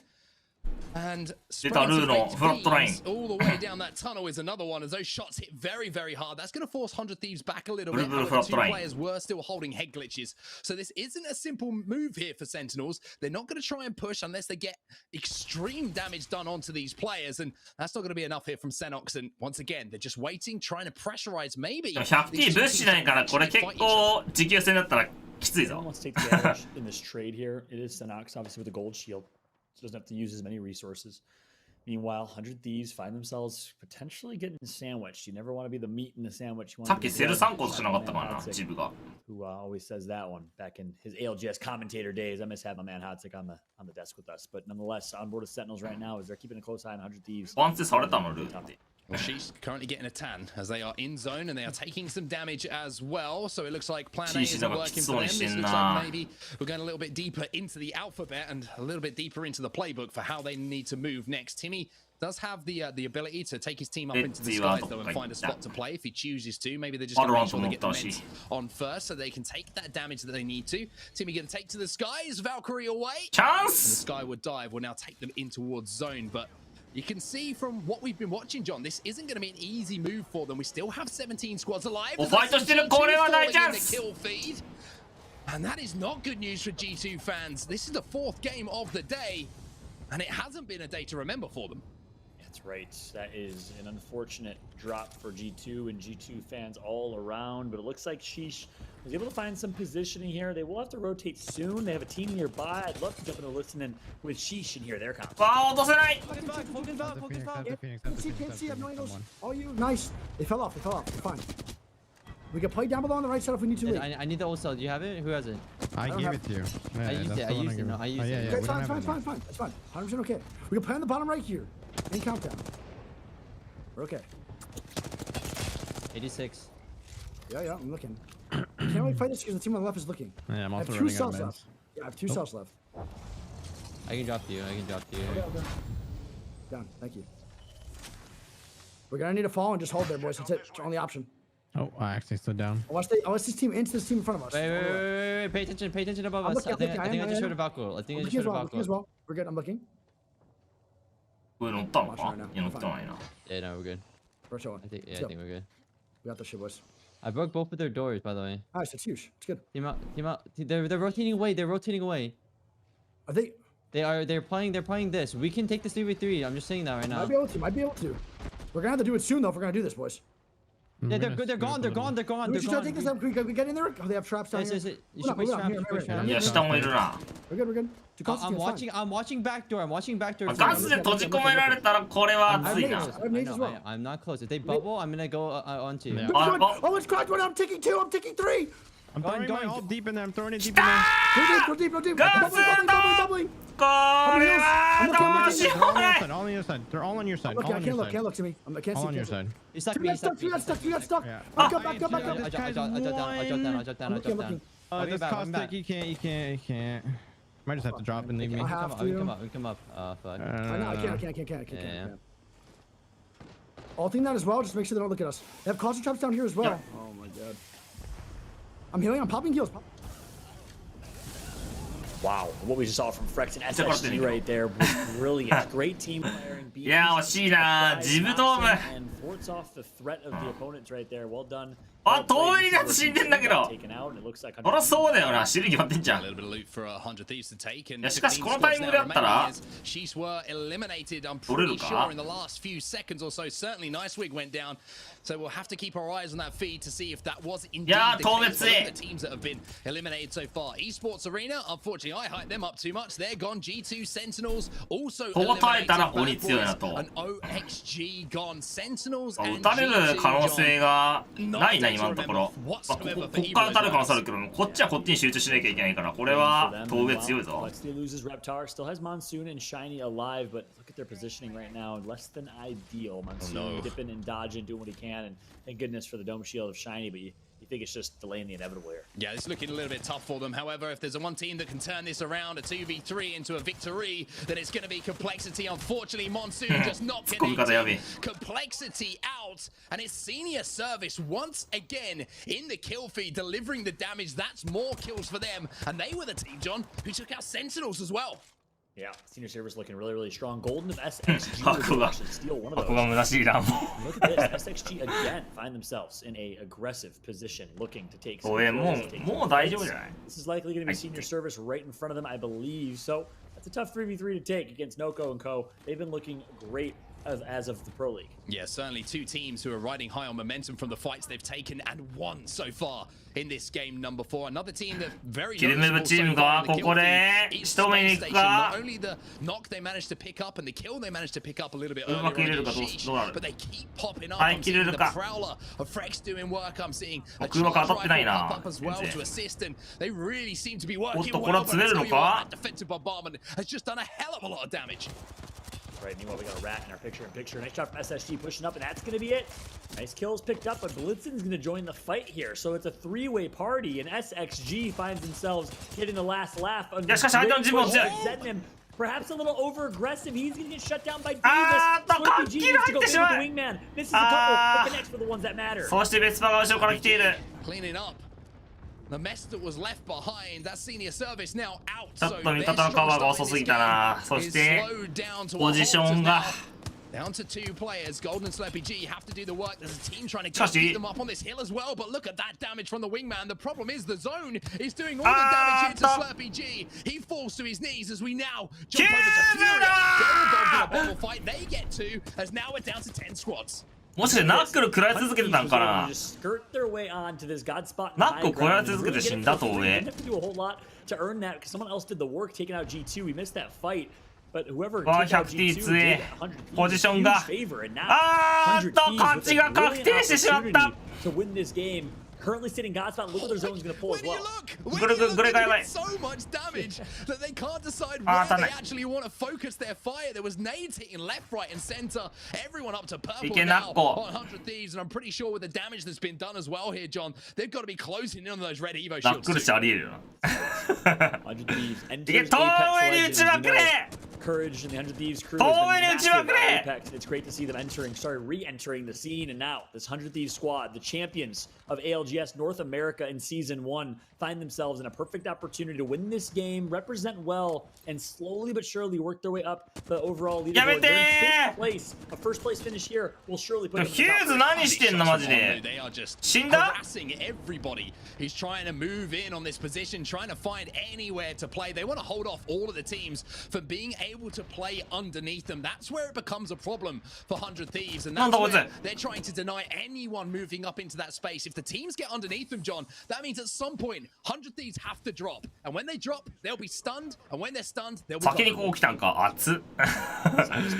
And Dita Ru no front line. all the way down that tunnel is another one as those shots hit very, very hard. That's going to force 100 Thieves back a little bit. However, two players were still holding head glitches. So this isn't a simple move here for Sentinels. They're not going to try and push unless they get extreme damage done onto these players. And that's not going to be enough here from Senox. And once again, they're just waiting, trying to pressurize maybe. 100T 物資ないからこれ結構持久戦だったらきついぞ。 Let's take the edge in this trade here. It is Senox, obviously, with a gold shield. So doesn't have to use as many resources. Meanwhile, 100 Thieves find themselves potentially getting sandwiched. You never want to be the meat in the sandwich. You want さっきセル3個しなかったかな、ジブが。 Who always says that one back in his ALGS commentator days. I miss having my man Hotzik on the desk with us. But nonetheless, on board of Sentinels right now is they're keeping a close eye on 100 Thieves. ワンツーされたのルーって。 Well, she's currently getting a tan as they are in zone and they are taking some damage as well. So it looks like plan A isn't working for them. This looks like maybe we're going a little bit deeper into the alphabet and a little bit deeper into the playbook for how they need to move next. Timmy does have the ability to take his team up into the skies though and find a spot to play if he chooses to. Maybe they're just going to make sure they get the meds on first so they can take that damage that they need to. Timmy going to take to the skies. Valkyrie away. Chance! And the Skyward Dive will now take them in towards zone, but you can see from what we've been watching, John, this isn't going to be an easy move for them. We still have 17 squads alive. Oh, fight us in the kill feed. And that is not good news for G2 fans. This is the 4th game of the day, and it hasn't been a day to remember for them. That's right. That is an unfortunate drop for G2 and G2 fans all around, but it looks like Sheesh was able to find some positioning here. They will have to rotate soon. They have a team nearby. I'd love to jump in and listen in with Sheesh and hear their comments. Can't see. I have no angles. All you. Nice. They fell off. They're fine. We can play down below on the right side if we need to. I need the ult cell. Do you have it? Who has it? I gave it to you. Yeah, I used it. No, I used it. Okay, fine. That's fine. 100% okay. We can play on the bottom right here. Any countdown. We're okay. 86. Yeah, I'm looking. We can't really fight this because the team on the left is looking. Yeah, I'm also running 2 cells left. Yeah, I have 2 cells left. I can drop you. Okay. Down. Thank you. We're gonna need a fall and just hold there, boys. That's it. It's our only option. Oh, I actually stood down. I watch this team into this team in front of us. Wait. Pay attention above us. I think I just heard a Valkyrie. I think I just heard a Valkyrie. As well. We're good. I'm looking. Yeah, no, we're good. We're chilling. I think we're good. We got this shit, boys. I broke both of their doors, by the way. Nice, that's huge. It's good. Team out. They're rotating away. Are they? They're playing this. We can take this 3v3. I'm just saying that right now. Might be able to. We're gonna have to do it soon though if we're gonna do this, boys. Yeah, they're gone. We should take this up. Can we get in there? Oh, they have traps down here. You should put traps. Yeah, 下もいるな。We're good. I'm watching backdoor. ガスで閉じ込められたらこれは熱いな。I'm not close. If they bubble, I'm gonna go onto you. Oh, it's cracked one. I'm taking 2. I'm taking 3. I'm throwing my ult deep in there. I'm throwing it deep in there. Go deep. Doubling. これはどうしようもない。 All on your side. They're all on your side. Okay, I can't look to me. I can't see. All on your side. You stuck. You got stuck. Yeah. Back up. I dropped down. This caustic, you can't. Might just have to drop and leave me. I have to. We come up. Fuck. I can't. Ulting that as well, just make sure they don't look at us. They have caustic traps down here as well. Oh my god. I'm healing, I'm popping heals. Wow, what we just saw from Frex and SSG right there was brilliant. Great team playing. Yeah, 惜しいな。ジムドーム。 And thwarts off the threat of the opponents right there. Well done. あ、遠いやつ死んでんだけど。そりゃそうだよな。死ぬに決まってんじゃん。いや、しかしこのタイミングであったら取れるか。 So we'll have to keep our eyes on that feed to see if that was indeed the case for the teams that have been eliminated so far. Esports Arena, unfortunately, I hyped them up too much. They're gone. G2 Sentinels also eliminated. An OXG gone. Sentinels and 撃たれる可能性がないな今のところ。ここから撃たれる可能性あるけど、こっちはこっちに集中しなきゃいけないから、これは峠強いぞ。 loses Reptar, still has Monsoon and Shiny alive, but look at their positioning right now, less than ideal. Monsoon dipping and dodging, doing what he can, and thank goodness for the Dome Shield of Shiny, but you think it's just delaying the inevitable here. Yeah, it's looking a little bit tough for them. However, if there's one team that can turn this around, a 2v3 into a victory, then it's going to be Complexity. Unfortunately, Monsoon just not connecting. Complexity out, and it's Senior Service once again in the kill feed, delivering the damage. That's more kills for them, and they were the team, John, who took out Sentinels as well. Yeah, senior servers looking really, really strong. Golden of SXG Haku will ga- actually steal one of Haku ga those. munashii na. Look at this. SXG again find themselves in a aggressive position, looking to take some Oye, kills, take some もう大丈夫 fights. じゃない This is likely going to be senior service right in front of them, I believe. So that's a tough 3v3 to take against Noko and Co. They've been looking great as of the Pro League. Yeah, certainly two teams who are riding high on momentum from the fights they've taken and won so far in this game number 4. Another team that very キルムブチームがここで仕留めに行くか Not only the knock they managed to pick up and the kill they managed to pick up a little bit うまく入れ earlier るか on どう Sheesh, どうなる but they keep popping up. はい I'm 切れ seeing る the か Prowler of Frex doing work. I'm seeing a 僕うまく当たってない Charge な Rifle pop up as well 全然 to assist, and they really seem to be おっ working とこれ well. は But 釣れ I る tell の you what, か that defensive bombardment has just done a hell of a lot of damage. Right, meanwhile, we got a rat in our picture-in-picture. Nice shot from SSG pushing up, and that's going to be it. Nice kills picked up, but Blitzen's going to join the fight here. So it's a three-way party, and SXG finds themselves getting the last laugh. Perhaps a little over-aggressive. He's going to get shut down by Davis. Slurpee G needs to go in with the wingman. This is a couple, but connects for the ones that matter. そしてベスパが後ろから来ている Cleaning up the mess that was left behind. That senior service now out. ちょっと味方のカバーが遅すぎたなそしてポジションが Down to 2 players. Golden and Slurpee G have to do the work. There's a team trying to keep them up on this hill as well. But look at that damage from the wingman. The problem is the zone is doing all the damage here to Slurpee G. He falls to his knees as we now jump over to Fury. They're involved in a bottle fight. They get 2 as now we're down to 10 squads. もしかしてナックル食らい続けてたんかな ナックル食らい続けて死んだと上 to earn that because someone else did the work taking out G2. We missed that fight. But whoever わあ took out 100 T G2 強え did ポジションが favor, and now あーっと 100 Ts 勝ちが with a 確定してしまった to win this game. Currently sitting Godspot. Look what their zone's going to pull as well. グレがやばい So much damage that they can't decide where they actually want to focus their fire. There was nades hitting left, right, and center. Everyone up to purple now on 100 Thieves, and I'm pretty sure with the damage that's been done as well here, John, they've got to be closing in on those red Evo ナッ shields. クルしてありえるよ 100 Thieves いけ enters 遠 Apex いに打ちまくれ Courage and the 100 Thieves crew 遠 has いに been 打ちま massive くれ at Apex. It's great to see them re-entering the scene, and now this 100 Thieves squad, the champions of ALGS North America in Season 1, find themselves in a perfect opportunity to win this game, represent well, and slowly but surely work their way up the overall leaderboard. They're in 5th place. A first place finish here will surely put them in the ヒューズ top 何してんのマジで They are just 死んだ harassing everybody who's trying to move in on this position, trying to find anywhere to play. They want to hold off all of the teams from being able to play underneath them. That's where it becomes a problem for 100 Thieves, and that's where they're trying to deny anyone moving up into that space. If the teams get underneath them, John, that means at some point 100 Thieves have to drop, and when they drop, they'll be stunned, and when they're stunned, they'll be 先にここ来たんか熱っ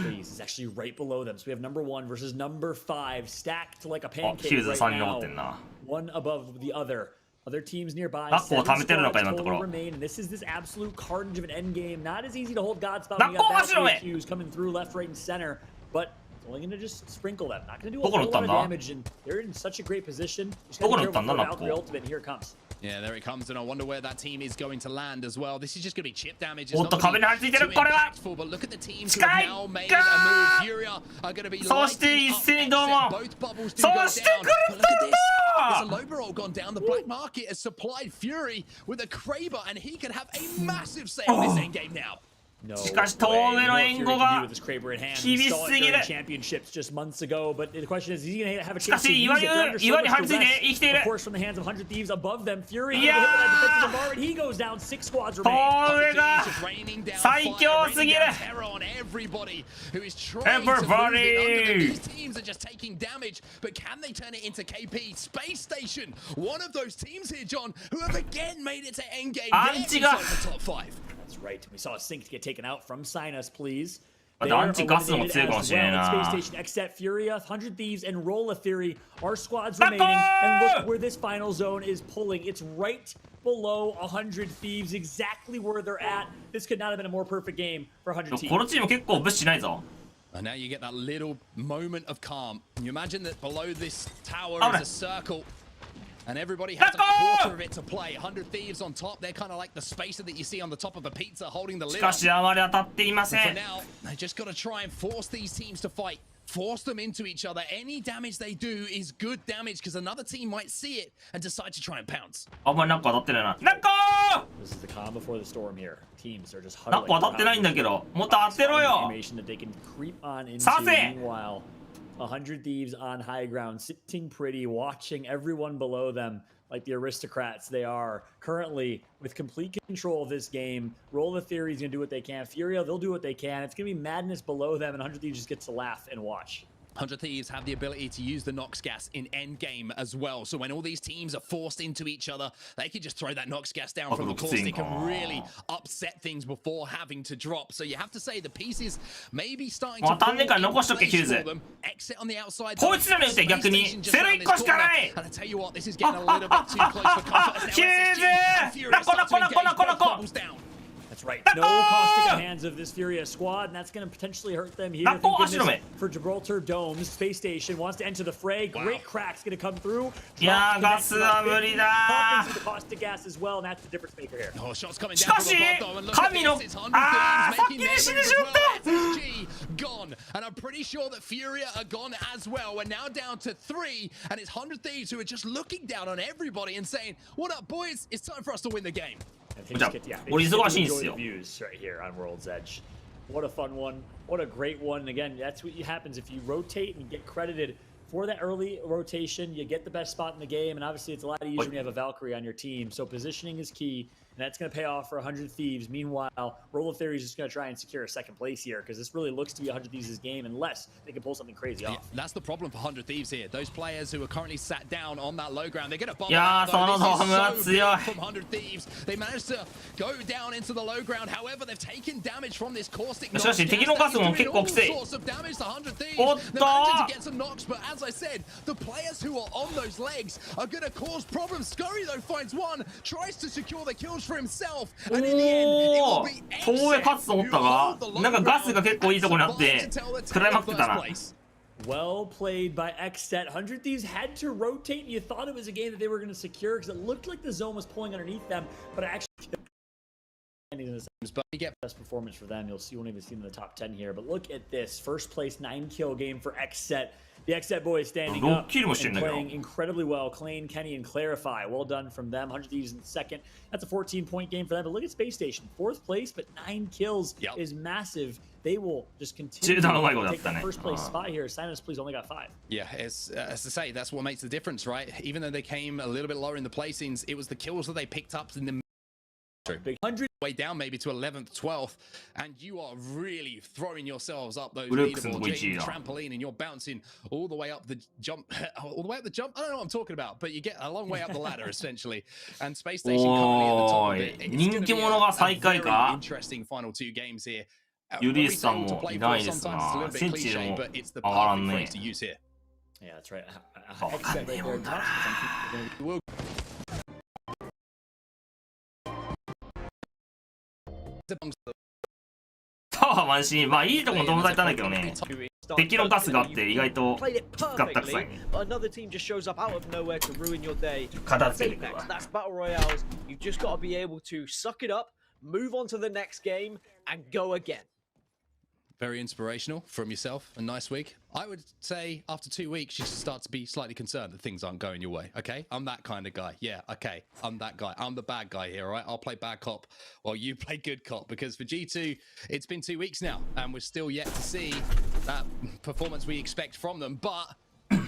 Please is actually right below them. So we have number 1 versus number 5 stacked like a pancake ヒューズ right 3人持ってん now. な One above the other. Other teams nearby. ナックを貯めてるのか今のところ remain. And this is this absolute carnage of an end game. Not as easy to hold Godspot. ナックを走ろめ Qs coming through left, right, and center. But it's only going to just sprinkle them. Not going to do a どこに whole 打った lot ん of だ damage. And they're in such a great position. Just どこ gotta に be 打ったん careful だ for ナック Valkyrie を ultimate. And here it comes. Yeah, there it comes, and I wonder where that team is going to land as well. This is just going to be chip damage. It's おっと not 壁に gonna 張り付い be て too るこれは impactful, but look at the teams who 近 have い now made か a move. Furia are going to be そして一 lighting 斉にどうも up exit. Both bubbles do そ go して down. クリ But ス look at this. There's a タ low barrel gone down. The black market has supplied Fury with a Kraber, and he could have a massive say on this end game now. しかし遠目の援護が厳しすぎる championships just months ago, but the question is, is he going to have a しか chance to し use 岩 it? 'They're under so 岩に much 張り付いて duress. 生きている Of course, from the hands of 100 Thieves above them, Fury. いやー hit by that defensive bombardment. He goes down. 6 squads 遠 remain. 目が最強すぎる Terror on everybody who is trying to move it under them. These teams are just taking damage, but can they turn it into KP? Space Station, one of those teams here, John, who have again made it to endgame. They're inside the top 5. That's right. We saw a sync get taken out from Sinus, please. だってアンチガスも強いかもしれないな Space Station, Exet, Furia, 100 Thieves, and Rolla Theory are squads remaining. And look where this final zone is pulling. It's right below 100 Thieves, exactly where they're at. This could not have been a more perfect game for 100 Thieves. このチーム結構無視しないぞ And now you get that little moment of calm. You imagine that below this tower is a circle. And everybody has a quarter of it to play. 100 Thieves on top. They're kind of like the spacer that you see on the top of a pizza holding the lid. しかしあまり当たっていませ For ん now, they just got to try and force these teams to fight. force them into each other. Any damage they do is good damage because another team might see it and decide to try and pounce. あんまりなんか当たってないな。なんか This is the calm before the storm here. Teams are just なんか当たってないんだけど。もっと当てろよ。 that they can creep on into. させ Meanwhile, 100 Thieves on high ground, sitting pretty, watching everyone below them like the aristocrats they are. Currently, with complete control of this game, Roll the Theory's gonna do what they can. Furia, they'll do what they can. It's gonna be madness below them, and 100 Thieves just gets to laugh and watch. 100 Thieves have the ability to use the Nox gas in endgame as well. So when all these teams are forced into each other, they can just throw that Nox gas down from the caustic and really upset things before having to drop. So you have to say the pieces may be starting to fall in place for them. Exit on the outside. こいつらに打て逆にセル1個しかない And I tell you what, this is getting a little bit too close for comfort. ヒューズナコナコナコナコナコ That's right. No caustic in the hands of this Furia squad, and that's going to potentially hurt them here. Thank goodness for Gibraltar Domes. Space Station wants to enter the fray. Great cracks going to come through. いやーガスは無理だ The caustic gas as well, and that's the difference maker here. しかし神のあーさっきに死んでしまった Gone, and I'm pretty sure that Furia are gone as well. We're now down to 3, and it's 100 Thieves who are just looking down on everybody and saying, "What up, boys? It's time for us to win the game." 俺忙しいんですよ views right here on World's Edge. What a fun one. What a great one. And again, that's what happens if you rotate and get credited for that early rotation. You get the best spot in the game, and obviously it's a lot easier when you have a Valkyrie on your team. So positioning is key, and that's going to pay off for 100 Thieves. Meanwhile, Roll of Theory is just going to try and secure a second place here because this really looks to be 100 Thieves' game unless they can pull something crazy off. That's the problem for 100 Thieves here. Those players who are currently sat down on that low ground, they're going to bomb out. From 100 Thieves. They managed to go down into the low ground. However, they've taken damage from this caustic. しかし敵のガスも結構きつい おっと to get some knocks, but as I said, the players who are on those legs are going to cause problems. Scurry though finds one, tries to secure the kills for himself, and in the end, it will be 東へ勝つと思ったがなんかガスが結構いいとこにあって食らいまくってたな Well played by Xset. 100 Thieves had to rotate, and you thought it was a game that they were going to secure because it looked like the zone was pulling underneath them, but actually but you get best performance for them. You won't even see them in the top 10 here, but look at this first place 9-kill game for Xset. The Xset boys standing up and playing incredibly well. Klain, Kenny, and Clarify. Well done from them. 100 Thieves in second. That's a 14-point game for them. But look at Space Station. 4th place, but 9 kills is massive. They will just continue to take the first place spot here. Sinus, please, only got 5. Yeah, as I say, that's what makes the difference, right? Even though they came a little bit lower in the placings, it was the kills that they picked up in the big 100 way down maybe to 11th, 12th, and you are really throwing yourselves up those leaderboards, trampoline, and you're bouncing all the way up the jump, all the way up the jump. I don't know what I'm talking about, but you get a long way up the ladder essentially. And Space Station currently at the top of it. It's going to be a very interesting final 2 games here. ユリスさんもいないですなセンチでも上がらんね Yeah, that's right. わかんねえもんだなタワー満身まあいいとこも飛ばされたんだけどね敵のガスがあって意外ときつかったくさいね Another team just shows up out of nowhere to ruin your day. 片付けてくるわ That's battle royales. You've just got to be able to suck it up, move on to the next game, and go again. Very inspirational from yourself. A nice week. I would say after 2 weeks, you should start to be slightly concerned that things aren't going your way. Okay, I'm that kind of guy. Yeah, okay, I'm that guy. I'm the bad guy here, all right? I'll play bad cop while you play good cop. Because for G2, it's been 2 weeks now, and we're still yet to see that performance we expect from them. But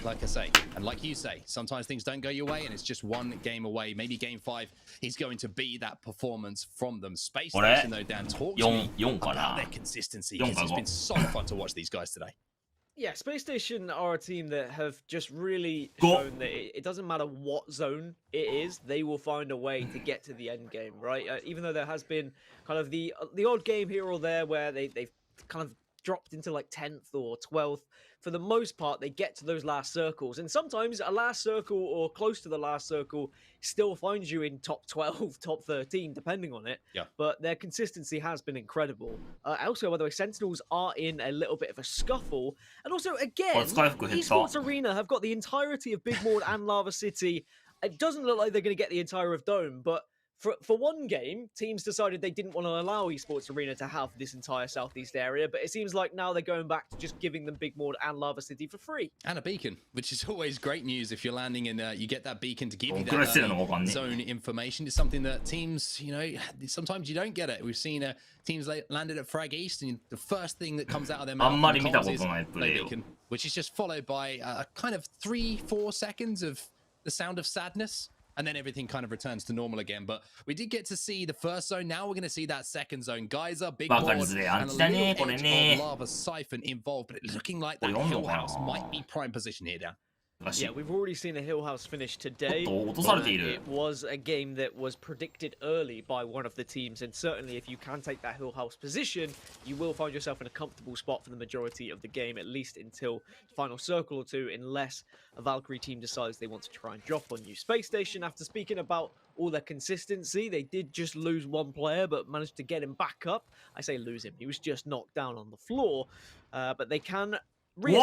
like I say, and like you say, sometimes things don't go your way, and it's just 1 game away. Maybe game 5 is going to be that performance from them. Space Station, though, Dan, talk to me about their consistency. It's been so fun to watch these guys today. Yeah, Space Station are a team that have just really shown that it doesn't matter what zone it is, they will find a way to get to the end game, right? Even though there has been kind of the odd game here or there where they've kind of dropped into like 10th or 12th. For the most part, they get to those last circles. And sometimes a last circle or close to the last circle still finds you in top 12, top 13, depending on it. Yeah. But their consistency has been incredible. Also, by the way, Sentinels are in a little bit of a scuffle. And also, again, Esports Arena have got the entirety of Big Mord and Lava City. It doesn't look like they're going to get the entire of Dome, but For one game, teams decided they didn't want to allow Esports Arena to have this entire southeast area, but it seems like now they're going back to just giving them Big Mord and Lava City for free. And a beacon, which is always great news if you're landing and you get that beacon to give you that zone information. It's something that teams, you know, sometimes you don't get it. We've seen teams landed at Frag East, and the first thing that comes out of their mouth is no beacon, which is just followed by a kind of 3-4 seconds of the sound of sadness. And then everything kind of returns to normal again. But we did get to see the first zone. Now we're going to see that second zone. Geyser, Big Board, and a little edge of Lava Siphon involved. But it's looking like that Hill House might be prime position here, Dan. Yeah, we've already seen a Hill House finish today. It was a game that was predicted early by one of the teams, and certainly if you can take that Hill House position, you will find yourself in a comfortable spot for the majority of the game, at least until the final circle or two, unless a Valkyrie team decides they want to try and drop on you. Space Station, after speaking about all their consistency, they did just lose one player, but managed to get him back up. I say lose him, he was just knocked down on the floor, but they can Furia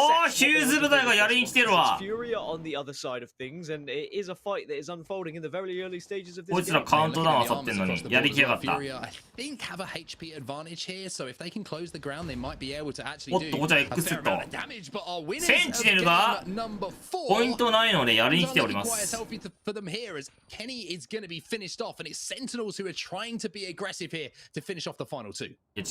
on the other side of things, and it is a fight that is unfolding in the very early stages of this game. Furia, I think, have a HP advantage here, so if they can close the ground, they might be able to actually do a fair amount of damage. But our winners of game number 4 quite as healthy for them here, as Kenny is going to be finished off, and it's Sentinels who are trying to be aggressive here to finish off the final two. Pinned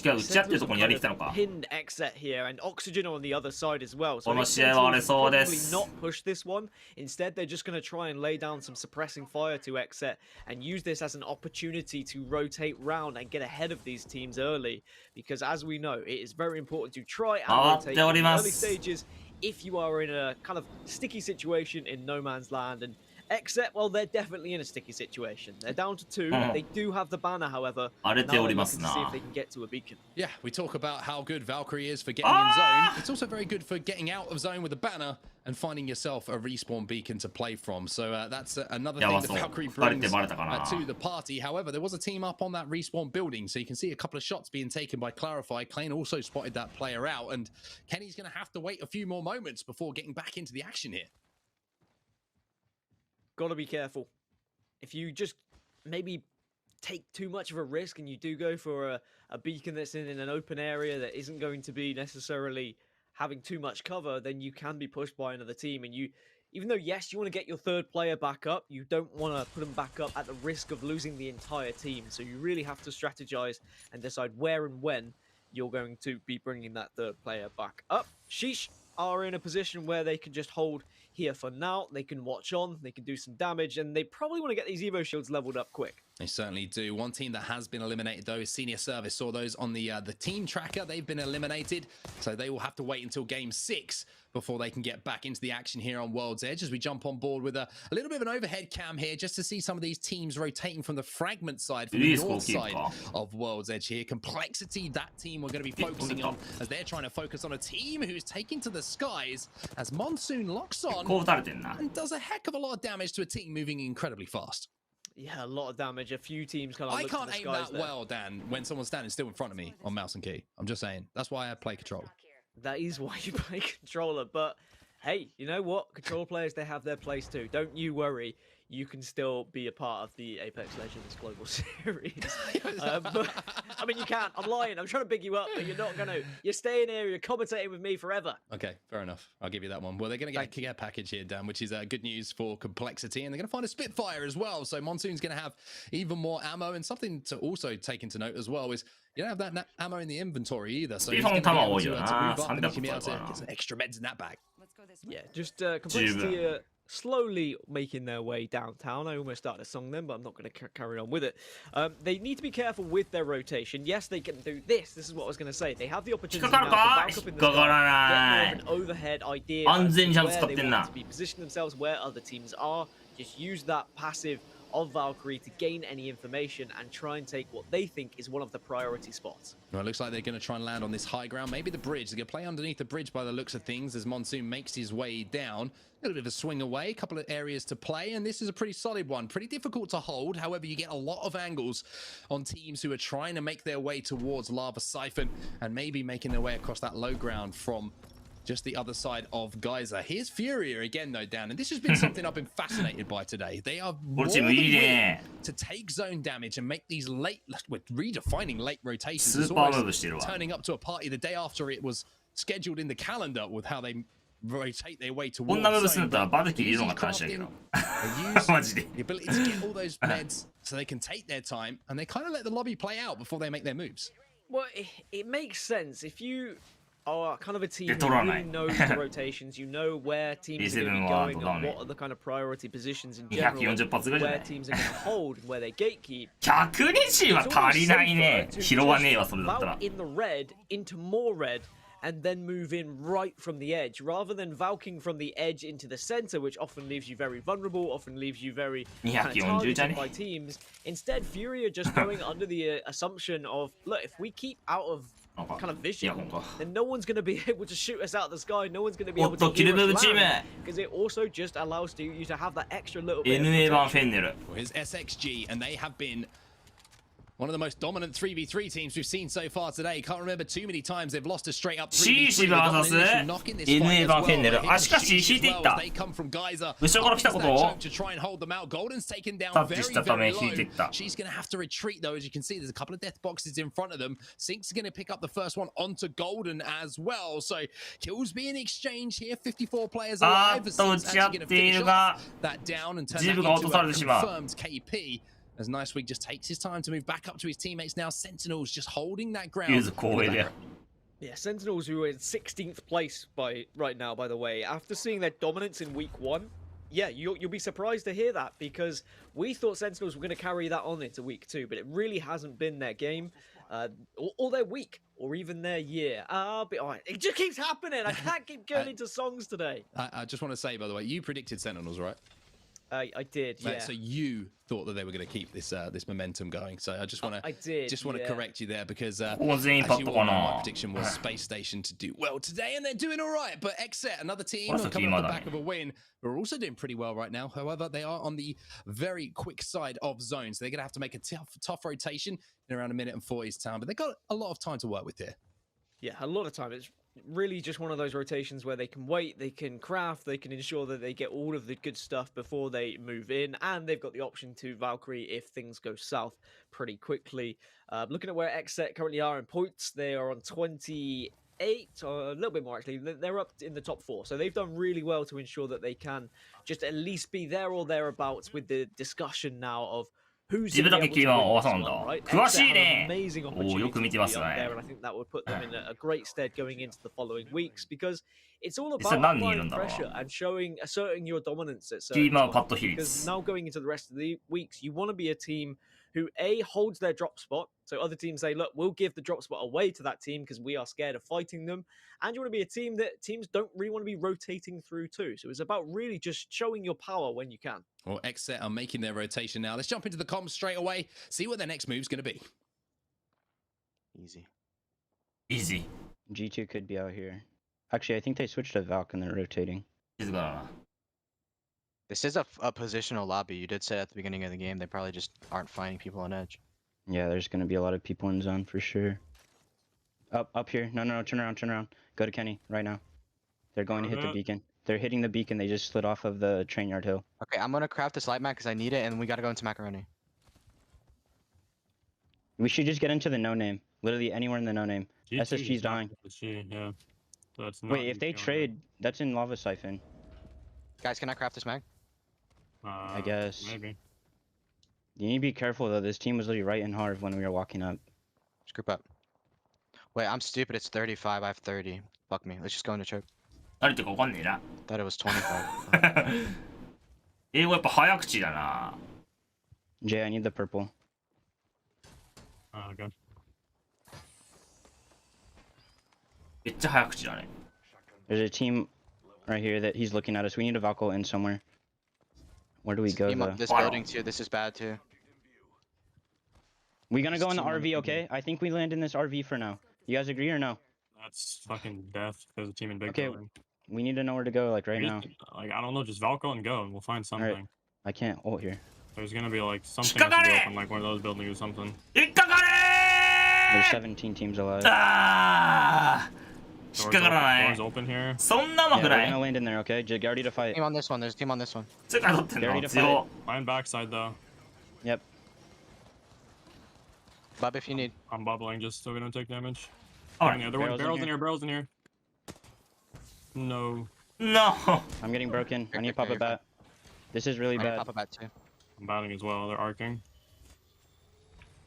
Xset here, and Oxygen on the other side as well. So probably not push this one. Instead, they're just going to try and lay down some suppressing fire to Xset and use this as an opportunity to rotate round and get ahead of these teams early. Because as we know, it is very important to try and rotate in the early stages if you are in a kind of sticky situation in no man's land. And Xset, well, they're definitely in a sticky situation. They're down to 2. They do have the banner, however. Now they're looking to see if they can get to a beacon. Yeah, we talk about how good Valkyrie is for getting in zone. It's also very good for getting out of zone with a banner and finding yourself a respawn beacon to play from. So that's another thing that Valkyrie brings to the party. However, there was a team up on that respawn building, so you can see a couple of shots being taken by Clarify. Klein also spotted that player out, and Kenny's going to have to wait a few more moments before getting back into the action here. Gotta be careful. If you just maybe take too much of a risk and you do go for a beacon that's in an open area that isn't going to be necessarily having too much cover, then you can be pushed by another team. And you, even though, yes, you want to get your third player back up, you don't want to put them back up at the risk of losing the entire team. So you really have to strategize and decide where and when you're going to be bringing that third player back up. Sheesh are in a position where they can just hold here for now. They can watch on, they can do some damage, and they probably want to get these Evo shields leveled up quick. They certainly do. One team that has been eliminated, though, is Senior Service. Saw those on the team tracker. They've been eliminated, so they will have to wait until game 6 before they can get back into the action here on World's Edge, as we jump on board with a little bit of an overhead cam here, just to see some of these teams rotating from the fragment side, from the north side of World's Edge here. Complexity, that team we're going to be focusing on, as they're trying to focus on a team who's taking to the skies, as Monsoon locks on and does a heck of a lot of damage to a team moving incredibly fast. Yeah, a lot of damage. A few teams kind of I can't aim that well, Dan, when someone's standing still in front of me on mouse and key. I'm just saying. That's why I play controller. That is why you play controller. But hey, you know what? Controller players, they have their place too. Don't you worry. You can still be a part of the APEX Legends Global Series. But, I mean, you can't. I'm lying. I'm trying to big you up, but you're not going to. You're staying here. You're commentating with me forever. Okay, fair enough. I'll give you that one. Well, they're going to get a care package here, Dan, which is good news for Complexity. And they're going to find a Spitfire as well. So Monsoon's going to have even more ammo. And something to also take into note as well is you don't have that ammo in the inventory either. So he's going to be able to move up and you can be able to get some extra meds in that bag. Yeah, just Complexity slowly making their way downtown. I almost started a song then, but I'm not going to carry on with it. They need to be careful with their rotation. Yes, they can do this. This is what I was going to say. They have the opportunity now to back up in the sky, get more of an overhead idea of where they want to be positioning themselves, where other teams are. Just use that passive of Valkyrie to gain any information and try and take what they think is one of the priority spots. Well, it looks like they're going to try and land on this high ground, maybe the bridge. They're going to play underneath the bridge by the looks of things as Monsoon makes his way down. A little bit of a swing away, a couple of areas to play, and this is a pretty solid one. Pretty difficult to hold. However, you get a lot of angles on teams who are trying to make their way towards Lava Siphon and maybe making their way across that low ground from just the other side of Geyser. Here's Furia again, though, down. And this has been something I've been fascinated by today. They are more than willing to take zone damage and make these late, we're redefining late rotations. It's almost turning up to a party the day after it was scheduled in the calendar with how they rotate their way towards zone. The ability to get all those meds so they can take their time and they kind of let the lobby play out before they make their moves. Well, it makes sense. If you are kind of a team who really knows the rotations, you know where teams are going to be going and what are the kind of priority positions in general, where teams are going to hold and where they gatekeep. 120は足りないね。拾わねえわ、それだったら。In the red into more red and then move in right from the edge, rather than valking from the edge into the center, which often leaves you very vulnerable, often leaves you very targeted by teams. Instead, Fury are just going under the assumption of, look, if we keep out of kind of vision, then no one's going to be able to shoot us out of the sky, no one's going to be able to hear us land, because it also just allows you to have that extra little bit of protection. Here's SXG, and they have been one of the most dominant 3v3 teams we've seen so far today. Can't remember too many times they've lost a straight up 3v3. NA 版フェンネル。あ、しかし引いていった。後ろから来たことをタッチしたため引いていった。 She's going to have to retreat though. As you can see, there's a couple of death boxes in front of them. Sync's going to pick up the first one onto Golden as well. So kills being exchanged here. 54 players alive. Sync's actually going to finish off that down and turn that into a confirmed KP. As Niceweek just takes his time to move back up to his teammates now. Sentinels just holding that ground. Yeah, Sentinels who are in 16th place right now, by the way. After seeing their dominance in week 1, yeah, you'll be surprised to hear that, because we thought Sentinels were going to carry that on into week 2, but it really hasn't been their game, or their week, or even their year. It just keeps happening. I can't keep going into songs today. I just want to say, by the way, you predicted Sentinels, right? I did, yeah. So you thought that they were going to keep this momentum going. So I just want to correct you there, because as you all know, my prediction was Space Station to do well today, and they're doing all right. But Xset, another team coming off the back of a win, are also doing pretty well right now. However, they are on the very quick side of zones. So they're going to have to make a tough rotation in around 1 minute and 40's time. But they've got a lot of time to work with here. Yeah, a lot of time. It's really just one of those rotations where they can wait, they can craft, they can ensure that they get all of the good stuff before they move in, and they've got the option to Valkyrie if things go south pretty quickly. Looking at where Xset currently are in points, they are on 28, or a little bit more actually. They're up in the top 4, so they've done really well to ensure that they can just at least be there or thereabouts with the discussion now of自分だけキーワンを合わさんだ。詳しいね。おお、よく見てますね。実際何人いるんだろう。キーマンパッド比率。Now going into the rest of the weeks, you want to be a team who A, holds their drop spot. So other teams say, look, we'll give the drop spot away to that team because we are scared of fighting them. And you want to be a team that teams don't really want to be rotating through too. So it's about really just showing your power when you can. Well, Xset are making their rotation now. Let's jump into the comms straight away, see what their next move's going to be. Easy. G2 could be out here. Actually, I think they switched to Valk and they're rotating. This is a positional lobby. You did say at the beginning of the game they probably just aren't finding people on edge. Yeah, there's going to be a lot of people in zone for sure. Up here. No, turn around. Go to Kenny right now. They're going to hit the beacon. They're hitting the beacon. They just slid off of the train yard hill. Okay, I'm going to craft this light mat because I need it, and we got to go into macaroni. We should just get into the no-name. Literally anywhere in the no-name. SSG's dying. Yeah. So wait, if they trade, that's in Lava Siphon. Guys, can I craft this mag? I guess. Maybe. You need to be careful though. This team was literally right in hard when we were walking up. Just group up. Wait, I'm stupid. It's 35. I have 30. Fuck me. Let's just go into choke. Thought it was 25. 英語やっぱ早口だな。Jay, I need the purple. Okay. めっちゃ早口だね。There's a team right here that he's looking at us. We need a Valkyrie in somewhere. Where do we go though? This building too. This is bad too. We gonna go in the RV, okay? I think we land in this RV for now. You guys agree or no? That's fucking death because the team in big okay, building. We need to know where to go like right now. Like I don't know, just Valko and go and we'll find something. Right. I can't ult here. There's gonna be like something has to be open, like one of those buildings or something. There's 17 teams alive. 引っかからない。 Doors open here. そんなうまく Yeah, な we're い。 gonna land in there, okay? Get ready to fight. Team on this one. There's a team on this one. 世界取ってん Get ready の to 強。 Mine backside though. Yep. Bob, if you need. I'm bubbling just so we don't take damage. Alright. The other one. Barrels in Barrels in here. No. No. I'm getting broken. I need to pop a bat. This is really bad. Pop a bat too. I'm batting as well. They're arcing.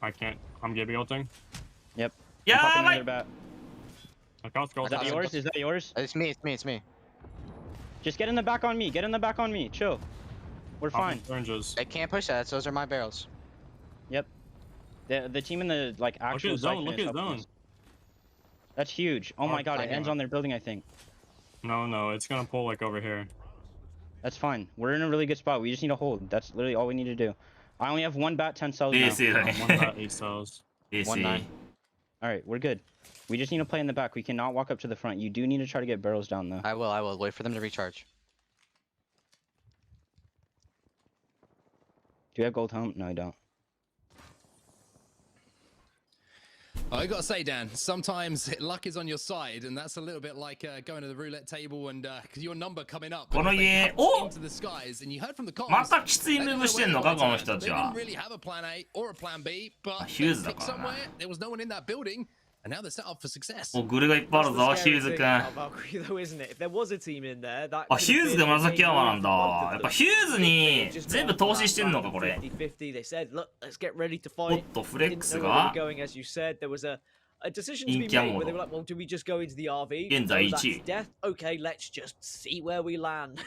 I can't. I'm Gibby ulting. Yep. Yeah, I'm popping mate. another bat. I got Is that yours? Is that yours? It's me. It's me. It's me. Just get in the back on me. Get in the back on me. Chill. We're fine. They can't push that. Those are my barrels. Yep. The team in the like actual his zone, siphon look is his helping zone. us. That's huge. Oh my god, it ends on their building, I think. No, it's gonna pull like over here. That's fine. We're in a really good spot. We just need to hold. That's literally all we need to do. I only have 1 bat, 10 cells now. 1 bat, 8 cells. 1-9. Alright, we're good. We just need to play in the back. We cannot walk up to the front. You do need to try to get barrels down, though. I will. Wait for them to recharge. Do you have gold helm? No, I don't. I gotta say, Dan, sometimes luck is on your side, and that's a little bit like going to the roulette table and your number coming up. この家、 into the skies, and you heard from the comms. またきついムーブしてんのか、この人た They ちは didn't。really have a plan A or a plan B, but ヒューズ they だ picked からな。 somewhere. There was no one in that building, and now they're set up for success. お、グルがいっぱいあるぞ、ヒューズくん。あ、 Valkyrie though, isn't it? If there was a team in there, that ヒューズで紫山なんだ。やっぱヒューズに全部投資してんのか、これ。 50-50. They said, look, let's get ready to おっ fight. と、フレックス Didn't know where they が were going, as you said. There was a decision to be 陰キャ made モー where they ド。 were like, well, do we just go into the RV? 現在 No, that's 1位。 death. Okay, let's just see where we land.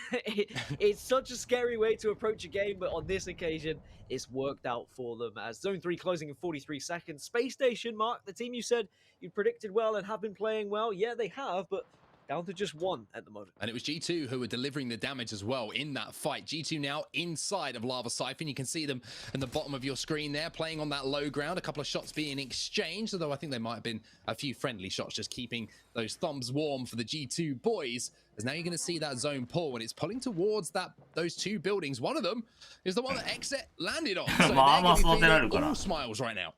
It's such a scary way to approach a game, but on this occasion, it's worked out for them. As Zone 3 closing in 43 seconds. Space Station, Mark, the team you said you predicted well and have been playing well. Yeah, they have, but down to just 1 at the moment. And it was G2 who were delivering the damage as well in that fight. G2 now inside of Lava Siphon. You can see them in the bottom of your screen there, playing on that low ground. A couple of shots being exchanged, although I think there might have been a few friendly shots, just keeping those thumbs warm for the G2 boys. As now you're going to see that zone pull, and it's pulling towards those 2 buildings. One of them is the one that Exit landed on. So they're going to be feeling all smiles right now.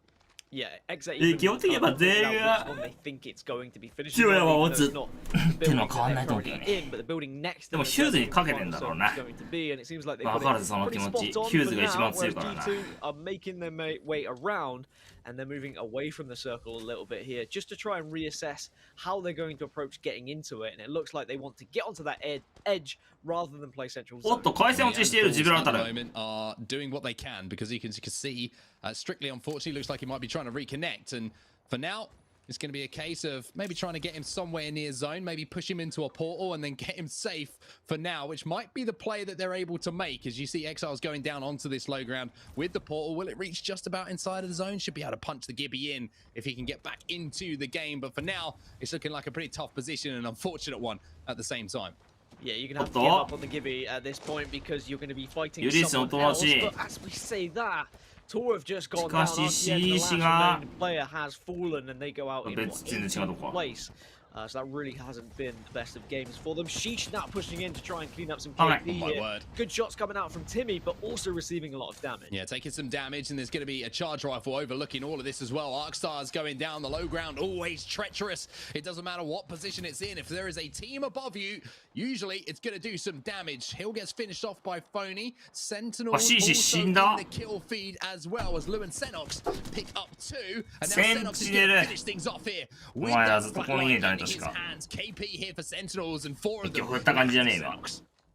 Yeah, exactly. 基本的にやっぱ全員が they think it's going to be finished. 強い山を持つ Not っていうのは変わんないと思うけど in, ね。 but the building next で to も the ヒューズにかけてんだろうな。 going to be, and it seems like they わ got かる it その pretty 気持ち。 spot on ヒューズ for が一 now, 番強い whereas からな。 G2 are making their way around, and they're moving away from the circle a little bit here, just to try and reassess how they're going to approach getting into it. And it looks like they want to get onto that edge rather than play central zone. おっと、回線落ちしているジブラルタル。 Are doing what they can because you can see Strictly unfortunately looks like he might be trying to reconnect, and for now it's going to be a case of maybe trying to get him somewhere near zone, maybe push him into a portal and then get him safe for now, which might be the play that they're able to make. As you see Exiles going down onto this low ground with the portal, will it reach just about inside of the zone? Should be able to punch the Gibby in if he can get back into the game, but for now it's looking like a pretty tough position, an unfortunate one at the same time. Yeah, you're going to have to give up on the Gibby at this point because you're going to be fighting someone else. But as we say that, Tor have just gone down. The last player has fallen, and they go out in 18th place. So that really hasn't been the best of games for them. Sheesh now pushing in to try and clean up some KP here. Good shots coming out from Timmy, but also receiving a lot of damage. Yeah, taking some damage, and there's going to be a charge rifle overlooking all of this as well. Arcstar's going down the low ground, always treacherous. It doesn't matter what position it's in. If there is a team above you, usually it's going to do some damage. Hill gets finished off by Phony. Sentinel also in the kill feed as well as Lou and Senox pick up 2. And now Senox is going to finish things off here with that flatline in his hands. KP here for Sentinels and 4 of them.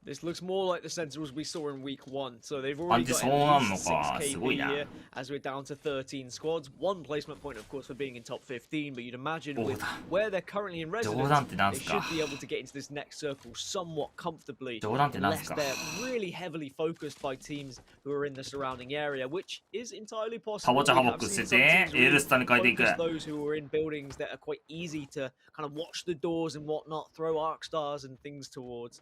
This looks more like the Sentinels we saw in week 1, so they've already got at least 6 KP here as we're down to 13 squads. 1 placement point, of course, for being in top 15, but you'd imagine with where they're currently in residence, they should be able to get into this next circle somewhat comfortably, unless they're really heavily focused by teams who are in the surrounding area, which is entirely possible. I've seen some teams really focus those who are in buildings that are quite easy to kind of watch the doors and whatnot, throw arc stars and things towards.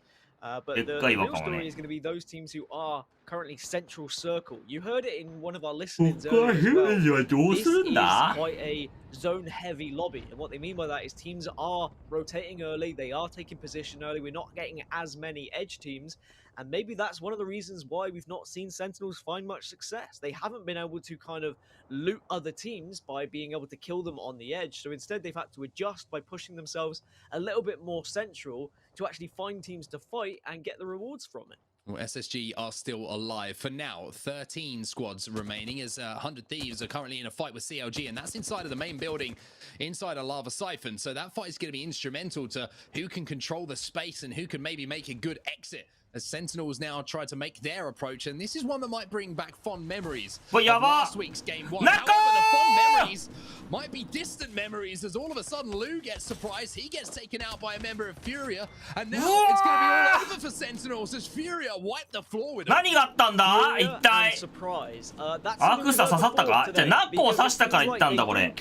But the real story is going to be those teams who are currently central circle. You heard it in one of our listenings earlier as well. This is quite a zone-heavy lobby, and what they mean by that is teams are rotating early, they are taking position early, we're not getting as many edge teams, And maybe that's one of the reasons why we've not seen Sentinels find much success. They haven't been able to kind of loot other teams by being able to kill them on the edge. So instead, they've had to adjust by pushing themselves a little bit more central to actually find teams to fight and get the rewards from it. Well, SSG are still alive for now. 13 squads remaining as 100 Thieves are currently in a fight with CLG, and that's inside of the main building, inside a lava siphon. So that fight is going to be instrumental to who can control the space and who can maybe make a good exit. As Sentinels now try to make their approach, and this is one that might bring back fond memories of last week's game one. However, the fond memories might be distant memories as all of a sudden Lou gets surprised. He gets taken out by a member of Furia, and now it's going to be all over for Sentinels as Furia wipe the floor with him. 何があったんだ一体。アクスタ刺さったか？じゃあナッコを刺したから言ったんだこれ。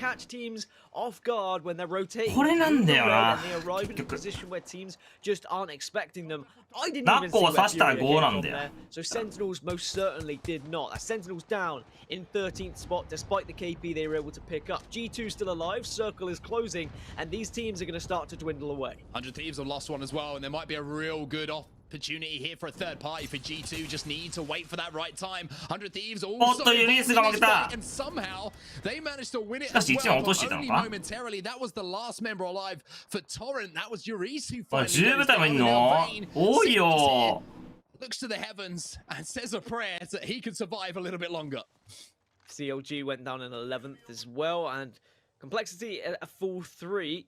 Off guard when they're rotating. これなんだよな。 They arrive in a position where teams just aren't expecting them. I didn't ナッ even コ see を where 刺したら Furia 5 came なん from だよ。 there. So Sentinels most certainly did not. Sentinels down in 13th spot despite the KP they were able to pick up. G2 still alive, circle is closing, and these teams are going to start to dwindle away. 100 Thieves have lost one as well, and there might be a real good opportunity here for a third party for G2. Just need to wait for that right time. 100 Thieves also and somehow they managed to win it as well, but only momentarily. That was the last member alive for Torrent. That was Yuris who finally goes down in our vein. Looks to the heavens and says a prayer that he can survive a little bit longer. CLG went down in 11th as well, and Complexity a full 3.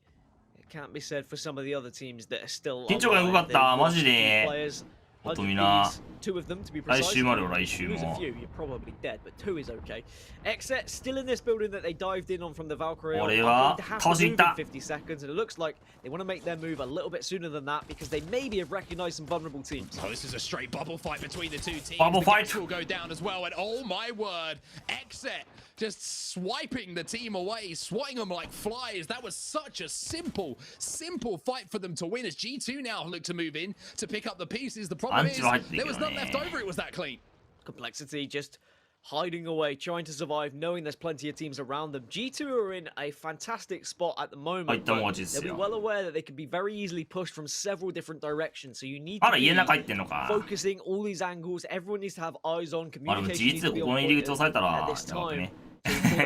It can't be said for some of the other teams that are still 緊張感良かったマジで。 players. ほんとみんな。 Two of them to be 来 precise. 週もあるよ来週 Lose a も。 few, you're probably dead, but 2 is okay. Exet still in this building that they dived in on from the Valkyrie. これは閉じた。 50 seconds, and it looks like they want to make their move a little bit sooner than that because they maybe have recognized some vulnerable teams. Oh, this is a straight bubble fight between the two teams. Bubble fight will go down as well, and oh my word, Exet just swiping the team away, swatting them like flies. That was such a simple fight for them to win as G2 now look to move in to pick up the pieces. The problem is there was none left over. It was that clean. Complexity just hiding away, trying to survive, knowing there's plenty of teams around them. G2 are in a fantastic spot at the moment. They'll be well aware that they can be very easily pushed from several different directions. So you need to be focusing all these angles. Everyone needs to have eyes on, communication needs to be on point at this time.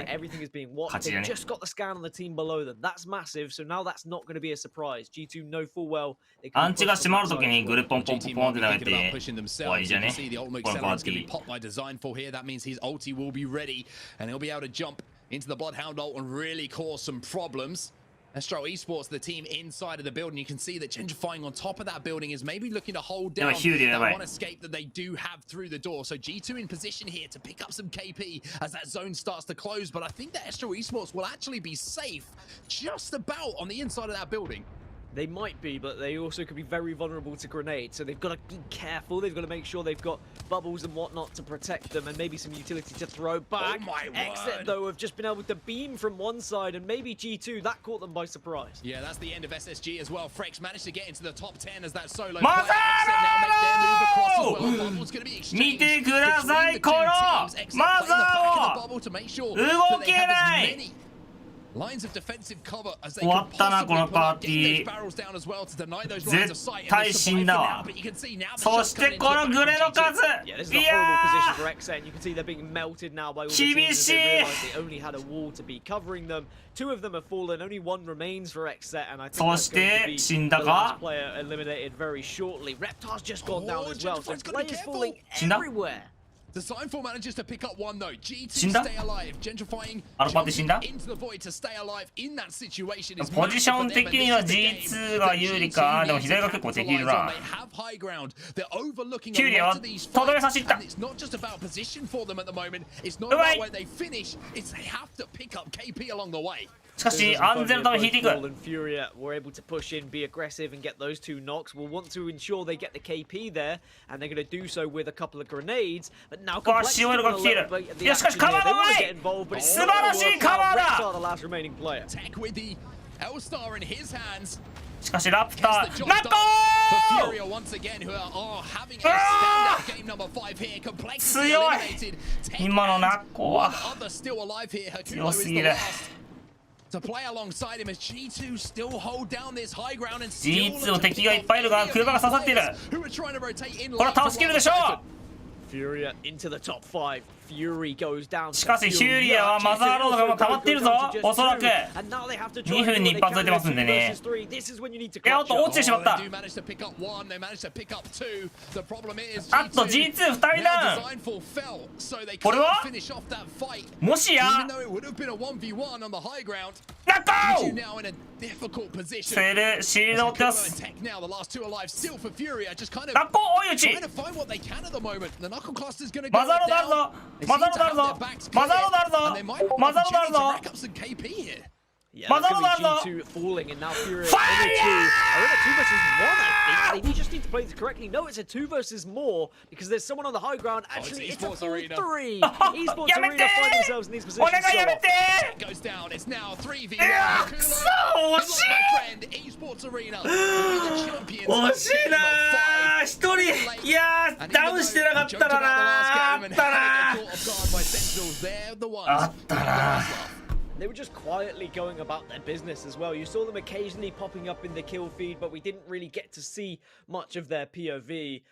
Everything is being watched. They've just got the scan on the team below them. That's massive. So now that's not going to be a surprise. G2 know full well. アンチが閉まるときにグルポンポンポンポンって投げて終わりじゃね。このパーティー。 Pop by design for here. That means his ulti will be ready, and he'll be able to jump into the Bloodhound ult and really cause some problems. Astro Esports, the team inside of the building, you can see that gentrifying on top of that building is maybe looking to hold down that one escape that they do have through the door. So G2 in position here to pick up some KP as that zone starts to close. But I think that Astro Esports will actually be safe just about on the inside of that building. They might be, but they also could be very vulnerable to grenades. So they've got to be careful. They've got to make sure they've got bubbles and whatnot to protect them, and maybe some utility to throw back. Oh my word. Exit, though, have just been able to beam from one side, and maybe G2, that caught them by surprise. Yeah, that's the end of SSG as well. Frex managed to get into the top 10 as that solo player. Exit now make their move across as well. Bubble's going to be exchanged between the two teams. Exit playing the back of the bubble to make sure that they have as many lines of defensive cover as they can possibly pull up, get those barrels down as well to deny those lines of sight. And they survive for now, but you can see now the shots coming into the back of G2. Yeah, this is a horrible position for Exet, and you can see they're being melted now by all the teams as they realise they only had a wall to be covering them. 2 of them have fallen, only 1 remains for Exet, and I think that's going to be the last player eliminated very shortly. Reptar's just gone down as well, so players falling everywhere. Design4 manages to pick up 1 though. G2 stay alive, gentrifying into the void to stay alive in that situation is ポジション的には G2 が有利か。でも左が結構敵いるな。キュウリはとどめさしった。 It's not just about position for them at the moment. It's not about where they finish. It's they have to pick up KP along the way. しかし安全のため引いていく。 Furia were able to push in, be aggressive, and get those 2 knocks. We'll want to ensure they get the KP there, and they're going to do so with a couple of grenades. But now Complexityが来ている。いやしかしカバーがうまい。素晴らしいカバーだ。 Tech with the L-Star in his hands. しかしラプターナッコー once again who are having a standout game number 5 here. Complexity eliminated. 今のナッコは Other still alive here. 強すぎる。to play alongside him as G2 still hold down this high ground and G2 の敵がいっぱいいるが車が刺さっている。これは倒しきるでしょう。 Furia into the top 5. Fury goes down. しかしヒューリアはマザーロードがもう溜まっているぞ。おそらく2分に一発出てますんでね。おっと落ちてしまった。あっと G2 2人ダウン。これはもしやナッコセルシールドを追ってます。ナッコ追い打ち。マザーロードあるぞ。マザーロードあるぞ。マザーロードあるぞ。マザーロードあるぞ。マザーロードあるぞ。ファイヤー! They just need to play this correctly. No, it's a 2 versus more because there's someone on the high ground. Actually, it's a 4-3. Esports Arena find themselves in these positions. Goes down. It's now 3v1. 惜しいなー。一人いやーダウンしてなかったらなー。あったなー。あったなー。 They were just quietly going about their business as well. You saw them occasionally popping up in the kill feed, but we didn't really get to see much of their POV.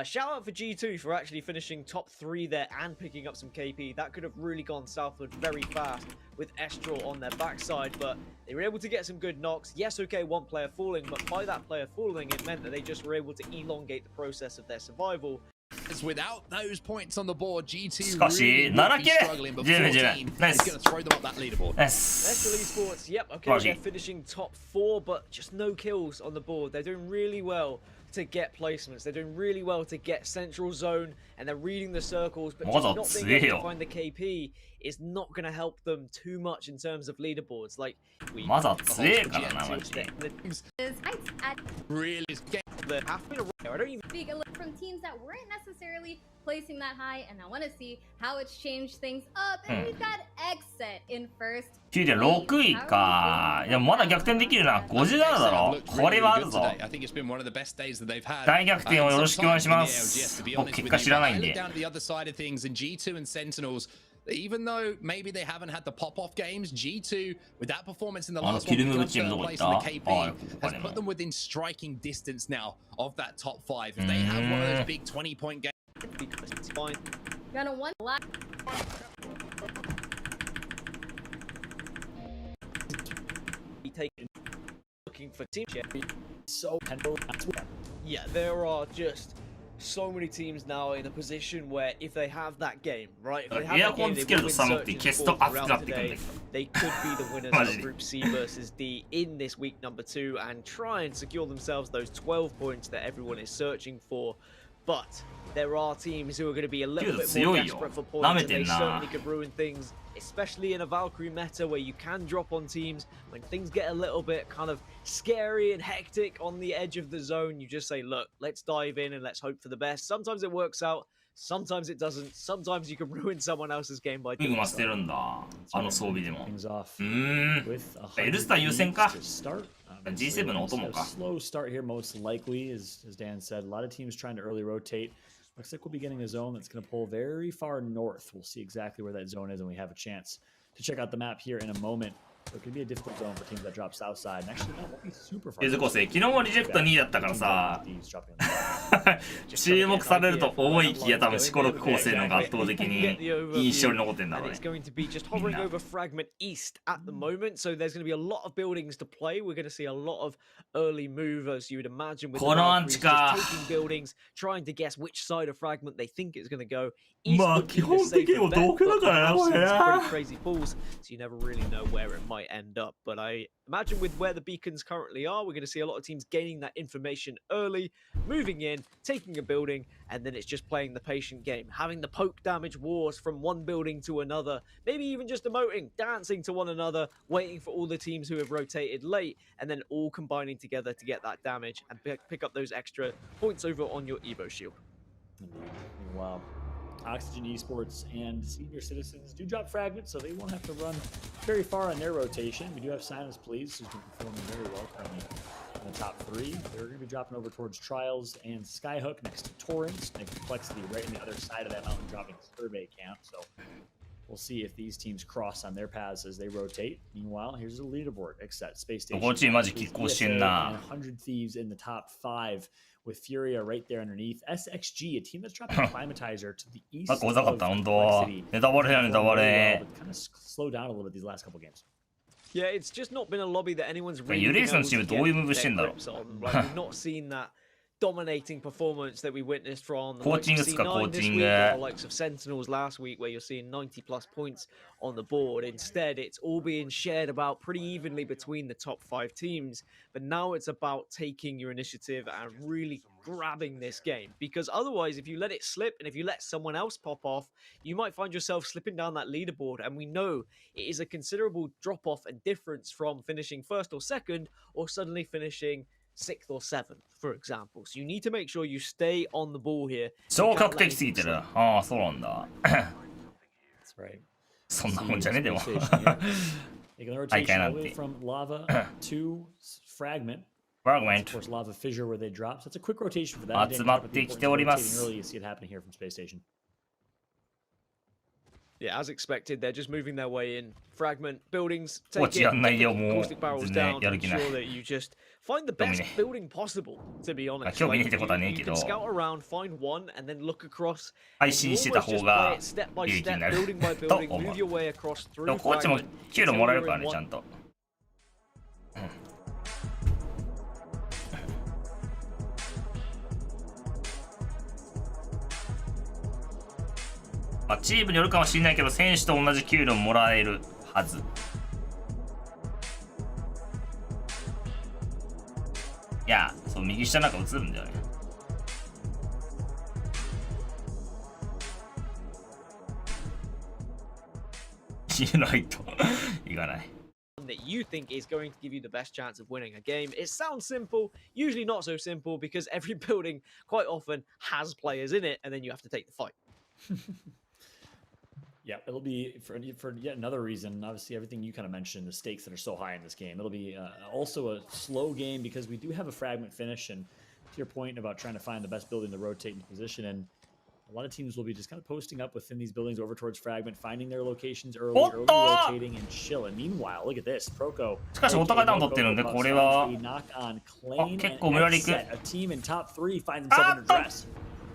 Shout out for G2 for actually finishing top 3 there and picking up some KP. That could have really gone southward very fast with Estral on their backside, but they were able to get some good knocks. Yes, okay, one player falling, but by that player falling, it meant that they just were able to elongate the process of their survival. Without those points on the board, G2 しかし7キルナイス Estral Esports, yep, okay, they're finishing top 4, but just no kills on the board. They're doing really well to get placements. They're doing really well to get central zone, and they're reading the circles, but just not being able to find the KP is not going to help them too much in terms of leaderboards. Like, we really I don't even speak a little from teams that weren't necessarily placing that high, and I want to see how it's changed things up. And we've got Exit in first. 6位か。いやまだ逆転できるな。57だろ。これはあるぞ。大逆転をよろしくお願いします。僕結果知らないんで。 Even though maybe they haven't had the pop-off games, G2, with that performance in the last one, place in the KP, has put them within striking distance now of that top 5. If they have one of those big 20-point games, it's fine. Gonna one last. Looking for team share. So yeah, there are just so many teams now in a position where if they have that game, right? If they have that game, they will win search and score throughout today. They could be the winners of Group C versus D in this week number 2 and try and secure themselves those 12 points that everyone is searching for. But there are teams who are going to be a little bit more desperate for points, and they certainly could ruin things, especially in a Valkyrie meta where you can drop on teams when things get a little bit kind of scary and hectic on the edge of the zone. You just say, look, let's dive in and let's hope for the best. Sometimes it works out, sometimes it doesn't. Sometimes you can ruin someone else's game by doing so. あの装備でも。エルスター優先か。G7 のお供か。 Slow start here most likely, as Dan said. A lot of teams trying to early rotate. Looks like we'll be getting a zone that's going to pull very far north. We'll see exactly where that zone is, and we have a chance to check out the map here in a moment. So it could be a difficult zone for teams that drop south side. And actually, that won't be super far. 昨日もリジェクト2位だったからさ、注目されると思いきや多分シコロク構成のが圧倒的に印象に残ってんだろうね。 It's going to be just hovering over Fragment East at the moment, so there's going to be a lot of buildings to play. We're going to see a lot of early movers, you would imagine, with the Valkyries just taking buildings, trying to guess which side of Fragment they think it's going to go. East would be the safer bet, but they have some pretty crazy pulls, so you never really know where it might end up. But I imagine with where the beacons currently are, we're going to see a lot of teams gaining that information early, moving in, taking a building, and then it's just playing the patient game, having the poke damage wars from one building to another, maybe even just emoting, dancing to one another, waiting for all the teams who have rotated late, and then all combining together to get that damage and pick up those extra points over on your Evo shield. Wow. Oxygen Esports and Senior Citizens do drop fragments, so they won't have to run very far on their rotation. We do have Sinus Please, who's been performing very well currently in the top 3. They're going to be dropping over towards Trials and Skyhook next to Torrents, and Complexity right on the other side of that mountain, dropping Survey Camp. So We'll see if these teams cross on their paths as they rotate. Meanwhile, here's the leaderboard. Except Space Station. こっちマジ拮抗してんな。 100 Thieves in the top 5 with Furia right there underneath. SXG, a team that's dropping Climatizer to the east of Complexity. ネタバレやネタバレ。 Kind of slow down a little bit these last couple games. Yeah, it's just not been a lobby that anyone's really ユレイスのチームどういうムーブしてんだろう。 We've not seen that dominating performance that we witnessed from the likes Coaching of ですか、 C9 this coaching. week, or the likes of Sentinels last week, where you're seeing 90 plus points on the board. Instead, it's all being shared about pretty evenly between the top 5 teams. But now it's about taking your initiative and really grabbing this game, because otherwise, if you let it slip and if you let someone else pop off, you might find yourself slipping down that leaderboard. And we know it is a considerable drop off and difference from finishing first or second, or suddenly finishing 6th or 7th, for example. So you need to make sure you stay on the ball here. 超確定すぎてる。ああ、そうなんだ。 That's right. そんなもんじゃねでも。 Making the rotation all the way from lava to fragment. Fragment. Of course, lava fissure where they drop. So it's a quick rotation for that. 集まってきております。 Early, you see it happening here from Space Station. Yeah, as expected, they're just moving their way in. Fragment buildings, take it, caustic barrels down, ensure that you just find the best building possible, to be honest. Like, you can scout around, find one, and then look across. 配信してた方が step by 有益にな step, る building by と building, 思 move う。 your way across でも through こっちも fragment. 給料もらえるからね、ちゃんと。まあ、チームによるかもしれないけど、選手と同じ給料もらえるはず。いや、そう、右下なんか映るんだよね。言えないといかない。That you think is going to give you the best chance of winning a game. It sounds simple, usually not so simple, because every building quite often has players in it, and then you have to take the fight. Yeah, it'll be for yet another reason. Obviously, everything you kind of mentioned, the stakes that are so high in this game. It'll be also a slow game because we do have a fragment finish. And to your point about trying to find the best building to rotate into position, and a lot of teams will be just kind of posting up within these buildings over towards fragment, finding their locations early rotating and chill. And meanwhile, look at this, Proco. しかしお互いダウン取ってるんで、これは結構無理やりいく。 A team in top 3 finds themselves under dress.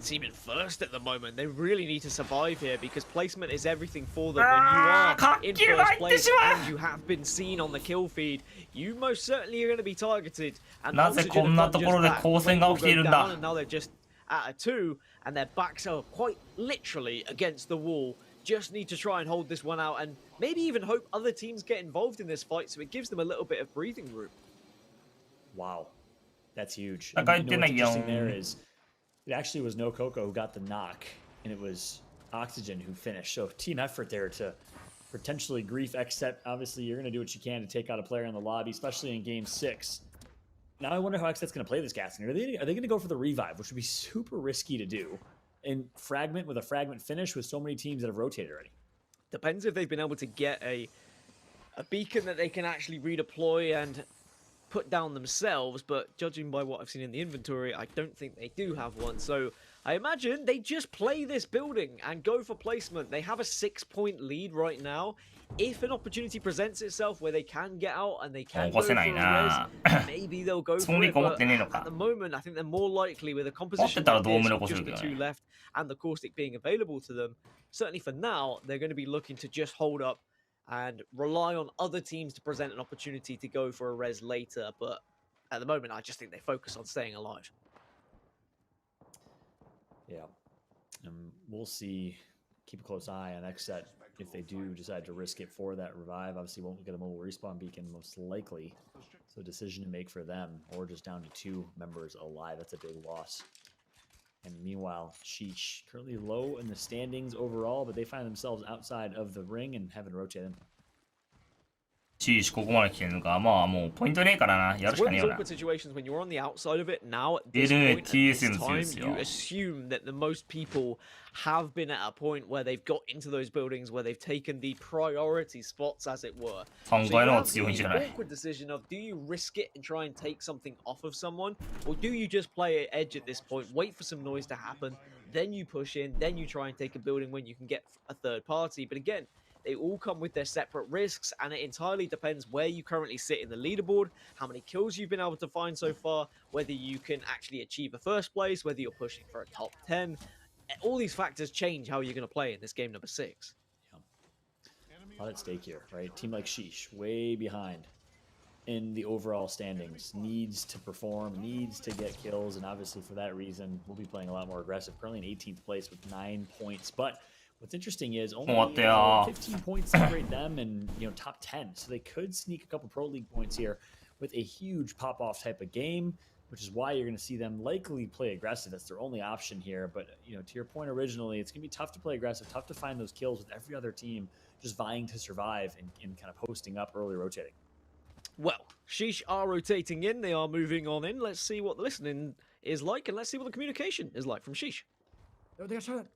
Team in first at the moment. They really need to survive here because placement is everything for them. When you are in first place and you have been seen on the kill feed, you most certainly are going to be targeted. And なぜこんなところで交戦が起きているんだ。 And now they're just at a 2 and their backs are quite literally against the wall. Just need to try and hold this one out and maybe even hope other teams get involved in this fight so it gives them a little bit of breathing room. Wow, that's huge. And what's interesting there is it actually was No Coco who got the knock, and it was Oxygen who finished. So team effort there to potentially grief Xset. Obviously, you're going to do what you can to take out a player in the lobby, especially in Game 6. Now I wonder how Xset's going to play this casting. Are they going to go for the revive, which would be super risky to do? And fragment with a fragment finish with so many teams that have rotated already. Depends if they've been able to get a beacon that they can actually redeploy and put down themselves, but judging by what I've seen in the inventory, I don't think they do have one. So I imagine they just play this building and go for placement. They have a 6-point lead right now. If an opportunity presents itself where they can get out and they can go for a res, maybe they'll go for it. But at the moment, I think they're more likely with a composition like this, just the 2 left and the caustic being available to them. Certainly for now, they're going to be looking to just hold up and rely on other teams to present an opportunity to go for a res later. But at the moment, I just think they focus on staying alive. Yeah. We'll see. Keep a close eye on Xset if they do decide to risk it for that revive. Obviously, won't get a mobile respawn beacon most likely. So a decision to make for them, or just down to 2 members alive. That's a big loss. And meanwhile, Sheesh currently low in the standings overall, but they find themselves outside of the ring and haven't rotated. シーシここまで来てるのか。まあもうポイントねえからな。やるしかねえよな。 Situations when you're on the outside of it now at this point, at this time, you assume that the most people have been at a point where they've got into those buildings where they've taken the priority spots, as it were. So you have the awkward decision of do you risk it and try and take something off of someone, or do you just play edge at this point, wait for some noise to happen, then you push in, then you try and take a building when you can get a third party. But again, they all come with their separate risks, and it entirely depends where you currently sit in the leaderboard, how many kills you've been able to find so far, whether you can actually achieve a first place, whether you're pushing for a top 10. All these factors change how you're going to play in this game number 6. A lot at stake here, right? Team like Sheesh, way behind in the overall standings, needs to perform, needs to get kills, and obviously for that reason, we'll be playing a lot more aggressive. Currently in 18th place with 9 points, but what's interesting is only 15 points separate them and top 10, so they could sneak a couple Pro League points here with a huge pop-off type of game, which is why you're going to see them likely play aggressive. That's their only option here, but to your point originally, it's going to be tough to play aggressive, tough to find those kills with every other team just vying to survive and kind of posting up early rotating. Well, Sheesh are rotating in. They are moving on in. Let's see what the listening is like, and let's see what the communication is like from Sheesh. Oh, they got shot at.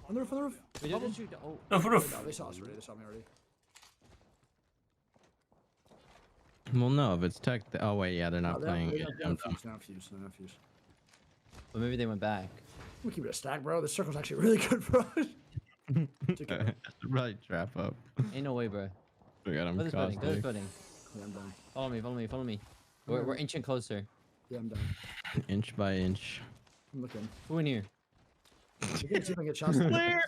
On the roof, on the roof. We didn't shoot. Oh, roof. No, they saw us already. They saw me already. well, no, if it's tech. Oh wait, yeah, they're not No, playing. they're not fused. But maybe they went back. We'll keep it a stack, bro. This circle's actually really good for us. Right, trap up. Ain't no way, bro. We got him. Go this building. Go this building. Yeah, I'm done. Follow me. Follow me. Follow me. We're inching closer. Yeah, I'm done. Inch by inch. I'm looking. Who in here? You can see if I get shots. Clear.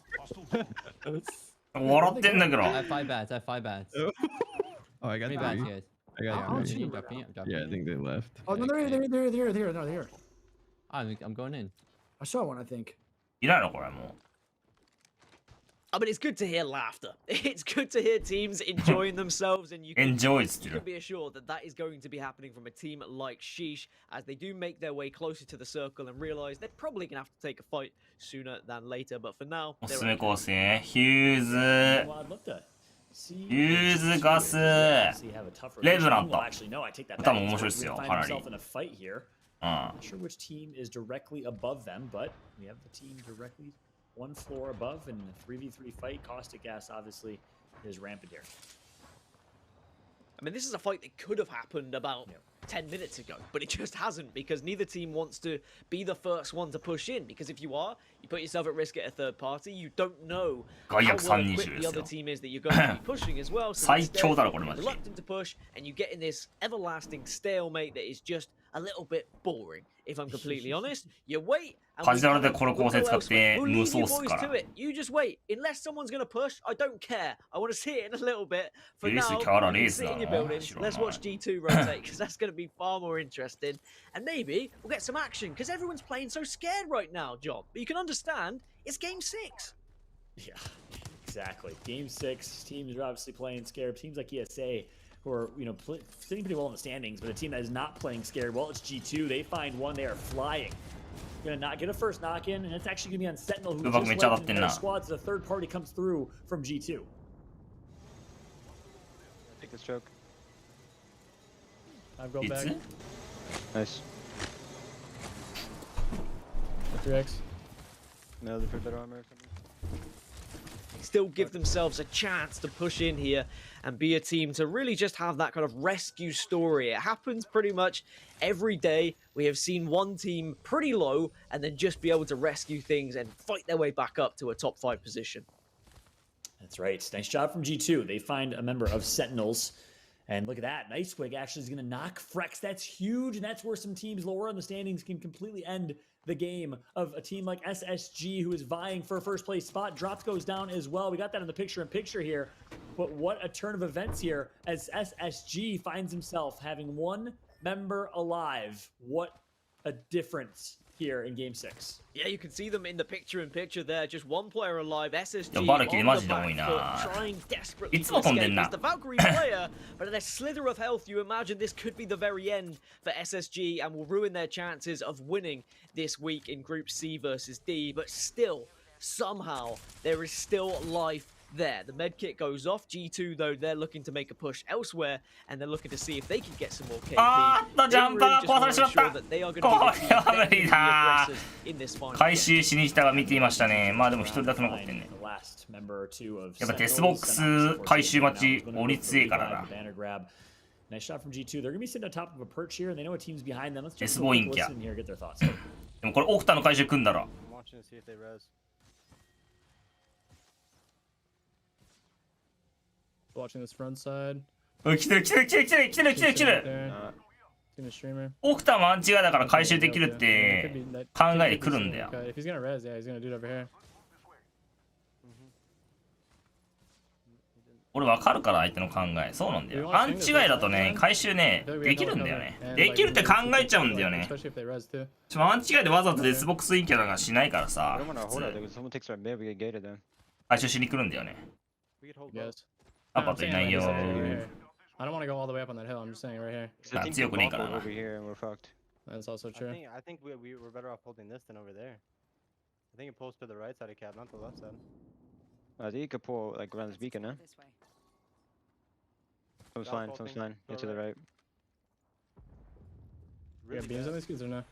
I have 5 bats. I have 5 bats. Oh, I got 3 bats, guys. I got three. Yeah, I think they left. Oh, no, they're here. No, they're here. I'm going in. I saw one, I think. I mean, it's good to hear laughter. It's good to hear teams enjoying themselves, and you can be assured that that is going to be happening from a team like Sheesh as they do make their way closer to the circle and realize they're probably going to have to take a fight sooner than later. But for now, おすすめコースね。ヒューズ。ヒューズガス。レブラント。多分面白いっすよ、かなり。Not sure which team is directly above them, but we have the team directly one floor above, and a 3v3 fight. Caustic Gas obviously is rampant here. I mean, this is a fight that could have happened about 10 minutes ago, but it just hasn't because neither team wants to be the first one to push in. Because if you are, you put yourself at risk at a third party. You don't know how well equipped the other team is that you're going to be pushing as well. So instead, you're reluctant to push, and you get in this everlasting stalemate that is just a little bit boring. If I'm completely honest, you wait. カジュアルでこの構成使って無双っすから。 You just wait. Unless someone's going to push, I don't care. I want to see it in a little bit. For now, sit in your buildings. Let's watch G2 rotate because that's going to be far more interesting. And maybe we'll get some action because everyone's playing so scared right now, John. But you can understand, it's game 6. Yeah, exactly. Game 6. Teams are obviously playing scared. Teams like ESA, who are sitting pretty well in the standings, but a team that is not playing scared, well, it's G2. They find one. They are flying. Gonna not get a first knock in, and it's actually gonna be on Sentinel, who just left in their squad, so the third party comes through from G2. Take the stroke. I've gone back. Nice. 3x. No, they put better armor or something. Still give themselves a chance to push in here and be a team to really just have that kind of rescue story. It happens pretty much every day. We have seen one team pretty low and then just be able to rescue things and fight their way back up to a top 5 position. That's right. Nice job from G2. They find a member of Sentinels. And look at that. Nice Wig actually is going to knock Frex. That's huge. And that's where some teams lower on the standings can completely end the game of a team like SSG, who is vying for a first place spot. Drops goes down as well. We got that in the picture-in-picture here. But what a turn of events here as SSG finds himself having one member alive. What a difference here in game 6. Yeah, you can see them in the picture-in-picture there. Just one player alive. SSG バルキリマジで多い on な。 the back foot, trying desperately いつも飛んでんな。 to escape. It's the Valkyrie player, but at a slither of health, you imagine this could be the very end for SSG and will ruin their chances of winning this week in Group C versus D. But still, somehow, there is still life there. The medkit goes off. G2, though, they're looking to make a push elsewhere, and they're looking to see if they can get some more KP. They really just want to ensure that they are going to be the aggressors in this final. 回収しに来たが見ていましたね。まあでも一人だけ残ってんね。やっぱデスボックス回収待ち鬼強いからな。 Nice shot from G2. They're going to be sitting on top of a perch here, and they know a team's behind them. Let's just デスボインキャ。 listen here, get their thoughts. でもこれオフタの回収組んだら。 I'm watching to see if they res. watching this front side. おい、来てる来てる来てる来てる来てる来てる来てる。 Seen the streamer. 奥田もアンチ側だから回収できるって考えで来るんだよ。 If he's gonna res, yeah, he's gonna do it over here. 俺わかるから相手の考え。そうなんだよ。アンチ外だとね、回収ね、できるんだよね。できるって考えちゃうんだよね。アンチ外でわざとデスボックスインキャラがしないからさ。回収しに来るんだよね。アパといないよ。I don't want to go all the way up on that hill. I'm just saying right here. 強くねえからな。 That's also true. I think we're better off holding this than over there. I think it pulls to the right side of cap, not the left side. I think you could pull like around this beacon, huh? Someone's fine, someone's fine. Get to the right. You got beams on these kids or no?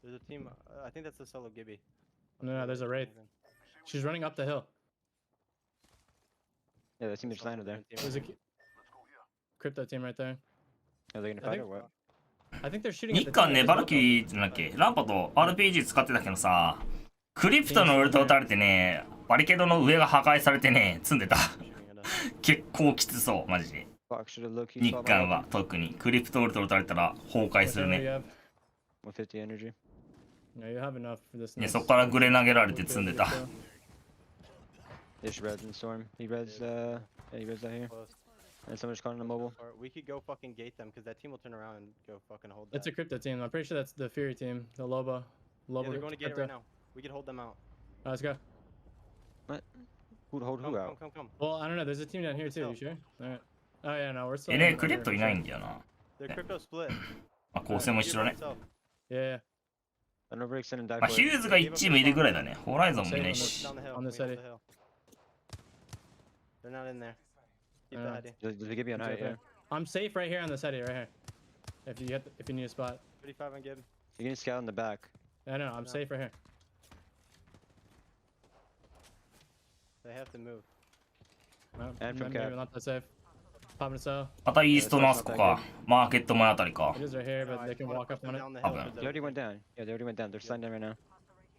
There's a team. I think that's the solo Gibby. No, there's a wraith. She's running up the hill. Yeah, that team is landed there. There's a crypto team right there. Are they gonna fight or what? I think they're shooting. 日韓ね、バルキリーなんだっけ、ランパと RPG 使ってたけどさ、クリプトのウルト撃たれてね、バリケードの上が破壊されてね、積んでた。結構きつそう、マジで。日韓は特にクリプトウルト撃たれたら崩壊するね。ね、そこからグレ投げられて積んでた。This res and storm. He res out here. And someone's calling the mobile. Or we could go fucking gate them because that team will turn around and go fucking hold. It's a crypto team. I'm pretty sure that's the Fury team. The Loba. Yeah, they're going to get it right now. We could hold them out. Let's go. What? Who'd hold who out? Come. Well, I don't know. There's a team down here too. You sure? Alright. Oh yeah, no, we're still. ね、クリプトいないんだよな。They're crypto split. あ、構成も一緒だね。Yeah. まあ、ヒューズが1チームいるぐらいだね。ホライゾンもいないし。 On the city. They're not in there. Keep the heading. Does it give you an eye? Yeah. I'm safe right here on the city, right here. If you need a spot. 35 on Gib. You can scout in the back. No, I'm safe right here. They have to move. No, maybe not that safe. Popping a cell. またイーストのあそこか。マーケット前あたりか。It is right here, but they can walk up on it. They already went down. Yeah, they already went down. They're sliding down right now.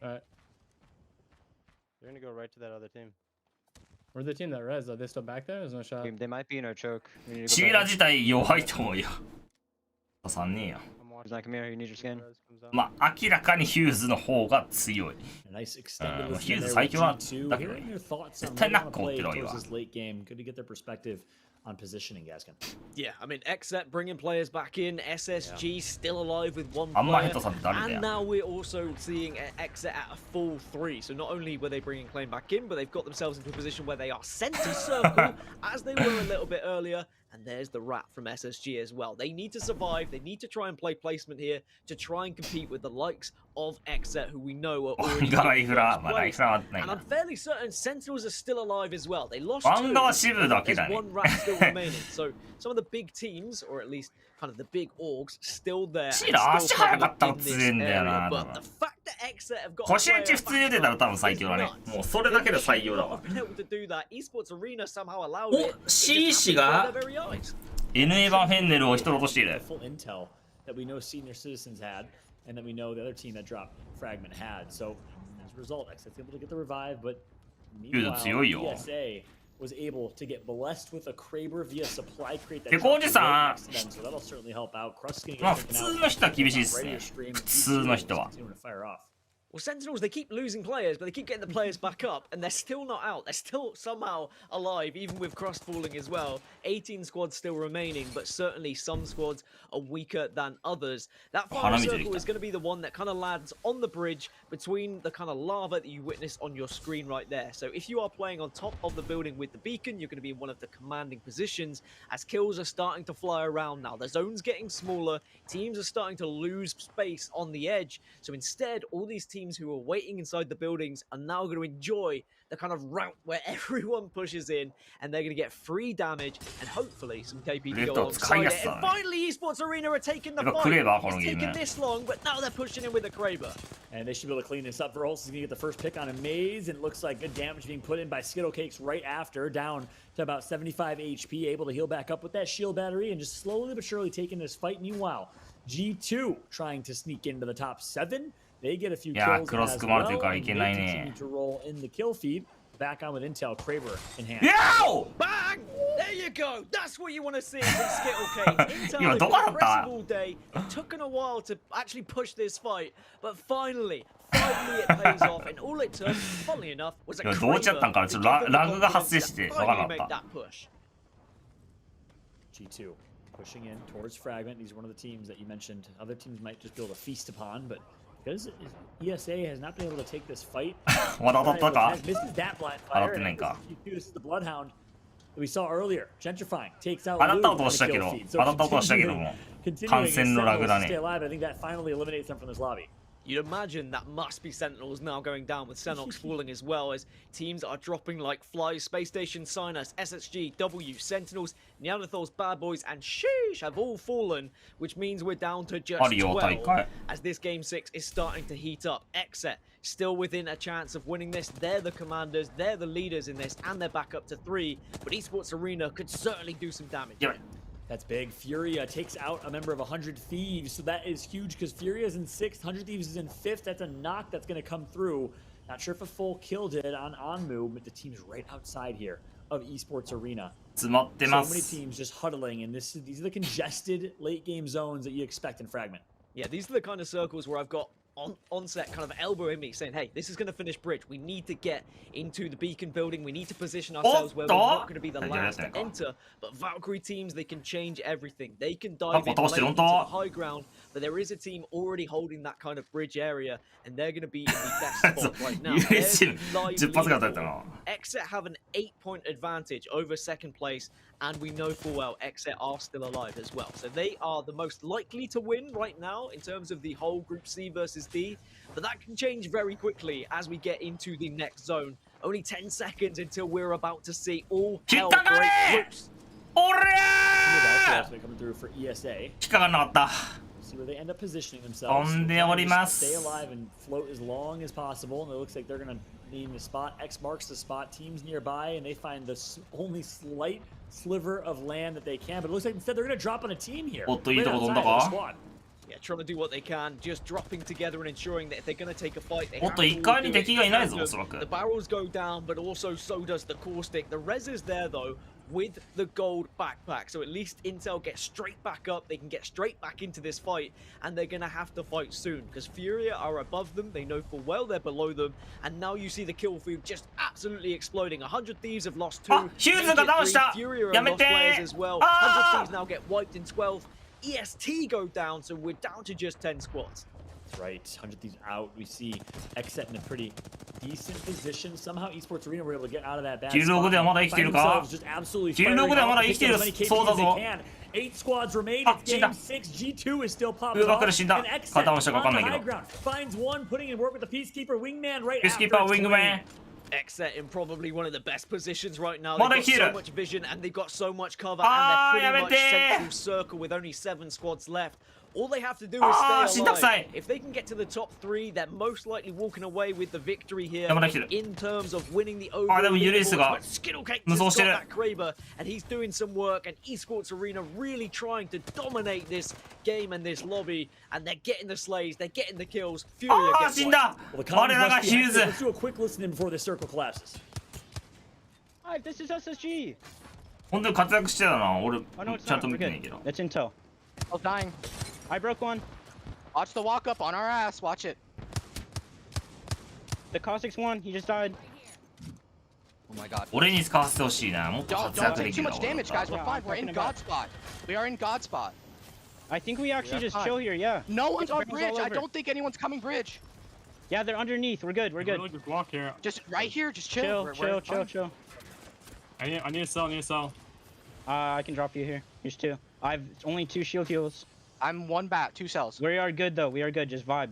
Alright. They're gonna go right to that other team. Where's the team that res? Are they still back there? There's no shot. They might be in our choke. シーラ自体弱いと思うよ。刺さんねえよ。まあ、明らかにヒューズの方が強い。ヒューズ最強はだけどね。絶対ナック持ってるわけは。On positioning, Gaskin. Yeah, I mean, XZ bringing players back in, SSG still alive with one player, and now we're also seeing XZ at a full 3. So not only were they bringing Claim back in, but they've got themselves into a position where they are center circle, as they were a little bit earlier. And there's the rat from SSG as well. They need to survive. They need to try and play placement here to try and compete with the likes of XZ, who we know are already in first place. And I'm fairly certain Sentinels are still alive as well. They lost 2, there's one rat still remaining. So some of the big teams, or at least kind of the big orgs, still there. And still in this area. But the fact that XZ have got 腰打ち普通に出てたら多分最強だね。もうそれだけで最強だわ。been able to do that. Esports Arena somehow allowed it. シーシが NA 版フェンネルを一人落としている。 Full intel that we know senior citizens had, and that we know the other team that dropped fragment had. So as a result, XZ's able to get the revive, but meanwhile, ESA was able to get blessed with a Kraber via supply crate that so that'll certainly help out. Crust getting まあ普通の人は厳しいですね。普通の人は。 Well, Sentinels, they keep losing players, but they keep getting the players back up, and they're still not out. They're still somehow alive, even with Crust falling as well. 18 squads still remaining, but certainly some squads are weaker than others. That final circle is going to be the one that kind of lands on the bridge between the kind of lava that you witnessed on your screen right there. So if you are playing on top of the building with the beacon, you're going to be in one of the commanding positions, as kills are starting to fly around now. The zone's getting smaller, teams are starting to lose space on the edge, so instead, all these teams who are waiting inside the buildings are now going to enjoy the kind of route where everyone pushes in, and they're going to get free damage and hopefully some KP to go alongside it. And finally, Esports Arena are taking the fight. It's taken this long, but now they're pushing in with a Kraber. And they should be able to clean this up. Verholz is going to get the first pick on a maze, and it looks like good damage being put in by Skittlecakes right after, down to about 75 HP, able to heal back up with that shield battery and just slowly but surely taking this fight. Meanwhile, G2 trying to sneak into the top 7. They get a few kills as well, and they continue to roll in the kill feed. back on with Intel, Kraber in hand. Yo! Bang! There you go. That's what you want to see from Skittle Cage. Intel Yo, has don't been want that. aggressive all day. It took them a while to actually push this fight, but finally it pays off. And all it took, funnily enough, was a Yo, どうちゃったんかな、ちょっとラグが発生してわからなかった。 G2 pushing in towards Fragment. These are one of the teams that you mentioned. Other teams might just be able to feast upon, but because ESA has not been able to take this fight, misses that blind fire. This is the Bloodhound that we saw earlier. Gentrifying takes out Lou on the kill feed. So continuing to stay alive. I think that finally eliminates them from this lobby. You'd imagine that must be Sentinels now going down with Senox falling as well, as teams are dropping like flies. Space Station, Sinus, SSG, W, Sentinels, Neanderthals, Bad Boys, and Sheesh have all fallen, which means we're down to just 12 as this Game 6 is starting to heat up. Exet still within a chance of winning this. They're the commanders, they're the leaders in this, and they're back up to 3, but Esports Arena could certainly do some damage. Yeah. That's big. Furia takes out a member of 100 Thieves, so that is huge because Furia is in 6th, 100 Thieves is in 5th. That's a knock that's going to come through. Not sure if a full kill did on Onmu, but the team's right outside here of Esports Arena. So many teams just huddling, and these are the congested late game zones that you expect in Fragment. Yeah, these are the kind of circles where I've got onset kind of elbowing me, saying, hey, this is going to finish bridge. We need to get into the beacon building. We need to position ourselves where we're not going to be the last to enter. But Valkyrie teams, they can change everything. They can dive in late into the high ground, but there is a team already holding that kind of bridge area, and they're going to be in the best spot right now. Exit have an 8-point advantage over second place, and we know full well Exit are still alive as well. So they are the most likely to win right now in terms of the whole Group C versus D, but that can change very quickly as we get into the next zone. Only 10 seconds until we're about to see all hell break loose. Coming through for ESA. See where they end up positioning themselves. Stay alive and float as long as possible, and it looks like they're going to need the spot. X marks the spot. Teams nearby, and they find the only slight sliver of land that they can, but it looks like instead they're going to drop on a team here. Right outside of the squad. Yeah, trying to do what they can, just dropping together and ensuring that if they're going to take a fight, they have to the barrels go down, but also so does the caustic. The res is there though, with the gold backpack, so at least Intel gets straight back up. They can get straight back into this fight, and they're going to have to fight soon because Furia are above them. They know full well they're below them, and now you see the kill field just absolutely exploding. 100 Thieves have lost 2. Furia are lost players as well. 100 Thieves now get wiped in 12. EST go down, so we're down to just 10 squads. That's right, 100 Thieves out. We see Exet in a pretty decent position. Somehow Esports Arena were able to get out of that bad spot. Find themselves just absolutely firing off, pick up as many KPs as they can. 8 squads remain. It's game 6. G2 is still popping off. And Exet on the high ground finds one, putting in work with the Peacekeeper Wingman right after. Exet in probably one of the best positions right now. They've got so much vision and they've got so much cover, and they're pretty much central circle with only 7 squads left. All they have to do is stay alive. If they can get to the top 3, they're most likely walking away with the victory here in terms of winning the overall. Skittlecake has got that Kraber, and he's doing some work, and Esports Arena really trying to dominate this game and this lobby, and they're getting the slays, they're getting the kills. Furia gets one. Well, the must be active. Let's do a quick listen in before this circle collapses. Hi, this is SSG. 本当に活躍してたな。俺ちゃんと見てないけど。 It's Intel. Oh, dying. I broke one. Watch the walk up on our ass. Watch it. The Caustic's one. He just died. Oh my god. 俺に使わせてほしいな。もっと活躍できる。 Don't take too much damage, guys. We're fine. We're in God spot. We are in God spot. I think we actually just chill here. Yeah. No one's on bridge. I don't think anyone's coming bridge. Yeah, they're underneath. We're good. We're good. Really good block here. Just right here. Just chill. Chill. I need a cell. I can drop you here. Here's 2. I've only 2 shield heals. I'm 1 bat, 2 cells. We are good though. We are good. Just vibe.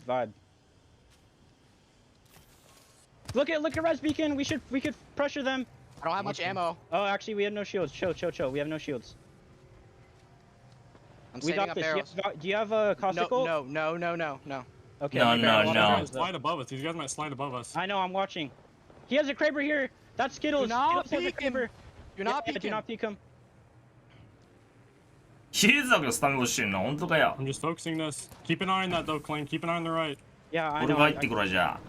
Look at res beacon. We could pressure them. I don't have much ammo. Oh, actually, we have no shields. Chill. We have no shields. I'm saving up barrels. Do you have a caustic ult? No. Okay. No. Slide above us. These guys might slide above us. I know. I'm watching. He has a Kraber here. That's Skittles. Do not Skittles has a Kraber. Do not peek him. Do not peek him. シリーズだけどスタミナ欲しいな。本当かよ。 I'm just focusing this. Keep an eye on that though, Klein. Keep an eye on the right. Yeah, I know. 俺が入ってくるわじゃ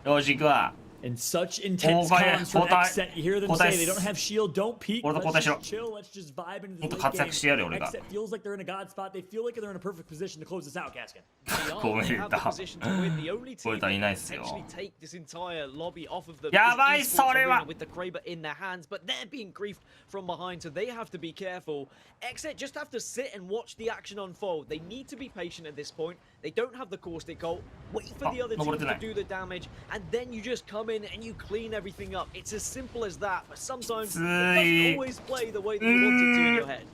あ。よし行くわ。In such intense comms from Xset, you hear them say they don't have shield, don't peek, let's just chill, let's just vibe into this late game. Xset feels like they're in a god spot, they feel like they're in a perfect position to close this out, Gaskin. They have the position to win. The only team that can potentially take this entire lobby off of them is Esports Arena with the Kraber in their hands, but they're being griefed from behind, so they have to be careful. Xset just have to sit and watch the action unfold. They need to be patient at this point. They don't have the caustic ult. Wait for the other team to do the damage, and then you just come in and you clean everything up. It's as simple as that, but sometimes it doesn't always play the way that you want it to in your head.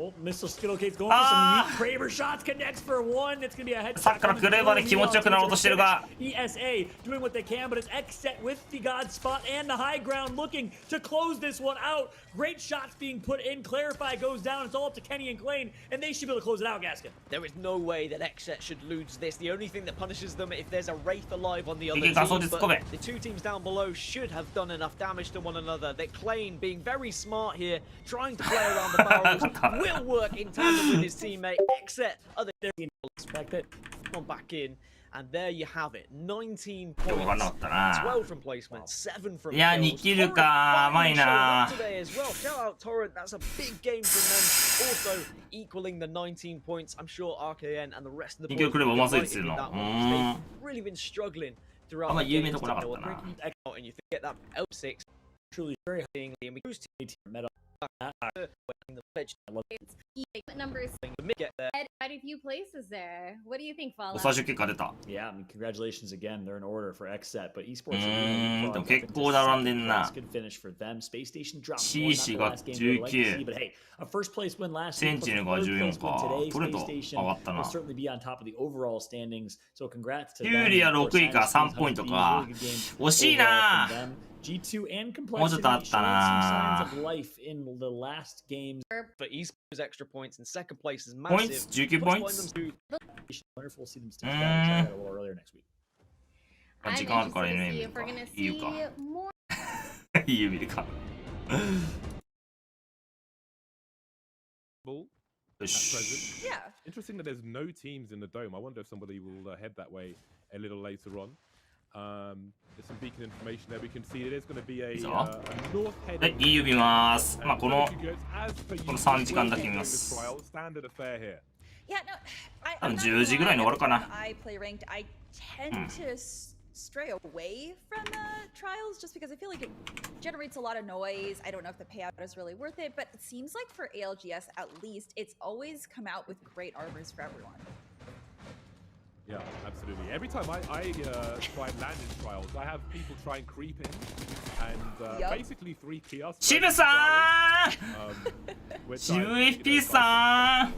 Oh, Missile Skittlecade's going for some unique Kraber shots, connects for one. It's going to be a headshot. さっきからクレーバーで気持ちよくなろうとしてるが ESA doing what they can, but it's Xset with the god spot and the high ground looking to close this one out. Great shots being put in. Clarify goes down. It's all up to Kenny and Klain, and they should be able to close it out, Gaskin. There is no way that Xset should lose this. The only thing that punishes them if there's a Wraith alive on the other team, but the two teams down below should have done enough damage to one another. That Klain, being very smart here, trying to play around the barrels, will work in tandem with his teammate. Xset, other than expect it, come back in. And there you have it. 19 points, 12 from placement, 7 from kills. 2キルか、甘いな。Today as well. Shout out Torrent. That's a big game from them. Also equaling the 19 points. I'm sure RKN and the rest of the boys will be that one. They've really been struggling throughout the game. And you get that L6 truly very high. And we used to meta. Numbers quite a few places there. What do you think, Fala? Yeah, I mean, congratulations again. They're in order for Xset, but Esports でも結構並んでんな。good finish for them. Space Station dropped CC が19。 but hey, a first place win last week. センチネルが14か。これと上がったな。will certainly be on top of the overall standings. So congrats to them. ユーリア6位か3ポイントか。惜しいな。G2 and complexity もうちょっとあったな。 signs of life in the last games. But Esports extra points in second place is massive. Points? 19 points? Wonderful to see them still try that a little earlier next week. 時間あるから NA 見るか。EU か。EU 見るか。Yeah. Interesting that there's no teams in the dome. I wonder if somebody will head that way a little later on. There's some beacon information there. We can see it is going to be a north head. はい、EU 見ます。まあこの3時間だけ見ます。Standard affair here. Yeah, no, 多分10時ぐらいに終わるかな。I play ranked. I tend to stray away from the trials just because I feel like it generates a lot of noise. I don't know if the payout is really worth it, but it seems like for ALGS at least, it's always come out with great armors for everyone. Yeah, absolutely. Every time I try and land in trials, I have people try and creep in, and basically 3 kiosks. 渋さん渋い FP さん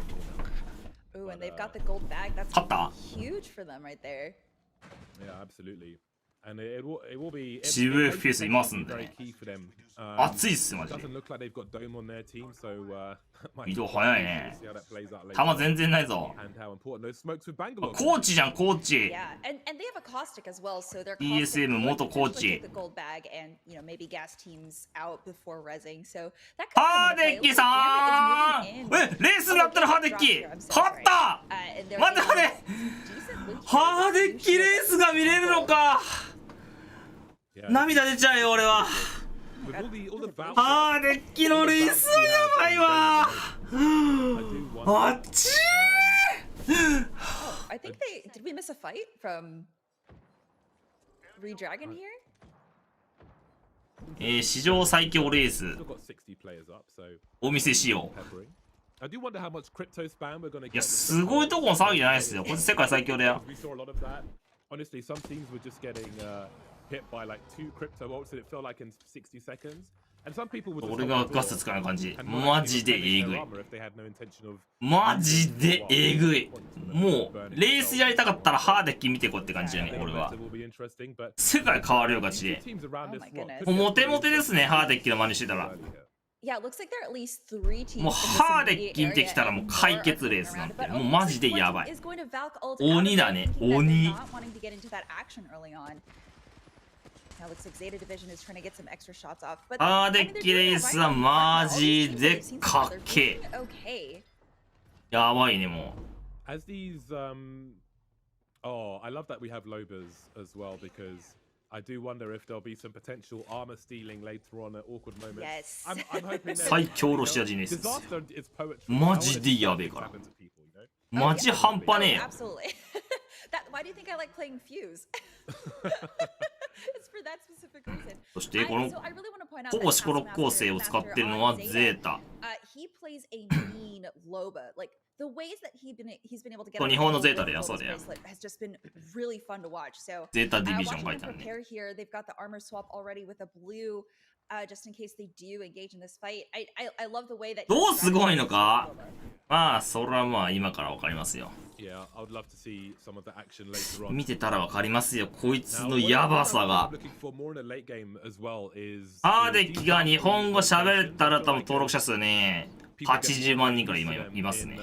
Ooh, and they've got the gold bag. That's huge for them right there. Yeah, absolutely. And it will be 渋い FPS いますんでね。熱いっすマジで。移動早いね。弾全然ないぞ。コーチじゃんコーチ。Yeah, and they have a caustic as well, so they're ESM 元コーチ。the gold bag and maybe gas teams out before rezzing. So that ハーデッキさん。レースになったらハーデッキ。勝った。待って待って。ハーデッキレースが見れるのか。涙出ちゃうよ俺は。ハーデッキのレースはやばいわ。あっちー。I think did we miss a fight from REJECT here? 史上最強レース。お見せしよう。いやすごいとこの騒ぎじゃないですよ。これ世界最強だよ。Honestly, some teams were just getting hit by like 2 crypto ults and it felt like in 60 seconds. And some people would 俺がガス使う感じ。マジでえぐい。マジでえぐい。もうレースやりたかったらハーデッキ見てこって感じだね俺は。世界変わるよガチで。もうモテモテですねハーデッキの真似してたら。Yeah, it looks like there are at least 3 teams. もうハーデッキ見てきたらもう解決レースなんてもうマジでやばい。鬼だね鬼。Now looks like Zeta Division is trying to get some extra shots off. But ハーデッキレースはマジでかっけえ。やばいねもう。As these oh, I love that we have Lobas as well because I do wonder if there'll be some potential armor stealing later on at awkward moments. Yes. I'm hoping 最強ロシア人です。 disaster is poetry. マジでやべえから。マジ半端ねえよ。 Absolutely. Why do you think I like playing Fuse? It's for that specific reason. そしてこの So I really want to point out that 攻守コロッ構成を使ってるのはゼータ。 he plays a mean Loba. Like the ways that he's been able to get 日本のゼータでやそうだよ。 has just been really fun to watch. So ゼータディビジョン書いてあるね。 prepare here. They've got the armor swap already with a blue. Just in case they do engage in this fight. I love the way that どうすごいのか。まあそれはまあ今からわかりますよ。 Yeah, I would love to see some of the action later on. 見てたらわかりますよ。こいつのヤバさが。アーデッキが日本語喋れたら多分登録者数ね、80万人くらい今いますね。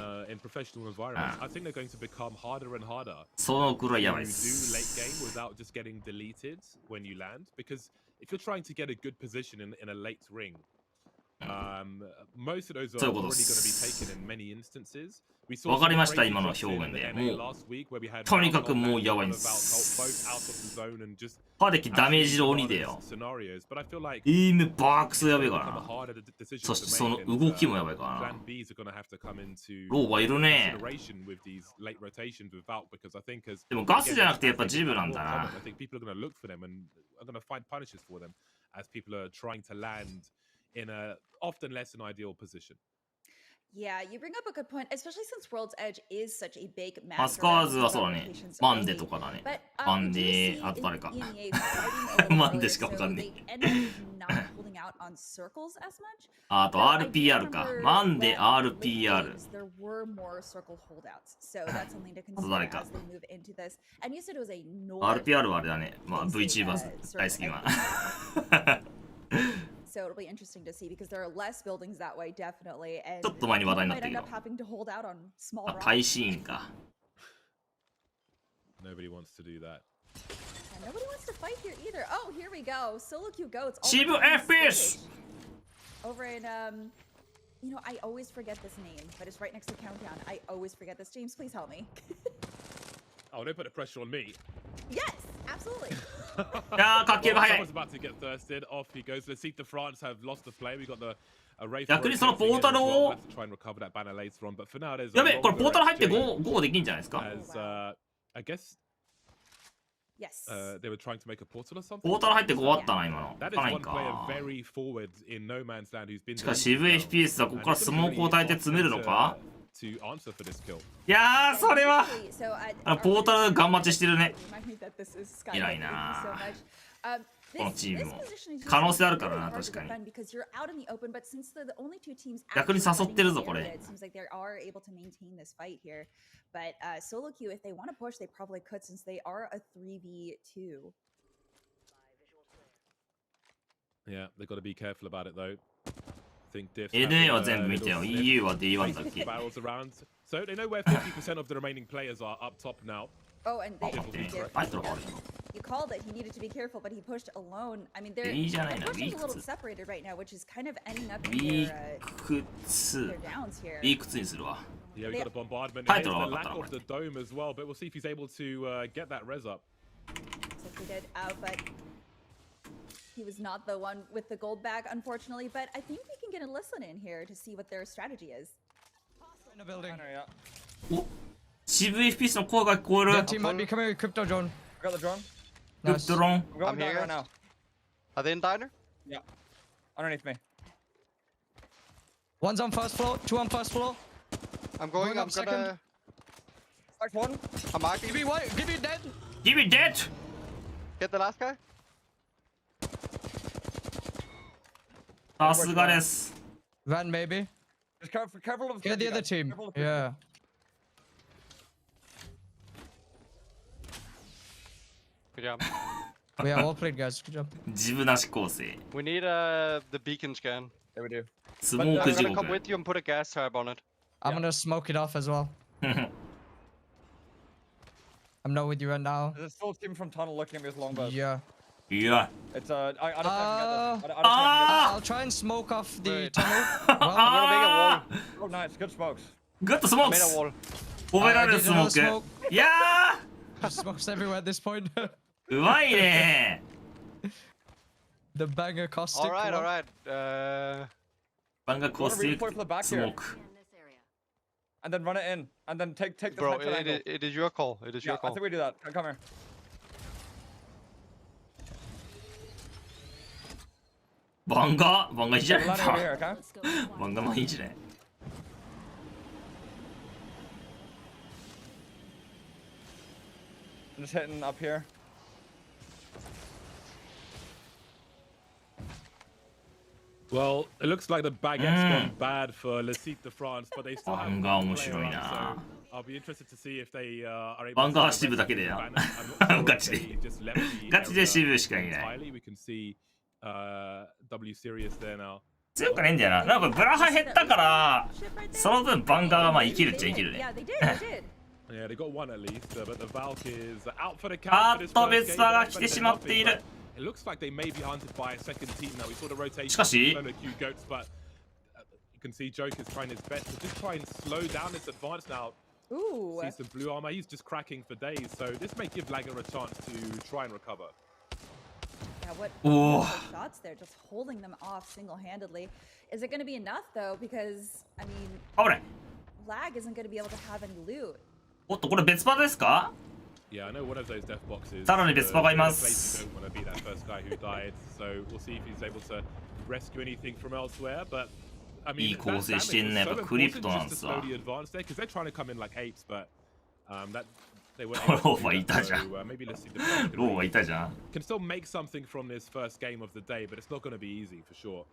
そのくらいやばいです。If you're trying to get a good position in a late ring, most of those are already going to be taken in many instances. わかりました今の表現で。もうとにかくもうやばいんです。パーデッキダメージの鬼でよ。エイムバークスやべえからな。そしてその動きもやばいからな。ローバいるね。でもガスじゃなくてやっぱジブなんだな。As people are trying to land in a often less than ideal position. Yeah, you bring up a good point, especially since World's Edge is such a big map. マスカーズはそうだね。マンデとかだね。マンデ、あと誰か。マンデしかわかんねえ。あと RPR か。マンデ RPR。あと誰か。RPR はあれだね。まあ VTuber 大好き今。So it'll be interesting to see because there are less buildings that way, definitely. And ちょっと前に話題になったけど。耐震か。Nobody wants to do that. And nobody wants to fight here either. Oh, here we go. Solo Q goats. Shibu FPS. Over in you know, I always forget this name, but it's right next to Countdown. I always forget this. James, please help me. Oh, don't put the pressure on me. Yes, absolutely. Someone's about to get thirsted. Off he goes. Let's see if the France have lost the play. We got the array. 逆にそのポータルを try and recover that banner later on. But for now, there's やべ、これポータル入って5できんじゃないですか I guess Yes. They were trying to make a portal or something. ポータル入って5あったな今の。 That is one player very forward in no man's land who's been しかし渋い FPS はここからスモークを焚いて詰めるのか to answer for this kill. いやーそれはポータルガン待ちしてるね。偉いなこのチームも可能性あるからな確かに。逆に誘ってるぞこれ。But solo queue, if they want to push, they probably could since they are a 3v2. Yeah, they've got to be careful about it though. Think diff. NA は全部見てよ。EU は D1 だっけ。 Battles around. So they know where 50% of the remaining players are up top now. Oh, and they you called it. He needed to be careful, but he pushed alone. I mean, they're pushing a little separated right now, which is kind of ending up in their downs here. WEEK2 にするわ。 Yeah, we got a bombardment. There's the lack of the dome as well, but we'll see if he's able to get that res up. So he did, but he was not the one with the gold bag, unfortunately. But I think we can get a listen in here to see what their strategy is. In the building. お、渋い FPS の声が聞こえる。 Their team might be coming with crypto drone. Got the drone. Nice. Drone. I'm here right now. Are they in diner? Yeah. Underneath me. One's on first floor. Two on first floor. I'm going. I'm gonna. Strike one. I'm marking. Give me one. Give me dead. Give me dead. Get the last guy. さすがです。 Van maybe. Just careful of. Get the other team. Yeah. Good job. Yeah, well played, guys. Good job. 自分なし構成。 We need the beacon scan. Yeah, we do. スモーク地 I'm gonna 獄。 come with you and put a gas tab on it. I'm gonna smoke it off as well. I'm not with you right now. There's a full team from tunnel looking at me with longbows. Yeah. Yeah. It's I don't think I can get this. I'll try and smoke off the tunnel. I'm gonna make a wall. Oh, nice. Good smokes. Good smokes. Made a wall. 褒められるスモーク。いやー。Smokes everywhere at this point. うまいね。The banger caustic. Alright, one. alright. Banger caustic Redeploy for the back smoke. And then run it in. And then take the Bro, central angle. it is your call. It is Yeah, your call. I think we do that. Come here. Banga いいじゃない Landing over here, okay? バンガもいいじゃない I'm just hitting up here. Well, it looks like the baguette's gone bad for Le Site de France, but they still have one player left, so I'll be interested to see if they are able to バンガはシブだけでやガチでガチでシブしかいない We can see W Serious there now. 強くないんだよな。なんかブラハ減ったからその分バンガーがまあ生きるっちゃ生きるね Yeah, they did. Yeah, they got one at least, but the Valk is out for the あ count っ for this と first 別 game. 場が but 来て there's しまってい nothing, る but it looks like they may be hunted by a second team now. We saw the rotation しかし solo queue goats, but you can see Joke is trying his best to just try and slow down this advance now. Ooh. See some blue armor. He's just cracking for days, so this may give Lager a chance to try and recover. Yeah, what Ooh. shots there, just holding them off single-handedly. Is it going to be enough though? Because I mean, 危ない Lag isn't going to be able to have any loot. おっとこれ別場ですか Yeah, I know one of those death boxes. さらに別場がいます Don't want to be that first guy who died, so we'll see if he's able to rescue anything from elsewhere. But I mean, いい構成してんね。やっぱクリプトなんですわ。 slowly advance there because they're trying to come in like apes, but that they weren't ローはいたじゃん maybe let's see the ローはいたじゃん can still make something from this first game of the day, but it's not going to be easy for sure.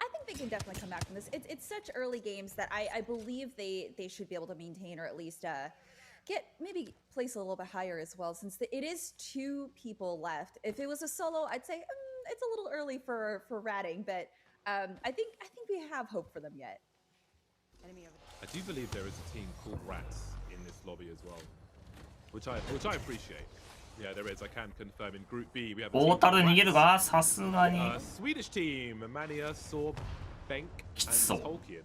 I think they can definitely come back from this. It's such early games that I believe they should be able to maintain or at least get maybe place a little bit higher as well, since it is 2 people left. If it was a solo, I'd say it's a little early for ratting, but I think we have hope for them yet. I do believe there is a team called Rats in this lobby as well, which I appreciate. Yeah, there is. I can confirm in Group B we have a ポー team タル called 逃げる Rats. がさすがに Swedish team: Mania, Sorb, Benk, and So. Tolkien.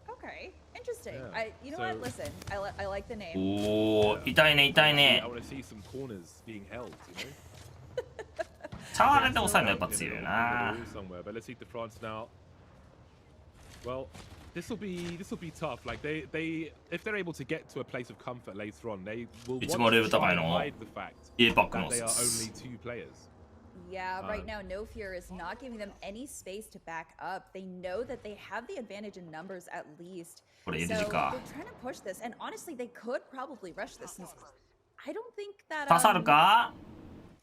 Okay, interesting. Yeah, You know what? Listen, I like the name. おお痛いね痛いね I want to see some corners being held, you know. チャーレで抑えるのやっぱ強いな Somewhere, but let's see the France now. Well, this will be tough. Like they if they're able to get to a place of comfort later on, they will 一番レベ want ル to 高 try い and の hide the fact APEX that の they are only 2 players. Yeah, right now No Fear is not giving them any space to back up. They know that they have the advantage in numbers at least. これ So 入れ they're 時か trying to push this, and honestly, they could probably rush this. Since I don't think that 刺さるか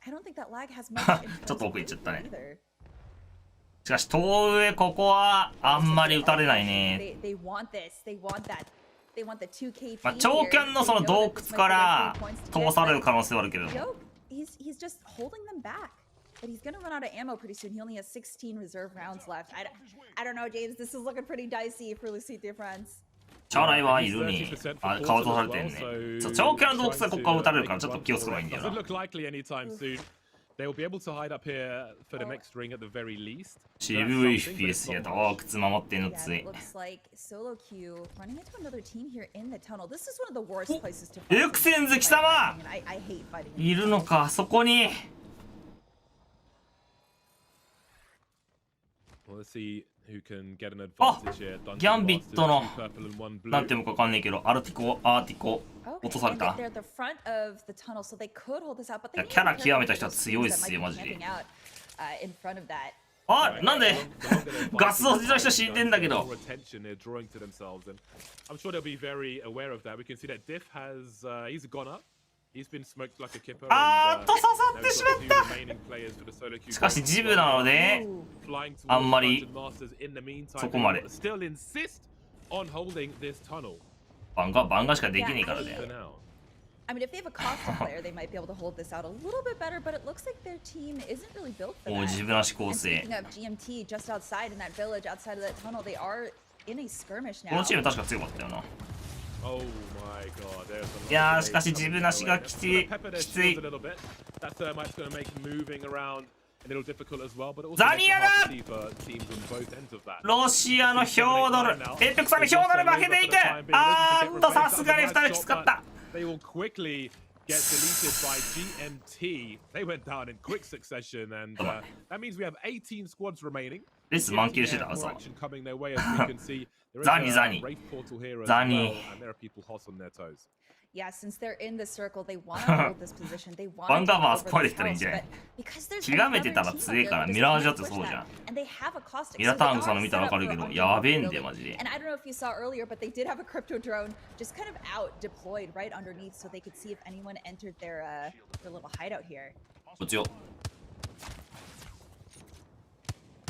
I don't think that Lag has much. ちょっと奥行っちゃったね either. しかし遠上ここはあんまり打たれないね They want this. They want that. They want the 2KP. まあ長キャンのその洞窟から通される可能性はあるけど Joke, he's just holding them back. But he's gonna run out of ammo pretty soon. He only has 16 reserve rounds left. I don't know, James. This is looking pretty dicey for Le Site de France. チャーライはいるにあ顔通されてんねそう長キャンの洞窟はここから打たれるからちょっと気をつけばいいんだよ Doesn't な look likely anytime soon. They will be able to hide up here for the next ring at the very least. 渋い FPS や洞窟守ってんの Yeah, つい it looks like Solo Q running into another team here in the tunnel. This is one of the worst places to エクセンズ貴様 I hate fighting. いるのかそこに Well, let's see who can get an あ advantage here. ギャンビットの Two purple and one blue. なんていうのかわかんないけどアーティコ落とされ And た they're at the front of the tunnel, so they could hold this out. But い they やキャラ極めた人は強いっすよマジで in front of that. あなんでガス落ちの人死んでんだけど More attention they're drawing to themselves, and I'm sure they'll be very aware of that. We can see that Diff has he's gone up. He's been smoked like a kipper. あーっと刺さってしまった remaining players for the solo queue. しかしジブなので Flying あ towards んまり Dungeon Masters in the meantime. そこまで They still insist on holding this tunnel バンガしかできねえからね for now. I mean, if they have a Costa player, they might be able to hold this out a little bit better, but it looks like their team isn't really built for お that. ジブなし構 And 成 speaking of GMT, just outside in that village, outside of that tunnel, they are in a skirmish この now. チーム確か強かったよな Oh my god, there's a lot いやー of しかし damage ジ coming ブな their し way. が That's き gonna つい pepper their きつ shields い a little bit. That thermite's going to make moving around a little difficult as well, but it also ザ makes ニ it ア hard だ to see for teams on both ends of that. ロシアのヒョードルエイペックさんのヒョードル負けていくあーっとさすがに2人きつかった They will quickly get deleted by GMT. They went down in quick succession, and that means we have 18 squads remaining. レス満級してた、 More そう。 action coming their way, as we can see. There is ザニ a ザニ Wraith portal here as ザ well, ニ and there are people hot on their toes. Yeah, since they're in the circle, they want to hold this position. They want ワン to ダーバー take スパ over レ this たらいいん house, じゃない but because there's 極めて another たら team 強 out えから there, ミラージ they だって can't そう push じゃ that. ん And they have a caustic. ミラ So タ they ングさんの are 見たら set わ up かる for け a ど hunting やべえん building. だよマジで And I don't know if you saw earlier, but they did have a crypto drone just kind of out deployed right underneath so they could see if anyone entered their little hideout here. こっちよ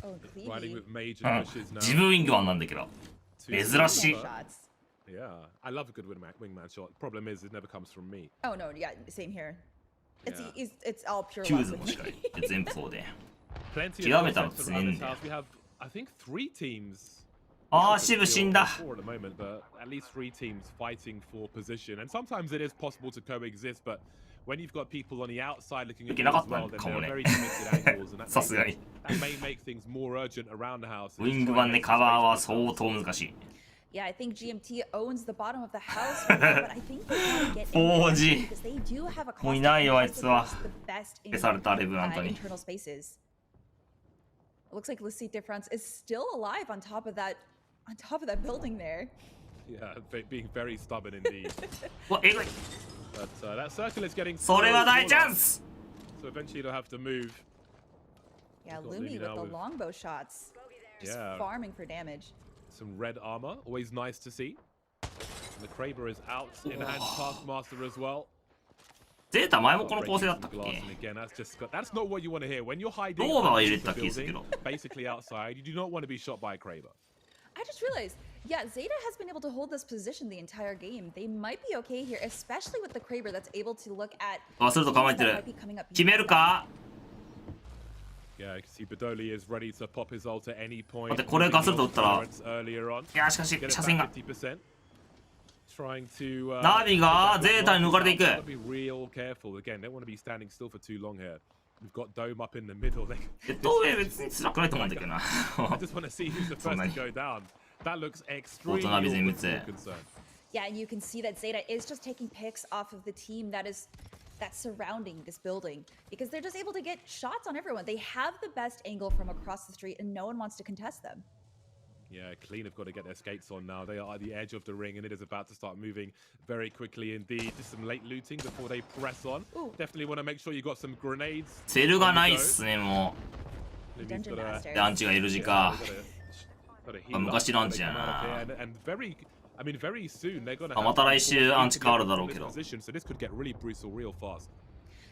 Oh, Riding Cleavy. with major うん pushes now. 自分ウィングマンなんだけど Two 珍しい Shots. Yeah, I love a good wingman shot. Problem is, it never comes from me. Oh no, yeah, same here. Yeah. It's all pure キュー luck ズ with も me. しかり全部そうで Plenty 極 of めたら assets 強え around ん this だよ house. We have, I think, 3 teams. ああシブ死んだ Four at the moment, but at least 3 teams fighting for position. And sometimes it is possible to coexist, but when you've got people on the outside looking at you as well, then there are very limited angles, and さすがに that may make things more urgent around the house. ウィングマンでカバーは相当難しい Yeah, I think GMT owns the bottom of the house right now, but I think they want to get in 4G because they do have a もういないよあい caustic つは that's the best in 消されたレブラントに internal spaces. It looks like Lucite de France is still alive on top of that building there. Yeah, being very stubborn indeed. うわえぐい But that circle is getting それは大チャ smaller, ンス so eventually they'll have to move. Yeah, Got Lumi Lumi with now the with- longbow shots. Just Yeah. farming for damage. Some red armor, always nice to see. And the Kraber is out in hand Taskmaster as well. ゼータ前もこの構成だったっ Breaking the glass, け and again, that's not what you want to hear. When you're hiding ローバーは入れ underneath た the 気がするけ building, ど basically outside, you do not want to be shot by a Kraber. I just realized, yeah, Zeta has been able to hold this position the entire game. They might be okay here, especially with the Kraber that's able to look at あすると構えて teams る that might be coming up 決める behind them. か Yeah, you can see Badoli is ready to pop his ult at any point. 待ってこれガスルと打ったら Earlier on. いやしかし Get it 車線 back が 50%. Trying to, ナビが get ゼ back ータに抜かれていく Gotta be real careful. Again, don't want to be standing still for too long here. We've got Dome up in the middle. ジェットウェイ別に辛くないと思うんだけどな I just want to see who's the first to go down. That looks extremely 大人ビ全滅 concerned. Yeah, and you can see that Zeta is just taking picks off of the team that's surrounding this building because they're just able to get shots on everyone. They have the best angle from across the street and no one wants to contest them. Yeah, Clean have got to get their skates on now. They are at the edge of the ring and it is about to start moving very quickly indeed. Just some late looting before they press on. Definitely want to make sure you got some grenades. セルがないっすねも Lumi's got a- うでアンチが L 字か gotta heal あ up 昔のアン before チ they や come out of な here. And very, I mean, very soon they're gonna あまた来週アンチ変わるだろうけど position, so this could get really brutal real fast.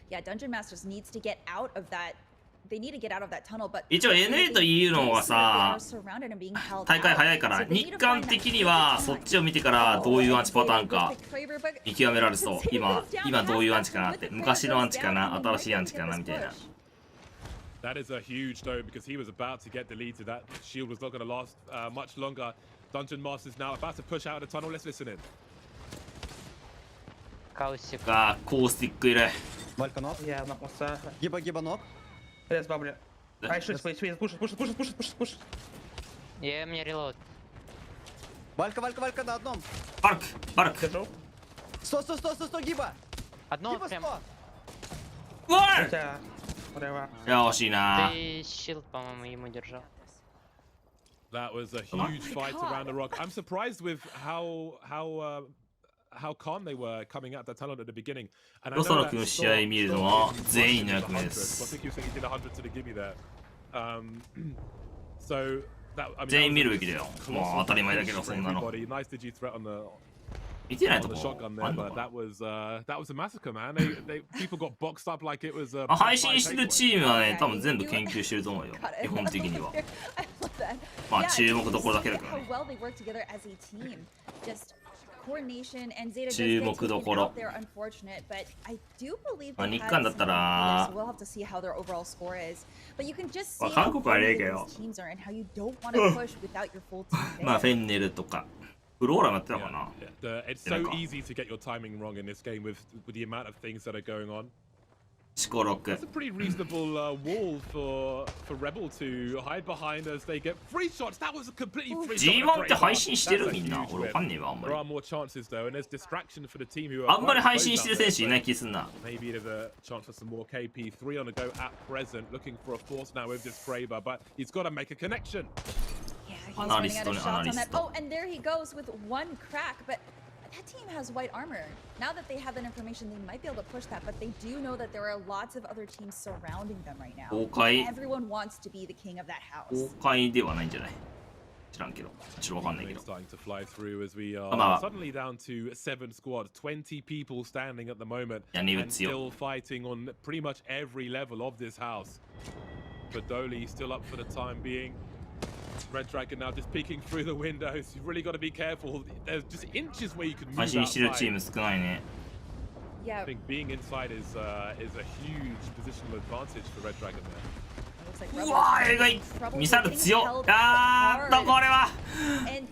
Yeah, Dungeon Masters needs to get out of that. They need to get out of that tunnel, but 一応 NA と EU の方がさ they're surrounded and being held 大会 out. 早いから So they need 日 to 韓 find that 的にはそっちを見てからどういうアンチパターンか Kraber, but 見極められそう今どういうアンチかなって昔のアンチかな新しいアンチかなみたいな That is a huge though because he was about to get deleted. That shield was not going to last much longer. Dungeon Masters now about to push out of the tunnel. Let's listen in. がコースティックいる Валька нот. Yeah, not what's that? Гиба нот. Yes, Bubble. I should please, push. Yeah, мне reload. Валька на одном. バルク 100, Гиба. Одно Гиба прям. うわい Whatever. いや惜しいな Ты щит, по-моему, ему держал. That was a huge fight around the rock. I'm surprised with how calm they were coming out that tunnel at the beginning. And I ロ know サロ that 君の試合見るのは全員の役目で I す think you said he did 100 to the gimme there. So that I mean, 全員見るべきだよもう当たり前だけどそんなの Everybody, nice digi threat on the 見てないと on the こ shotgun あ there, んの but か that was a massacre, man. People got boxed up like it was a な配信してるチームはね多分全部研究してると思うよ基本的には I love that. まあ Yeah, 注目どころだけだけど how ね well they work together as a team. Just coordination and Zeta does 注 get 目ど taken ころ out there, unfortunate, but I do believe まあ they 日 had 韓だった some ら players, so we'll have to see how their overall score is. But you can just まあ see 韓 how 国はねえ coordinated けど these teams are and how you don't want to push without your full team まあ there. フェンネルとかフローラもやってたかな It's so easy to get your timing wrong in this game with the amount of things that are going on. That's a pretty reasonable wall for Rebel to hide behind as they get free shots. That was a completely free shot. G1 って配信してるみんな。俺わかんねえわあんまり。There are more chances though, and there's distraction for the team who are. あんまり配信してる選手いない気すんな。Maybe there's a chance for some more KP3 on the go at present, looking for a force now with this Kraber, but he's got to make a connection. Yeah, he's running out of shots on that. Oh, and there he goes with one crack, but that team has white armor. Now that they have that information, they might be able to push that, but they do know that there are lots of other teams surrounding them right now. Everyone wants to be the king of that house. 崩壊ではないんじゃない知らんけど。ちょっとわかんないけど。 Starting to fly through as we are suddenly down to 7 squads, 20 people standing at the moment, and still fighting on pretty much every level of this house. But Dolly still up for the time being. Red Dragon now just peeking through the windows. You've really got to be careful. There's just inches where you can move outside. Yeah. I think being inside is a huge positional advantage for Red Dragon there. うわー、えぐいミサイル強っあーっとこれは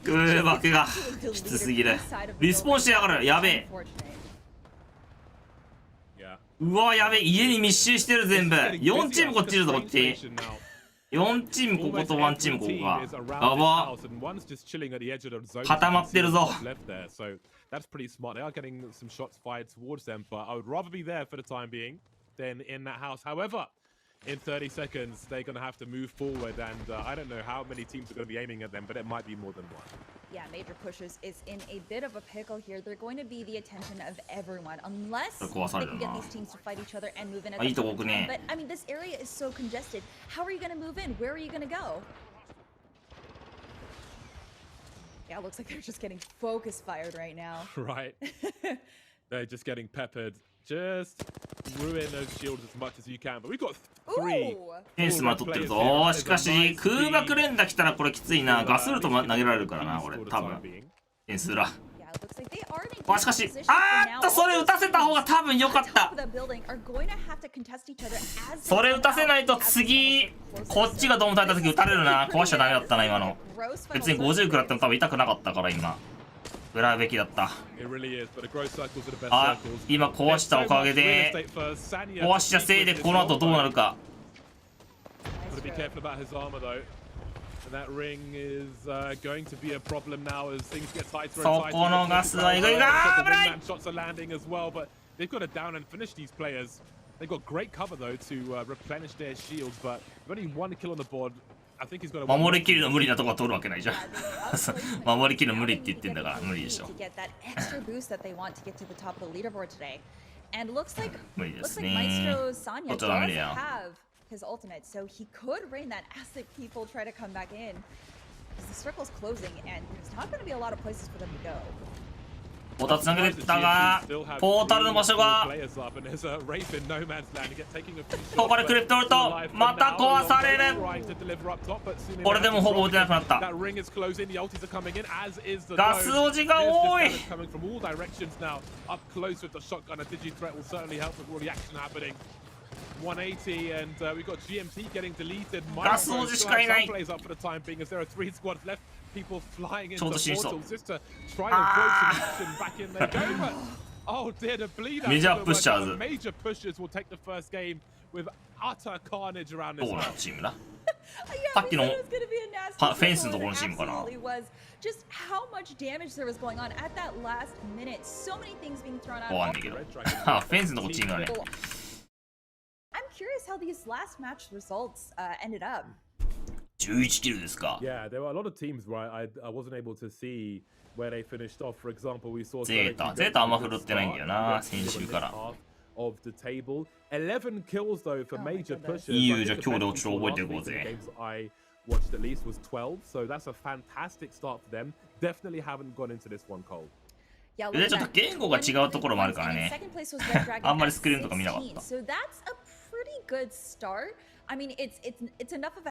空爆がきつすぎるリスポーンしてやがるやべえうわやべえ家に密集してる全部4チームこっちいるぞこっち4チームここと1チームここがやば固まってるぞ That's pretty smart. They are getting some shots fired towards them, but I would rather be there for the time being than in that house. However, in 30 seconds, they're going to have to move forward, and I don't know how many teams are going to be aiming at them, but it might be more than one. Yeah, Major Pushes is in a bit of a pickle here. They're going to be the attention of everyone, unless they can get these teams to fight each other and move in at the same time. But, I mean, this area is so congested. How are you going to move in? Where are you going to go? Yeah, it looks like they're just getting focus fired right now. Right. They're just getting peppered. Just ruin those shields as much as you can. But we've got 3. フェンスまとってるぞしかし空爆連打来たらこれきついなガスルートも投げられるからなこれ多分フェンス裏しかしあーっとそれ打たせた方が多分良かったそれ打たせないと次こっちがドーム叩いた時打たれるな壊しちゃダメだったな今の別に50食らっても多分痛くなかったから今食らうべきだったあ今壊したおかげで壊したせいでこの後どうなるかそこのガスはえぐいが危ない They've got to down and finish these players. They've got great cover though to replenish their shields, but only 1 kill on the board. I think he's got to 守りきるの無理なとこは取るわけないじゃん守りきるの無理って言ってんだから無理でしょ And looks like 無理です Maestro ね Sanya こっちはダメ does だよ have his ultimate, so he could rain that as the people try to come back in. Because the circle's closing, and there's not going to be a lot of places for them to go. ポータルつなげてったがポータルの場所がここでクリプトルとまた壊されるこれでもほぼ打てなくなったガス落ちが多い 180 and we've got GMT getting deleted. ガス落ちしかいない plays up for the time being as there are 3 squads left. People flying into portals just to try to avoid some action. Back in they go. But, oh dear, the bleeder. Major pushers will take the first game with utter carnage around this map. さっきのフェンスのところのチームかな Just how much damage there was going on at that last minute. So many things being thrown out. わかんないけどフェンスのとこチームだね I'm curious how these last match results ended up. 11キルですか Yeah, there were a lot of teams where I wasn't able to see where they finished off. For example, we saw ゼータあんま振るってないんだよな先週から of the table. 11 kills though for major pushes. いいよじゃあ今日でちょっと覚えていこうぜ I watched at least was 12, so that's a fantastic start for them. Definitely haven't gone into this one cold. ちょっと言語が違うところもあるからねあんまりスクリーンとか見なかった So that's a pretty good start. I mean, it's enough of a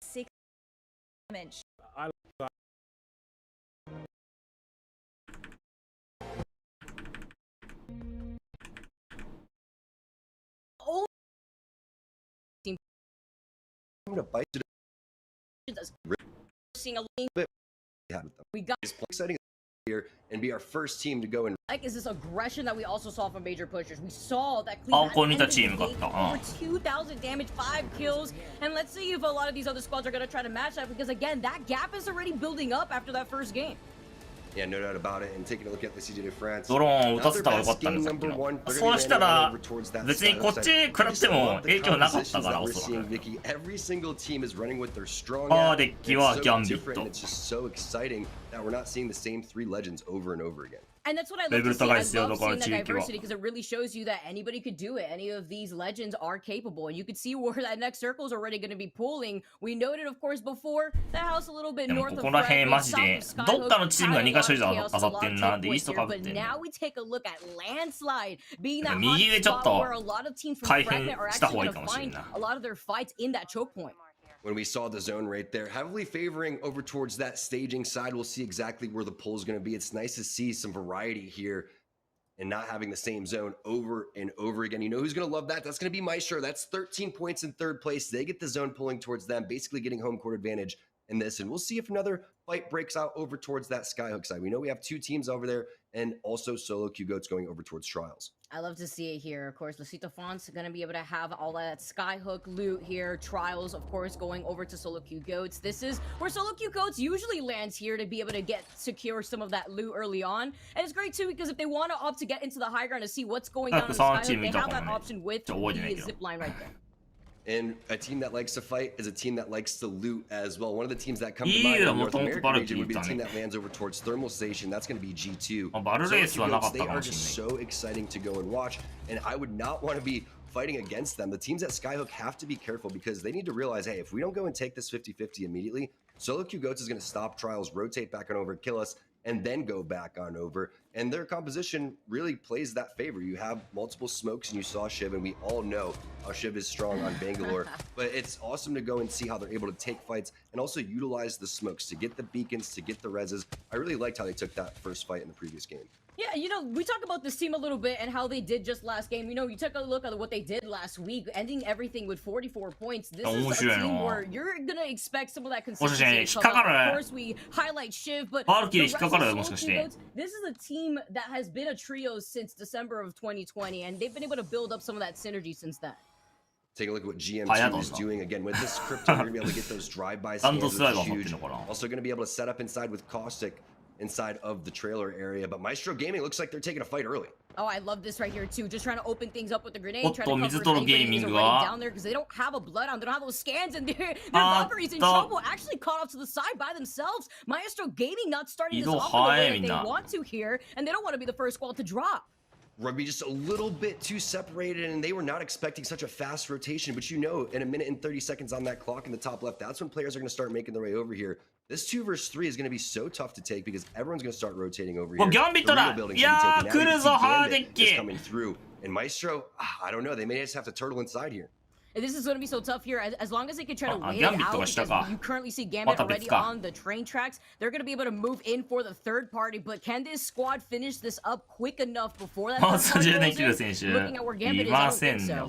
6 damage. I like that. Oh, I'm gonna bite it. seeing a bit. Yeah, We got exciting. here and be our first team to go and like is this aggression that we also saw from major pushers. We saw that Oh, Clean Konita team over got 2,000 damage, 5 kills, and let's see if a lot of these other squads are going to try to match that, because again, that gap is already building up after that first game. Yeah, no doubt about it. And taking a look at the CJ de France. ドローンを撃たせたらよかったんですけど、そうしたら別にこっち食らっても影響なかったから、おそらく。Every single team is running with their strong デッキはギャンビット。 It's just so exciting that we're not seeing the same 3 legends over and over again. And that's what I love to see. I love seeing that diversity because it really shows you that anybody could do it. Any of these legends are capable, and you could see where that next circle is already going to be pulling. We noted, of course, before the house a little bit north of Fred, but now we take a look at Landslide being that hot spot where a lot of teams from Fragment are actually going to find a lot of their fights in that choke point. When we saw the zone right there, heavily favoring over towards that staging side, we'll see exactly where the pull is going to be. It's nice to see some variety here and not having the same zone over and over again. You know who's going to love that? That's going to be Maestro. That's 13 points in 3rd place. They get the zone pulling towards them, basically getting home court advantage in this. And we'll see if another fight breaks out over towards that Skyhook side. We know we have 2 teams over there, and also solo Q-Goats going over towards Trials. I love to see it here. Of course, Lucito Font's going to be able to have all that Skyhook loot here. Trials, of course, going over to Solo Q Goats. This is where Solo Q Goats usually lands here to be able to secure some of that loot early on. And it's great, too, because if they want to opt to get into the high ground to see what's going on in the Skyhook, they have that option with the zipline right there. And a team that likes to fight is a team that likes to loot as well. One of the teams that come to mind in the North American region would be the team that lands over towards Thermal Station. That's going to be G2. So they are just so exciting to go and watch. And I would not want to be fighting against them. The teams at Skyhook have to be careful because they need to realize, hey, if we don't go and take this 50-50 immediately, Solo Q Goats is going to stop Trials, rotate back on over, kill us, and then go back on over. And their composition really plays that favor. You have multiple smokes, and you saw Shiv, and we all know how Shiv is strong on Bangalore. But it's awesome to go and see how they're able to take fights and also utilize the smokes to get the beacons, to get the reses. I really liked how they took that first fight in the previous game. Yeah, you know, we talk about this team a little bit and how they did just last game. You know, you took a look at what they did last week, ending everything with 44 points. This is a team where you're going to expect some of that consistency to come up. Of course, we highlight Shiv, but this is a team that has been a trio since December of 2020, and they've been able to build up some of that synergy since then. Take a look at what GM2 is doing. Again, with this crypto, you're going to be able to get those drive-by scans, which is huge. Also going to be able to set up inside with Caustic inside of the trailer area, but Maestro Gaming looks like they're taking a fight early. Oh, I love this right here too. Just trying to open things up with the grenade, trying to cover anybody who's already down there because they don't have a bloodhound. They don't have those scans, and their Valkyrie's in trouble. Actually caught off to the side by themselves. Maestro Gaming not starting this off the way that they want to here, and they don't want to be the first squad to drop. Rugby just a little bit too separated, and they were not expecting such a fast rotation, but you know, in a minute and 30 seconds on that clock in the top left, that's when players are going to start making their way over here. This 2 versus 3 is going to be so tough to take because everyone's going to start rotating over here. Gambit is coming through, and Maestro, I don't know, they may just have to turtle inside here. This is going to be so tough here. As long as they can try to wait it out, because you currently see Gambit already on the train tracks. They're going to be able to move in for the third party, but can this squad finish this up quick enough before that third party rolls in? Looking at where Gambit is, I don't think so.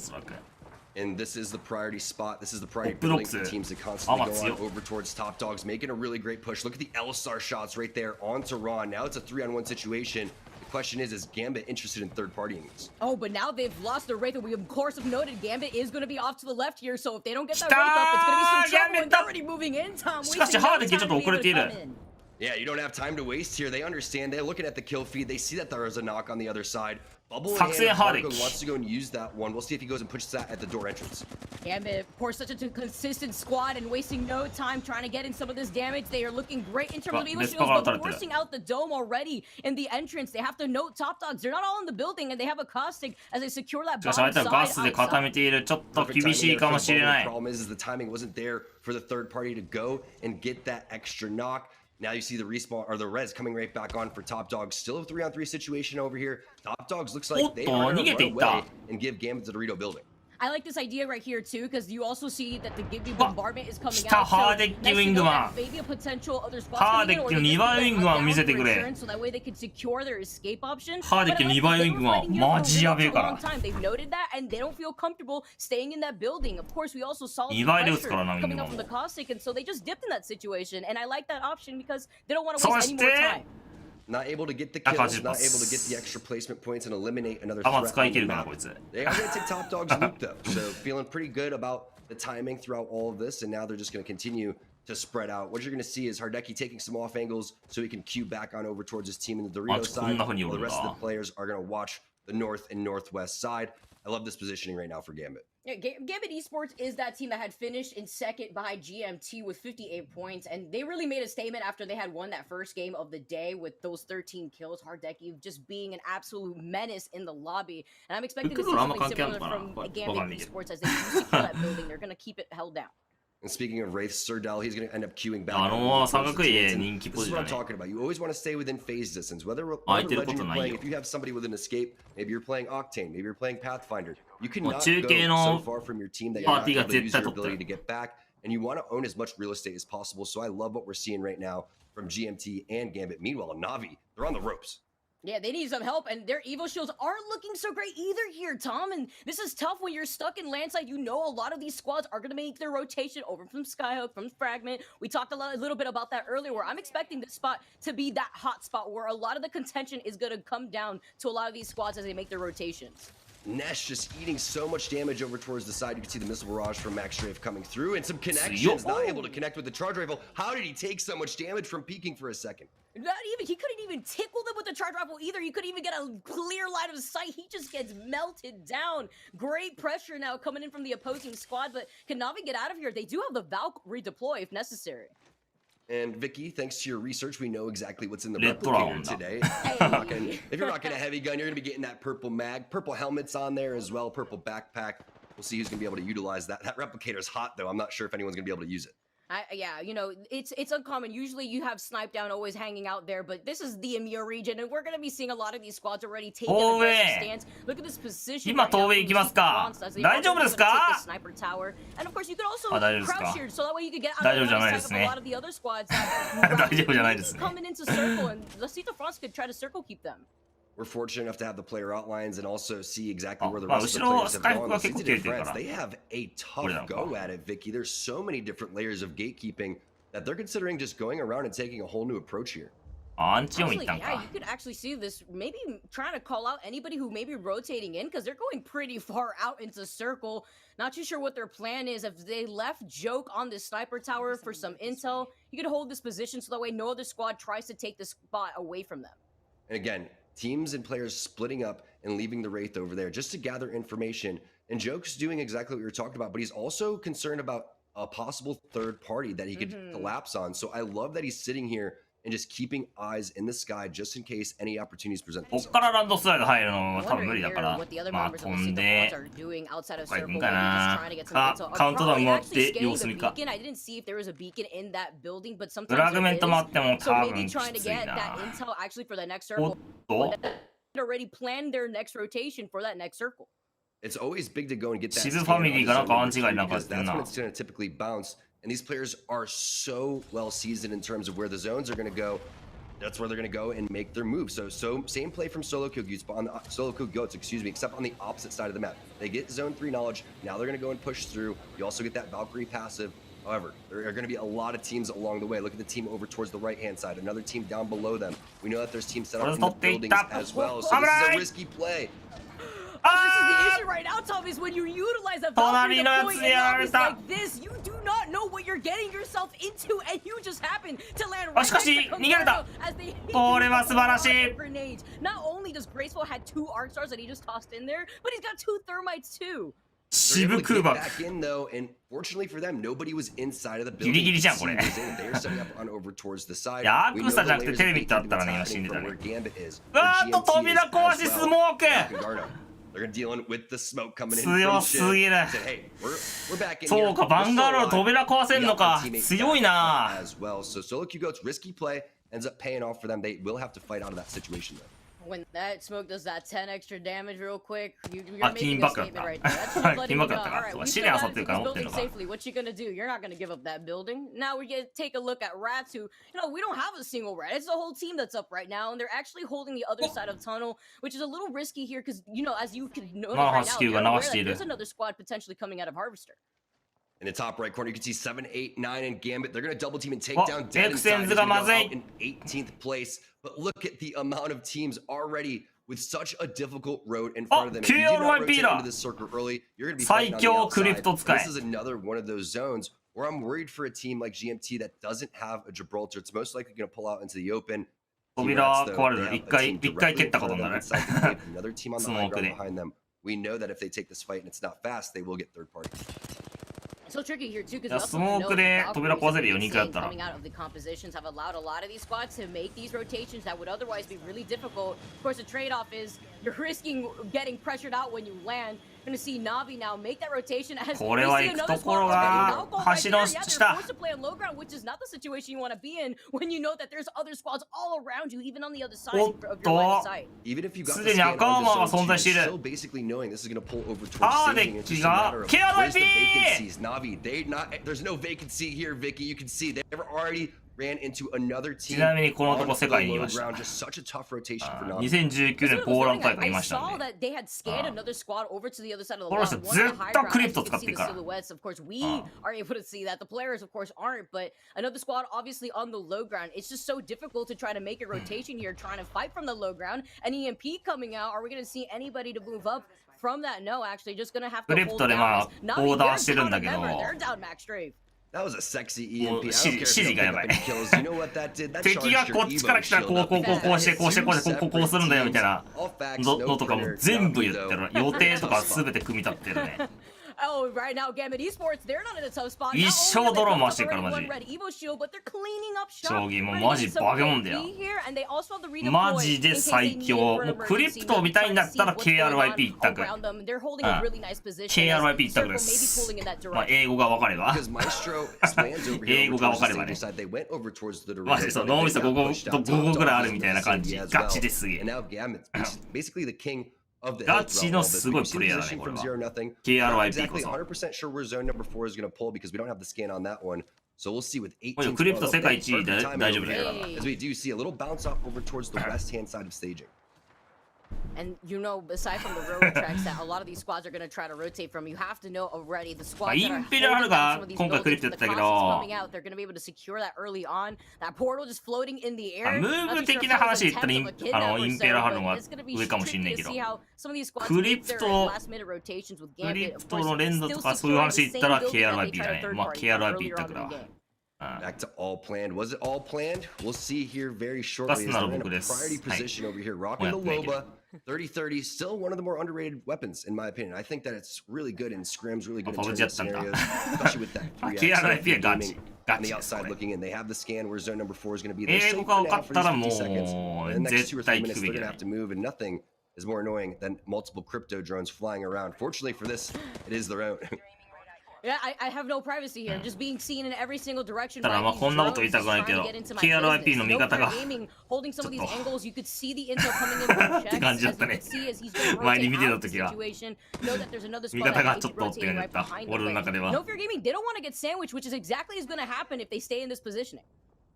And this is the priority spot. This is the priority building for teams to constantly go on over towards Top Dogs, making a really great push. Look at the L-Star shots right there onto Ron. Now it's a 3-on-1 situation. The question is Gambit interested in third-partying this? Oh, but now they've lost the Wraith. We, of course, have noted Gambit is going to be off to the left here, so if they don't get that Wraith up, it's going to be some trouble, and they're already moving in. Tom wasting no time to be able to come in. Yeah, you don't have time to waste here. They understand. They're looking at the kill feed. They see that there is a knock on the other side. Bubble in hand, Marco wants to go and use that one. We'll see if he goes and pushes that at the door entrance. Gambit, of course, such a consistent squad and wasting no time trying to get in some of this damage. They are looking great in terms of Elo shields, but forcing out the dome already in the entrance. They have to note Top Dogs. They're not all in the building, and they have a Caustic as they secure that bottom side. The problem is the timing wasn't there for the third party to go and get that extra knock. Now you see the respawn or the res coming right back on for Top Dogs. Still a 3-on-3 situation over here. Top Dogs looks like they are going to run away and give Gambit to the Dorito building. I like this idea right here too, because you also see that the Gibby bombardment is coming out. So maybe a potential other spots coming in, or so that way they can secure their escape option. They've noted that, and they don't feel comfortable staying in that building. Of course, we also saw the pressure coming up from the Caustic, and so they just dipped in that situation. And I like that option because they don't want to waste any more time. not able to get the kills, not able to get the extra placement points and eliminate another threat. They are going to take top dog's loop though, so feeling pretty good about the timing throughout all of this, and now they're just going to continue to spread out. What you're going to see is Hardeki taking some off angles so he can cue back on over towards his team in the Dorito side, while the rest of the players are going to watch the north and northwest side. I love this positioning right now for Gambit. Yeah, Gambit Esports is that team that had finished in second behind GMT with 58 points, and they really made a statement after they had won that first game of the day with those 13 kills. Hardeki just being an absolute menace in the lobby, and I'm expecting to see something similar from Gambit Esports as they secure that building. They're going to keep it held down. And speaking of Wraith, Surdell, he's going to end up queuing back. This is what I'm talking about. You always want to stay within phase distance. Whether legend you're playing, if you have somebody with an escape, maybe you're playing Octane, maybe you're playing Pathfinder, you cannot go so far from your team that you're not able to use your ability to get back, and you want to own as much real estate as possible. So I love what we're seeing right now from GMT and Gambit. Meanwhile, Na'Vi, they're on the ropes. Yeah, they need some help, and their Evo shields aren't looking so great either here, Tom. And this is tough when you're stuck in landside. You know a lot of these squads are going to make their rotation over from Skyhook, from Fragment. We talked a little bit about that earlier, where I'm expecting this spot to be that hot spot where a lot of the contention is going to come down to a lot of these squads as they make their rotations. Nesh just eating so much damage over towards the side. You can see the missile barrage from Max Strafe coming through, and some connections, not able to connect with the charge rifle. How did he take so much damage from peeking for a second? He couldn't even tickle them with the charge rifle either. He couldn't even get a clear line of sight. He just gets melted down. Great pressure now coming in from the opposing squad, but can Na'Vi get out of here? They do have the Valk redeploy if necessary. And Vicky, thanks to your research, we know exactly what's in the replicator today. If you're rocking a heavy gun, you're going to be getting that purple mag. Purple helmet's on there as well, purple backpack. We'll see who's going to be able to utilize that. That replicator's hot, though. I'm not sure if anyone's going to be able to use it. Yeah, you know, it's uncommon. Usually you have Snipe Down always hanging out there, but this is the EMEA region, and we're going to be seeing a lot of these squads already take an aggressive stance. Look at this position right now. Sniper tower. And of course, you could also crouch here, so that way you could get out of the line of a lot of the other squads that coming into circle, and Lasita France could try to circle keep them. We're fortunate enough to have the player outlines and also see exactly where the rest of the players have gone. They have a tough go at it, Vicky. There's so many different layers of gatekeeping that they're considering just going around and taking a whole new approach here. Honestly, yeah, you could actually see this maybe trying to call out anybody who may be rotating in, because they're going pretty far out into circle. Not too sure what their plan is. If they left Joke on this sniper tower for some intel, you could hold this position so that way no other squad tries to take the spot away from them. And again, teams and players splitting up and leaving the Wraith over there just to gather information. And Joke's doing exactly what you were talking about, but he's also concerned about a possible third party that he could collapse on. So I love that he's sitting here and just keeping eyes in the sky just in case any opportunities present themselves. ここからランドスライド入るのは多分無理だから、まあ飛んで、これ行くかな。カウントダウン回って様子見か。フラグメント回っても多分きついな。おっと already planned their next rotation for that next circle. It's always big to go and get that. シズファミリーがなんか勘違いなんかしてん That's な。 when it's going to typically bounce. And these players are so well seasoned in terms of where the zones are going to go. That's where they're going to go and make their move. So same play from Solo Kill Goats, but on the Solo Kill Goats, except on the opposite side of the map. They get zone 3 knowledge. Now they're going to go and push through. You also get that Valkyrie passive. However, there are going to be a lot of teams along the way. Look at the team over towards the right-hand side. Another team down below them. We know that there's teams set up in the buildings as well. So this is a risky play. This is the issue right now, Tom, is when you utilize a Valkyrie deploy in lobbies like this, you do not know what you're getting yourself into, and you just happen to land right next to Concordo as they hit grenades. Not only does Graceful had 2 arc stars that he just tossed in there, but he's got 2 thermites too. They're able to get back in though, and fortunately for them, nobody was inside of the building. They are setting up on over towards the side. We know the layers of gatekeeping from where Gambit is. They're going to deal with the smoke coming in from ship. Hey, we're back in here. そうか、バンガロー扉壊せんのか。強いな。 As well. So Solo Q Goats risky play ends up paying off for them. They will have to fight out of that situation though. When that smoke does that 10 extra damage real quick, you're making a statement right there. That's just letting you know, alright, we still got this building safely. What you gonna do? You're not gonna give up that building. Now we get take a look at Rats, who, you know, we don't have a single Rat. It's the whole team that's up right now, and they're actually holding the other side of tunnel, which is a little risky here, because, you know, as you can notice right now, there's another squad potentially coming out of Harvester. In the top right corner, you can see 7, 8, 9, and Gambit. They're going to double team and take down Dead APEX inside. He's gonna go out in 18th place. But look at the amount of teams already with such a difficult road in front of them. If you do not rotate into this circle early, you're going to be fighting on the outside. This is another one of those zones where I'm worried for a team like GMT that doesn't have a Gibraltar. It's most likely going to pull out into the open. 扉壊れる。一回蹴ったことになる。 Another team on the high ground behind them. We know that if they take this fight and it's not fast, they will get third party. So tricky here too, becauseスモークで扉壊せるよ、2回やったら。 coming out of the compositions have allowed a lot of these squads to make these rotations that would otherwise be really difficult. Of course, the trade-off is you're risking getting pressured out when you land. You're going to see Navi now make that rotation as これは行くところが橋の下。 forced to play on low ground, which is not the situation you want to be in when you know that there's other squads all around you, even on the other side of your line of sight. Even if you got the scan on the zone, you're still basically knowing this is going to pull over towards staging. It's just a matter of where's the vacancies. Navi, there's no vacancy here, Vicky. You can see they've already ran into another team. ちなみにこの男世界にいました。 Just such a tough rotation for Navi. 2019年ポーランド大会いましたん I saw で。 that they had scanned another squad over to the other side of the この人 line. ずっとクリプト使ってるから。 Silhouettes, of course, we are able to see that. The players, of course, aren't. But another squad, obviously, on the low ground. It's just so difficult to try to make a rotation here, trying to fight from the low ground. An EMP coming out. Are we going to see anybody to move up from that? No, actually, just going to have to hold down. オーダーしてるんだけど。 They're down Max Strafe. That was a sexy EMP. 指示がやばい。 You know what that did? That 敵がこっちから来たらこうするんだよみたいなのとかも全部言ってる。予定とか全て組み立ってるね。 Oh, right now, Gambit Esports, they're not in a tough spot. 一生ドローン回してるからマジ。 将棋もマジバケモンだよ。マジで最強。もうクリプトを見たいんだったら KRYP 一択。KRYP 一択です。まあ英語が分かれば。英語が分かればね。マジでそう脳みそ5個くらいあるみたいな感じ。ガチですげえ。 ガチのすごいプレイヤーだね、これは。KRYP こそ。 100% sure where zone number 4 is going to pull because we don't have the scan on that one. So we'll see with 18. クリプト世界一位で大丈夫だよ。 As we do see a little bounce off over towards the west hand side of staging. And you know, aside from the railroad tracks that a lot of these squads are going to try to rotate from, you have to know already the squads that are holding down some of these buildings, the concepts coming out, they're going to be able to secure that early on. That portal just floating in the air. ムーブ的な話言ったらインペラハルのが上かもしんないけど、クリプトの連動とかそういう話言ったら KRYP だね。まあ KRYP 一択だわ。Back to all planned. Was it all planned? We'll see here very shortly. As they're in a priority position over here, rocking the Loba. 30-30, still one of the more underrated weapons, in my opinion. I think that it's really good in scrims, really good in tournament scenarios, especially with that 3x. On the outside looking in, they have the scan where zone number 4 is going to be there. Safe for now for these 50 seconds. In the next 2 or 3 minutes, they're going to have to move, and nothing is more annoying than multiple crypto drones flying around. Fortunately for this, it is their own. Yeah, I have no privacy here. Just being seen in every single direction. ただまあこんなこと言いたくないけど、KRYP の味方が holding some of these angles, you could see the intel coming in from checks. って感じだったね。前に見てた時は味方がちょっとって感じだった。俺の中では。No fear gaming, they don't want to get sandwiched, which is exactly is going to happen if they stay in this positioning.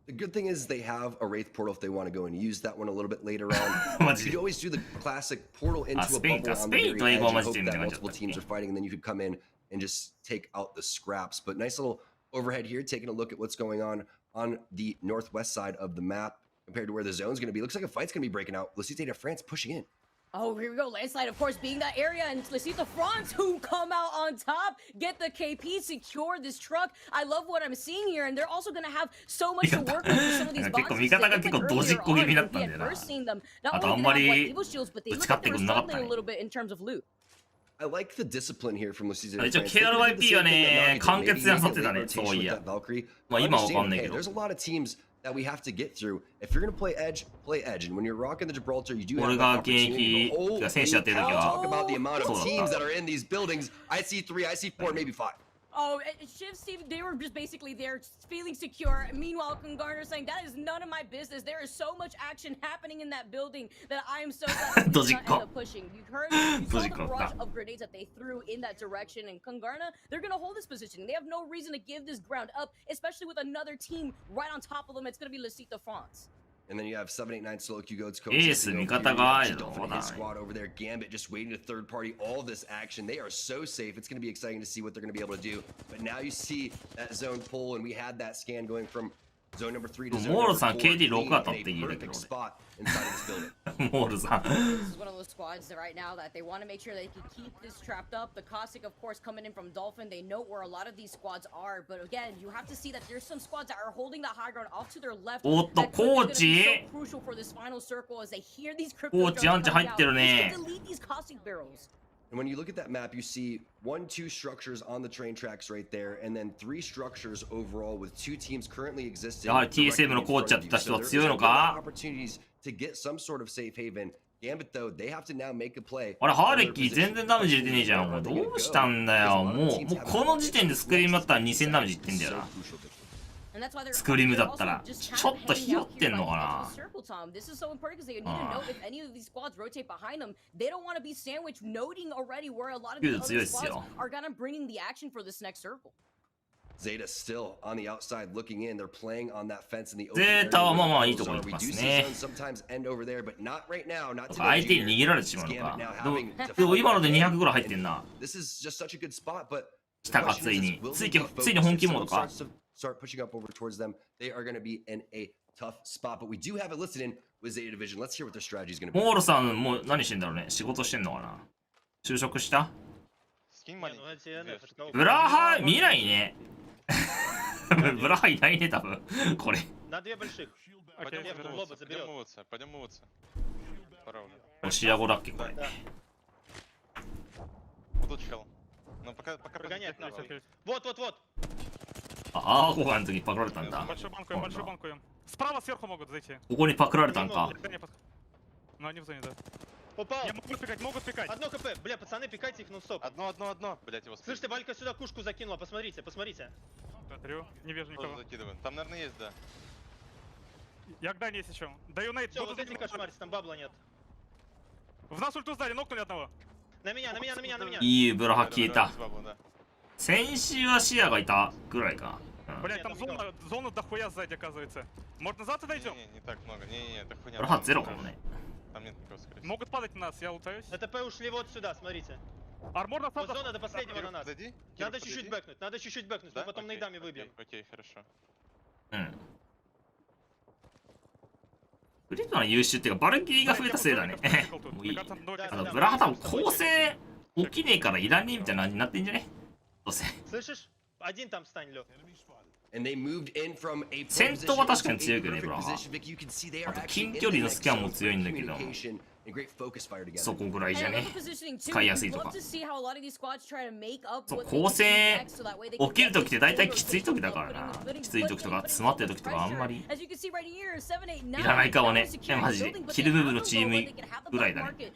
The good thing is they have a Wraith portal if they want to go and use that one a little bit later on. You could always do the classic portal into a bubble on the very edge and hope that multiple teams are fighting, and then you could come in and just take out the scraps. But nice little overhead here, taking a look at what's going on the northwest side of the map compared to where the zone's going to be. Looks like a fight's going to be breaking out. L'Cité de France pushing in. Oh, here we go. Landslide, of course, being that area, and L'Cité France who come out on top, get the KP, secure this truck. I love what I'm seeing here, and they're also going to have so much to work with some of these boxes. 味方が結構ドジっこ気味だったんだよな。あとあんまりぶつかってくんなかったね。 I like the discipline here from L'Cité. 一応 KRYP はね、完結でなさってたね、そういや。まあ今はわかんないけど。 There's a lot of teams that we have to get through. If you're going to play edge, play edge. And when you're rocking the Gibraltar, you do have that opportunity. Oh, talk about the amount of teams that are in these buildings. I see 3, I see 4, maybe 5. Oh, Shiv, Steve, they were just basically there feeling secure. Meanwhile, Congarner saying, that is none of my business. There is so much action happening in that building that I am so glad that end up pushing. You heard you saw the barrage of grenades that they threw in that direction. And Congarner, they're going to hold this position. They have no reason to give this ground up, especially with another team right on top of them. It's going to be L'Cité France. And then you have 789 solo Q goats エース味方がいるのかな。 squad over there. Gambit just waiting to third party all this action. They are so safe. It's going to be exciting to see what they're going to be able to do. But now you see that zone pull, and we had that scan going from zone number 3 to zone number 4. KD6 当たっていいだけど。 モールさん。 This is one of those squads that right now that they want to make sure they can keep this trapped up. The Caustic, of course, coming in from Dolphin. They know where a lot of these squads are, but again, you have to see that there's some squads that are holding the high ground off to their left. おっと、コーチ。 So crucial for this final circle as they hear these コーチアンチ入ってるね。 delete these Caustic barrels. And when you look at that map, you see 1-2 structures on the train tracks right there, and then 3 structures overall with 2 teams currently existing. やはり TSM のコーチやった人は強いのか？ Opportunities to get some sort of safe haven. Gambit though, they have to now make a play. あれ、ハーレッキー全然ダメージ入れてねえじゃん。どうしたんだよ。もうこの時点でスクリームだったら2000ダメージいってんだよな。スクリームだったらちょっとひよってんのかな。 This is so important because they need to know if any of these squads rotate behind them. They don't want to be sandwiched, noting already where a lot of the other squads are gonna bring the action for this next circle. Zeta still on the outside looking in. They're playing on that fence in the open. Zeta はまあまあいいところにいますね。 Sometimes end over there, but not right now. Not today. 相手に逃げられてしまうのか。でも今ので200ぐらい入ってんな。 This is just such a good spot, but 来たかついに。ついに本気モードか。 Start pushing up over towards them. They are going to be in a tough spot, but we do have it listed in with Zeta Division. Let's hear what their strategy is going to be. モールさんもう何してんだろうね。仕事してんのかな。就職した？ブラハ見ないね。ブラハいないね多分。これ。ロシア語だっけこれ。ああ、ここの時パクられたんだ。ここにパクられたんか。 Попал! Могут пикать. Одно КП. Бля, пацаны, пикайте их нон-стоп. Одно. Блять, его. Слышите, Валька сюда кушку закинула. Посмотрите. Смотрю, не вижу никого. Там, наверное, есть, да. Я гдан есть еще. Даю нейт. Все, вот этим кошмарите, там бабла нет. В нас ульту сдали, нокнули одного. На меня. いいブラハ消えた。先週はシアがいたぐらいか。Блять, там зона дохуя сзади, оказывается. Может, назад отойдем? Не так много. Не, это хуйня. ブラハゼロかもね。 Там нет никакого скорости. Могут падать на нас, я лутаюсь. ТП ушли вот сюда, смотрите. Армор на вот зона до последнего на нас. Надо чуть-чуть бэкнуть, мы потом нейдами выбьем. Окей, хорошо. フリートの優秀っていうかバルキリーが増えたせいだね。もういい。ブラハ多分構成起きねえからいらねえみたいな感じになってんじゃね？どうせ。 Слышишь? Один там стань, Лёх. 戦闘は確かに強いけどね、ブラハ。あと近距離のスキャンも強いんだけど、そこぐらいじゃね。使いやすいとか。そう、構成起きるときって大体きついときだからな。きついときとか詰まってるときとかあんまりいらないかもね。マジで。キル部分のチームぐらいだね。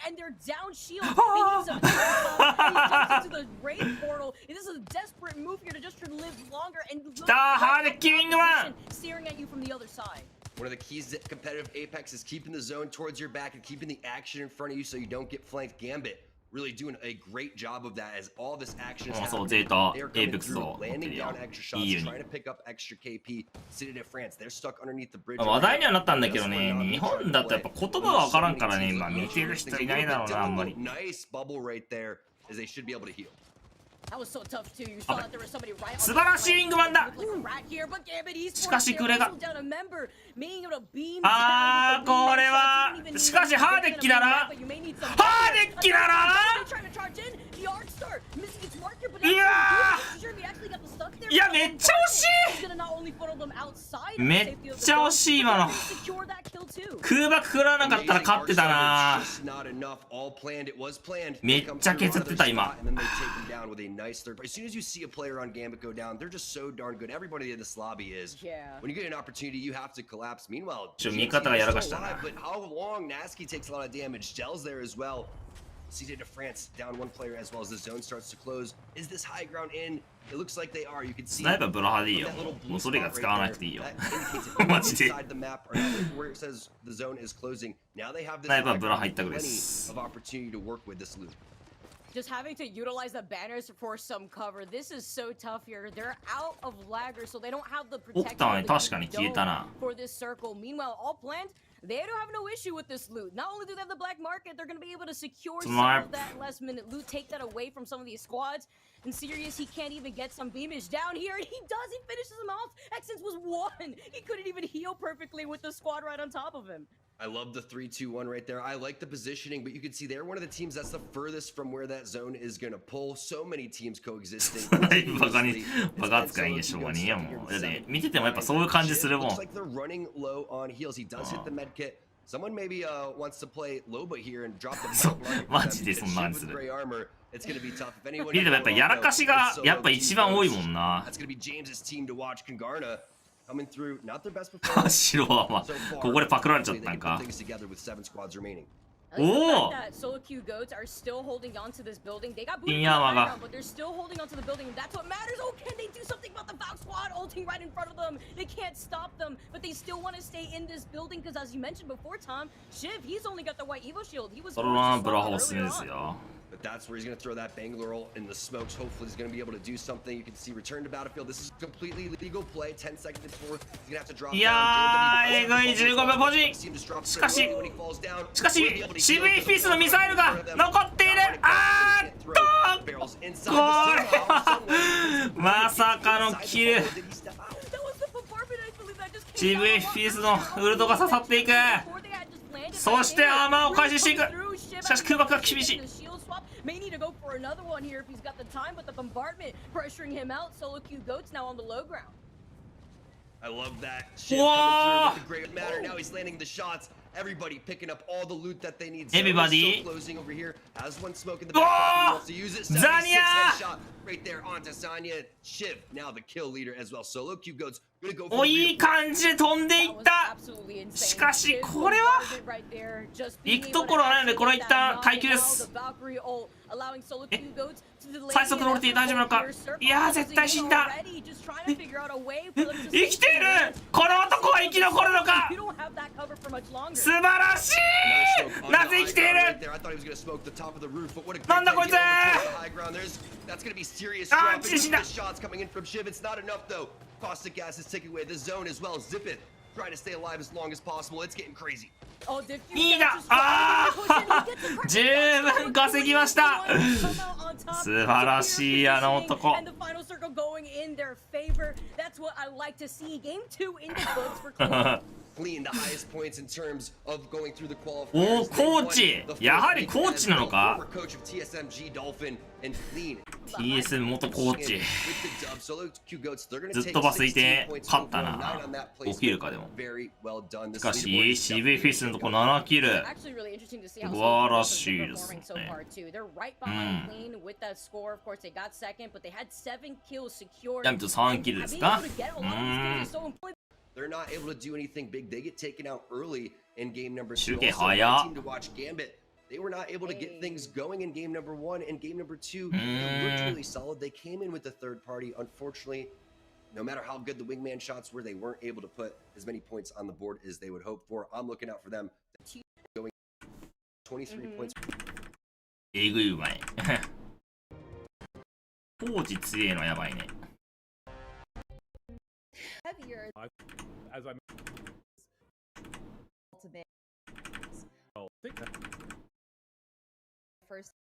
And they're down shield. They need some help. He jumps into the raid portal. This is a desperate move here to just try to live longer and staring at you from the other side. One of the keys to competitive Apex is keeping the zone towards your back and keeping the action in front of you so you don't get flanked. Gambit really doing a great job of that as all this action is happening. They are coming through, landing down extra shots, trying to pick up extra KP. City de France, they're stuck underneath the bridge. 話題にはなったんだけどね、日本だとやっぱ言葉がわからんからね、今見てる人いないだろうな、あんまり。 Nice bubble right there as they should be able to heal. 素晴らしいイングマンだ。しかしクレがこれはしかしハーデッキならいやめっちゃ惜しい。めっちゃ惜しい今の。空爆食らわなかったら勝ってたな。めっちゃ削ってた今。 nice third. As soon as you see a player on Gambit go down, they're just so darn good. Everybody in this lobby is. Yeah. When you get an opportunity, you have to collapse. Meanwhile, but how long Nasky takes a lot of damage. Gel's there as well. CJ de France down one player as well as the zone starts to close. Is this high ground in? It looks like they are. You can see. スナイパーブラハでいいよ。もうそれが使わなくていいよ。マジで。スナイパーブラハ入ったぐらいです。just having to utilize the banners for some cover. This is so tough here. They're out of laggers, so they don't have the protection for this circle. Meanwhile, all planned, they don't have no issue with this loot. Not only do they have the black market, they're going to be able to secure some of that last minute loot, take that away from some of these squads. And Sirius, he can't even get some beamage down here, and he does, he finishes him off. Exens was one. He couldn't even heal perfectly with the squad right on top of him. I love the 3-2-1 right there. I like the positioning, but you can see they're one of the teams that's the furthest from where that zone is going to pull. So many teams coexisting. バカ扱いにしょうがねえやもん。だって見ててもやっぱそういう感じするもん。Looks like they're running low on heals. He does hit the med kit. Someone maybe wants to play Loba here and drop the マジでそんなんする。 gray armor. It's going to be tough. If anyone 見ててもやっぱやらかしがやっぱ一番多いもんな。 That's going to be James's team to watch. Kangarna coming through, not their best performance. 白はまあここでパクられちゃったんか。 Oh! Solo Q goats are still holding on to this building. They got booted around, but they're still holding on to the building, and that's what matters. Oh, can they do something about the Valk squad ulting right in front of them? They can't stop them, but they still want to stay in this building because, as you mentioned before, Tom, Shiv, he's only got the white Evo shield. He was But that's where he's going to throw that Bangalore ult in the smokes. Hopefully, he's going to be able to do something. You can see return to battlefield. This is completely legal play. 10 seconds before he's going to have to drop down. いやー、えぐい15秒ポジ。しかし、渋いフィスのミサイルが残っている。あーっと、これはまさかのキル。渋いフィスのウルトが刺さっていく。そしてアーマーを開始していく。しかし空爆が厳しい。 May need to go for another one here if he's got the time, but the bombardment pressuring him out. Solo Q goats now on the low ground. I love that shit coming through with the great matter. Now he's landing the shots. Everybody picking up all the loot that they need. Everybody. Still closing over here. Has one smoke in the back. He wants to use it. 76 headshot right there onto Zanya. Shiv now the kill leader as well. Solo Q goats. お、いい感じで飛んでいった。しかしこれは行くところはないので、これは一旦耐久です。最速のオルティ大丈夫なのか。いやー、絶対死んだ。生きている。この男は生き残るのか。素晴らしい。なぜ生きている。なんだこいつ。あー、死んだ。 Caustic gas is taking away the zone as well. Zip it. Trying to stay alive as long as possible. It's getting crazy. いいだ。ああ、十分稼ぎました。素晴らしいあの男。Clean the highest points in terms of going through the qualifiers. おお、コーチ。やはりコーチなのか。 TSM 元コーチ。ずっとバスいて勝ったな。5キルかでも。しかし CV フィスのとこ7キル。素晴らしいですね。ヤミと3キルですか。They're not able to do anything big. They get taken out early in game number 2. 集計早。 Team to watch Gambit. They were not able to get things going in game number 1 and game number 2. They looked really solid. They came in with the third party. Unfortunately, no matter how good the wingman shots were, they weren't able to put as many points on the board as they would hope for. I'm looking out for them. Going 23 points. えぐいうまい。コーチ強いのやばいね。 As I ultimate first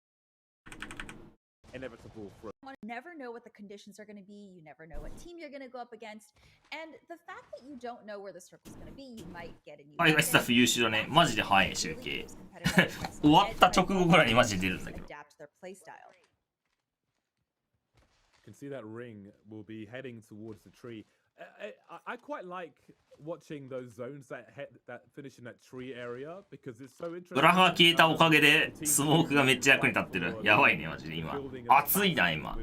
inevitable for you never know what the conditions are going to be. You never know what team you're going to go up against, and the fact that you don't know where the circle's going to be, you might get a new はい、スタッフ優秀だね。マジで早い集計。終わった直後ぐらいにマジで出るんだけど。 You can see that ring will be heading towards the tree. I quite like watching those zones that finish in that tree area because it's so interesting. グラフが消えたおかげでスモークがめっちゃ役に立ってる。やばいねマジで今。熱いな今。ポ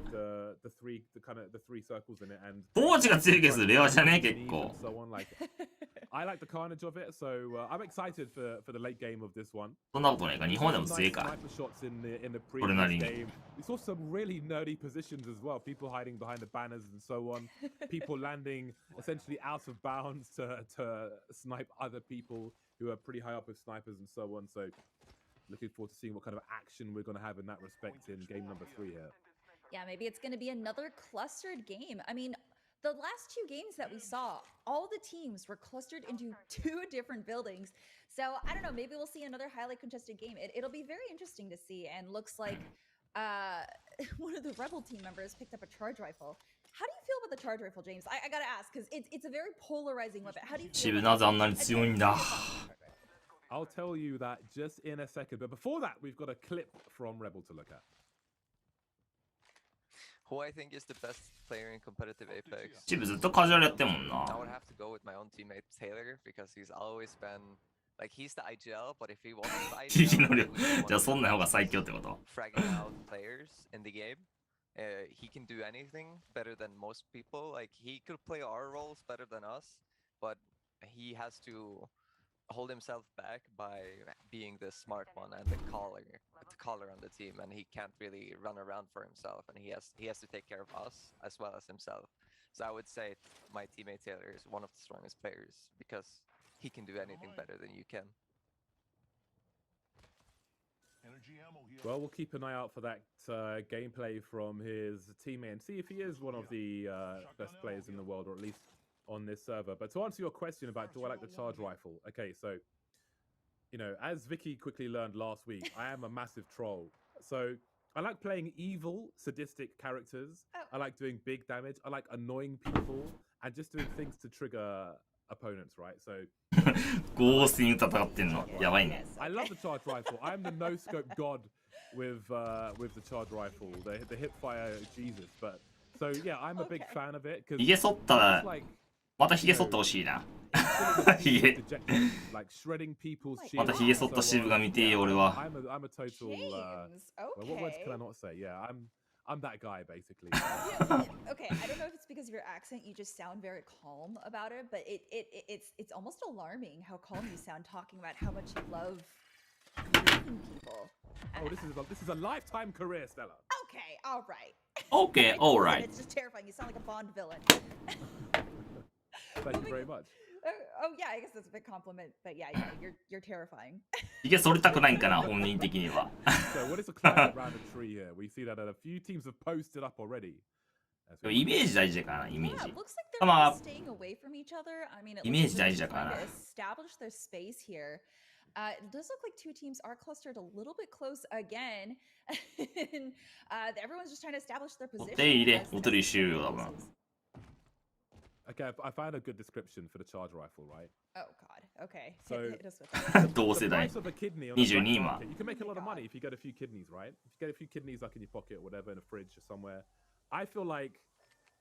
ーチが強いケースレアじゃね結構。I like the carnage of it, so I'm excited for the late game of this one. そんなことないか日本でも強いか。これなりに。 We saw some really nerdy positions as well. People hiding behind the banners and so on. People landing essentially out of bounds to snipe other people who are pretty high up with snipers and so on. So looking forward to seeing what kind of action we're going to have in that respect in game number 3 here. Yeah, maybe it's going to be another clustered game. I mean, the last 2 games that we saw, all the teams were clustered into 2 different buildings. So I don't know, maybe we'll see another highly contested game. It'll be very interesting to see, and looks like one of the Rebel team members picked up a charge rifle. How do you feel about the charge rifle, James? I gotta ask, because it's a very polarizing weapon. How do you feel about I'll tell you that just in a second, but before that, we've got a clip from Rebel to look at. Who I think is the best player in competitive APEX? チブずっとカジュアルやってんもんな。 I would have to go with my own teammate Taylor because he's always been like he's the IGL, but if he wasn't the IGL, じゃあそんな方が最強ってこと？ fragging out players in the game. He can do anything better than most people. Like he could play our roles better than us, but he has to hold himself back by being the smart one and the caller on the team, and he can't really run around for himself, and he has to take care of us as well as himself. So I would say my teammate Taylor is one of the strongest players because he can do anything better than you can. Well, we'll keep an eye out for that gameplay from his teammate and see if he is one of the best players in the world, or at least on this server. But to answer your question about do I like the charge rifle, okay, so you know, as Vicky quickly learned last week, I am a massive troll. So I like playing evil, sadistic characters. I like doing big damage. I like annoying people and just doing things to trigger opponents, right? So I love the charge rifle. I'm the no scope god with the charge rifle, the hip fire Jesus. But so yeah, I'm a big fan of it because it's like またヒゲ剃ってほしいな。ヒゲ。またヒゲ剃ったシブが見ていい俺は。I'm a total. What words can I not say? Yeah, I'm that guy basically. Okay, I don't know if it's because of your accent. You just sound very calm about it, but it's almost alarming how calm you sound talking about how much you love people. Oh, this is a lifetime career, Stella. Okay, all right. Okay, all right. It's just terrifying. You sound like a Bond villain. Thank you very much. Oh yeah, I guess that's a big compliment, but yeah, you're terrifying. ヒゲ剃りたくないんかな、本人的には。So what is the climate around the tree here? We see that a few teams have posted up already. イメージ大事だからな、イメージ。 Yeah, looks like they're staying away from each other. I mean, it looks like they're trying to establish their space here. It does look like 2 teams are clustered a little bit close again. And, everyone's just trying to establish their position. 手入れ、おとり終了だもん。 Okay, I found a good description for the charge rifle, right? Oh god. Okay. So, hit us with that. 同世代。22今。 You can make a lot of money if you get a few kidneys, right? If you get a few kidneys like in your pocket or whatever in a fridge or somewhere. I feel like,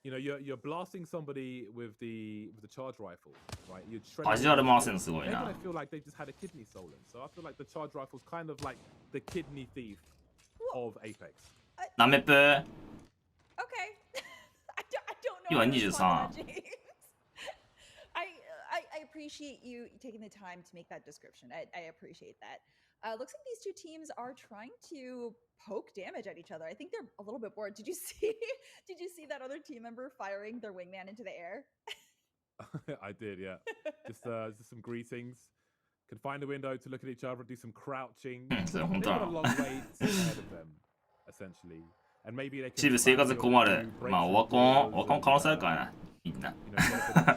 you know, you're blasting somebody with the charge rifle, right? You're shredding. カジュアル回せんのすごいな。 I feel like they just had a kidney stolen. So I feel like the charge rifle is kind of like the kidney thief of APEX. ナメプー。 Okay. I don't know. 今23。 I appreciate you taking the time to make that description. I appreciate that. Looks like these 2 teams are trying to poke damage at each other. I think they're a little bit bored. Did you see that other team member firing their wingman into the air? I did, yeah. Just some greetings. Could find a window to look at each other, do some crouching. They've got a long way ahead of them, essentially. And maybe they can チブ生活困る。まあオワコン可能性あるからな。みんな。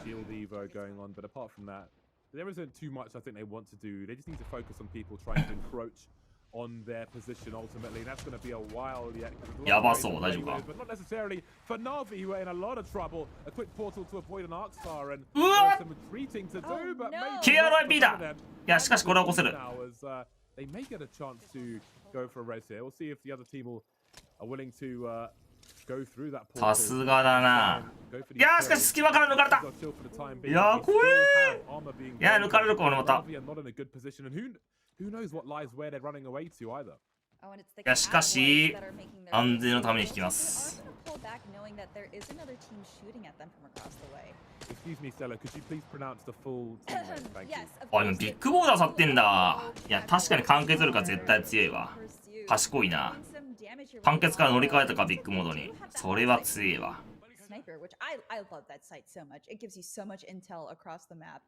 Shield Evo going on, but apart from that, there isn't too much I think they want to do. They just need to focus on people trying to encroach on their position ultimately. And that's going to be a while yet. やばそう、大丈夫か。 But not necessarily for Navi, who are in a lot of trouble. A quick portal to avoid an arc star and some retreating to do, but maybe. KRIP だ。いや、しかしこれは起こせる。 They may get a chance to go for a race here. We'll see if the other team are willing to go through that portal. さすがだな。いや、しかし隙間から抜かれた。いや、怖え。いや、抜かれるかもまた。 Who knows what lies where they're running away to either. いや、しかし安全のために引きます。 Excuse me, Stella, could you please pronounce the full team name? Thank you. あ、でもビッグボーダー去ってんだ。いや、確かに完結力は絶対強いわ。賢いな。完結から乗り換えたかビッグモードに。それは強いわ。 Sniper, which I love that site so much. It gives you so much intel across the map.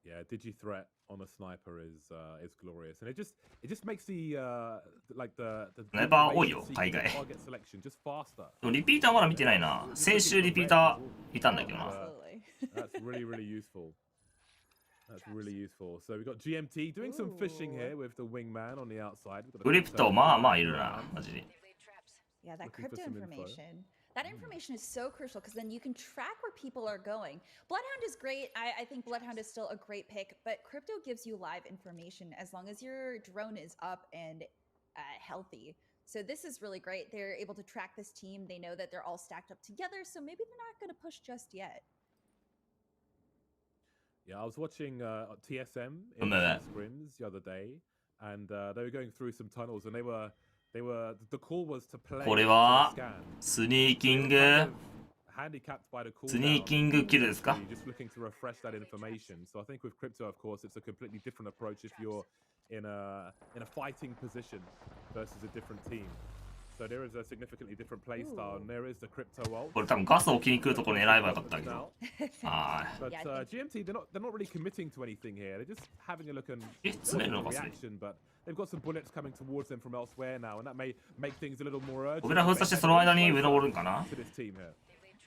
Yeah, digi threat on a sniper is glorious, and it just makes the like the スナイパー多いよ、大概。 target selection just faster. でもリピーターまだ見てないな。先週リピーターいたんだけどな。That's really useful. That's really useful. So we've got GMT doing some fishing here with the wingman on the outside. クリプトまあまあいるな、マジで。 Yeah, that crypto information. That information is so crucial because then you can track where people are going. Bloodhound is great. I think Bloodhound is still a great pick, but crypto gives you live information as long as your drone is up and healthy. So this is really great. They're able to track this team. They know that they're all stacked up together, so maybe they're not going to push just yet. Yeah, I was watching TSM in scrims the other day, and they were going through some tunnels, and the call was to play. これはスニーキング handicapped by the cooldown. スニーキングキルですか Just looking to refresh that information. So I think with crypto, of course, it's a completely different approach if you're in a fighting position versus a different team. So there is a significantly different play style, and there is the crypto ult. これ多分ガス置きに来るところ狙えばよかったけど。But GMT, they're not really committing to anything here. They're just having a look and reaction, but they've got some bullets coming towards them from elsewhere now, and that may make things a little more urgent. 俺ら封鎖してその間に上登るんかな。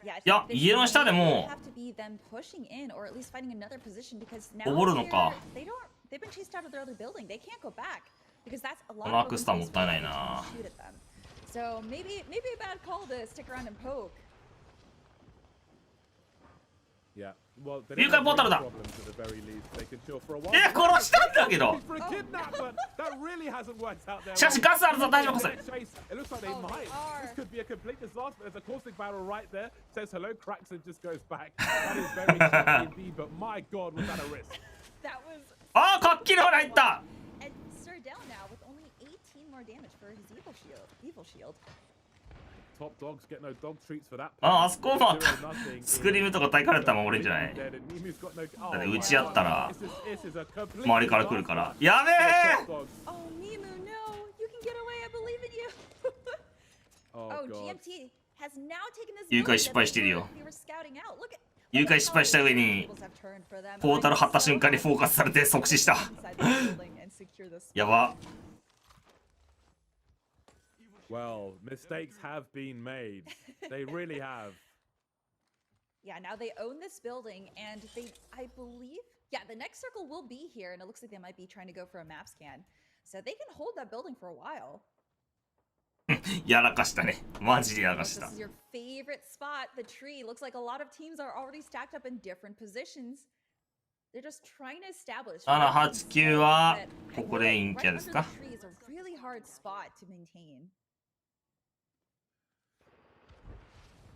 いや、家の下でも登るのか。このアクスターもったいないな。So maybe a bad call to stick around and poke. Yeah. Well, 誘拐ポータルだ。殺したんだけど。しかしガスあるぞ、大丈夫かそれ。It looks like they might. This could be a complete disaster. There's a caustic barrel right there. Says hello, cracks and just goes back. That is very tricky indeed, but my God, was that a risk? That was. ああ、かっきりほら入った。And Sir down now with only 18 more damage for his evil shield. Top dogs get no dog treats for that. あそこまたスクリームとか焚かれたまま俺んじゃない。だって打ち合ったら周りから来るから。やべえ。Oh Mimu, no, you can get away. I believe in you. Oh, GMT has now taken this. 誘拐失敗してるよ。誘拐失敗した上にポータル張った瞬間にフォーカスされて即死した。やば。Well, mistakes have been made. They really have. Yeah, now they own this building, and I believe, the next circle will be here, and it looks like they might be trying to go for a map scan. So they can hold that building for a while. やらかしたね。マジでやらかした。 This is your favorite spot, the tree. Looks like a lot of teams are already stacked up in different positions. They're just trying to establish. 7、8、9はここで陰キャですか。 Tree is a really hard spot to maintain.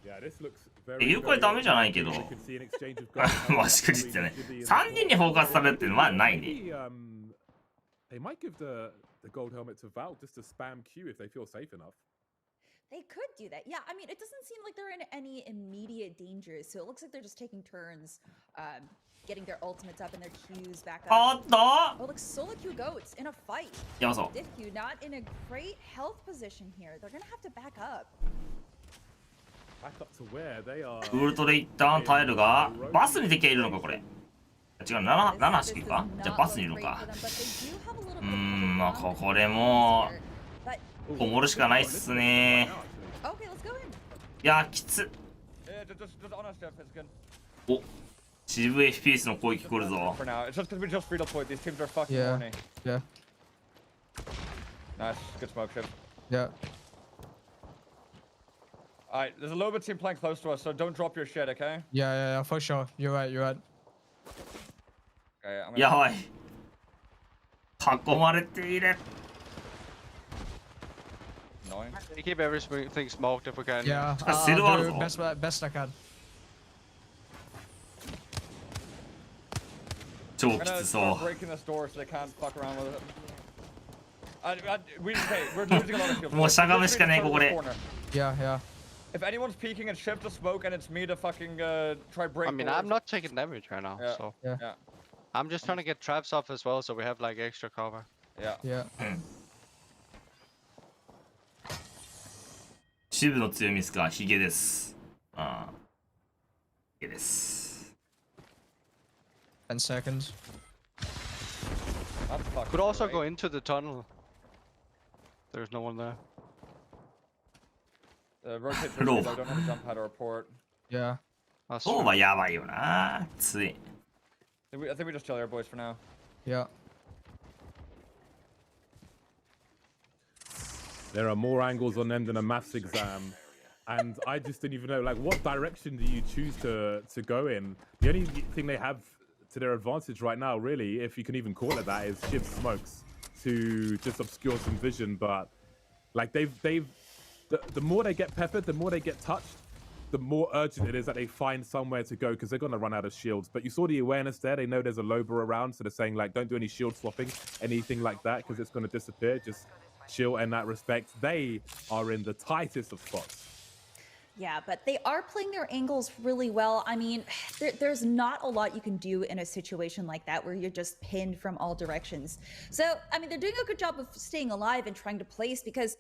誘拐ダメじゃないけど。まあしくじってね。3人にフォーカスされるってまあないね。They might give the gold helmet to Valk just to spam Q if they feel safe enough. They could do that. Yeah, I mean, it doesn't seem like they're in any immediate danger, so it looks like they're just taking turns, getting their ultimates up and their Qs back up. Oh, look, solo Q goats in a fight. Diff Q not in a great health position here. They're gonna have to back up. ウルトで一旦耐えるが、バスに敵がいるのかこれ。違う、7、8、9か。じゃあバスにいるのか。まあこれもこもるしかないっすね。いやきつ。お、渋い FPS の声聞こえるぞ。Yeah. Nice, good smoke ship. Yeah. Alright, there's a little bit team playing close to us, so don't drop your shit, okay? Yeah, for sure. You're right. Okay, I'm gonna... やばい。囲まれている。We keep everything smoked if we can. Yeah, best I can. 超きつそう。もうしゃがむしかねえここで。Yeah. If anyone's peeking and shift the smoke and it's me to fucking try break. I mean, I'm not taking damage right now, so yeah. I'm just trying to get traps off as well, so we have like extra cover. Yeah. 支部の強みですか、ヒゲです。ああ。ヒゲです。10 seconds. Could also go into the tunnel. There's no one there. Rotate for I don't have a jump pad or a port. Yeah. そうはやばいよな。つい。I think we just chill here, boys, for now. Yeah. There are more angles on them than a maths exam. And I just didn't even know, like, what direction do you choose to go in? The only thing they have to their advantage right now, really, if you can even call it that, is Shiv smokes to just obscure some vision. But, like, the more they get peppered, the more they get touched, the more urgent it is that they find somewhere to go, because they're going to run out of shields. But you saw the awareness there. They know there's a Loba around, so they're saying, like, don't do any shield swapping, anything like that, because it's going to disappear. Just chill in that respect. They are in the tightest of spots. Yeah, but they are playing their angles really well. I mean, there's not a lot you can do in a situation like that where you're just pinned from all directions. So, I mean, they're doing a good job of staying alive and trying to place, because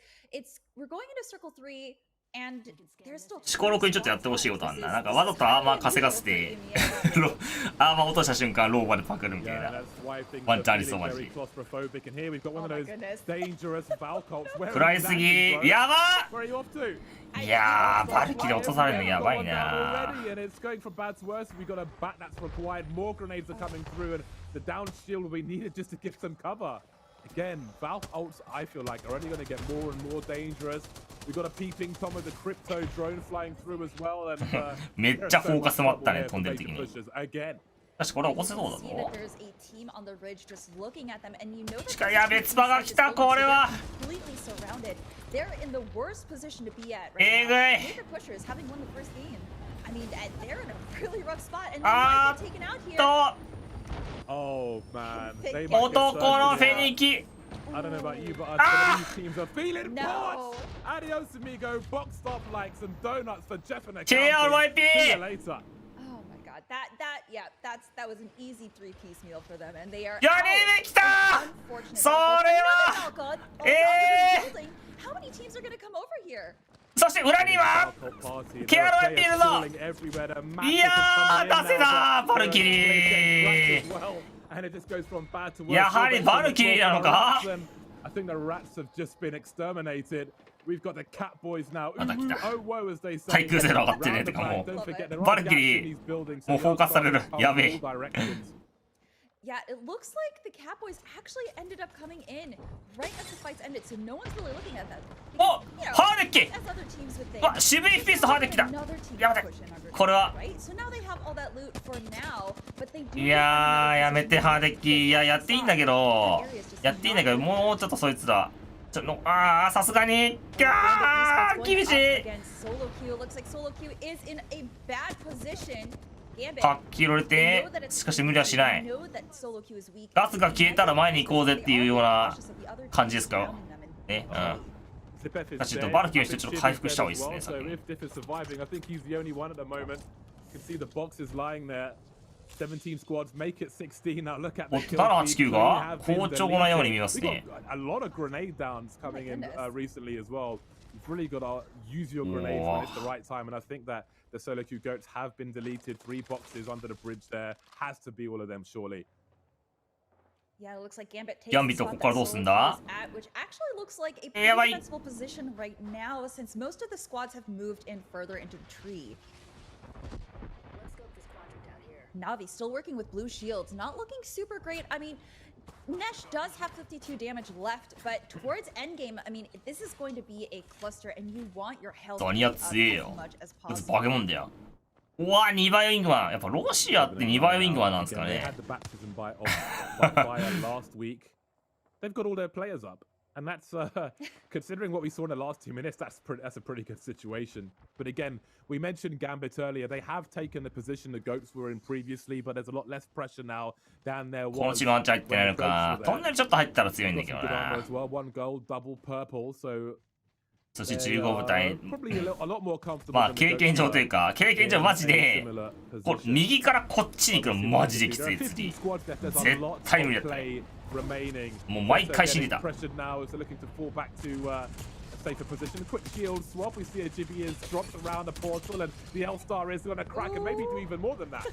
we're going into circle 3 and there's still シコロクにちょっとやってほしいことあんな。なんかわざとアーマー稼がせてアーマー落とした瞬間ローバでパクるみたいな。ワンチャンありそうマジ。食らいすぎ。やば。いやー、バルキで落とされるのやばいな。Again, Valve ults, I feel like, are only going to get more and more dangerous. We've got a peeping Tom with the crypto drone flying through as well. And めっちゃフォーカスもあったね、飛んでる時に。 Again. 確かこれ起こせそうだぞ。 近いやべ、ツバが来た、これは。えぐい。あーっと。 Oh man, 男のフェニキ。 I don't know about you, but these teams are feeling bored. Adios, amigo. Boxed off like some donuts for Jeff and a See you later. Oh my god, that was an easy 3-piece meal for them, and they are. やれできた。それは。How many teams are going to come over here? そして裏にはケアロエピールのいやー出せだバルキリーやはりバルキリーなのか I think the rats have just been exterminated. We've got the cat boys now. 対空ゼロ上がってねとかもうバルキリーもうフォーカスされるやべえ Yeah, it looks like the Cat Boys actually ended up coming in right as the fights ended, so no one's really looking at them. Oh, Hardeki! わ、渋いフィストハーデッキだ。やめて。これは。いやー、やめてハーデッキ。いや、やっていいんだけど。やっていいんだけど、もうちょっとそいつら。さすがに。厳しい。かっきろれて、しかし無理はしない。ガスが消えたら前に行こうぜっていうような感じですか。ね、うん。ちょっとバルキの人ちょっと回復した方がいいですね。先に。おっと、789が好調なように見ますね。You've really got to use your grenades when it's the right time, and I think that the solo queue goats have been deleted. 3 boxes under the bridge there. Has to be all of them, surely. Yeah, it looks like Gambit takes ギャンビットここからどうすんだ which actually looks like a pretty defensible position right now, since most of the squads have moved in further into the tree. Navi still working with blue shields, not looking super great. I mean, Nesh does have 52 damage left, but towards endgame, I mean, this is going to be a cluster, and you want your health to be up as much as possible. バケモンだよ。うわ、2倍ウィングマン。やっぱロシアって2倍ウィングマンなんですかね。They've got all their players up. And that's, considering what we saw in the last 2 minutes, that's a pretty good situation. But again, we mentioned Gambit earlier. They have taken the position the Goats were in previously, but there's a lot less pressure now than there was. このチームワンチャン入ってないのか。トンネルちょっと入ったら強いんだけどな。One gold, double purple, so そして15部隊。まあ経験上というか、経験上マジで、右からこっちに行くのマジできつい釣り。絶対無理だった。もう毎回死んでた。Safer position, quick shield swap. We see a Jibby is dropped around the portal, and the L-Star is going to crack and maybe do even more than that.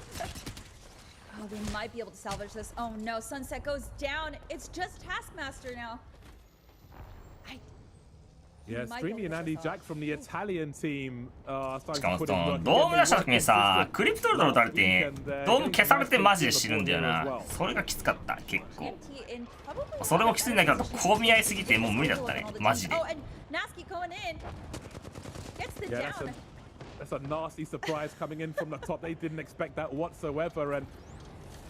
Oh, we might be able to salvage this. Oh no, Sunset goes down. It's just Taskmaster now. Yeah, Streamy and Andy Jack from the Italian team しかもドーム出した時にさ、クリプトルドル打たれてドーム消されてマジで死ぬんだよな。それがきつかった結構。それもきついんだけど混み合いすぎてもう無理だったねマジで。Yeah, that's a nasty surprise coming in from the top. They didn't expect that whatsoever, and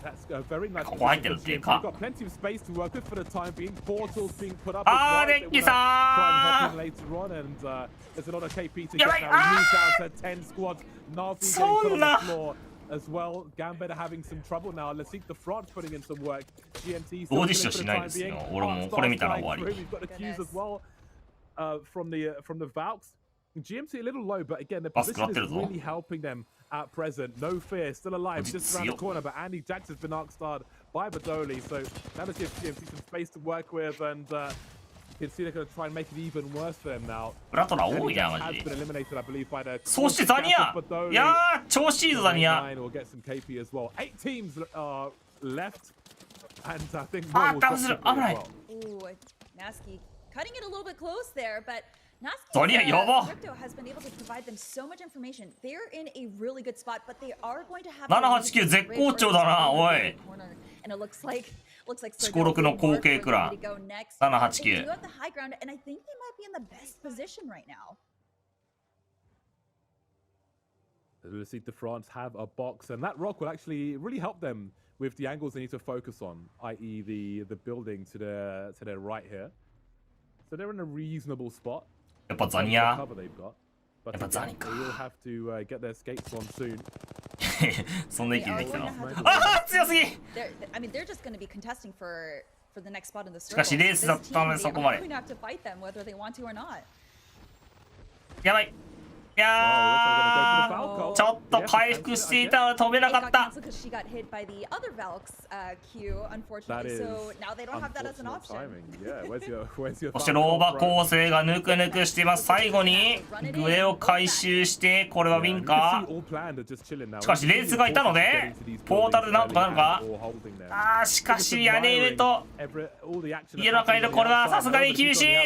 that's a very nice. We've got plenty of space to work with for the time being. Portals being put up. Try and hop in later on, and there's a lot of KP to get now. We move down to 10 squads. Navi getting put on the floor as well. Gambit having some trouble now. Let's see the front putting in some work. GMT still for the time being. We've got the Qs as well from the Valks. GMT a little low, but again, the position is really helping them at present. No fear, still alive, just around the corner, but Andy Jax has been arc-starred by Badoli, so that'll give GMT some space to work with, and you can see they're going to try and make it even worse for them now. Andy Jax has been eliminated, I believe, by the... そしてザニアいやー調子いいぞザニア will get some KP as well. 8 teams are left, and I think more will drop as well. Ooh, Nasky cutting it a little bit close there, but Crypto has been able to provide them so much information. They're in a really good spot, but they are going to have 789絶好調だなおい and it looks like 四五六の後継くら789 they do have the high ground, and I think they might be in the best position right now. The Lucite de France have a box, and that rock will actually really help them with the angles they need to focus on, i.e. the building to their right here. So they're in a reasonable spot. やっぱザニア やっぱザニか They will have to get their skates on soon. そんな息できたのああ強すぎ I mean, they're just going to be contesting for the next spot in the circle. しかしレースだったのでそこまでやばいいやーちょっと回復していたので飛べなかったそしてローバ構成がヌクヌクしています。最後にグエを回収してこれはウィンかしかしレースがいたのでポータルでなんとかなるかあーしかし屋根上と家の中にいるこれはさすがに厳しい屋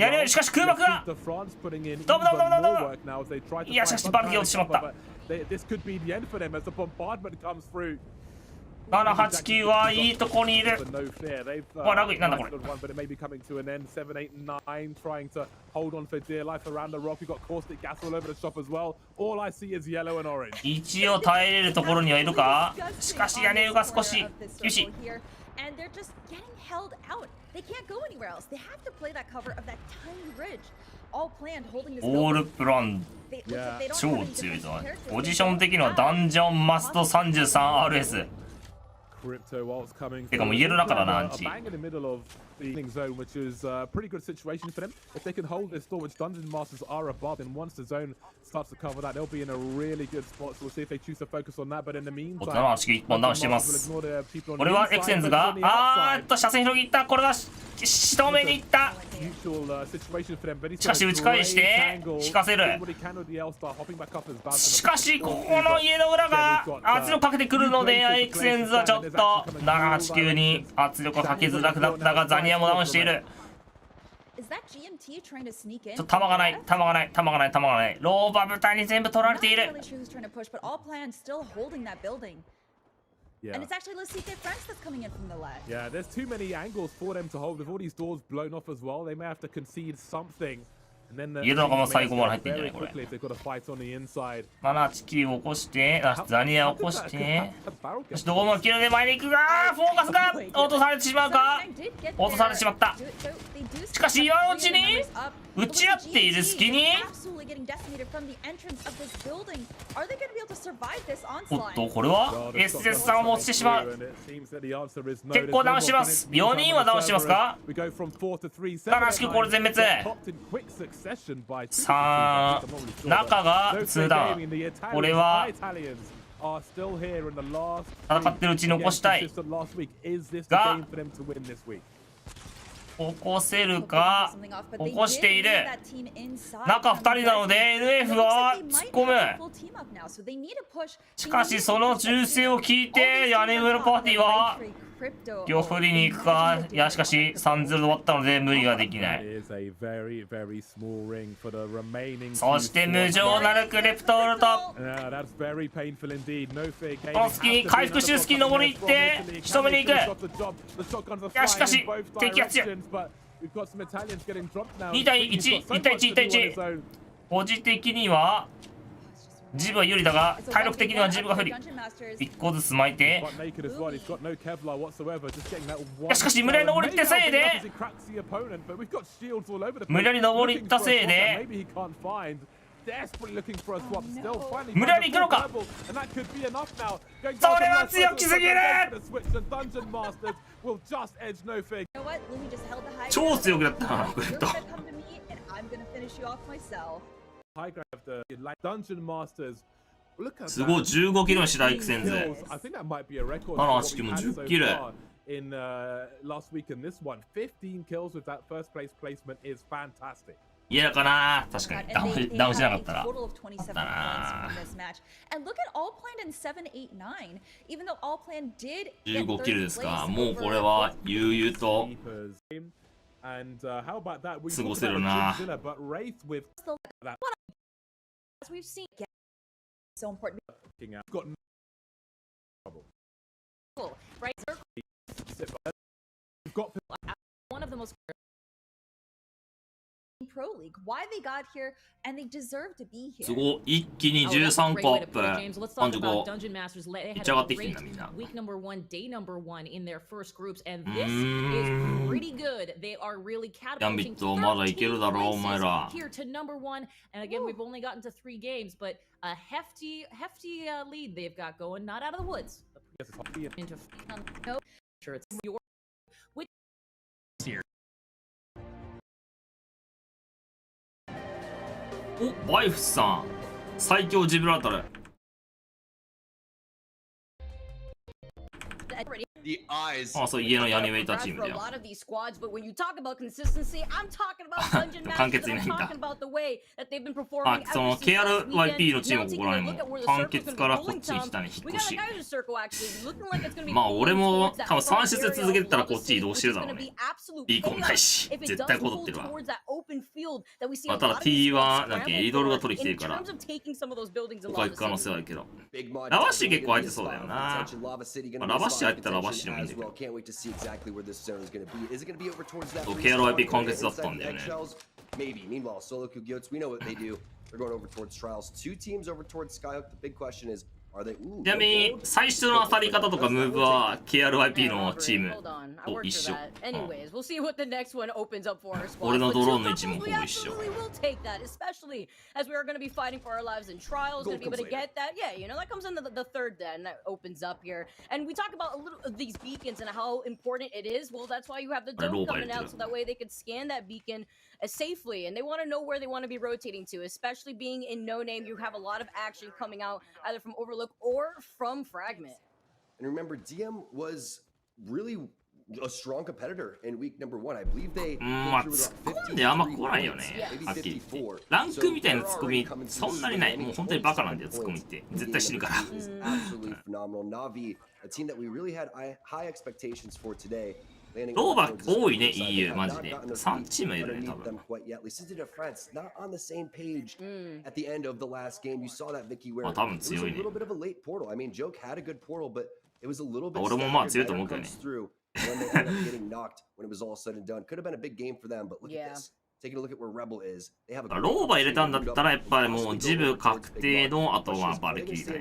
根上しかし空爆がどうもいやしかしバルキー落ちてしまった789はいいとこにいるわラグイなんだこれ一応耐えれるところにはいるかしかし屋根が少し厳しいオールプラン超強いぞポジション的にはダンジョンマスト 33RS てかもう家の中だなアンチwhich is a pretty good situation for them. If they can hold this door, which Dungeon Masters are above, and once the zone starts to cover that, they'll be in a really good spot. So we'll see if they choose to focus on that. But in the meantime, 1本してます。これはエクセンズが車線広げいったこれは仕留めにいったしかし打ち返して引かせるしかしここの家の裏が圧力かけてくるのでエクセンズはちょっと789に圧力をかけづらくなったがザニアもダウンしているちょっと弾がないローバ部隊に全部取られているAnd it's actually Lucite de France that's coming in from the left. Yeah, there's too many angles for them to hold. With all these doors blown off as well, they may have to concede something. 家の中も最後まで入ってんじゃないこれ789を起こしてザニアを起こしてそしてドームを切るで前に行くがフォーカスが落とされてしまうか落とされてしまったしかし今のうちに打ち合っている隙におっとこれは SS さんも落ちてしまう結構ダウンしてます4人はダウンしてますか789これ全滅さあ中が2ダウンこれは戦ってるうちに残したいが起こせるか。起こしている。中2人なので NF は突っ込む。しかしその銃声を聞いて屋根裏パーティーは両振りに行くか。いやしかし 3-0 で終わったので無理ができない。そして無情なるクレプトウルト。この隙に回復周隙に登り行って仕留めに行く。いやしかし敵が強い。2対1、1対1、1対1。ポジ的にはジブは有利だが、体力的にはジブが不利。1個ずつ巻いて。いやしかし無理やり登りったせいで無理やり登りったせいで無理やり行くのか。それは強気すぎる。超強くなったなこれと。すごい15キロのシダイクセンズ。7、8キロも10キロ。いやかな。確かにダウンしなかったら。15キロですか。もうこれは悠々と過ごせるな。すごい、一気に13個アップ。35。いっちゃ上がってきてんだみんな。ヤンビットまだいけるだろうお前ら。お、バイフスさん最強ジブラルタル。あ、そう家のヤニウェイターチームだよ。完結いないんだ。あ、その KRYP のチームをここらにも完結からこっちに来たね、引っ越し。まあ俺も多分3施設続けてたらこっち移動してるだろうね。ビーコンないし絶対こぞってるわ。まあ、ただ T はなんかリドルが取り来てるから他行く可能性はあるけど、ラバッシュ結構空いてそうだよな。まあ、ラバッシュ空いてたらラバッシュでもいいんだけど、KRYP 完結だったんだよね。ちなみに最初の当たり方とかムーブは KRYP のチームと一緒。俺のドローンの位置もほぼ一緒。safely, and they want to know where they want to be rotating to, especially being in No Name. You have a lot of action coming out either from Overlook or from Fragment. And remember, DM was really a strong competitor in week number 1. I believe they まあ突っ込んであんま来ないよね、はっきり言って。ランクみたいな突っ込みそんなにない。もう本当にバカなんだよ突っ込みって。絶対死ぬから。Absolutely phenomenal. Navi, a team that we really had high expectations for today. ローバ多いね EU マジで。3チームいるね多分。あ、多分強いね。俺もまあ強いと思うけどね。ローバ入れたんだったらやっぱりもうジブ確定のあとはバルキリーだね。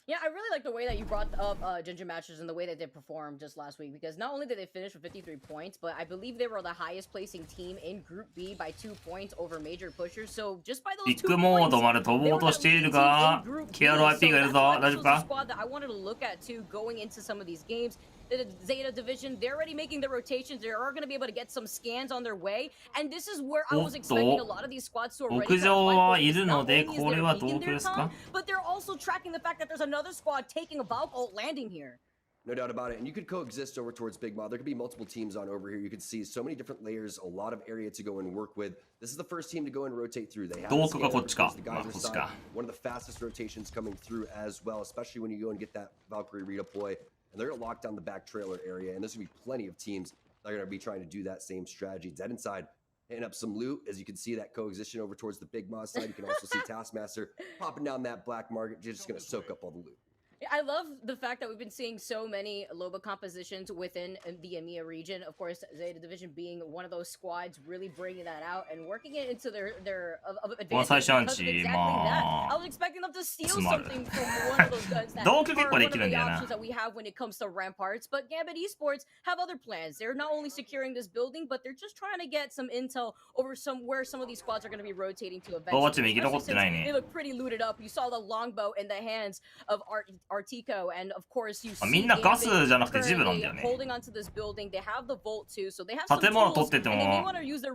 Yeah, I really like the way that you brought up Ginger Matchers and the way that they performed just last week, because not only did they finish with 53 points, but I believe they were the highest placing team in Group B by 2 points over major pushers. So just by those 2 points, ビッグモードまで飛ぼうとしているが、KRYP がいるぞ。大丈夫か? Squad that I wanted to look at too going into some of these games. The Zeta division, they're already making their rotations. They are going to be able to get some scans on their way, and this is where I was expecting a lot of these squads to already. 屋上はいるので、これはどうですか? But they're also tracking the fact that there's another squad taking a Valk ult landing here. No doubt about it. And you could coexist over towards Big Mod. There could be multiple teams on over here. You could see so many different layers, a lot of area to go and work with. This is the first team to go and rotate through. They have the Geyser side, one of the fastest rotations coming through as well, especially when you go and get that Valkyrie redeploy. And they're going to lock down the back trailer area. And there's going to be plenty of teams that are going to be trying to do that same strategy. Dead inside, hitting up some loot. As you can see, that coexistion over towards the Big Mod side. You can also see Taskmaster popping down that black market. You're just going to soak up all the loot. I love the fact that we've been seeing so many Loba compositions within the EMEA region. Of course, Zeta Division being one of those squads, really bringing that out and working it into their advantage. Because of exactly that. I was expecting them to steal something from one of those guns that are one of the options that we have when it comes to Ramparts. But Gambit Esports have other plans. They're not only securing this building, but they're just trying to get some intel over where some of these squads are going to be rotating to eventually. They look pretty looted up. You saw the longbow in the hands of Artico, and of course you see holding onto this building. They have the vault too, so they have some tools, and they want to use their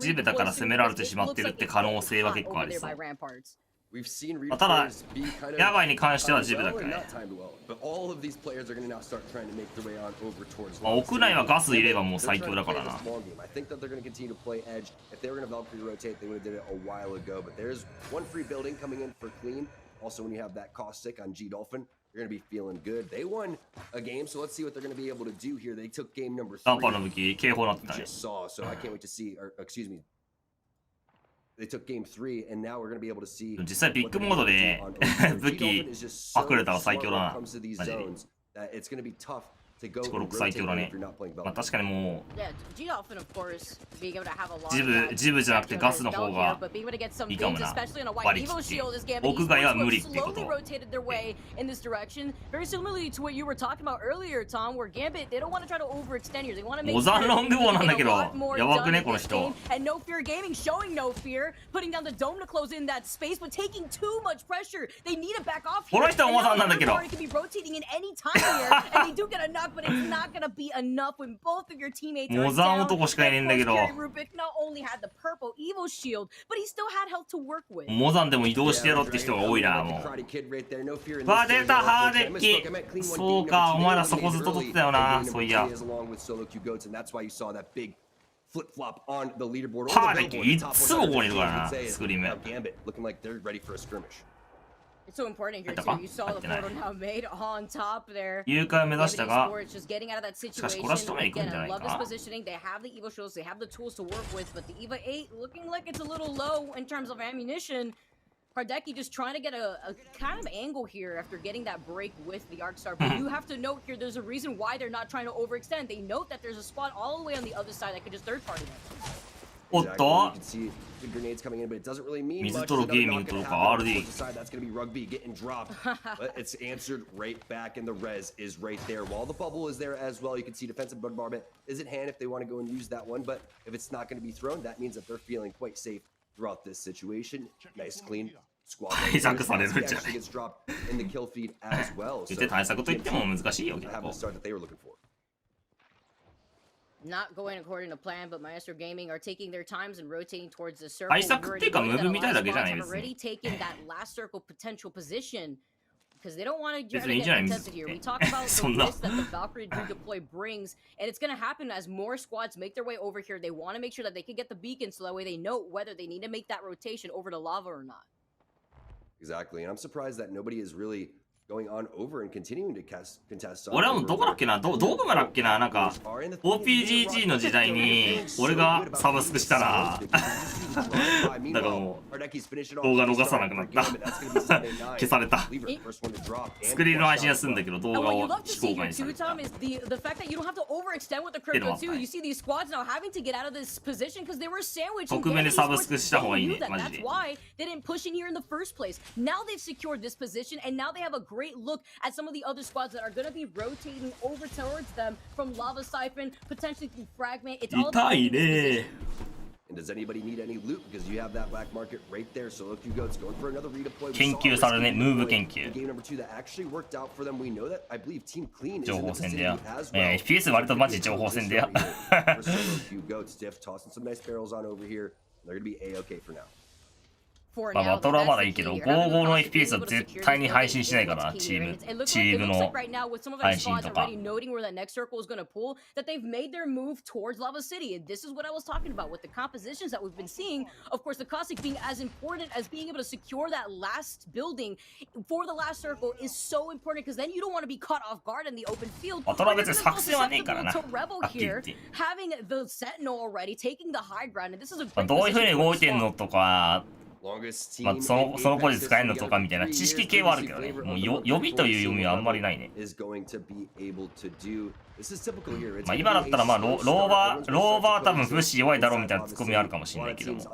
We've seen redeploys be kind of not timed well, but all of these players are going to now start trying to make their way on over towards. I think that they're going to continue to play edge. If they were going to Valkyrie rotate, they would have did it a while ago. But there's one free building coming in for clean. Also, when you have that caustic on G Dolphin, you're going to be feeling good. They won a game, so let's see what they're going to be able to do here. They took game number 3. You just saw, so I can't wait to see, or excuse me. They took game 3, and now we're going to be able to see. 実際ビッグモードで武器パクれたら最強だな。マジで。56最強だね。まあ確かにもうジブじゃなくてガスの方がいいかもな。割り切って屋外は無理ってこと。モザンロングボウなんだけどやばくねこの人。この人はモザンなんだけど。But it's not gonna be enough when both of your teammates are down. Rubik not only had the purple Evo shield, but he still had health to work with. モザンでも移動してやろうって人が多いな、もう。わ、出た、ハーデッキ。そうか、お前らそこずっと取ってたよな、そういや。ハーデッキ、いつもここにいるからな、スクリーム。It's so important here too. You saw the photo now made on top there. 誘拐を目指したが、しかしこれは仕留めに行くんじゃないか。Again, I love this positioning. They have the Evo shields. They have the tools to work with, but the EVA 8 looking like it's a little low in terms of ammunition. Hardeki just trying to get a kind of angle here after getting that break with the Arcstar. But you have to note here, there's a reason why they're not trying to overextend. They note that there's a squad all the way on the other side that could just third party them. おっと grenades coming in, but it doesn't really mean much. 水取るゲーミングとか RD. That's going to be Rugby getting dropped, but it's answered right back, and the res is right there. While the bubble is there as well, you can see defensive bombardment is at hand if they want to go and use that one. But if it's not going to be thrown, that means that they're feeling quite safe throughout this situation. Nice, clean squad. Actually gets dropped in the kill feed as well. So have the start that they were looking for. Not going according to plan, but Maestro Gaming are taking their times and rotating towards the circle. 対策っていうかムーブみたいだけじゃないですね。Already taken that last circle potential position because they don't want to get contested here. We talk about the risk that the Valkyrie deploy brings, and it's going to happen as more squads make their way over here. They want to make sure that they can get the beacon so that way they know whether they need to make that rotation over to lava or not. Exactly, and I'm surprised that nobody is really going on over and continuing to contest. 俺はもうどこだっけな、どこだっけな、なんか OPGG の時代に俺がサブスクしたらだからもう動画逃さなくなった消されたスクリーンの配信はするんだけど動画を非公開にされた The fact that you don't have to overextend with the crypto too. You see these squads now having to get out of this position because they were sandwiched. 匿名でサブスクした方がいいね、マジで。 That's why they didn't push in here in the first place. Now they've secured this position and now they have a great look at some of the other squads that are going to be rotating over towards them from Lava Siphon, potentially through Fragment. It's all about and does anybody need any loot? Because you have that black market right there. So look, you go. It's going for another redeploy. 研究されるね、ムーブ研究。 Game number 2 that actually worked out for them. We know that I believe Team Clean is 情 in 報 the 戦 vicinity でや。as well. FPS 割とマジ情報戦でや。For solo few goats, Diff tossing some nice barrels on over here. They're going to be A-OK for now. for まあ now. バトルはまだいい That's け the ど、 key here. 55の Having the FPS は possibility to 絶 secure 対 this に building 配信しないか is ら、 key チ here. ー And ム、 it looks チーム like の right now with some of their 配信 squads とか。 already noting where that next circle is going to pull, that they've made their move towards Lava City. And this is what I was talking about with the compositions that we've been seeing. Of course, the Cossack being as important as being able to secure that last building for the last circle is so important because then you don't want to be caught off guard in the open field. バトルは別に作戦はねえからな。 To rebel はっきり言っ here, て。 having the Sentinel already taking the high ground, and this is a まあ great どういう風に position 動 for いてんの Squad. とか、まあそのポジ使えんのとかみたいな知識系はあるけどね。もう予備という読みはあんまりないね。まあ今だったらまあローバー多分フッシー弱いだろうみたいなツッコミあるかもしれないけども。ま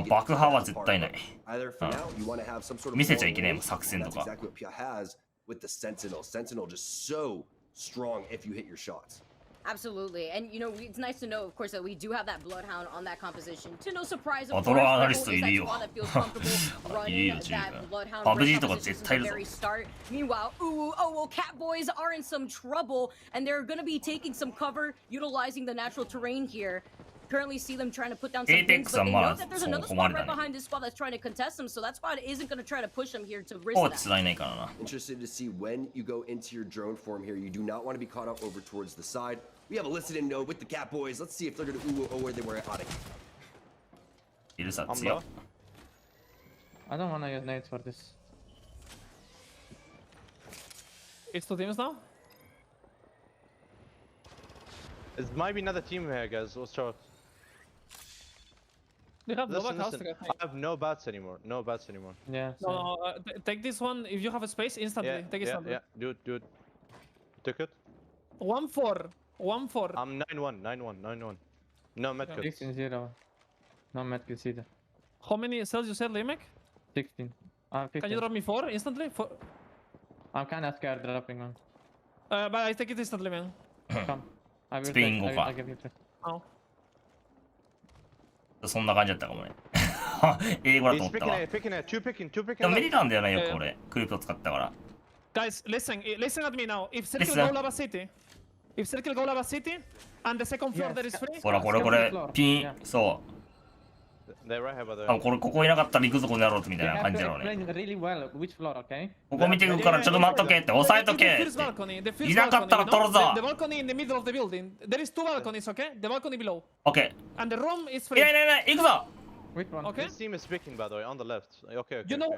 あ爆破は絶対ない。うん、見せちゃいけないもん作戦とか。Absolutely, and you know it's nice to know, of course, that we do have that Bloodhound on that composition. To no surprise, バ of ト course, ルアナリ Rebel スト is い that るよ。 squad that feels comfortable い running るよ、チー that ム。 Bloodhound パブ red ジーとか composition 絶 since 対い the るぞ。 very start. Meanwhile, Cat Boys are in some trouble, and they're going to be taking some cover, utilizing the natural terrain here. Currently see them trying to put down some things, but they know that there's another squad right behind this squad that's trying to contest them, so that squad isn't going to try to push them here to risk that. Interested to see when you go into your drone form here. You do not want to be caught up over towards the side. We have a listen and node with the Cat Boys. Let's see if they're going to where they were at it. いるさ、強。 I don't want to use nades for this. It's two teams now? It might be another team here, guys. Watch out. They have no back house. I have no bats anymore. No bats anymore. Yeah. No, take this one. If you have a space, instantly. Take it instantly. Yeah, dude. Took it. 1-4. 1-4. I'm 9-1. 9-1. No medkits. 16-0. No medkits either. How many cells you said, Limek? 16. 15. Can you drop me 4 instantly? 4. I'm kinda scared dropping one. But I take it instantly, man. Come. I will Spin take, go I'll give you 3. Oh. そんな感じだったかもね。英語だと思ったわ。でも無理なんだよね、よく俺。クリプト使ったから。Guys, listen at me now. If circle go lava city, and the second floor there is free. ほら、これ、ピン、そう。あ、ここいなかったら行くぞこの野郎みたいな感じだろうね。ここ見てくからちょっと待っとけって押さえとけっていなかったら取るぞ。 The balcony in the middle of the building. There is 2 balconies, okay? The balcony below. Okay. And the room is free. いない行くぞ。 Okay. This team is speaking, by the way, on the left. Okay. You know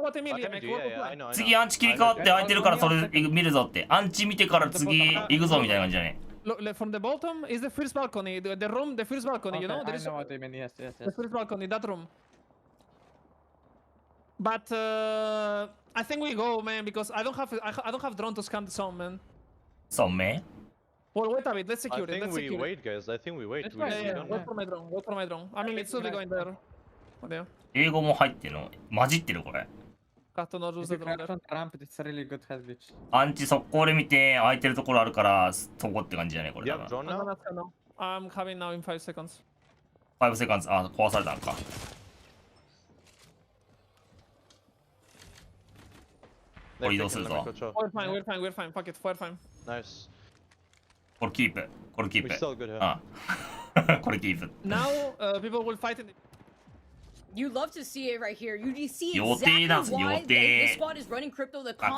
what I mean, Limek? Yeah, I know. 次アンチ切り替わって空いてるからそれ見るぞって。アンチ見てから次行くぞみたいな感じだね。 Look, from the bottom is the first balcony, the room, the first balcony, Okay, you know? I know what you mean, yes. The first balcony, that room. But I think we go, man, because I don't have drone to scan the zone, man. Zone, man? Well, wait a bit, let's secure it. I think we wait, guys. I think we wait. Yeah, wait for my drone. I mean, it's totally going there. Oh, there. 英語も入ってるの混じってるこれ。 アンチ速攻で見て空いてるところあるからそこって感じじゃねこれ。I'm coming now in 5 seconds. 5 seconds あ壊されたんか。これ移動するぞ。We're fine. Fuck it, we're fine. Nice. これキープ。これキープ。これキープ。Now people will fight in the... You love to see it right here. You see 予定なんです、予定。 squad is running crypto, the あ、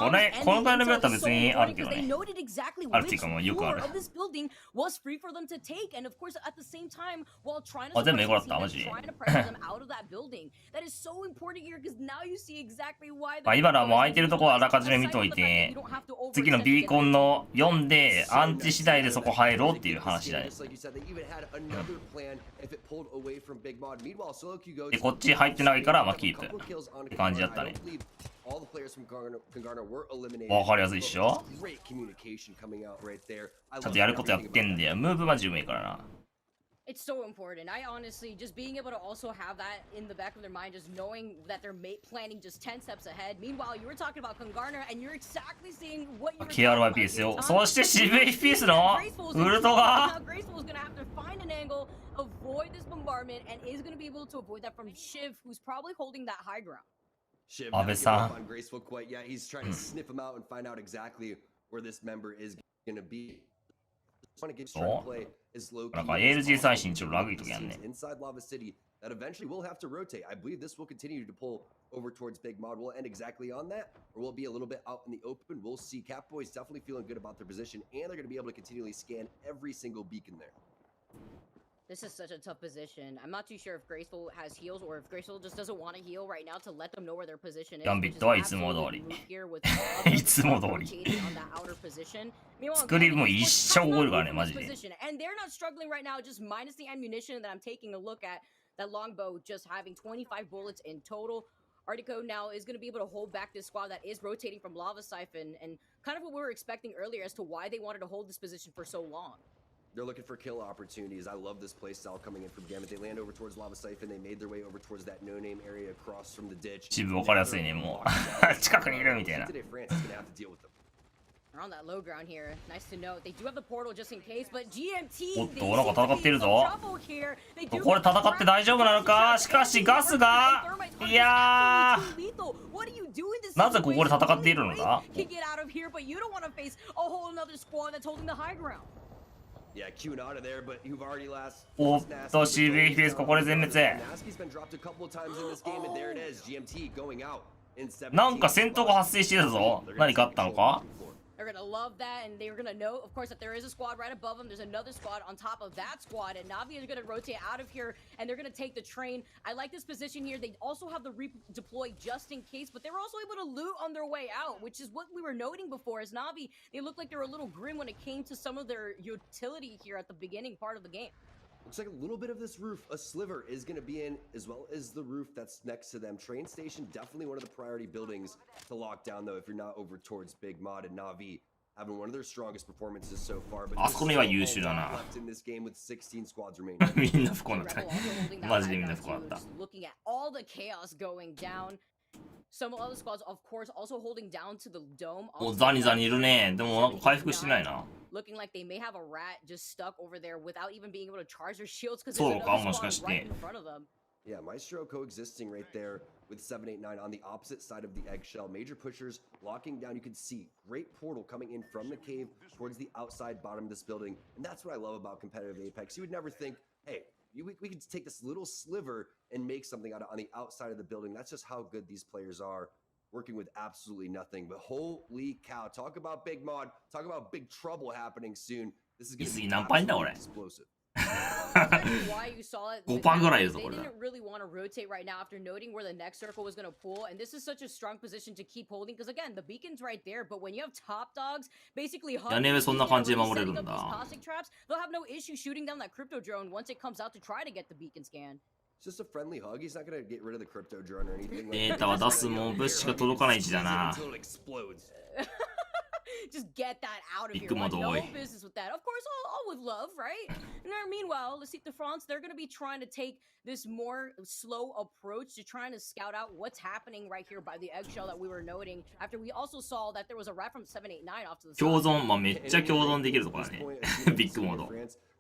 このぐらいのレベルだったら別にあるけどね。 exactly あるっていうかもうよくある。 of this building was free for them to take, and of course at the same time while trying to あ、全部英語だったマジ。 trying to pressure them out of that building. That is so important here because now you see exactly why. まあ今のはもう空いてるところあらかじめ見といて、次のビーコンの読んでアンチ次第でそこ入ろうっていう話だね。でこっち入ってないからまあキープって感じだったね。わかりやすいっしょ。ちゃんとやることやってんだよ。ムーブマジうめえからな。It's so important. I honestly, just being able to also have that in the back of their mind, just knowing that they're planning just 10 steps ahead. Meanwhile, you were talking about Congarner, and you're exactly seeing what you were talking about. KRYP ですよ。そして渋い FPS のウルトが Graceful is going to have to find an angle, avoid this bombardment, and is going to be able to avoid that from Shiv, who's probably holding that high ground. Shiv not giving up on Graceful quite yet. He's trying to sniff him out and find out exactly where this member is going to be. なんか ALG 最新ちょっとラグいときやんね。 inside Lava City that eventually will have to rotate. I believe this will continue to pull over towards Big Mod. We'll end exactly on that, or we'll be a little bit out in the open. We'll see. Catboys definitely feeling good about their position, and they're going to be able to continually scan every single beacon there. This is such a tough position. I'm not too sure if Graceful has heals or if Graceful just doesn't want to heal right now to let them know where their position is. ガンビットはいつも通り。いつも通り。作りも一生覚えるからね、マジで。And they're not struggling right now, just minus the ammunition that I'm taking a look at. That longbow just having 25 bullets in total. Artico now is going to be able to hold back this squad that is rotating from Lava Siphon, and kind of what we were expecting earlier as to why they wanted to hold this position for so long. They're looking for kill opportunities. I love this play style coming in from Gambit. They land over towards Lava Siphon. They made their way over towards that no-name area across from the ditch. チーム分かりやすいね、もう。近くにいるみたいな。 Today, France is going to have to deal with them. We're on that low ground here. Nice to note. They do have the portal just in case, but GMT. おっと、なんか戦ってるぞ。これ戦って大丈夫なのか。しかしガスが。いやー。なぜここで戦っているのだ。 Yeah, queuing out of there, but you've already lost. おっと、CB フェイスここで全滅。なんか戦闘が発生してるぞ。何かあったのか。 They're gonna love that, and they're gonna know, of course, that there is a squad right above them. There's another squad on top of that squad, and Navi is gonna rotate out of here, and they're gonna take the train. I like this position here. They also have the redeploy just in case, but they were also able to loot on their way out, which is what we were noting before. As Navi, they looked like they were a little grim when it came to some of their utility here at the beginning part of the game. Looks like a little bit of this roof, a sliver, is going to be in, as well as the roof that's next to them. Train station, definitely one of the priority buildings to lock down, though, if you're not over towards Big Mod and Navi. Having one of their strongest performances so far, but left in this game with 16 squads remaining. みんな不幸だった。マジでみんな不幸だった。 Looking at all the chaos going down. Some other squads, of course, also holding down to the dome. お、ザニザニいるね。でもなんか回復してないな。 Looking like they may have a rat just stuck over there without even being able to charge their shields because そう there's か、 another もしか squad し right て。 in front of them. Yeah, Maestro coexisting right there with 789 on the opposite side of the eggshell. Major pushers locking down. You can see great portal coming in from the cave towards the outside bottom of this building. And that's what I love about competitive Apex. You would never think, hey, we could take this little sliver and make something out of on the outside of the building. That's just how good these players are, working with absolutely nothing. But holy cow, talk about Big Mod, talk about big trouble happening soon. This is going to be absolutely explosive. Why you saw it? They didn't really want to rotate right now after noting where the next circle was going to pull, and this is such a strong position to keep holding because again, the beacon's right there. But when you have top dogs basically setting up these caustic traps, they'll have no issue shooting down that crypto drone once it comes out to try to get the beacon scan. It's just a friendly hug. He's not going to get rid of the crypto drone or anything. データは出すもん物資が届かない位置だな。 Just get that out of here. No business with that. Of course, all with love, right? And meanwhile, let's see the France. They're going to be trying to take this more slow approach to trying to scout out what's happening right here by the eggshell that we were noting. After we also saw that there was a rat from 789 off to the side. 共存、まあめっちゃ共存できるところだね。ビッグモード。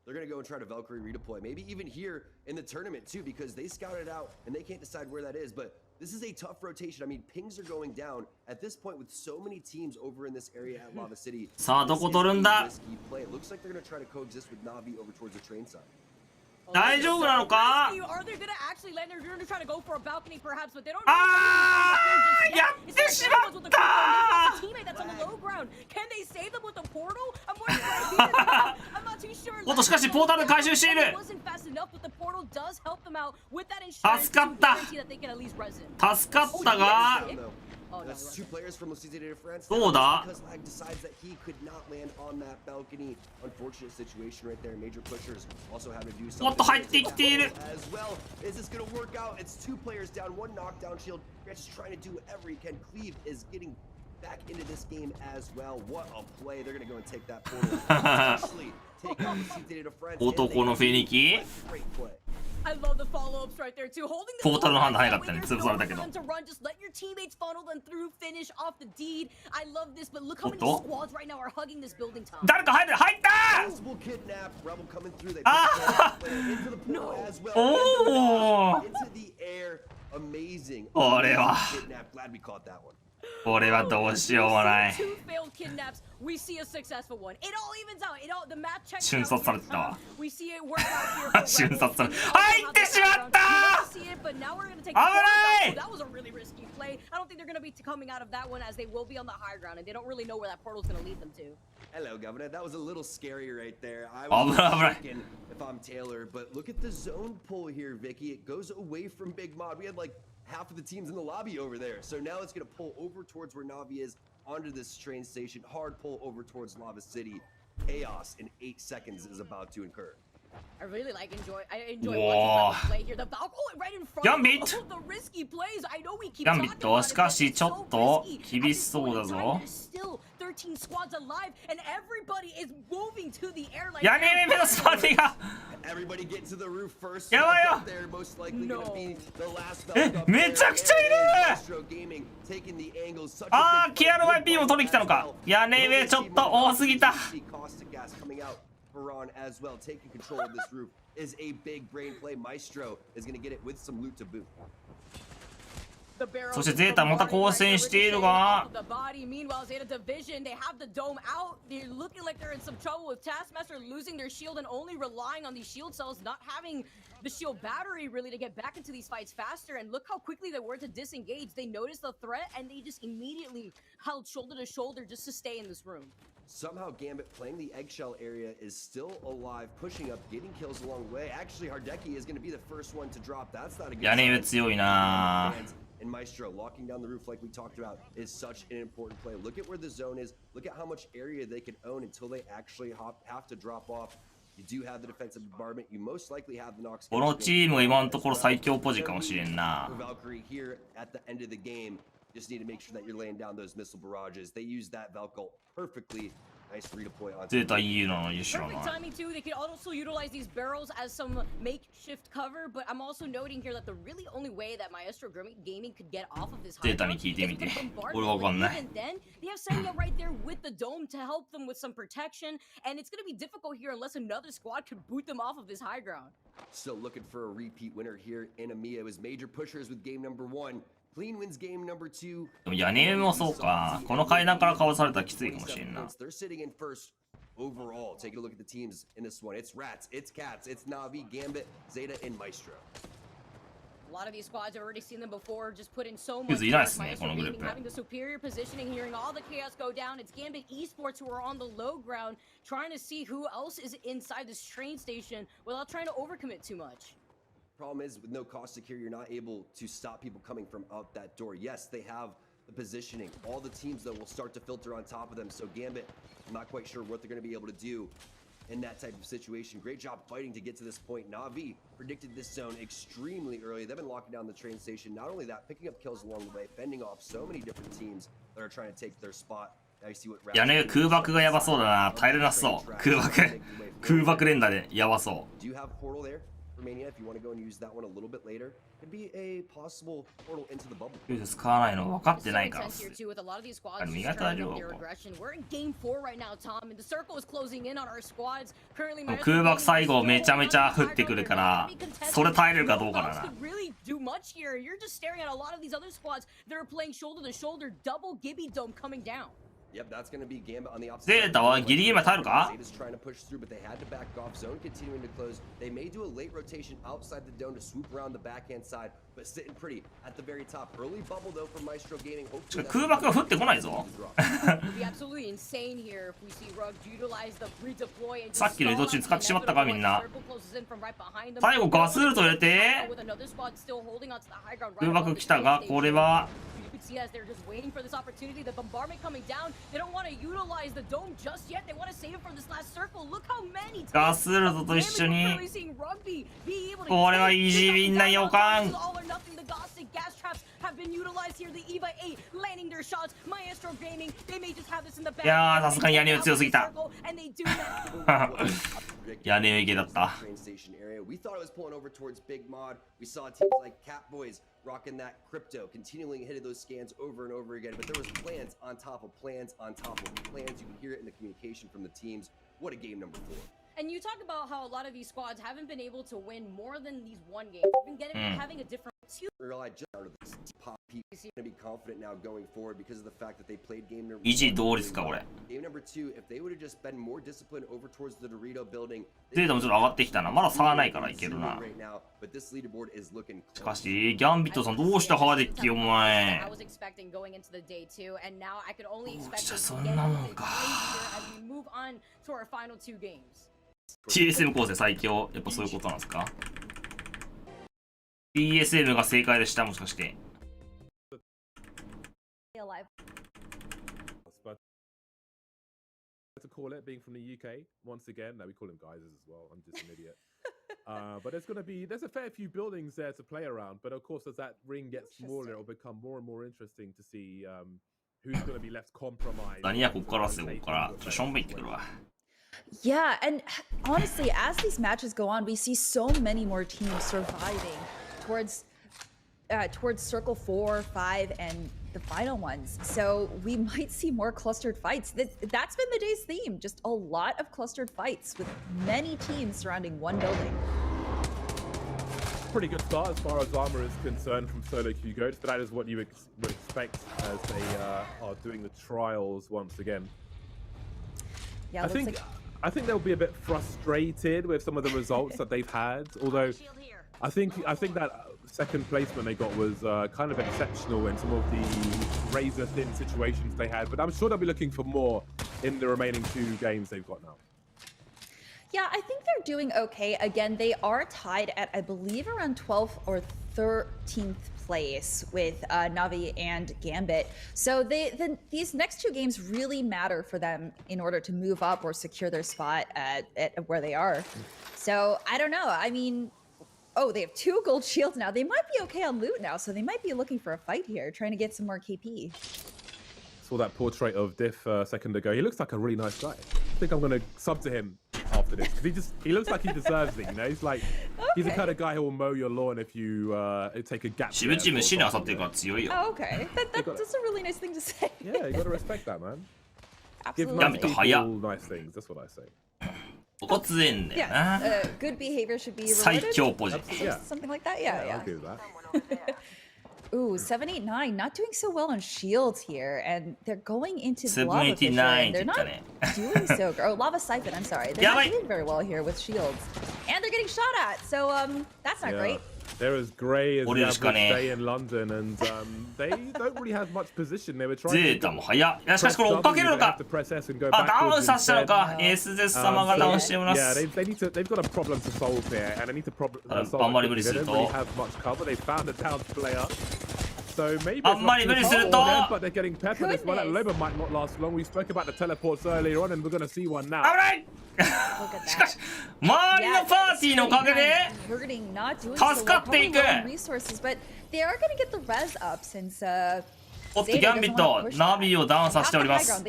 They're going to go and try to Valkyrie redeploy. Maybe even here in the tournament too, because they scouted out and they can't decide where that is. But this is a tough rotation. I mean, pings are going down at this point with so many teams over in this area at Lava City. さあ、どこ取るんだ? It looks like they're going to try to coexist with Navi over towards the train side. 大丈夫なのか? あー、やってしまったー! おっとしかしポータルで回収している。助かった。助かったが。どうだ? もっと入ってきている。Back into this game as well. What a play. They're going to go and take that portal. Take on the CT to France. 男のフェニキ I love the follow-ups right there too. Holding the ポータルの判断早かったね。潰されたけど。 to run, just let your teammates funnel them through, finish off the deed. I love this, but look how many squads right now are hugging this building top. 誰か入る、入ったー! あー! おー! これは。これはどうしようもない。We see a successful one. It all evens out. It all the match checks. 瞬殺されてたわ。 We see it work out here. 瞬殺され。入ってしまった。危ない。 That was a really risky play. I don't think they're going to be coming out of that one as they will be on the high ground and they don't really know where that portal is going to lead them to. Hello, Governor. That was a little scary right there. I was thinking if I'm Taylor, but look at the zone pull here, Vicky. It goes away from Big Mod. We had like half of the teams in the lobby over there. So now it's going to pull over towards where Navi is onto this train station. Hard pull over towards Lava City. Chaos in 8 seconds is about to occur. I really enjoy watching them play here. The Valkyrie right in front of the risky plays. I know we keep talking about it. しかしちょっと厳しそうだぞ。 Still 13 squads alive and everybody is moving to the air like やねめのスパーティーが Everybody get to the roof first. やばいよ。めちゃくちゃいる。あー、キアの YP も取りに来たのか。やねめちょっと多すぎた。 Baron as well taking control of this roof is a big brain play. Maestro is going to get it with some loot to boot. そしてゼータまた更新しているが The body meanwhile Zeta Division they have the dome out. They're looking like they're in some trouble with Taskmaster losing their shield and only relying on these shield cells, not having the shield battery really to get back into these fights faster. And look how quickly they were to disengage. They noticed the threat and they just immediately held shoulder to shoulder just to stay in this room. Somehow Gambit playing the eggshell area is still alive, pushing up, getting kills along the way. Actually, Hardeki is going to be the first one to drop. That's not a good sign. 強いな。 And Maestro locking down the roof like we talked about is such an important play. Look at where the zone is. Look at how much area they can own until they actually have to drop off. You do have the defensive bombardment. You most likely have the Nox. このチームが今のところ最強ポジかもしれんな。 Valkyrie here at the end of the game. Just need to make sure that you're laying down those missile barrages. They use that Valkyrie perfectly. Nice redeploy on. Perfect timing too. They could also utilize these barrels as some makeshift cover, but I'm also noting here that the really only way that Maestro Gaming could get off of this high ground is with bombardment. Even then, they have Senya right there with the dome to help them with some protection, and it's going to be difficult here unless another squad could boot them off of this high ground. Still looking for a repeat winner here in EMEA. It was major pushers with game number 1. Clean wins game number 2. でも屋根もそうか。この階段からかわされたらきついかもしれんな。 They're sitting in first overall. Taking a look at the teams in this one. It's Rats, it's Cats, it's Navi, Gambit, Zeta, and Maestro. A lot of these squads have already seen them before, just put in so much work. Maestro Gaming having the superior positioning, hearing all the chaos go down. It's Gambit Esports who are on the low ground, trying to see who else is inside this train station without trying to overcommit too much. Problem is, with no cost secure, you're not able to stop people coming from out that door. Yes, they have the positioning. All the teams, though, will start to filter on top of them. So Gambit, I'm not quite sure what they're going to be able to do in that type of situation. Great job fighting to get to this point. Navi predicted this zone extremely early. They've been locking down the train station. Not only that, picking up kills along the way, fending off so many different teams that are trying to take their spot. Now you see what 屋根空爆がやばそうだな。耐えれなそう。空爆連打でやばそう。 Do you have portal there? Mania, if you want to go and use that one a little bit later, could be a possible portal into the bubble. 使わないの分かってないから。 We're in game 4 right now, Tom, and the circle is closing in on our squads. Currently, 空爆最後めちゃめちゃ降ってくるから、それ耐えれるかどうかだな。 Really do much here. You're just staring at a lot of these other squads that are playing shoulder to shoulder, double Gibby Dome coming down. Yep, that's going to be Gambit on the opposite. ゼータはギリギリまで耐えるか Zeta's trying to push through, but they had to back off. Zone continuing to close. They may do a late rotation outside the dome to swoop around the backhand side, but sitting pretty at the very top. Early bubble though from Maestro Gaming. 空爆が降ってこないぞ。さっきの移動中に使ってしまったかみんな。最後ガスールト入れて空爆来たがこれは。 See as they're just waiting for this opportunity, the bombardment coming down. They don't want to utilize the dome just yet. They want to save it for this last circle. Look how many ガスールトと一緒にこれはイージーウィンな予感。 Gas traps have been utilized here. The EVA 8 landing their shots. Maestro Gaming, they may just have this in the back. いやーさすがに屋根は強すぎた。屋根はいけだった。 We thought it was pulling over towards Big Mod. We saw teams like Catboys rocking that crypto, continually hitting those scans over and over again. But there was plans on top of plans on top of plans. You can hear it in the communication from the teams. What a game number 4. And you talk about how a lot of these squads haven't been able to win more than these one games. They've been having a different. People are going to be confident now going forward because of the fact that they played game number 維持どうですかこれ。 Game number 2, if they would have just been more disciplined over towards the Dorito building. ゼータもちょっと上がってきたな。まだ差はないからいけるな。しかし、ギャンビットさんどうしたハーデッキお前。どうしたそんなもんか。TSM 構成最強。やっぱそういうことなんですか？ TSM が正解でした、もしかして。To call it being from the UK once again. No, we call them geysers as well. I'm just an idiot. But there's a fair few buildings there to play around. But of course, as that ring gets smaller, it'll become more and more interesting to see who's going to be left compromised. 何やここからっすよ、ここから。ションベン行ってくるわ。 Yeah, and honestly, as these matches go on, we see so many more teams surviving towards Circle 4, 5, and the final ones. So we might see more clustered fights. That's been the day's theme. Just a lot of clustered fights with many teams surrounding one building. Pretty good start as far as armor is concerned from solo queue goats, but that is what you would expect as they are doing the trials once again. Yeah, I think they'll be a bit frustrated with some of the results that they've had. Although I think that second placement they got was kind of exceptional in some of the razor-thin situations they had. But I'm sure they'll be looking for more in the remaining 2 games they've got now. Yeah, I think they're doing okay. Again, they are tied at, I believe, around 12th or 13th place with Navi and Gambit. So these next 2 games really matter for them in order to move up or secure their spot at where they are. So I don't know. I mean, oh, they have 2 gold shields now. They might be okay on loot now, so they might be looking for a fight here, trying to get some more KP. Saw that portrait of Diff a second ago. He looks like a really nice guy. I think I'm going to sub to him after this because he looks like he deserves it. You know, he's like he's the kind of guy who will mow your lawn if you take a gap. Oh, okay, that's a really nice thing to say. Yeah, you got to respect that, man. Absolutely. Give people nice things. That's what I say. Yeah, good behavior should be rewarded. Something like that. Yeah. I'll do that. Ooh, 789 not doing so well on shields here, and they're going into Lava Fisher, and they're not doing so. Or Lava Siphon, I'm sorry. They're not doing very well here with shields, and they're getting shot at. So that's not great. They're as grey as the average day in London, and they don't really have much position. They were trying to ゼータも早い。いや、しかしこれ追っかけるのか。あ、ダウンさせたのか。エースゼス様がダウンしております。Yeah, they've got a problem to solve here, and they need to solve. あんまり無理すると。 They don't really have much cover. They found a down player. So maybe あんまり無理すると。 but they're getting peppered as well. That Loba might not last long. We spoke about the teleports earlier on, and we're going to see one now. 危ない。しかし周りのパーティーのおかげで助かっていく。おっとギャンビットナビをダウンさせております。試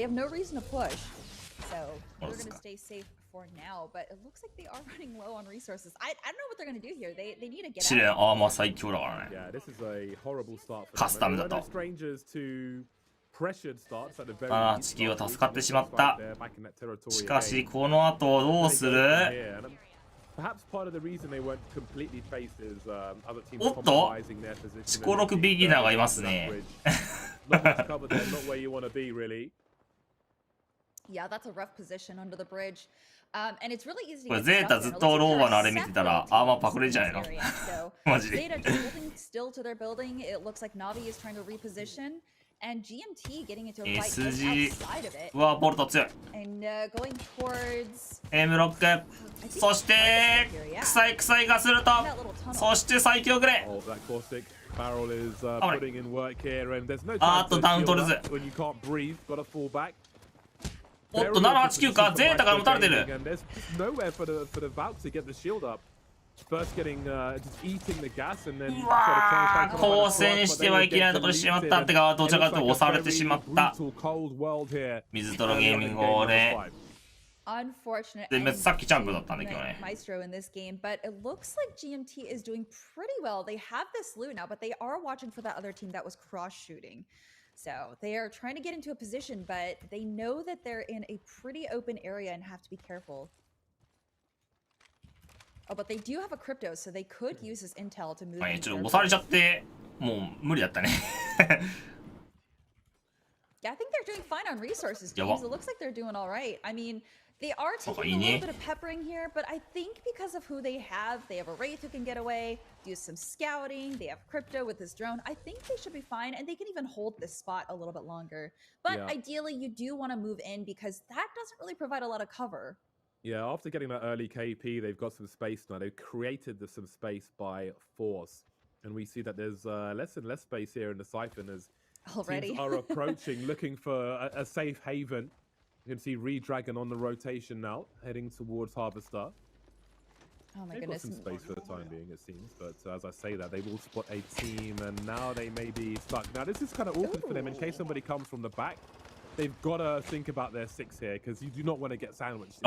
練アーマー最強だからね。カスタムだと。ああ、地球は助かってしまった。しかし、この後どうする？おっとチコロクビギナーがいますね。これゼータずっとローバのあれ見てたらアーマーパクれじゃないの？マジで。And GMT getting into a fight just outside of it. うわ、ボルト強い。And going towards M ロック。そして臭いがすると。そして最強グレ。あとダウン取れず。おっと789か。ゼータが撃たれてる。うわー、交戦してはいけないところでしまったってか、どちらかというと押されてしまった。水トロゲーミングをね。で、さっきチャンプだったんだけどね。Maestro in this game, but it looks like GMT is doing pretty well. They have this loot now, but they are watching for that other team that was cross shooting. So they are trying to get into a position, but they know that they're in a pretty open area and have to be careful. Oh, but they do have a crypto, so they could use this intel to move. ちょっと押されちゃって、もう無理だったね。Yeah, I think they're doing fine on resources, James. It looks like they're doing all right. I mean, they are taking a little bit of peppering here, but I think because of who they have a Wraith who can get away, do some scouting, they have Crypto with his drone. I think they should be fine, and they can even hold this spot a little bit longer. But ideally, you do want to move in because that doesn't really provide a lot of cover. Yeah, after getting that early KP, they've got some space now. They've created some space by force. And we see that there's less and less space here in the Siphon as teams are approaching, looking for a safe haven. You can see Redragon on the rotation now, heading towards Harvester. Oh my They've goodness. got some space for the time being, it seems. But as I say that, they will spot a team, and now they may be stuck. Now, this is kind of awkward for them in case somebody comes from the back. They've got to think about their 6 here, because you do not want to get sandwiched.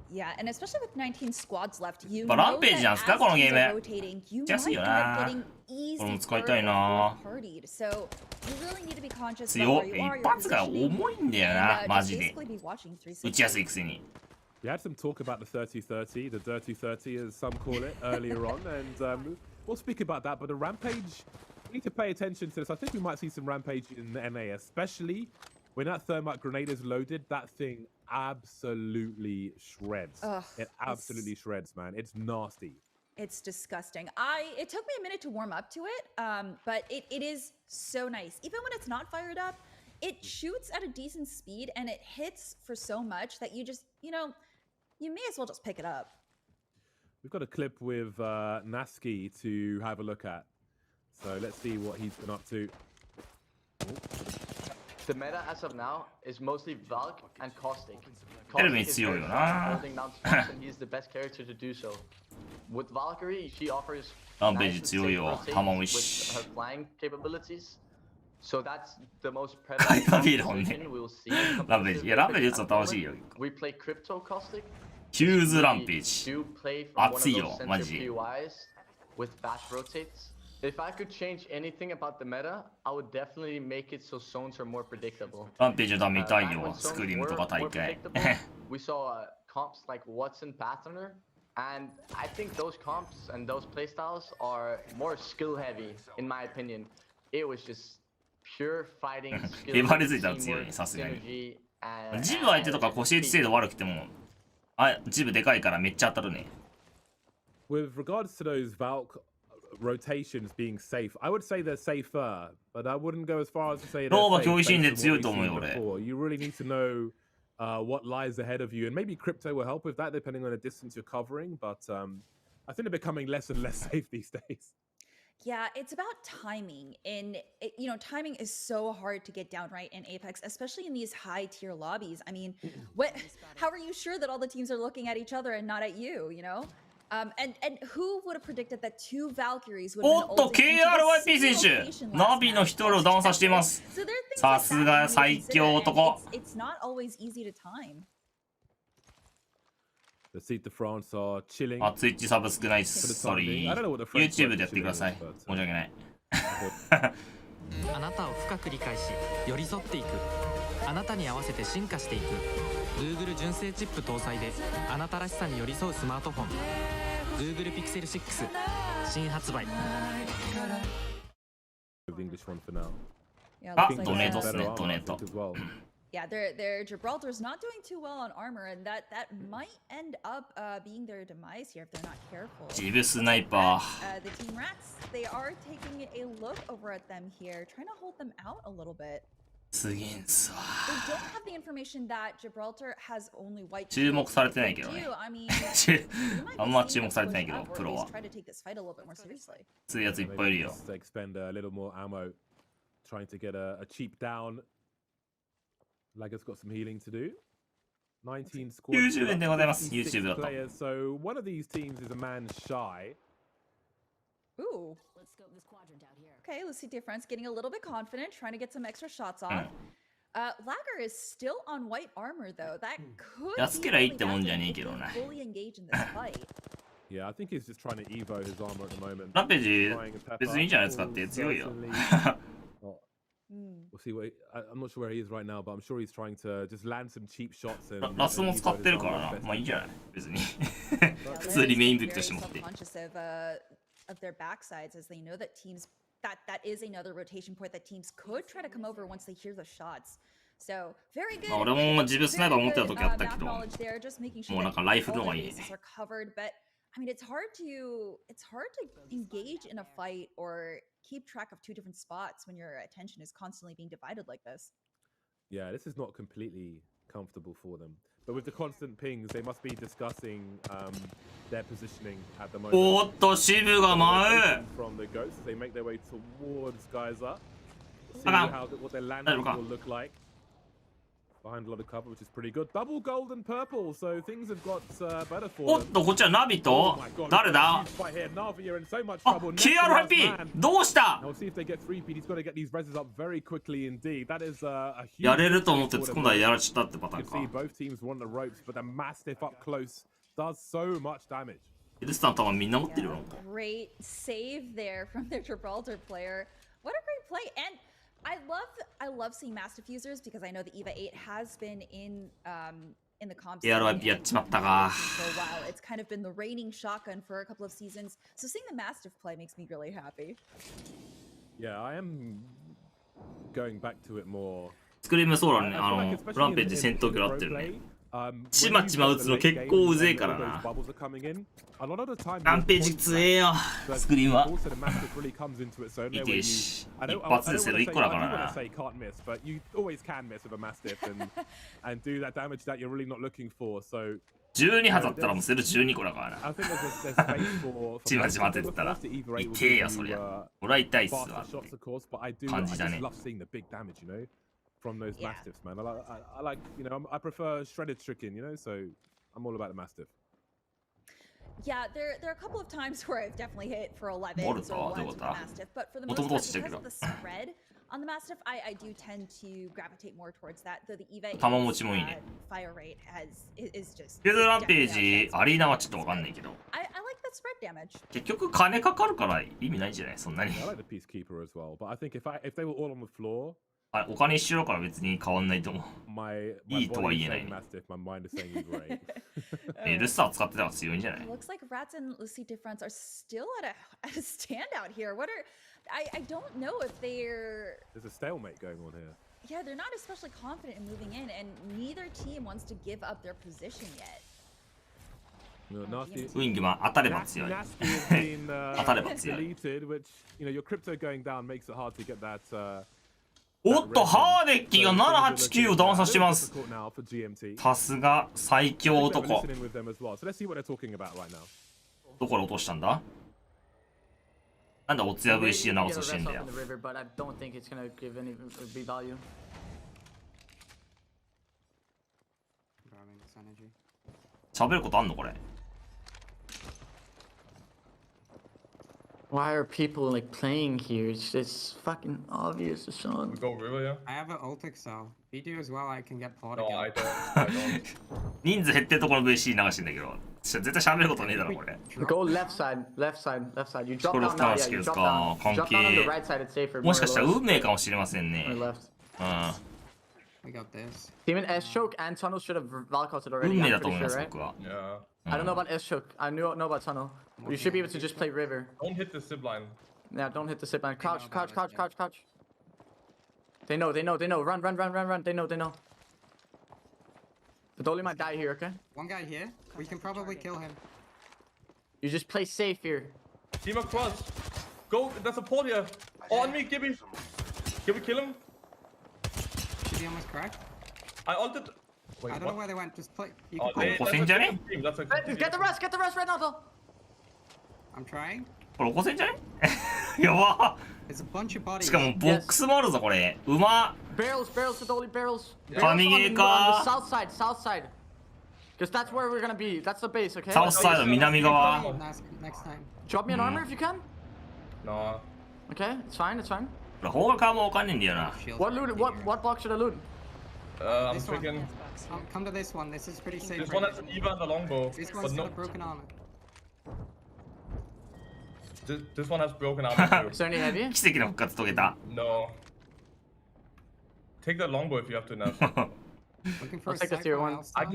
Yeah, and especially with 19 squads left, you know バランページなん that すか as このゲ teams ー are ム rotating, you ちゃすい might よ end な up getting easy これも使い third たい or な fourth partied. So you really need to be conscious about 強 where い you are, 一 your 発が positioning, 重いんだよ and な just マジで basically be watching 打ちやすいくせに We had some talk about the 30-30, the dirty 30 as some call it, earlier on, and we'll speak about that. But the Rampage, we need to pay attention to this. I think we might see some Rampage in the NA, especially when that thermite grenade is loaded. That thing absolutely shreds. It absolutely shreds, man. It's nasty. It's disgusting. It took me a minute to warm up to it, but it is so nice. Even when it's not fired up, it shoots at a decent speed and it hits for so much that you just, you know, you may as well just pick it up. We've got a clip with Naski to have a look at. So let's see what he's been up to. The meta as of now is mostly Valk and Caustic. Caustic is very holding down spots and he's the best character to do so. With Valkyrie, she offers nice and safe rotations with her flying capabilities. So that's the most prevalent position we'll see. We play Crypto Caustic. ヒューズランページ Do play from one of 熱い those よマ center ジで POIs with fast rotates. If I could change anything about the meta, I would definitely make it so zones are more predictable. ランページは見たい Back よ when ス zones クリーム were とか大 more 会 predictable, we saw comps like Watson Pathfinder, and I think those comps and those playstyles are more skill heavy, in my opinion. It was just pure fighting skill, へばりついたら強い teamwork, さすがに synergy, and ジブ相手とか腰打ち精度悪くてもジブでかいからめっちゃ当たるね With regards to those Valk rotations being safe, I would say they're safer, but I wouldn't go as far as to say they're ローバ safe 強心で based on 強 what いと we've 思うよ seen 俺 before. You really need to know what lies ahead of you, and maybe Crypto will help with that depending on the distance you're covering, but I think they're becoming less and less safe these days. Yeah, it's about timing. And, you know, timing is so hard to get down right in Apex, especially in these high tier lobbies. I mean, how are you sure that all the teams are looking at each other and not at you, you know? And who would have predicted that 2 Valkyries would have おっと KRYP 選手ナビの一人をダウンさせていますさすが最強男 It's not always easy to time. The Seat de France are chilling. あ、Twitch サブスクないっす。sorry。YouTube でやってください。申し訳ない。あなたを深く理解し、寄り添っていく。あなたに合わせて進化していく。Google 純正チップ搭載で、あなたらしさに寄り添うスマートフォン。Google Pixel 6新発売。あ、ドネートっすね、ドネート。Yeah, their Gibraltar's not doing too well on armor, and that might end up being their demise here if they're not careful. ジブスナイパー。The Team Rats, they are taking a look over at them here, trying to hold them out a little bit. すげえんすわ。They don't have the information that Gibraltar has only white. 注目されてないけどね。あんま注目されてないけど、プロは。強いやついっぱいいるよ。Expend a little more ammo, trying to get a cheap down. Lagger's got some healing to do. 19 squads. 90円でございます。YouTube だと。 So one of these teams is a man shy. Ooh. Let's scope this quadrant out here. Okay, let's see difference. Getting a little bit confident, trying to get some extra shots off. Lagger is still on white armor though. That could 安けりゃいいってもんじゃねえけどな。 fully engage in this fight. Yeah, I think he's just trying to evo his armor at the moment. ランページ別にいいんじゃないですかって強いよ。We'll see what I'm not sure where he is right now, but I'm sure he's trying to just land some cheap shots and ラスも使ってるからな。まあいいんじゃない別に。普通にメイン武器として持って。Of their backsides as they know that teams that is another rotation point that teams could try to come over once they hear the shots. So very good. 俺も自分スナイパー持ってた時あったけど、も knowledge there, just making sure うなんかライフルの方がいいね。 all their bases are covered, but I mean it's hard to engage in a fight or keep track of two different spots when your attention is constantly being divided like this. Yeah, this is not completely comfortable for them. But with the constant pings, they must be discussing their positioning at the moment. おっと、シブが舞う。 From the ghosts, they make their way towards Geyser. See what their landing will look like. Behind a lot of cover, which is pretty good. Double gold and purple, so things have got better for them. おっと、こっちはナビと誰だ？あ、KRIP どうした？ Now we'll see if they get 3P. He's got to get these reses up very quickly indeed. That is a huge. やれると思って突っ込んだらやられちゃったってパターンか。 You can see both teams want the ropes, but the Mastiff up close does so much damage. エルスタン頭みんな持ってるの？ Great save there from their Gibraltar player. What a great play! And I love seeing Mastiff users because I know the EVA 8 has been in the comp scene KRIP やっちまったか。 for a while. It's kind of been the reigning shotgun for a couple of seasons. So seeing the Mastiff play makes me really happy. Yeah, I am going back to it more. スクリームそうだね。フランページ戦闘機をやってるね。ちまちま打つの結構うぜえからな。何ページ強えよ、スクリーンは。いてえし、一発でセロ1個だからな。12発だったらもうセロ12個だからな。ちまちまって言ったら、痛えよ、そりゃ。俺は痛いっすわ。感じだね。From those Mastiffs, man. I like, I prefer shredded chicken, so I'm all about the Mastiff. Yeah, there are a couple of times where I've definitely hit for 11 or 1s with the Mastiff, but for the most part, because of the spread on the Mastiff, I do tend to gravitate more towards that, though the EVA fire rate is just... フィールドランページ、アリーナはちょっとわかんないけど。I like that spread damage. 結局金かかるから意味ないんじゃないそんなに。I like the Peacekeeper as well, but I think if they were all on the floor, お金一緒だから別に変わんないと思う。いいとは言えないね。エルスター使ってたら強いんじゃない？ Looks like Rats and Lucy Difference are still at a standout here. What are I don't know if they're There's a stalemate going on here. Yeah, they're not especially confident in moving in, and neither team wants to give up their position yet. ウィングマン当たれば強い。当たれば強い。おっと、ハーデッキが789をダウンさせてます。さすが最強男。どこから落としたんだ？なんでおつや VC で直そうしてんだよ。喋ることあんのこれ？ Why are people playing here? It's fucking obvious, Sean. Go river, yeah. I have an ult excel. If you do as well, I can get pot again. No, I don't. 人数減ってるところの VC 流してんだけど、絶対喋ることねえだろこれ。Go left side. You drop down now. Yeah, you drop down on the right side. It's safer. もしかしたら運命かもしれませんね。We got this. Team in S choke and tunnel should have Valcotted already. 運命だと思います、僕は。Yeah. I don't know about S choke. I know about tunnel. You should be able to just play river. Don't hit the zip line. Yeah, don't hit the zip line. Crouch. They know. Run. They know. But Dolly might die here, okay? One guy here. We can probably kill him. You just play safe here. Team across. Go. There's a port here. On me, Gibby. Can we kill him? Did he almost crack? I ulted. Wait, I don't know where they went. Just play. You can play. Get the rest right now, though. I'm trying. これ起こせんじゃね？やば。しかもボックスもあるぞこれ。うま。Barrels to Dolly barrels. 神ゲーか。South side. Because that's where we're gonna be. That's the base, okay? South side 南側。Next time. Drop me an armor if you can. No. Okay, it's fine. 方がかもわかんねえんだよな。What block should I loot? I'm thinking. Come to this one. This is pretty safe. This one has an EVA and a longbow. This one's got a broken armor. This one has broken armor too. Is there any heavy? 奇跡の復活遂げた。No. Take that longbow if you have to now. I'll take the tier 1. I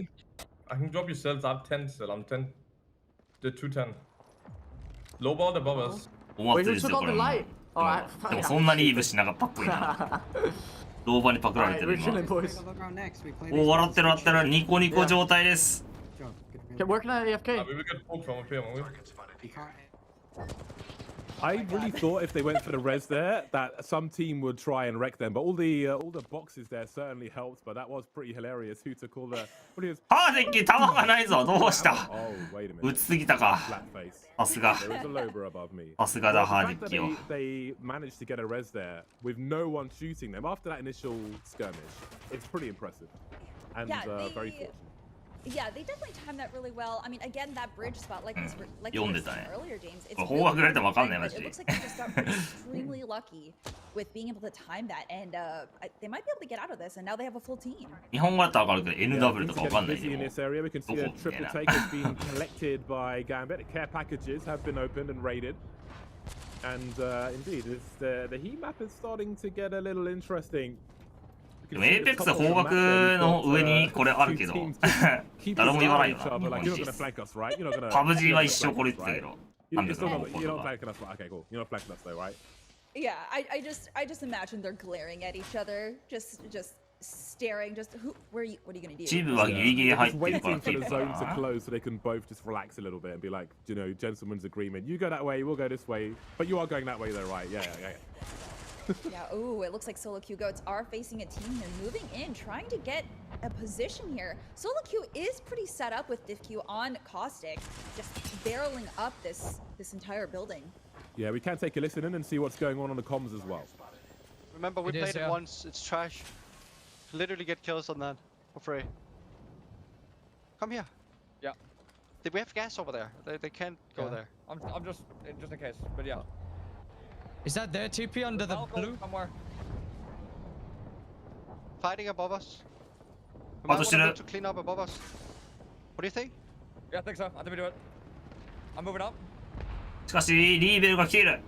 can drop you cells. I have 10 still. I'm 10. The 210. Lowball above us. Wait, who took all the light? でもそんなにいい武士なかったっぽいな。老婆にパクられてる今。お、笑ってる笑ってる。ニコニコ状態です。Working on AFK. I really thought if they went for the res there, that some team would try and wreck them. But all the boxes there certainly helped. But that was pretty hilarious. Who took all the? パーデッキー弾がないぞ。どうした？打ちすぎたか。さすが。さすがだハーデッキーを。They managed to get a res there with no one shooting them after that initial skirmish. It's pretty impressive and very fortunate. Yeah, they definitely timed that really well. I mean, again, that bridge spot, like we were saying earlier, James, it's really it looks like they just got extremely lucky with being able to time that, and they might be able to get out of this, and now they have a full team. 日本語だったらわかるけど NW とかわかんないよ。 In this area, we can see a triple take has been collected by Gambit. Care packages have been opened and raided, and indeed, the heat map is starting to get a little interesting. でも APEX は方角の上にこれあるけど誰も言わないよな。日本人。PUBG は一生これ言ってたけど。Yeah, I just imagine they're glaring at each other, just staring. What are you gonna do? チームはギリギリ入ってるからfor the zone to close so they can both just relax a little bit and be like, you know, gentleman's agreement. You go that way, we'll go this way, but you are going that way though, right? Yeah. Yeah, ooh, it looks like Solo Q Goats are facing a team. They're moving in, trying to get a position here. Solo Q is pretty set up with DiffQ on Caustic, just barreling up this entire building. Yeah, we can take a listen in and see what's going on the comms as well. Remember, we played it once. It's trash. Literally get kills on that for free. Come here. Yeah. Did we have gas over there? They can't go there. I'm just in case, but yeah. Is that their TP under the blue? Somewhere. Fighting above us. We might want to clean up above us. What do you think? Yeah, I think so. I think we do it. I'm moving up. しかしリーベルが消える。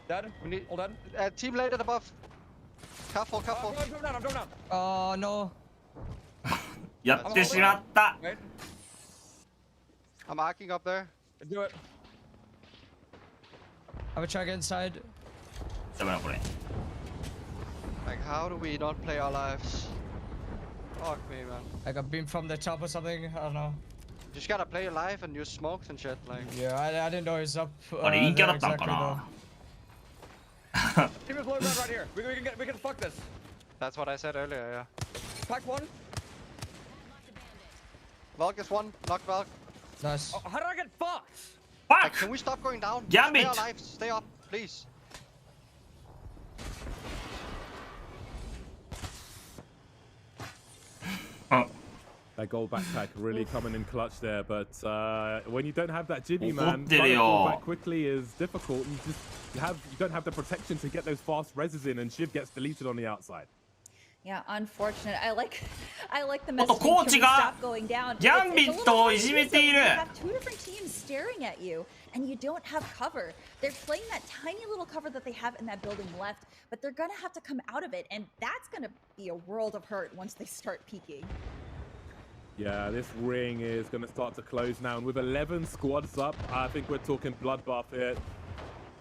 Dead. All dead. Team later above. Careful. I'm going down. Oh no. やってしまった。I'm arcing up there. Do it. I would try to get inside. Like, how do we not play our lives? Fuck me, man. Like a beam from the top or something. I don't know. You just gotta play your life and use smokes and shit. Like. Yeah, I didn't know he's up. Team is low ground right here. We can fuck this. That's what I said earlier. Yeah. Pack one. Valk is one. Knock Valk. Nice. Oh, how did I get fucked? Fuck! Like, can we stop going down? Gambit! Stay alive. Stay up, please. That gold backpack really coming in clutch there, but when you don't have that jibby, man, trying to pull back quickly is difficult. You don't have the protection to get those fast reses in, and Shiv gets deleted on the outside. Yeah, unfortunate. I like the message. Stop going down. Gambit をいじめている。 You have two different teams staring at you, and you don't have cover. They're playing that tiny little cover that they have in that building left, but they're gonna have to come out of it, and that's gonna be a world of hurt once they start peeking. Yeah, this ring is going to start to close now, and with 11 squads up, I think we're talking bloodbath here. You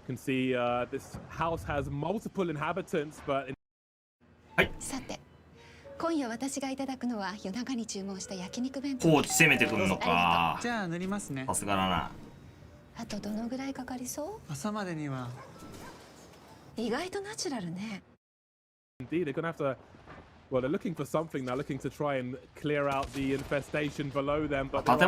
can see this house has multiple inhabitants, but... さて、今夜私がいただくのは夜中に注文した焼肉弁当。コーチ攻めてくるのか。じゃあ塗りますね。さすがだな。あとどのぐらいかかりそう？朝までには。意外とナチュラルね。 Indeed, they're going to have to... Well, they're looking for something now, looking to try and clear out the infestation below them, but they're up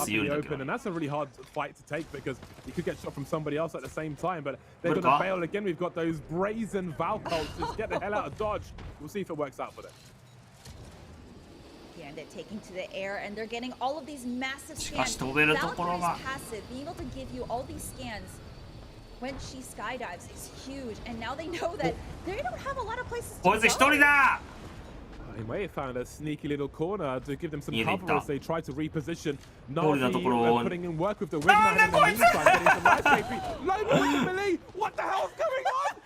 in the open, and that's a really hard fight to take because you could get shot from somebody else at the same time, but they're going to fail again. We've got those brazen Valk ults. Just get the hell out of dodge. We'll see if it works out for them. And they're taking to the air, and they're getting all of these massive scans. Valkyrie's passive, being able to give you all these scans when she skydives is huge, and now they know that they don't have a lot of places to go. He may have found a sneaky little corner to give them some cover as they try to reposition. Navi putting in work with the wingman in the meantime, getting some nice KP. Low what the hell is going on?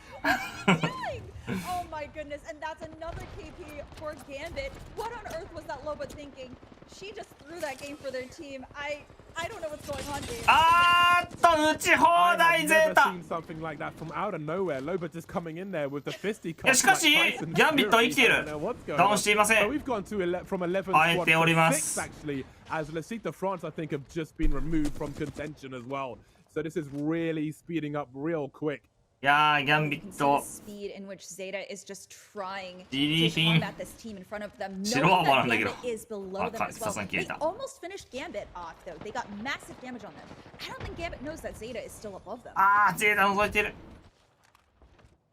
Oh my goodness, and that's another KP for Gambit. What on earth was that Loba thinking? She just threw that game for their team. I don't know what's going on, James. 打ち放題ゼータ。 Something like that from out of nowhere. Loba just coming in there with the fisty. しかし、ギャンビットは生きている。ダウンしていません。あえております。 Actually, as Lasita France, I think, have just been removed from contention as well. So this is really speeding up real quick. いやー、ギャンビット。Speed in which Zeta is just trying リリーフィン。 this team in front of them. 白はなんだけど。 is below them as well. They almost finished Gambit off though. They got massive damage on them. I don't think Gambit knows that Zeta is still above them. あー、ゼータ覗いてる。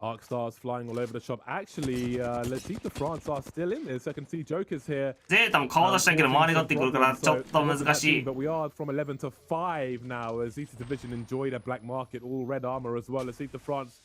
Arc stars flying all over the shop. Actually, Lasita France are still in this. I can see Joker's here. ゼータも顔出したけど周りがってくるからちょっと難しい。 But we are from 11 to 5 now as Zeta Division enjoyed a black market, all red armor as well. Lasita France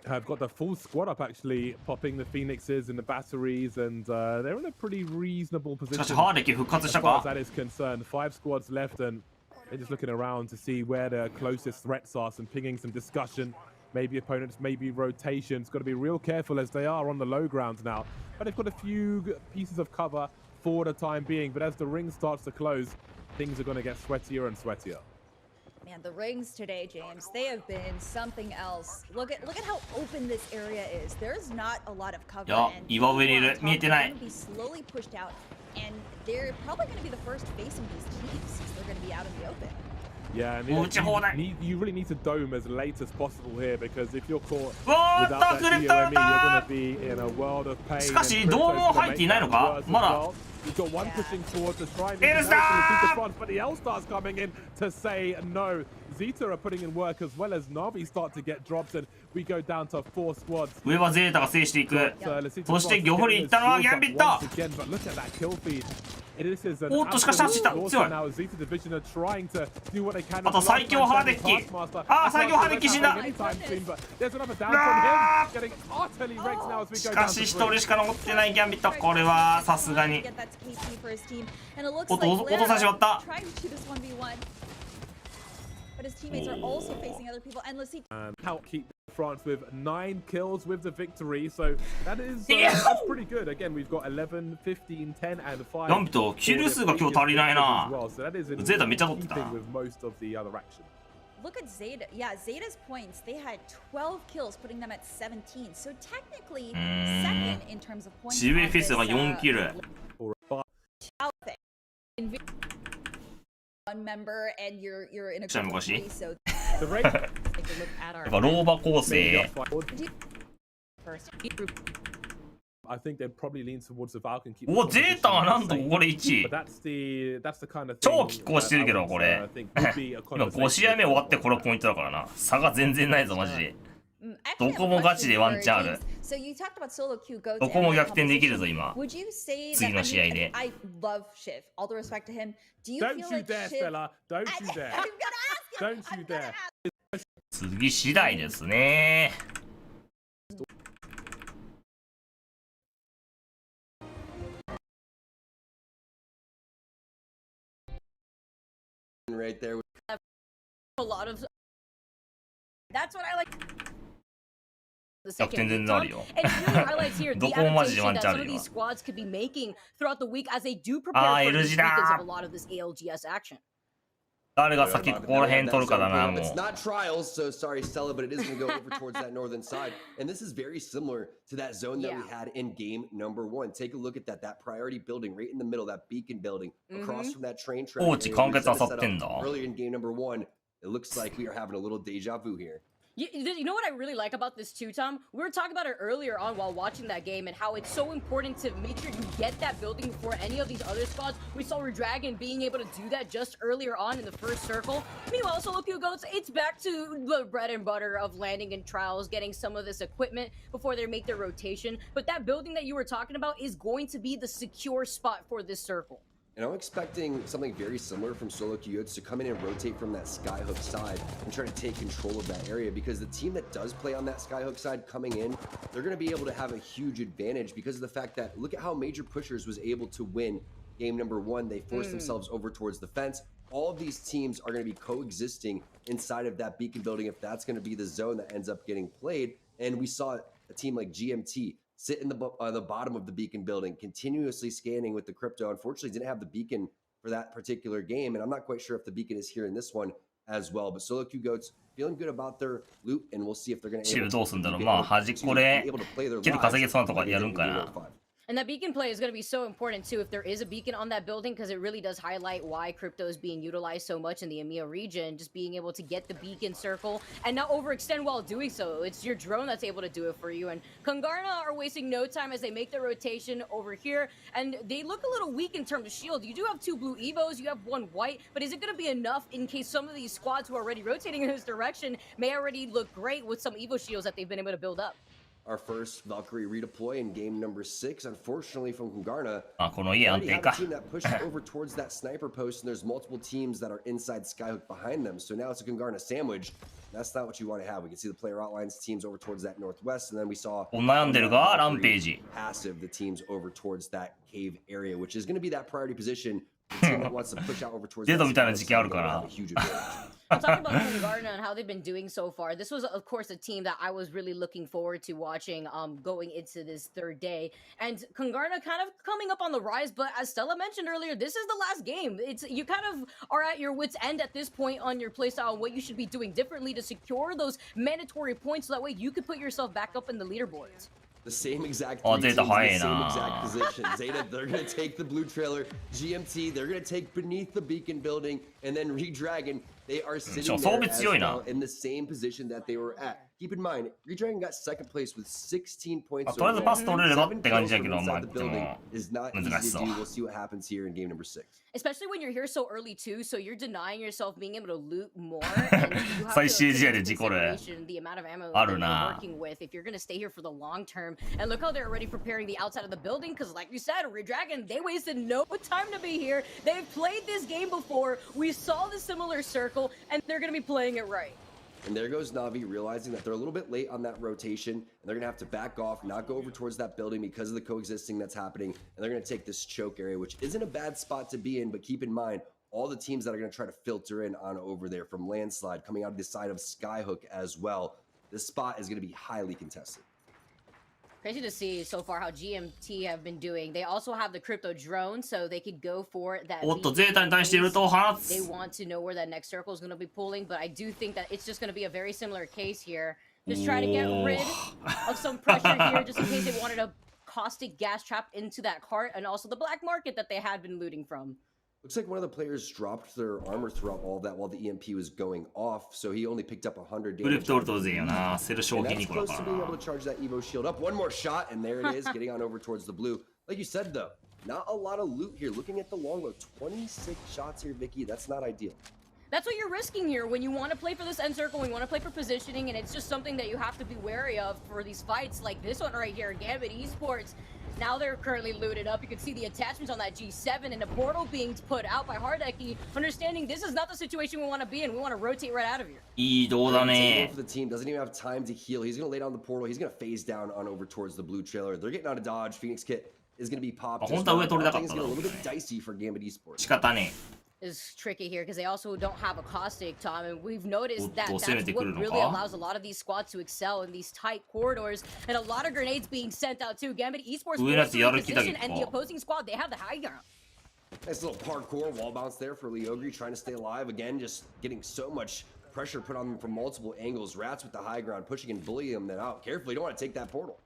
have got the full squad up actually, popping the Phoenixes and the batteries, and they're in a pretty reasonable position. As far as that is concerned, 5 squads left, and they're just looking around to see where the closest threats are, some pinging, some discussion. Maybe opponents, maybe rotations. Got to be real careful as they are on the low ground now. But they've got a few pieces of cover for the time being. But as the ring starts to close, things are going to get sweatier and sweatier. Man, the rings today, James, they have been something else. Look at how open this area is. There's not a lot of cover. And people on top are going to be slowly pushed out. And they're probably going to be the first facing these teams since they're going to be out in the open. Yeah, I mean, you really need to dome as late as possible here because if you're caught without that DOME, you're going to be in a world of pain. しかし、ドーム入っていないのかまだ。 You've got one pushing towards the shrine. But the L-Star's coming in to say no. Zeta are putting in work as well as Navi start to get drops and we go down to 4 squads. 上はゼータが制していく。そしてギョフリ行ったのはギャンビット。おっとしかし走った強い。あと最強ハーデッキ。ああ最強ハーデッキ死んだ。しかし1人しか残ってないギャンビット。これはさすがに。おっと落とさしまった。 But his teammates are also facing other people. And let's see. Keep France with 9 kills with the victory. So that is that's pretty good. Again, we've got 11, 15, 10, and 5. なんとキル数が今日足りないな。 So that is ゼータめっちゃ取ってた。 with most of the other action. Look at Zeta. Yeah, Zeta's points. They had 12 kills, putting them at 17. So technically, second in terms of points. シベフェスが4キル。 One member and you're in a group of 3, so やっぱ老婆構成。 I think they'd probably lean towards the Falcon. お、ゼータはなんとこれ1位。超拮抗してるけどこれ。今5試合目終わってこれポイントだからな。差が全然ないぞマジで。どこもガチでワンチャンある。どこも逆転できるぞ今。次の試合で。 Don't you dare, Stella. Don't you dare. Don't you dare. 次次第ですね。 Right there. A lot of. That's what I like. 逆転全然あるよ。 And it really highlights here the adaptation that some of these squads could be making throughout the week as they do prepare for the weekends of a lot of this ALGS action. 誰が先ここら辺取るかだなもう。 It's not trials, so sorry Stella, but it is going to go over towards that northern side. And this is very similar to that zone that we had in game number 1. Take a look at that priority building right in the middle, that beacon building across from that train track. Earlier in game number 1, it looks like we are having a little deja vu here. You know what I really like about this too, Tom? We were talking about it earlier on while watching that game and how it's so important to make sure you get that building before any of these other squads. We saw Redragon being able to do that just earlier on in the first circle. Meanwhile, Solo Q goes, it's back to the bread and butter of landing in trials, getting some of this equipment before they make their rotation. But that building that you were talking about is going to be the secure spot for this circle. And I'm expecting something very similar from Solo Kyotes to come in and rotate from that skyhook side and try to take control of that area, because the team that does play on that skyhook side coming in, they're going to be able to have a huge advantage because of the fact that look at how Major Pushers was able to win game number 1. They forced themselves over towards the fence. All of these teams are going to be coexisting inside of that beacon building if that's going to be the zone that ends up getting played. And we saw a team like GMT sit in the bottom of the beacon building, continuously scanning with the crypto. Unfortunately, didn't have the beacon for that particular game, and I'm not quite sure if the beacon is here in this one as well. But Solo Q Goats feeling good about their loot, and we'll see if they're going to チームどうすんだろう。まあ端っこでけど稼げそうなとかやるんかな。And that beacon play is going to be so important too if there is a beacon on that building, because it really does highlight why crypto is being utilized so much in the EMEA region. Just being able to get the beacon circle and not overextend while doing so. It's your drone that's able to do it for you. And Kungarna are wasting no time as they make the rotation over here. And they look a little weak in terms of shield. You do have 2 blue Evos, you have 1 white, but is it going to be enough in case some of these squads who are already rotating in this direction may already look great with some Evo shields that they've been able to build up? Our first Valkyrie redeploy in game number 6, unfortunately from Kungarna. この家安定か。 team that pushed over towards that sniper post, and there's multiple teams that are inside Skyhook behind them. So now it's a Kungarna sandwich. That's not what you want to have. We can see the player outlines teams over towards that northwest, and then we saw 悩んでるがランページ。 passive the teams over towards that cave area, which is going to be that priority position. The team that wants to push out over towards デートみたいな時期あるから。 I'm talking about Kungarna and how they've been doing so far. This was, of course, a team that I was really looking forward to watching going into this 3rd day. And Kungarna kind of coming up on the rise, but as Stella mentioned earlier, this is the last game. You kind of are at your wit's end at this point on your playstyle and what you should be doing differently to secure those mandatory points so that way you could put yourself back up in the leaderboards. The same exact three teams, the same exact position. Zeta, they're going to take the blue trailer. GMT, they're going to take beneath the beacon building. And then Redragon, they are sitting there as well in the same position that they were at. Keep in mind, Redragon got 2nd place with 16 points. とりあえずパス取れればって感じだけど、まあでも is not easy to do. We'll see what happens here in game number 6. Especially when you're here so early too, so you're denying yourself being able to loot more. And you have 最終試合で事故る。 the amount of ammo ある that な。 you're working with if you're going to stay here for the long term. And look how they're already preparing the outside of the building, because like you said, Redragon, they wasted no time to be here. They've played this game before. We saw the similar circle, and they're going to be playing it right. And there goes Na'Vi, realizing that they're a little bit late on that rotation, and they're going to have to back off, not go over towards that building because of the coexisting that's happening, and they're going to take this choke area, which isn't a bad spot to be in, but keep in mind, all the teams that are going to try to filter in on over there from Landslide, coming out of the side of Skyhook as well. This spot is going to be highly contested. Crazy to see so far how GMT have been doing. They also have the crypto drone, so they could go for that. おっと、ゼータに対していると放つ。 They want to know where that next circle is going to be pulling, but I do think that it's just going to be a very similar case here. Just try to get rid of some pressure here, just in case they wanted a caustic gas trap into that cart, and also the black market that they had been looting from. Looks like one of the players dropped their armor throughout all of that while the EMP was going off, so he only picked up 100 damage. And that's close to being able to charge that Evo shield up. One more shot, and there it is, getting on over towards the blue. Like you said, though, not a lot of loot here. Looking at the longbow, 26 shots here, Vicky. That's not ideal. That's what you're risking here when you want to play for this end circle, when you want to play for positioning, and it's just something that you have to be wary of for these fights like this one right here, Gambit Esports. Now they're currently looted up. You can see the attachments on that G7 and a portal being put out by Hardeki, understanding this is not the situation we want to be in. We want to rotate right out of here. いい動だね。 For the team, doesn't even have time to heal. He's going to lay down the portal. He's going to phase down on over towards the blue trailer. They're getting out of dodge. Phoenix Kit is going to be popped. Things get a little bit dicey for Gambit Esports. 仕方ね。 Is tricky here because they also don't have a caustic, Tom, and we've noticed that that's what really allows a lot of these squads to excel in these tight corridors, and a lot of grenades being sent out too. Gambit Esports position, and the opposing squad, they have the high ground. Nice little parkour wall bounce there for Leogri, trying to stay alive again, just getting so much pressure put on them from multiple angles. Rats with the high ground, pushing and bullying them out. Carefully, you don't want to take that portal.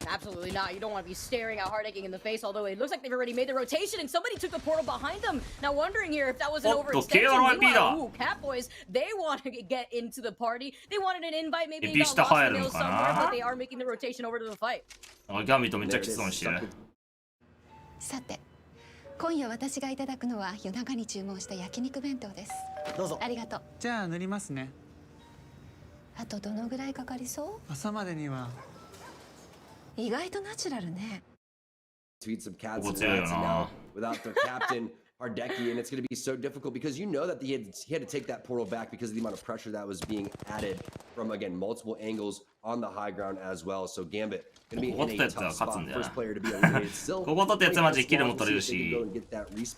Absolutely not. You don't want to be staring at Hardeki in the face, although it looks like they've already made the rotation and somebody took the portal behind them. Now wondering here if that was an overextension. Meanwhile, Catboys, they want to get into the party. They wanted an invite, maybe they got lost in the mail somewhere, but they are making the rotation over to the fight. ガミとめっちゃきつそうにしてる。さて、今夜私がいただくのは夜中に注文した焼肉弁当です。どうぞ。ありがとう。じゃあ塗りますね。あとどのぐらいかかりそう？朝までには。意外とナチュラルね。Tweet some cats and rats, and now without their captain Hardeki, and it's going to be so difficult because you know that he had to take that portal back because of the amount of pressure that was being added from, again, multiple angles on the high ground as well. So Gambit going to be in a tough spot. First player to be eliminated. Still, ここ取ったやつはマジでキルも取れるし、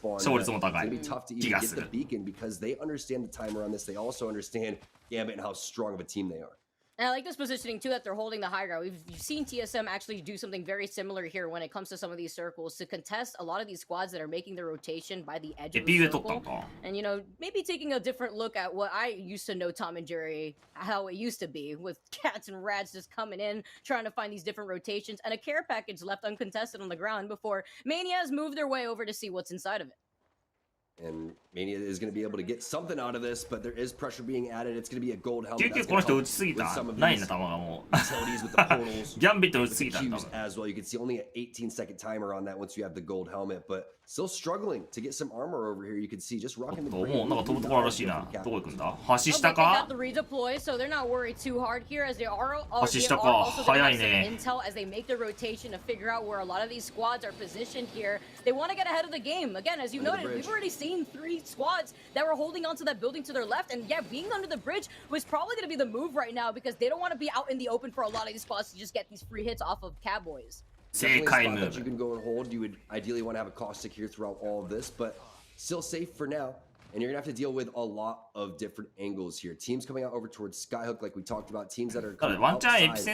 勝率も高い。 It's going to be tough to even get the beacon because they understand the timer on this. They also understand Gambit and how strong of a team they are. And I like this positioning too, that they're holding the high ground. You've seen TSM actually do something very similar here when it comes to some of these circles to contest a lot of these squads that are making their rotation by the edge of the circle. And, you know, maybe taking a different look at what I used to know Tom and Jerry, how it used to be, with cats and rats just coming in, trying to find these different rotations, and a care package left uncontested on the ground before Manias moved their way over to see what's inside of it. And Mania is going to be able to get something out of this, but there is pressure being added. It's going to be a gold helmet. 結局この人打ちすぎた。ないな、球がもう。ギャンビット打ちすぎたんだ。As well, you can see only an 18-second timer on that once you have the gold helmet, but still struggling to get some armor over here. You can see just rocking the. もうなんか飛ぶところらしいな。どこ行くんだ？橋下か？橋下か？早いね。Intel as they make their rotation to figure out where a lot of these squads are positioned here. They want to get ahead of the game. Again, as you noted, we've already seen 3 squads that were holding onto that building to their left, and yeah, being under the bridge was probably going to be the move right now because they don't want to be out in the open for a lot of these squads to just get these free hits off of Cowboys. Definitely a spot that you can go and hold. You would ideally want to have a caustic here throughout all of this, but still safe for now. And you're gonna have to deal with a lot of different angles here. Teams coming out over towards Skyhook, like we talked about. Teams that are coming outside as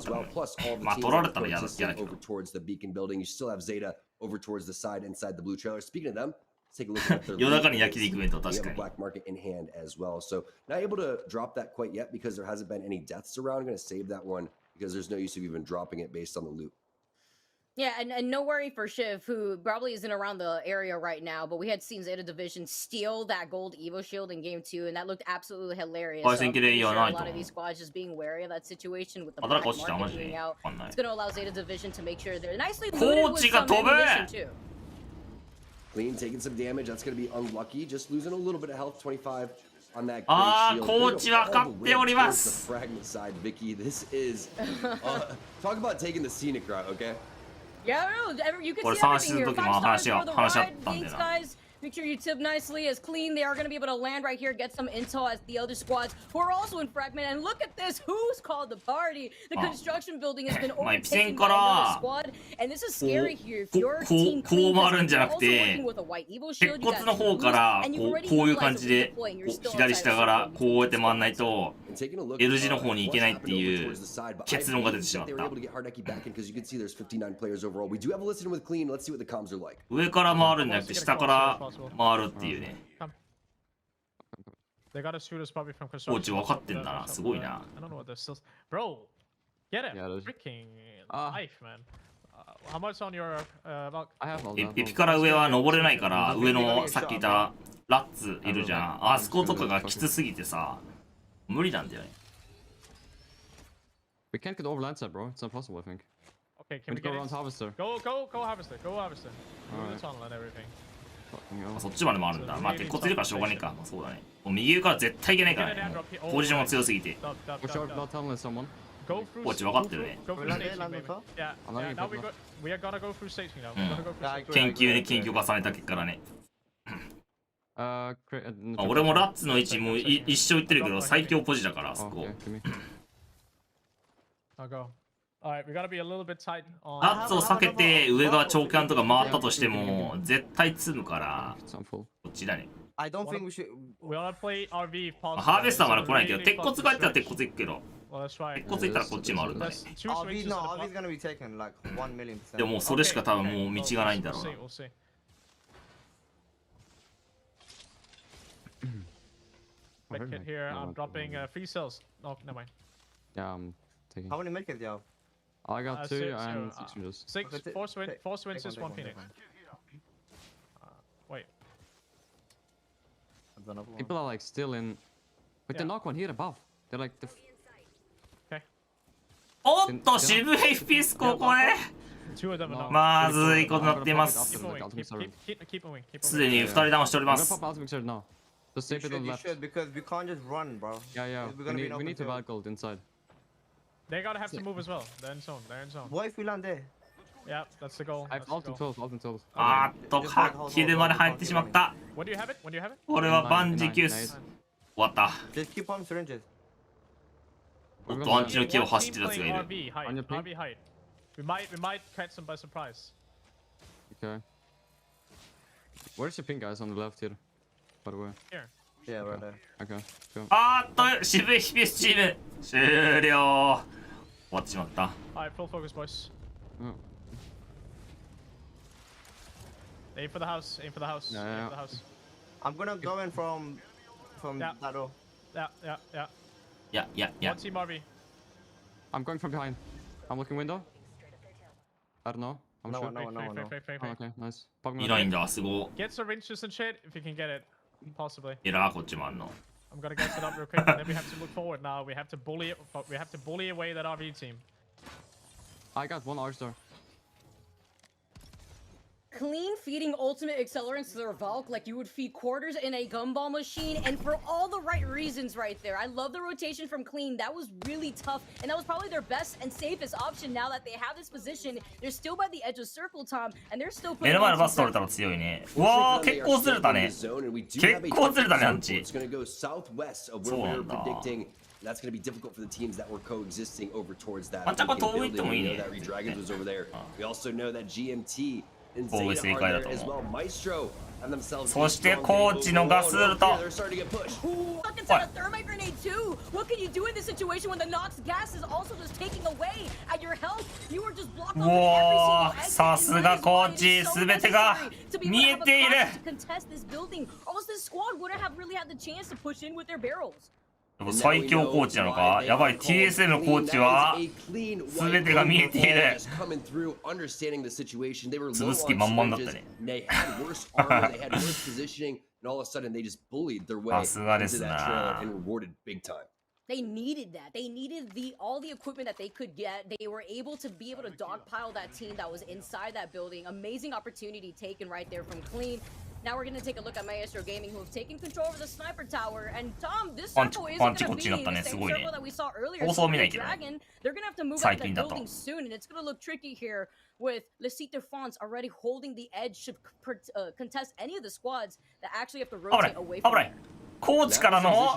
well. Plus all the teams that are just over towards the beacon building. You still have Zeta over towards the side inside the blue trailer. Speaking of them, let's take a look at their black market in hand as well. So not able to drop that quite yet because there hasn't been any deaths around. I'm gonna save that one because there's no use of even dropping it based on the loot. Yeah, and no worry for Shiv, who probably isn't around the area right now, but we had seen Zeta Division steal that gold Evo shield in game 2, and that looked absolutely hilarious. So a lot of these squads just being wary of that situation with the black market being out. It's going to allow Zeta Division to make sure they're nicely looted with some ammunition too. Clean taking some damage. That's going to be unlucky. Just losing a little bit of health, 25 on that great shield. The fragment side, Vicky. This is talk about taking the scenic route, okay? Yeah, no, you can see everything here. 5 stars for the ride. Thanks, guys. Make sure you tip nicely as clean. They are going to be able to land right here, get some intel as the other squads who are also in fragment. And look at this. Who's called the party? The construction building has been overtaken by another squad. And this is scary here. If your team cleans, you're also working with a white Evo shield. You got to and you've already utilized a weak point. You're still outside. L 字の方に行けないっていう結論が出てしまった。上から回るんじゃなくて下から回るっていうね。コーチ分かってんだな、すごいな。エピから上は登れないから、上のさっき言ったラッツいるじゃん。あそことかがきつすぎてさ。無理なんだよね。We can't get over land side, bro. It's impossible, I think. Okay, can we go around harvester? Go harvester. Go harvester. Do the tunnel and everything. そっちまでもあるんだ。まあ鉄骨いるからしょうがねえか。そうだね。もう右上から絶対いけないからね。ポジションが強すぎて。コーチ分かってるね。研究に研究を重ねた結果だね。俺もラッツの位置も一生言ってるけど最強ポジだからそこ。ラッツを避けて上側長キャンとか回ったとしても絶対積むからこっちだね。ハーベスターまで来ないけど鉄骨が入ったら鉄骨行くけど鉄骨行ったらこっちもあるんだね。でももうそれしか多分もう道がないんだろうな。Medkit here. I'm dropping 3 cells. Oh, never mind. Yeah, I'm taking. How many medkits do you have? I got 2 and 6 ranges. 4 swings is 1 phoenix. Wait. People are like still in. But the knock one here above. They're like the. Okay. おっと渋いFPSここね。まずいことになっています。すでに2人ダウンしております。Just save it on left. Because we can't just run, bro. Yeah. We need to buy gold inside. They gotta have to move as well. They're in zone. What if we land there? Yeah, that's the goal. I have ult and 12. あーっと、ハッキルまで入ってしまった。これは万事休す。終わった。Just keep on syringes. おっと、アンチの木を走ってるやつがいる。We might catch them by surprise. Okay. Where's your ping guys on the left here? By the way. Here. Yeah, right there. Okay, cool. 渋い FPS チーム終了。終わってしまった。Alright, full focus, boys. Oh. Aim for the house. Aim for the house. Yeah, Aim yeah. for the house. I'm gonna go in from Yeah. that door. Yeah. One team RV. I'm going from behind. I'm looking window. I don't know. I'm No sure. one, no one, no one, no. Oh, okay, nice. Pog me いないんだ、すご Get syringes and shit if you can get it. Possibly. い。エラーこっちもあんの。 I'm gonna get set up real quick, and then we have to look forward now. We have to bully it, but we have to bully away that RV team. I got one R-star. Clean feeding ultimate accelerants to their Valk like you would feed quarters in a gumball machine, and for all the right reasons right there. I love the rotation from Clean. That was really tough, and that was probably their best and safest option now that they have this position. They're still by the edge of circle, Tom, and they're still 目の前のバス取れたら強いね。うわー、結構ずれたね。結構ずれたね、アンチ。 It's going to go southwest of where we're predicting. That's going to be difficult for the teams that were coexisting over towards that. We know that REJECT was over there. We also know that GMT and Zeta are there as well. Maestro and themselves. そしてコーチのガスウルト。 Fucking set a thermite grenade too. What can you do in this situation when the Nox gas is also just taking away at your health? You were just blocked off every single exit. さすがコーチ、すべてが見えている。 Contest this building. Almost this squad wouldn't have really had the chance to push in with their barrels. 最強コーチなのかやばい TSM のコーチは全てが見えている潰す気満々だったねさすがですな They needed that. They needed all the equipment that they could get. They were able to dogpile that team that was inside that building. Amazing opportunity taken right there from Clean. Now we're going to take a look at Maestro Gaming, who have taken control over the sniper tower. And Tom, this circle isn't going to be the same circle that we saw earlier. So Dragon, they're going to have to move out that building soon, and it's going to look tricky here with Lecite Fonts already holding the edge to contest any of the squads that actually have to rotate away from them. コーチからの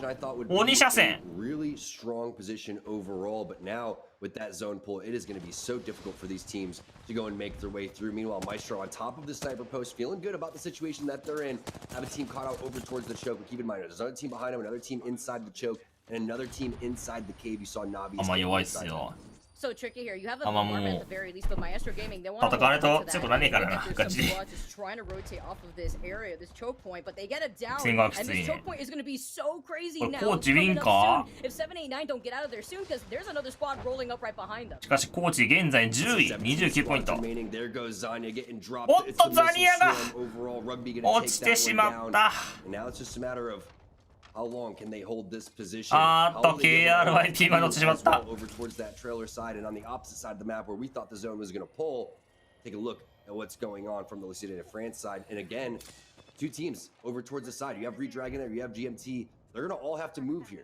鬼車線 Really strong position overall, but now with that zone pull, it is going to be so difficult for these teams to go and make their way through. Meanwhile, Maestro on top of the sniper post, feeling good about the situation that they're in. Have a team caught out over towards the choke, but keep in mind, there's another team behind them, another team inside the choke, and another team inside the cave. You saw Navi. あんま弱いっすよ So tricky here. You have a farm at the very least, but Maestro Gaming, they want to戦われと強くなんねえからなガチで just trying to rotate off of this area, this choke point, but they get it down. 戦がき And つい this ね choke point is going to be so crazy これ now. コーチウィン Coming up か soon if 789 don't get out of there soon, because there's another squad rolling up right behind them. しかしコーチ現在10位29ポイント There goes Zanya getting dropped. おっとザニアが Overall, Rugby gonna 落 take ちて that し one ま down. った And now it's just a matter of how long can they hold this position? あーっと How will they get KRYP まで落ちてしまった over towards that trailer side and on the opposite side of the map where we thought the zone was going to pull. Take a look at what's going on from the Lucida and France side. And again, two teams over towards the side. You have REJECT there, you have GMT. They're going to all have to move here.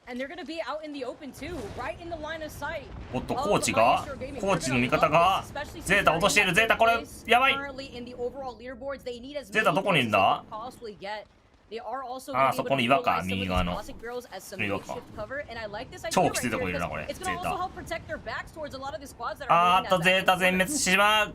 And they're going to be out in the open too, right in the line of sight. おっとコーチがコーチの味方がゼータ落としているゼータこれやばい Currently in the overall leaderboards, they need as ゼータどこにいるんだ possibly get. They are also あーそこの岩か右側の classic barrels as some 岩か makeshift cover, and I like this idea 超きつい right とこい here るなこれ because ゼ it's going ー to also タ help protect their backs towards a lot of the squads that あ are ーっとゼータ全滅してしまう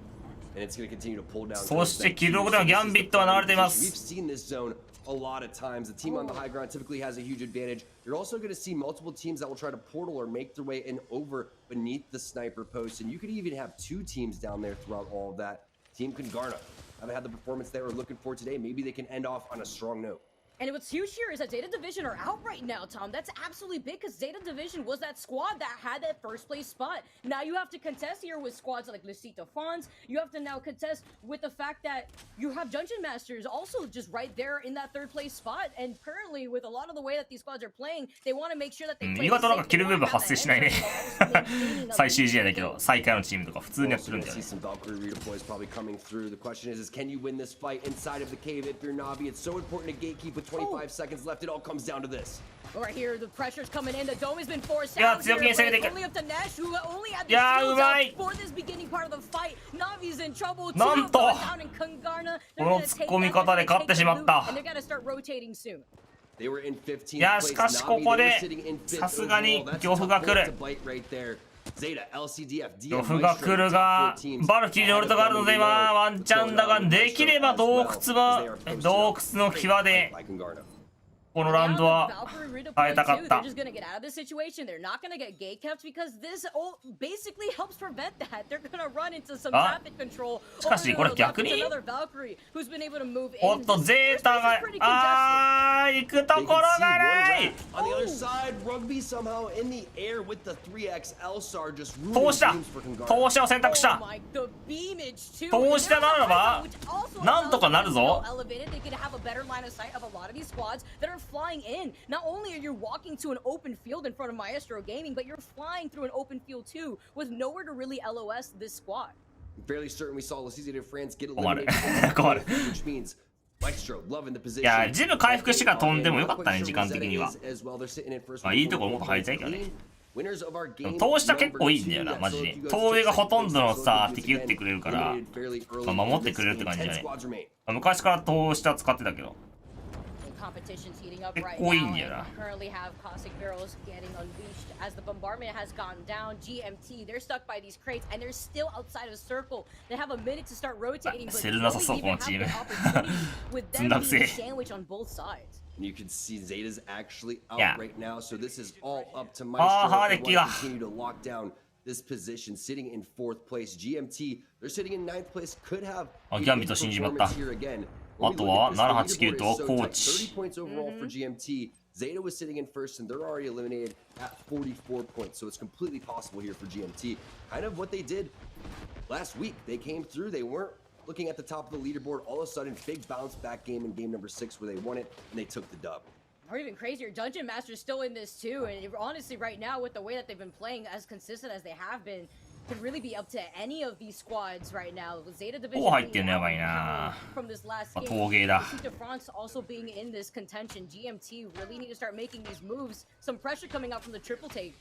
And it's going to continue to pull down. そしてキルログではギャンビットは流れていま We've す seen this zone a lot of times. The team on the high ground typically has a huge advantage. You're also going to see multiple teams that will try to portal or make their way in over beneath the sniper post. And you could even have two teams down there throughout all of that. Team Kungarna haven't had the performance they were looking for today. Maybe they can end off on a strong note. And what's huge here is that Zeta Division are out right now, Tom. That's absolutely big because Zeta Division was that squad that had that first place spot. Now you have to contest here with squads like Lecite Fonts. You have to now contest with the fact that you have Dungeon Masters also just right there in that third place spot. And currently, with a lot of the way that these squads are playing, they want to make sure that they play 意外となんかキルムーブ発生しないね最終試合だけど最下位のチームとか普通にやってるんだよね Some Valkyrie redeploys probably coming through. The question is can you win this fight inside of the cave if you're Navi? It's so important to gatekeep with 25 seconds left. It all comes down to this. Right here, the pressure's coming in. The dome has been forced Yeah, out here, it's okay, but only up to Nash, who only had the Yeah, shields right. up for this beginning part of the fight. Navi's in trouble too. なんと Down in Kungarna. この突っ込み方で勝ってしまった And they're gonna start rotating soon. They were in 15th いや place. しかしこ Navi, こ they were で sitting in 5th さすがに overall. That's 漁夫が tough 来 bullet る to bite right there. Zeta, LCDF, 漁 DM, 夫が来るが Maestro, バルキリーにオルトがあるので今ワンチャンだができれば洞窟の際でこのラウンドは変えたかった。 They're just gonna get out of this situation. They're not gonna get gate kept because this basically helps prevent that. They're gonna run into some traffic control. しかしこれ逆に、 another Valkyrie who's been able to move in. おっとゼータが行くところがない。 On the other side, Rugby somehow in the air with the 3x Elsar just 投資だ。投資を選択した。投資だならばなんとかなるぞ。 flying in. Not only are you walking to an open field in front of Maestro Gaming, but you're flying through an open field too, with nowhere to really LOS this squad. I'm fairly certain we saw Lasizia de France get eliminated, which means Maestro loving the position. いや、ジム回復してから飛んでもよかったね、時間的には。まあいいところもっと入りたいけどね。投資は結構いいんだよな、マジで。投影がほとんどのさ、敵撃ってくれるから、まあ、守ってくれるって感じじゃない。昔から投資は使ってたけど。 Competition's heating up right now. And currently have caustic barrels getting unleashed as the bombardment has gone down. GMT, they're stuck by these crates and they're still outside of circle. They have a minute to start rotating, but they don't even have the opportunity with them being sandwiched on both sides. And you can see Zeta's actually out right now, so this is all up to Maestro. They want to continue to lock down this position, sitting in 4th place. GMT, they're sitting in 9th place. Could have performance here again. あとは789とコーチ。 30 points overall for GMT. Zeta was sitting in first and they're already eliminated at 44 points. So it's completely possible here for GMT. Kind of what they did last week. They came through, they weren't looking at the top of the leaderboard. All of a sudden, big bounce back game in game number 6 where they won it and they took the dub. Or even crazier, Dungeon Master's still in this too. And honestly, right now, with the way that they've been playing as consistent as they have been, could really be up to any of these squads right now. With Zeta Division from this last game, de France also being in this contention. GMT really need to start making these moves. Some pressure coming out from the triple take.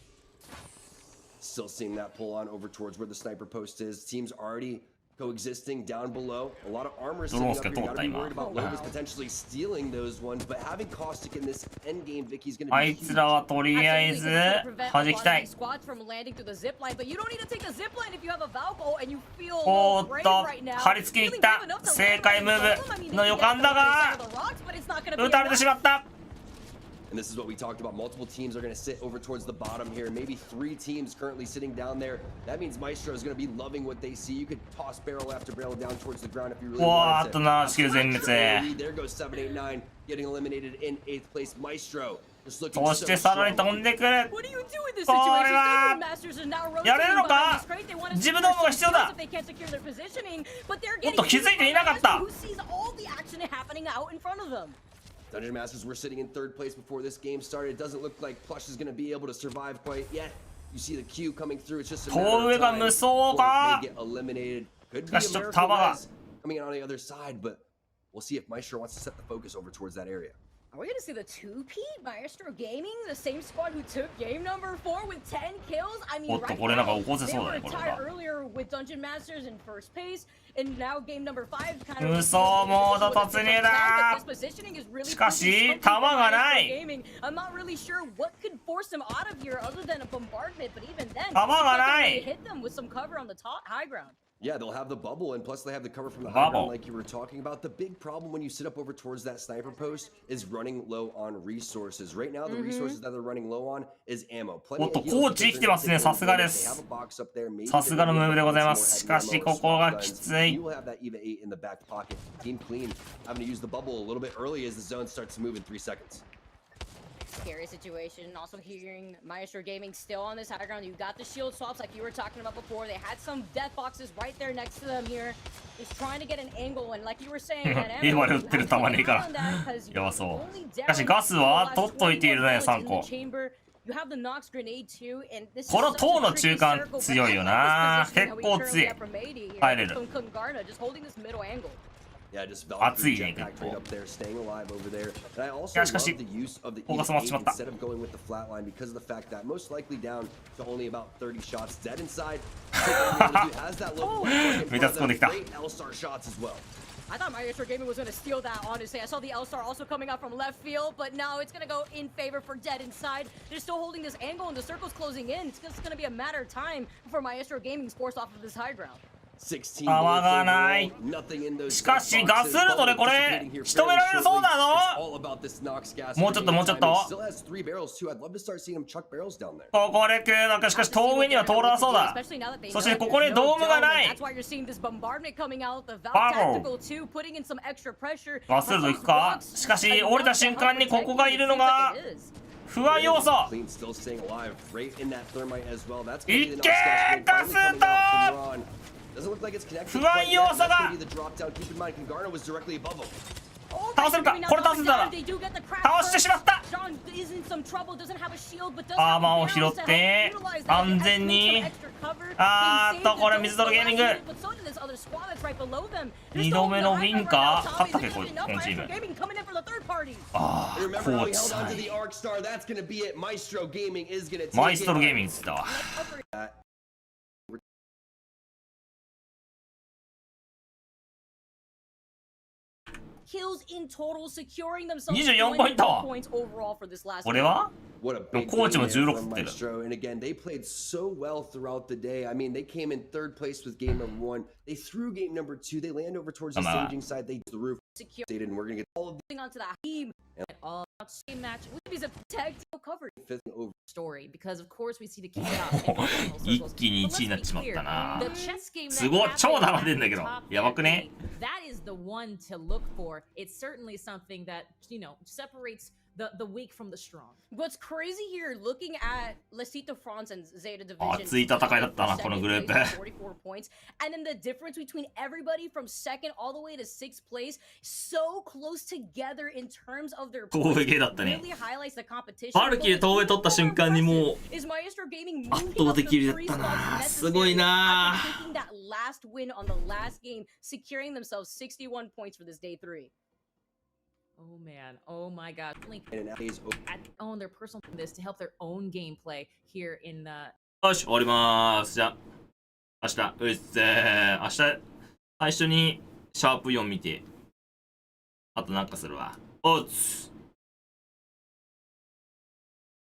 Still seeing that pull on over towards where the sniper post is. Teams already coexisting down below. A lot of armor sitting up here. You gotta be worried about Lobos potentially stealing those ones, but having Caustic in this end game, Vicky's gonna be あいつらはとりあえず弾きたい。 おーっと張り付きに行った。正解ムーブの予感だが撃たれてしまった。 And this is what we talked about. Multiple teams are going to sit over towards the bottom here. Maybe 3 teams currently sitting down there. That means Maestro is going to be loving what they see. You could toss barrel after barrel down towards the ground if you really wanted to. There goes 789 getting eliminated in 8th place. Maestro just looking so strong. What do you do in this situation? Dungeon Masters are now rotating behind this crate. They want to see if they can't secure their positioning, but they're getting who sees all the action happening out in front of them. Dungeon Masters were sitting in 3rd place before this game started. It doesn't look like Plush is going to be able to survive quite yet. You see the queue coming through. It's just a matter of time before they get eliminated. Could be a miracle coming in on the other side, but we'll see if Maestro wants to set the focus over towards that area. Are we gonna see the 2P Maestro Gaming, the same squad who took game number 4 with 10 kills? I mean, right now, they were tied earlier with Dungeon Masters in first pace, and now game number 5 kind of. 嘘モード突入だ。しかし弾がない。 I'm not really sure what could force them out of here other than a bombardment, but even then, 弾がない。 hit them with some cover on the top high ground. Yeah, they'll have the bubble, and plus they have the cover from the high ground like you were talking about. The big problem when you sit up over towards that sniper post is running low on resources. Right now, the resources that they're running low on is ammo. おっと、コーチ生きてますね。さすがです。さすがのムーブでございます。しかし、ここがきつい。 You will have that EVA 8 in the back pocket. Team Clean having to use the bubble a little bit early as the zone starts to move in 3 seconds. Scary situation. Also hearing Maestro Gaming still on this high ground. You got the shield swaps like you were talking about before. They had some death boxes right there next to them here. Just trying to get an angle, and like you were saying, that 今で撃ってる弾ねえからやばそう。しかしガスは取っといているね、3個。この塔の中間強いよな。結構強い。入れる。 Yeah, just 熱いね、結構。いや、しかし、フォーカス回ってしまった。 instead of going with the flat line because of the fact that most likely down to only about 30 shots. Dead inside has that low great L-star shots as well. I thought Maestro Gaming was going to steal that, honestly. I saw the L-Star also coming out from left field, but now it's going to go in favor for Dead inside. They're still holding this angle, and the circle's closing in. It's just going to be a matter of time before Maestro Gaming's forced off of this high ground. 泡がない。しかしガスルトでこれ仕留められるそうだぞ。もうちょっともうちょっと。ここで空爆、しかし遠上には通らなそうだ。そしてここにドームがない。バガスルト行くか。しかし降りた瞬間にここがいるのが不安要素。いっけーガスルト。不安要素が倒せるか。これ倒せたら倒してしまった。アーマーを拾って安全に。これ水泥ゲーミング2度目のウィンか。勝ったっけこのチーム。コーチさんマイストロゲーミングっつったわ。24ポイント。これはコーチも16取ってる。And again, they played so well throughout the day. I mean, they came in third place with game number 1. They threw game number 2. They land over towards the staging side. They the roof. And we're gonna get all of onto that team. All same match. Is a tag team covered story because of course we see the chaos. 一気に1位になっちまったな。すごい超並んでんだけど。やばくね。That is the one to look for. It's certainly something that, you know, separates the weak from the strong. What's crazy here, looking at Lecito France and Zeta Division, 熱い戦いだったなこのグループ。44 points, and then the difference between everybody from second all the way to sixth place, so close together in terms of their points, really highlights the competition. バルキで遠い取った瞬間にもう圧倒的有利だったな。すごいな。Taking that last win on the last game, securing themselves 61 points for this day 3. Oh man, oh my god. Own their personal this to help their own gameplay here in the よし終わりまーす。じゃあ明日明日最初にシャープ4見てあとなんかするわ。おっつ